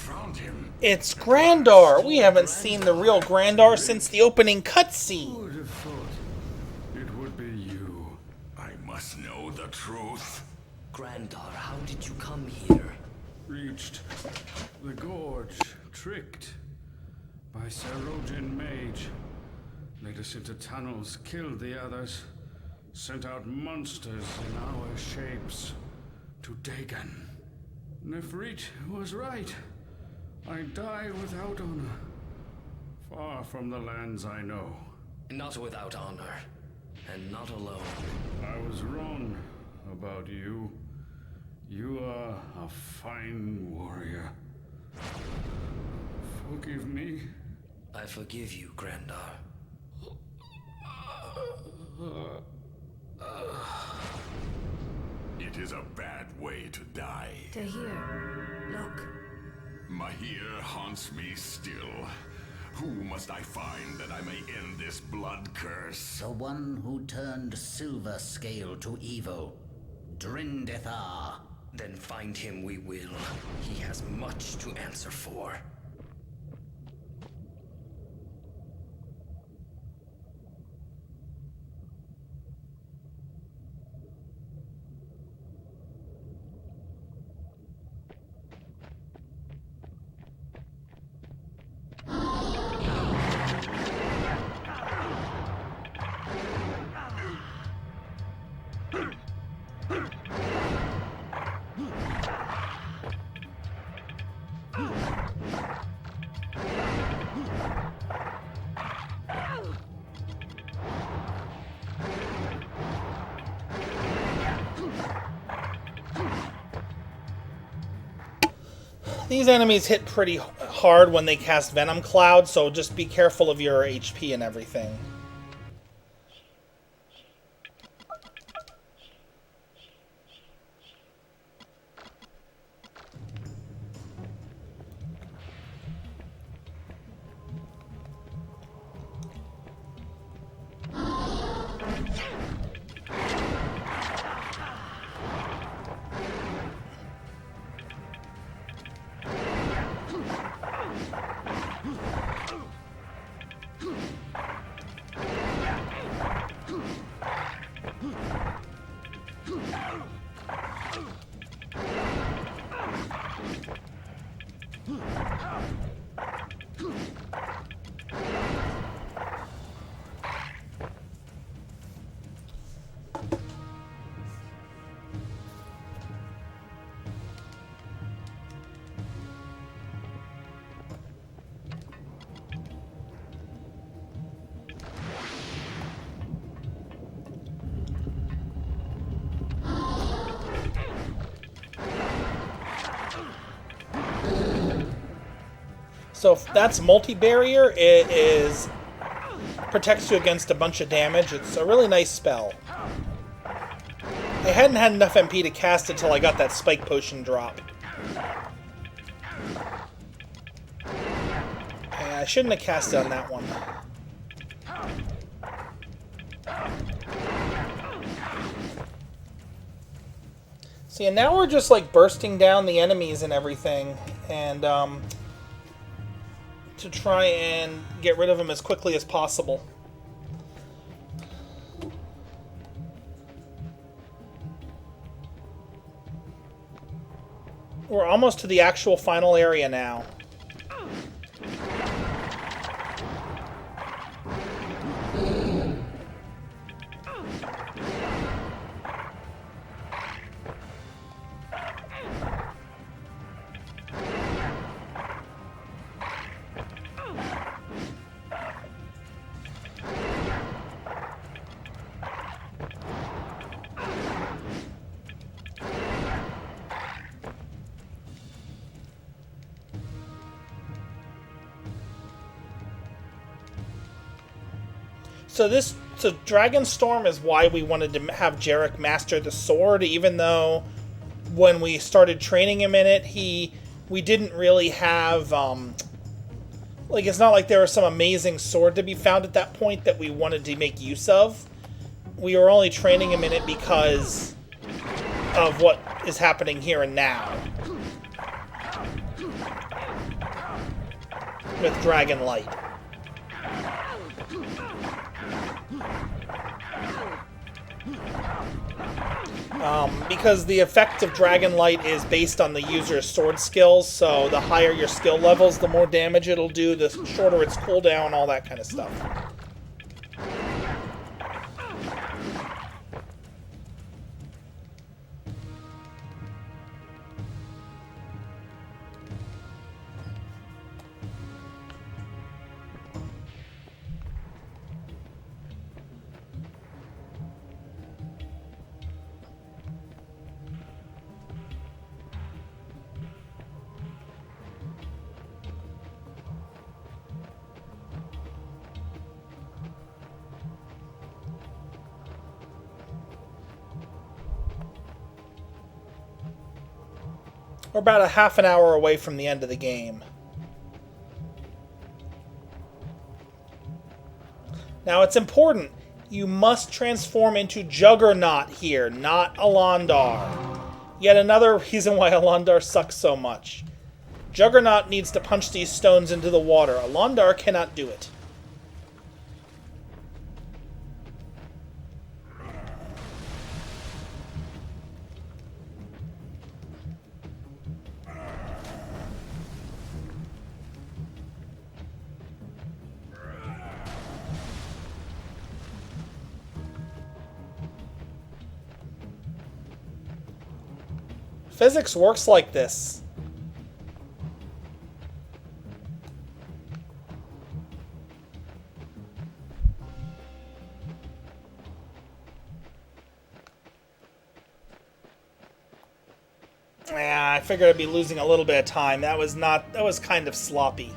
found him. It's Grandar! We haven't seen the real Grandar since the opening cutscene. Who would have thought it would be you? I must know the truth. Grandar, how did you come here? Reached the gorge, tricked by Sarogin Mage. Led us into tunnels, killed the others, sent out monsters in our shapes to Dagon. Nefrit was right. I die without honor, far from the lands I know. Not without honor, and not alone. I was wrong about you. You are a fine warrior. Forgive me. I forgive you, Grandar. It is a bad way to die. Tahir, look. Mahir haunts me still. Who must I find that I may end this blood curse? The one who turned Silver Scale to evil. Drindethar. Then find him we will. He has much to answer for. These enemies hit pretty hard when they cast Venom Cloud, so just be careful of your HP and everything. So if that's multi-barrier, it is protects you against a bunch of damage. It's a really nice spell. I hadn't had enough MP to cast it till I got that spike potion drop. Yeah, I shouldn't have cast it on that one. See, and now we're just like bursting down the enemies and everything, and to try and get rid of them as quickly as possible. We're almost to the actual final area now. So Dragonstorm is why we wanted to have Jarek master the sword, even though when we started training him in it, we didn't really have like, it's not like there was some amazing sword to be found at that point that we wanted to make use of. We were only training him in it because of what is happening here and now. with Dragon Light. Because the effect of Dragon Light is based on the user's sword skills, so the higher your skill levels, the more damage it'll do, the shorter its cooldown, all that kind of stuff. We're about a half an hour away from the end of the game. Now it's important. You must transform into Juggernaut here, not Alondar. Yet another reason why Alondar sucks so much. Juggernaut needs to punch these stones into the water. Alondar cannot do it. Physics works like this. Yeah, I figured I'd be losing a little bit of time. That was kind of sloppy.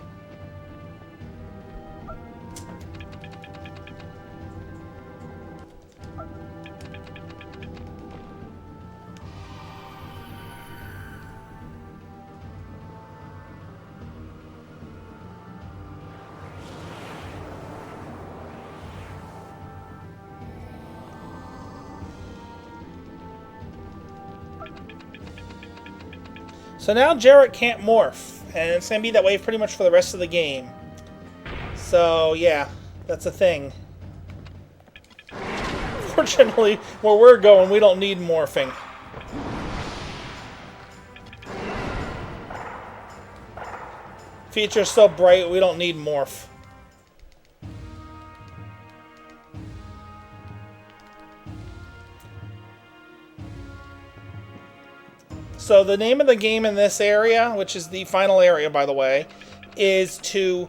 So now Jarrett can't morph, and it's going to be that way pretty much for the rest of the game. So, yeah, that's a thing. Fortunately, where we're going, we don't need morphing. Future's so bright, we don't need morph. So the name of the game in this area, which is the final area, by the way, is to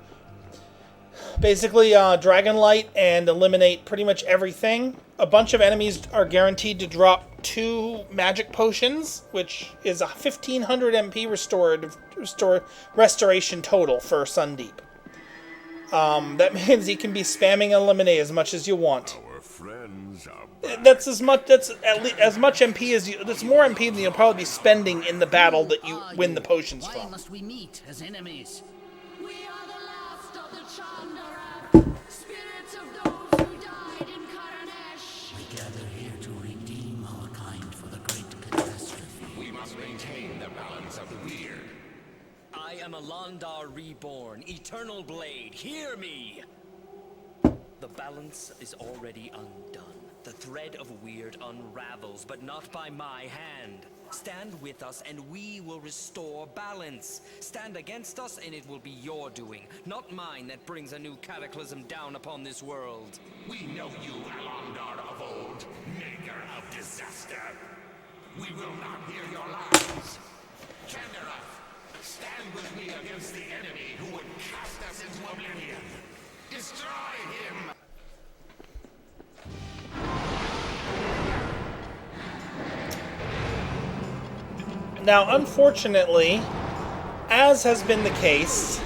basically Dragon Light and eliminate pretty much everything. A bunch of enemies are guaranteed to drop 2 magic potions, which is a 1500 MP restoration total for Sundeep. That means you can be spamming Eliminate as much as you want. Our friends are That's as much. That's at least as much MP as you. That's more MP than you'll probably be spending in the battle that you win the potions Why from. must we meet as enemies? We are the last of the Chandara, spirits of those who died in Karanesh. We gather here to redeem our kind for the great catastrophe. We must maintain the balance of the weird. I am Alondar reborn, Eternal Blade. Hear me! The balance is already undone. The thread of weird unravels, but not by my hand. Stand with us and we will restore balance. Stand against us and it will be your doing, not mine, that brings a new cataclysm down upon this world. We know you, Alondar of old, maker of disaster. We will not hear your lies. Chandara, stand with me against the enemy who would cast us into oblivion. Destroy him! Now, unfortunately, as has been the case,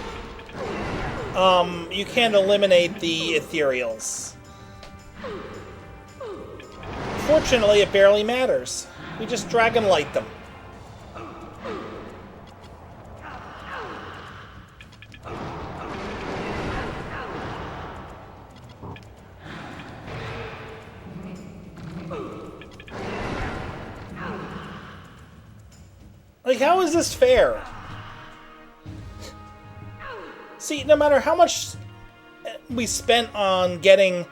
you can't eliminate the ethereals. Fortunately, it barely matters. We just Dragon Light them. Like, how is this fair? See, no matter how much we spent on getting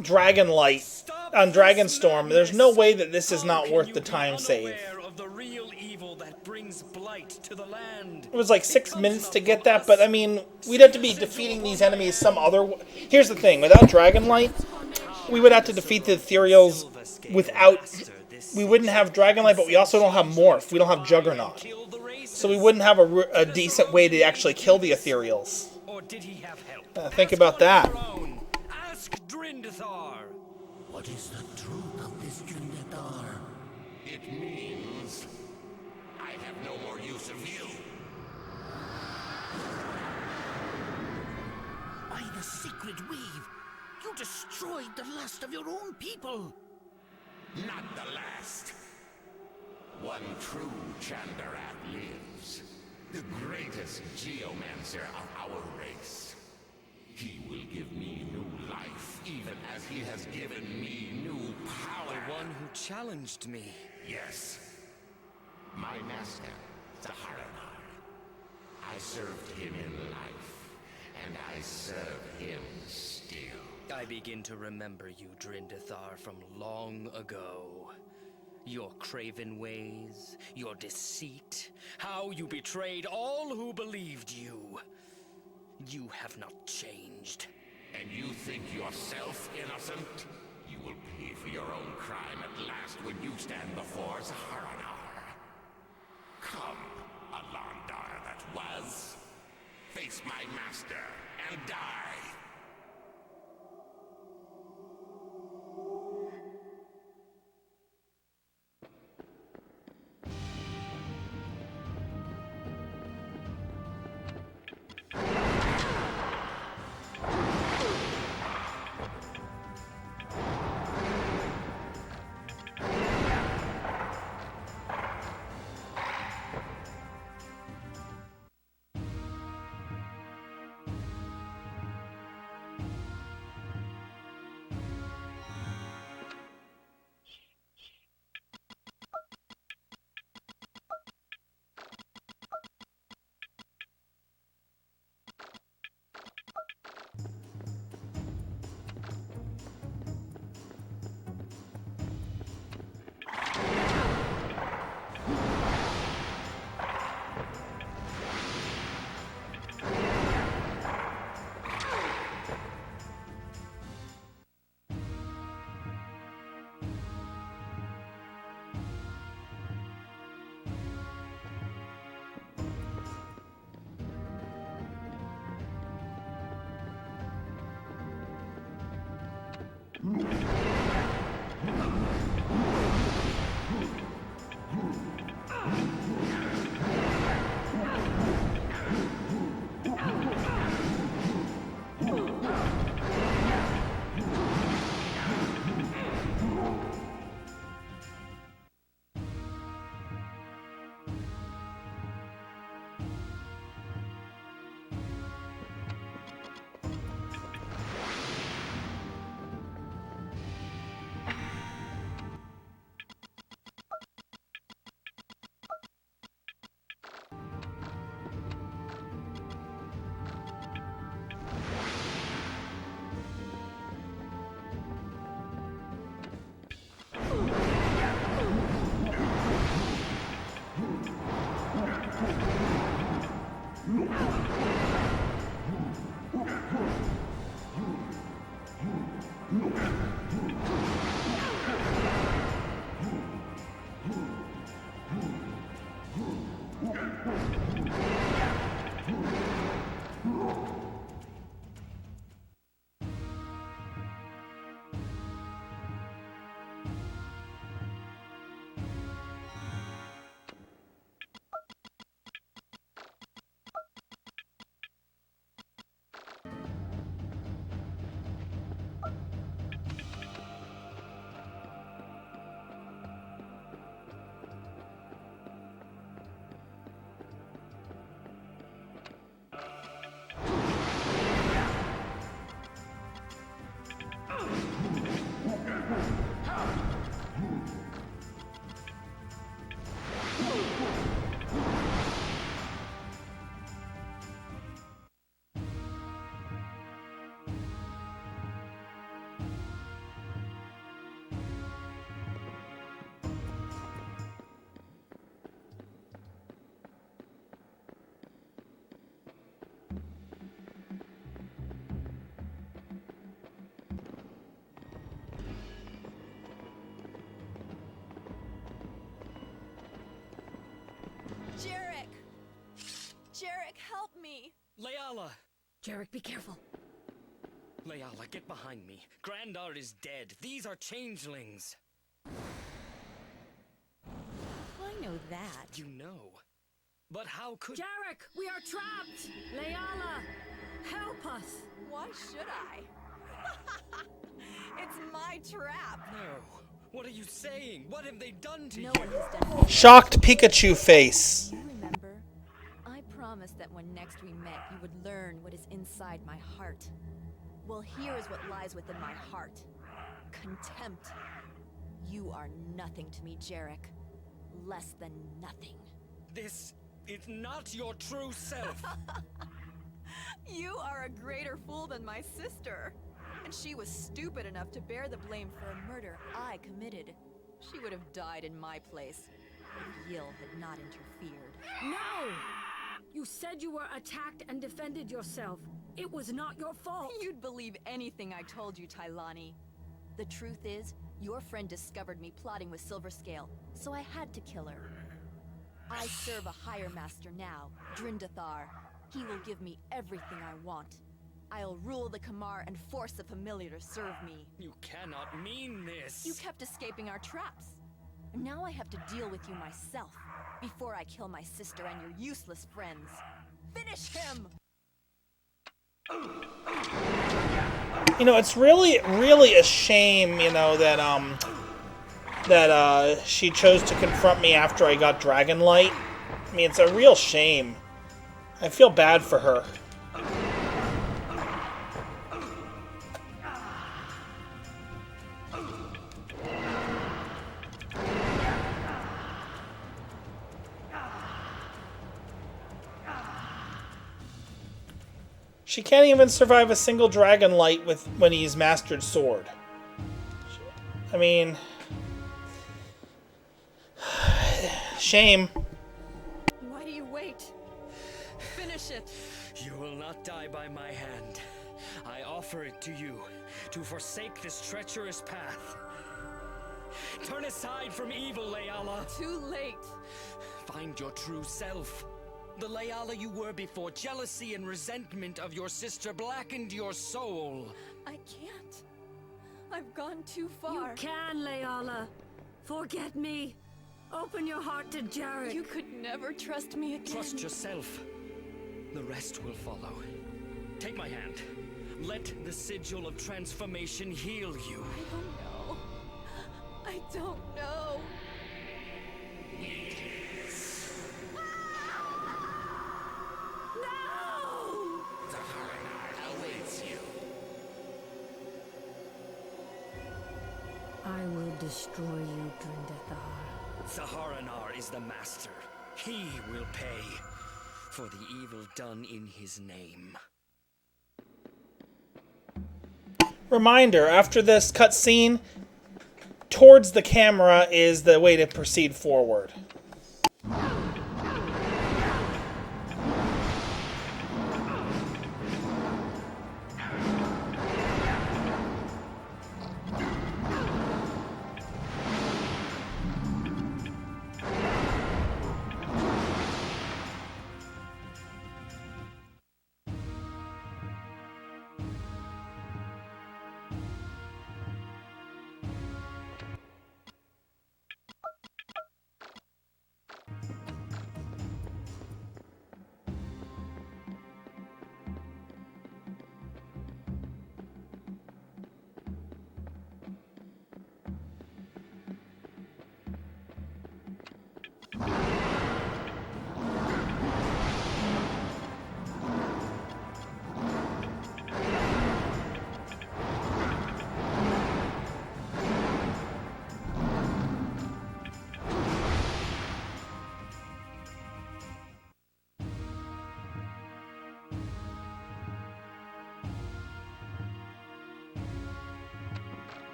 Dragonlight on Dragonstorm, there's no way that this is not worth the time save. Of the real evil that brings blight to the land. It was like 6 minutes to get that, but I mean, we'd have to be defeating these enemies some other... Here's the thing, without Dragonlight, we would have to defeat the Ethereals without... We wouldn't have Dragonlight, but we also don't have Morph. We don't have Juggernaut. So we wouldn't have a decent way to actually kill the Ethereals. Or did he have help? Think about that. Ask Drindathar. What is the truth of this Drindathar? It means I have no more use of you. By the sacred weave, you destroyed the last of your own people. Not the last. One true Chandarath lives. The greatest geomancer of our race. He will give me new life, even as he has given me new power. The one who challenged me. Yes. My master, the Haranar. I served him in life, and I serve him still. I begin to remember you, Drindathar, from long ago. Your craven ways, your deceit, how you betrayed all who believed you. You have not changed. And you think yourself innocent? You will pay for your own crime at last when you stand before Zaharanar. Come, Alondar that was. Face my master and die. help me! Leala! Jarek, be careful. Leala, get behind me. Grandar is dead. These are changelings. I know that. You know. But how could... Jarek, we are trapped! Leala, help us! Why should I? It's my trap! No. What are you saying? What have they done to No you? one has done anything. Shocked Pikachu face. You remember? I promised that when next we met, you would learn what is inside my heart. Well, here is what lies within my heart. Contempt. You are nothing to me, Jarek. Less than nothing. This is not your true self. You are a greater fool than my sister. And she was stupid enough to bear the blame for a murder I committed. She would have died in my place if Yil had not interfered. No! You said you were attacked and defended yourself. It was not your fault. You'd believe anything I told you, Tylani. The truth is, your friend discovered me plotting with Silverscale, so I had to kill her. I serve a higher master now, Drindathar. He will give me everything I want. I'll rule the Kamar and force the familiar to serve me. You cannot mean this. You kept escaping our traps. And now I have to deal with you myself, before I kill my sister and your useless friends. Finish him! You know, it's really a shame, you know, that she chose to confront me after I got Dragonlight. I mean, it's a real shame. I feel bad for her. She can't even survive a single Dragonlight when he's mastered Sword. I mean... shame. Why do you wait? Finish it! You will not die by my hand. I offer it to you, to forsake this treacherous path. Turn aside from evil, Leala. Too late. Find your true self. The Leala you were before jealousy and resentment of your sister blackened your soul. I can't. I've gone too far. You can, Leala. Forget me. Open your heart to Jarek. You could never trust me again. Trust yourself. The rest will follow. Take my hand. Let the sigil of transformation heal you. I don't know. No! Awaits you. I will destroy you, Drindathar. Saharanar is the master. He will pay for the evil done in his name. Reminder, after this cutscene, towards the camera is the way to proceed forward.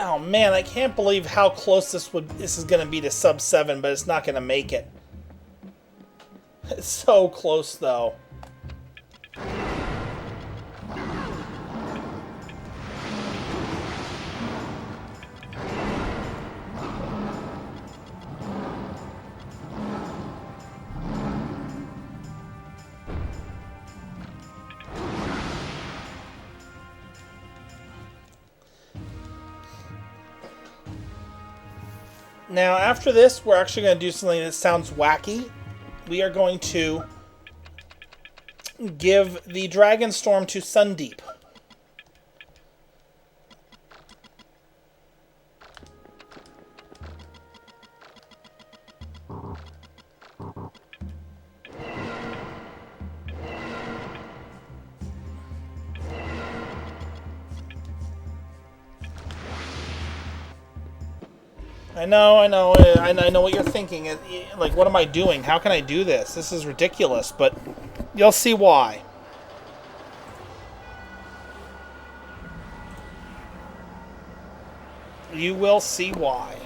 Oh man, I can't believe how close this is going to be to sub 7, but it's not going to make it. It's so close though. Now, after this, we're actually going to do something that sounds wacky. We are going to give the Dragon Storm to Sundeep. I know what you're thinking. Like, what am I doing? How can I do this? This is ridiculous, but you'll see why. You will see why.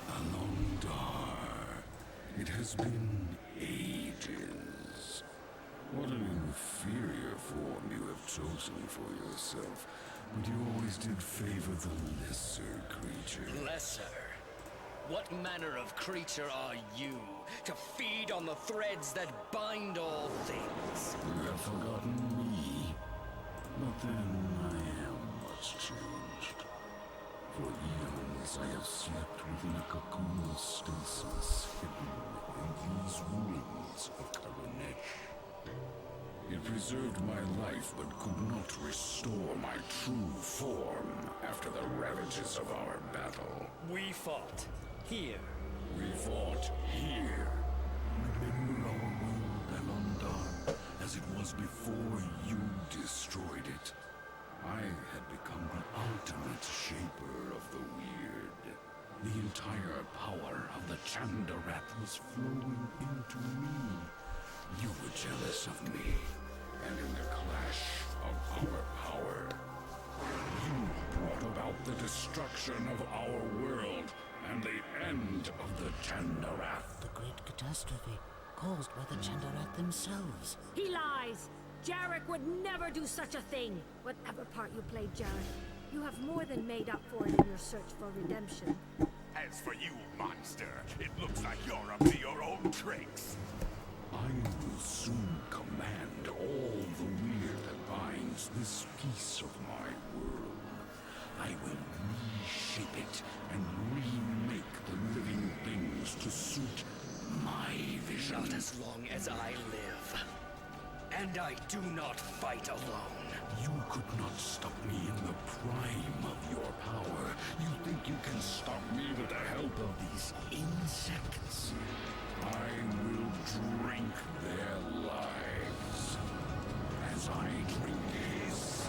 Alondar. It has been ages. What an inferior form you have chosen for yourself. But you always did favor the lesser creature. Lesser? What manner of creature are you to feed on the threads that bind all things? You have forgotten me. But then I am much changed. For eons I have slept within a cocoon of stasis hidden in these ruins of Karanesh. It preserved my life, but could not restore my true form after the ravages of our battle. We fought here. We fought here. Remember our world, Alondar, as it was before you destroyed it. I had become the ultimate shaper of the weird. The entire power of the Chandarath was flowing into me. You were jealous of me, and in the clash of our power, you brought about the destruction of our world and the end of the Chandarath. The great catastrophe caused by the Chandarath themselves. He lies! Jarek would never do such a thing! Whatever part you played, Jarek, you have more than made up for it in your search for redemption. As for you, monster, it looks like you're up to your own tricks. I will soon command all the weird that binds this piece of my world. I will reshape it and remake the living things to suit my vision. Not as long as I live. And I do not fight alone. You could not stop me in the prime of your power. You think you can stop me with the help of these insects? I will drink their lives as I drink his.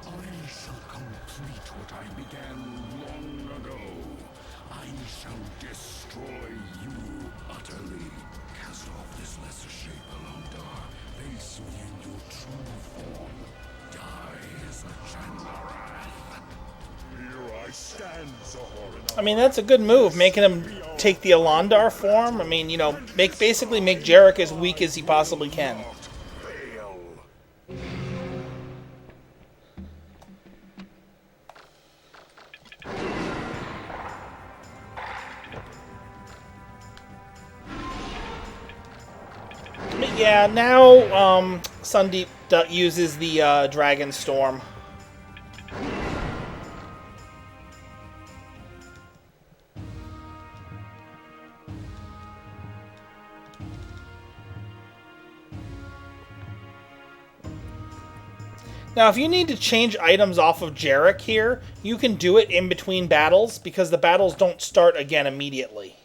I shall complete what I began long ago. I shall destroy you utterly. Cast off this lesser shape, Alondar. Face me in your true form. Die as the Chandarath. Here I stand, Zahor. I mean, that's a good move, making him take the Alondar form. I mean, you know, basically make Jarek as weak as he possibly can. Fail. But yeah, now Sundeep uses the Dragon Storm. Now, if you need to change items off of Jarek here, you can do it in between battles, because the battles don't start again immediately.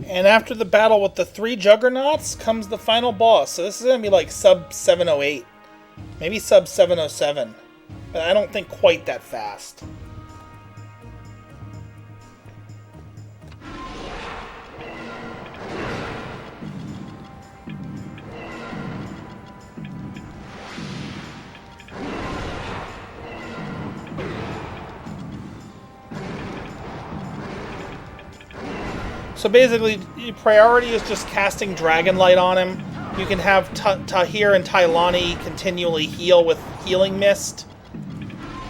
And after the battle with the 3 juggernauts comes the final boss. So this is going to be like sub 708. Maybe sub 707. But I don't think quite that fast. So basically, your priority is just casting Dragon Light on him. You can have Tahir and Tailani continually heal with Healing Mist.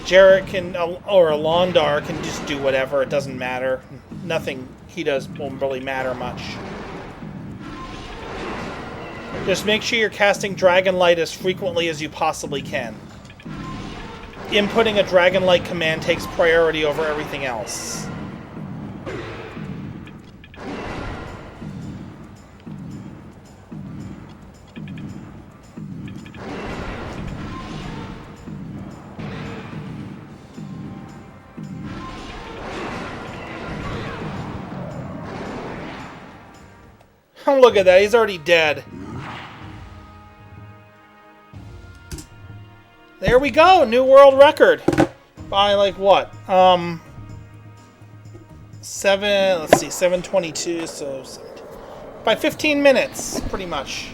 Jarrett can, or Alondar can just do whatever. It doesn't matter. Nothing he does won't really matter much. Just make sure you're casting Dragon Light as frequently as you possibly can. Inputting a Dragon Light command takes priority over everything else. Oh, look at that. He's already dead. There we go. New world record. By, like, what? 722, so... By 15 minutes, pretty much.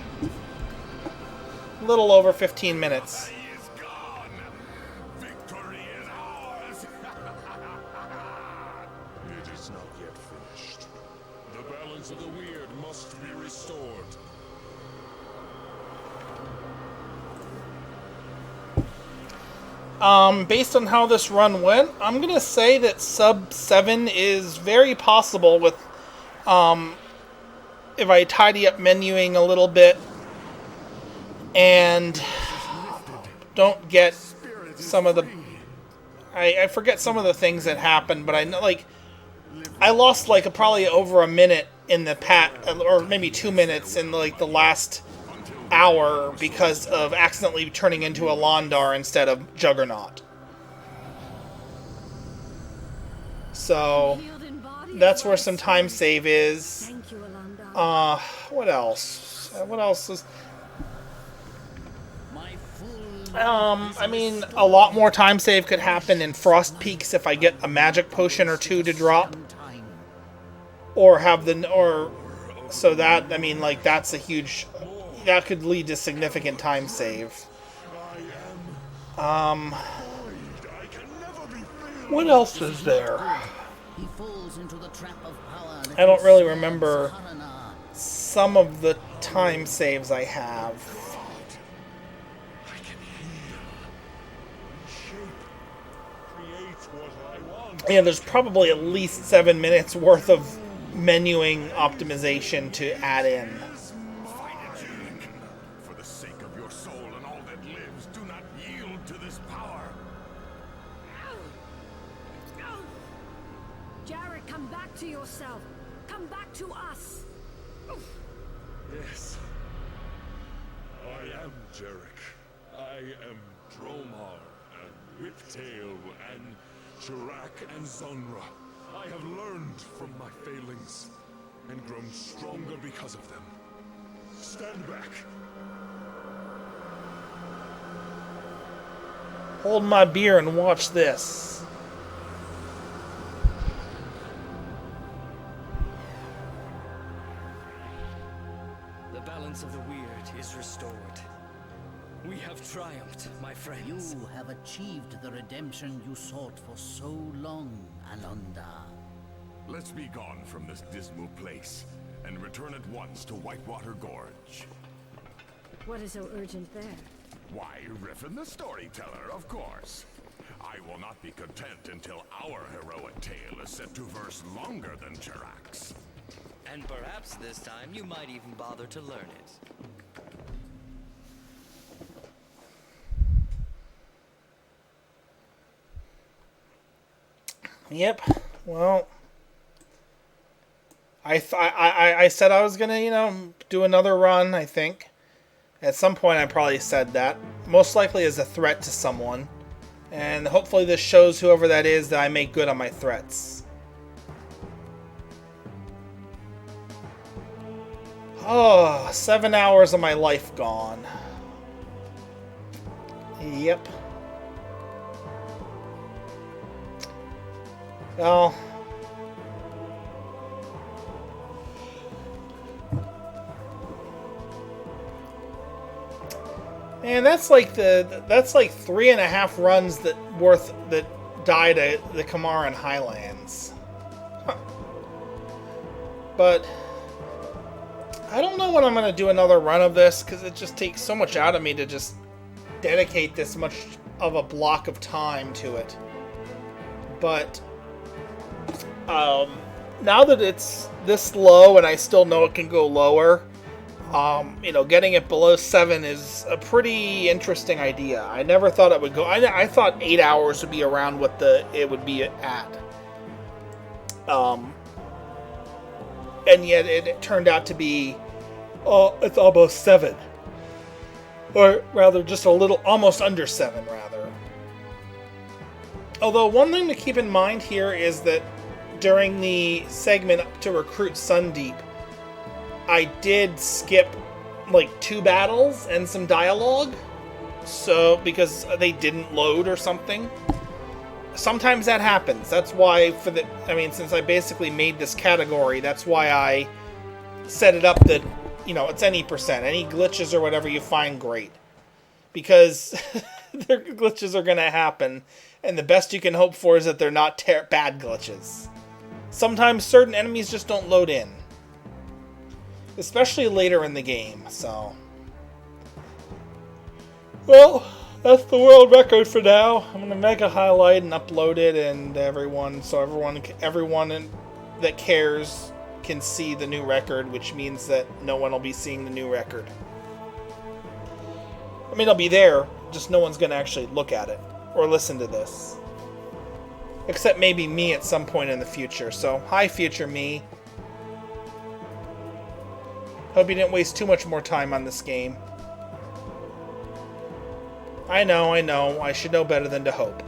A little over 15 minutes. It is not yet finished. The balance of the weird must be restored. Based on how this run went, I'm gonna say that sub 7 is very possible with, if I tidy up menuing a little bit and don't get some of the... I forget some of the things that happened, but I know, like, I lost, like, probably over a minute in the or maybe 2 minutes in, like, the last hour because of accidentally turning into a Londar instead of Juggernaut. So, that's where some time save is. Thank you, Alon. What else? What else is... I mean, a lot more time save could happen in Frost Peaks if I get a magic potion or 2 to drop. Or have so that, I mean, like, that's a huge... That could lead to significant time save. What else is there? I don't really remember some of the time saves I have. Yeah, there's probably at least 7 minutes worth of menuing optimization to add in. For the sake of your soul and all that lives, do not yield to this power. Jarrett, come back to yourself. Come back to us. Yes. I am Jarek. I am Dromar and Whiptail and Shirak and Zonra. I have learned from my failings and grown stronger because of them. Stand back. Hold my beer and watch this. The balance of the weird is restored. We have triumphed, my friends. You have achieved the redemption you sought for so long, Alondar. Let's be gone from this dismal place and return at once to Whitewater Gorge. What is so urgent there? Why, Riffin the storyteller, of course. I will not be content until our heroic tale is set to verse longer than Chirak's. And perhaps this time you might even bother to learn it. Yep. Well, I said I was gonna, do another run, I think. At some point I probably said that. Most likely as a threat to someone. And hopefully this shows whoever that is that I make good on my threats. Oh, 7 hours of my life gone. Yep. Well... Man, that's like 3.5 runs that died at the Kamaran Highlands. Huh. But I don't know when I'm gonna do another run of this, because it just takes so much out of me to just dedicate this much of a block of time to it. But now that it's this low and I still know it can go lower, getting it below 7 is a pretty interesting idea. I never thought it would go. I thought 8 hours would be around what it would be at. And yet it turned out to be, it's almost 7. Or rather, just a little, almost under 7, rather. Although, one thing to keep in mind here is that during the segment to recruit Sundeep, I did skip like 2 battles and some dialogue, so because they didn't load or something. Sometimes that happens. That's why since I basically made this category, that's why I set it up that, it's any percent. Any glitches or whatever you find, great. Because their glitches are going to happen, and the best you can hope for is that they're not bad glitches. Sometimes certain enemies just don't load in. Especially later in the game, so... Well, that's the world record for now. I'm gonna make a highlight and upload it, and everyone that cares can see the new record, which means that no one will be seeing the new record. I mean, it'll be there, just no one's gonna actually look at it, or listen to this. Except maybe me at some point in the future, so hi future me. Hope you didn't waste too much more time on this game. I know, I should know better than to hope.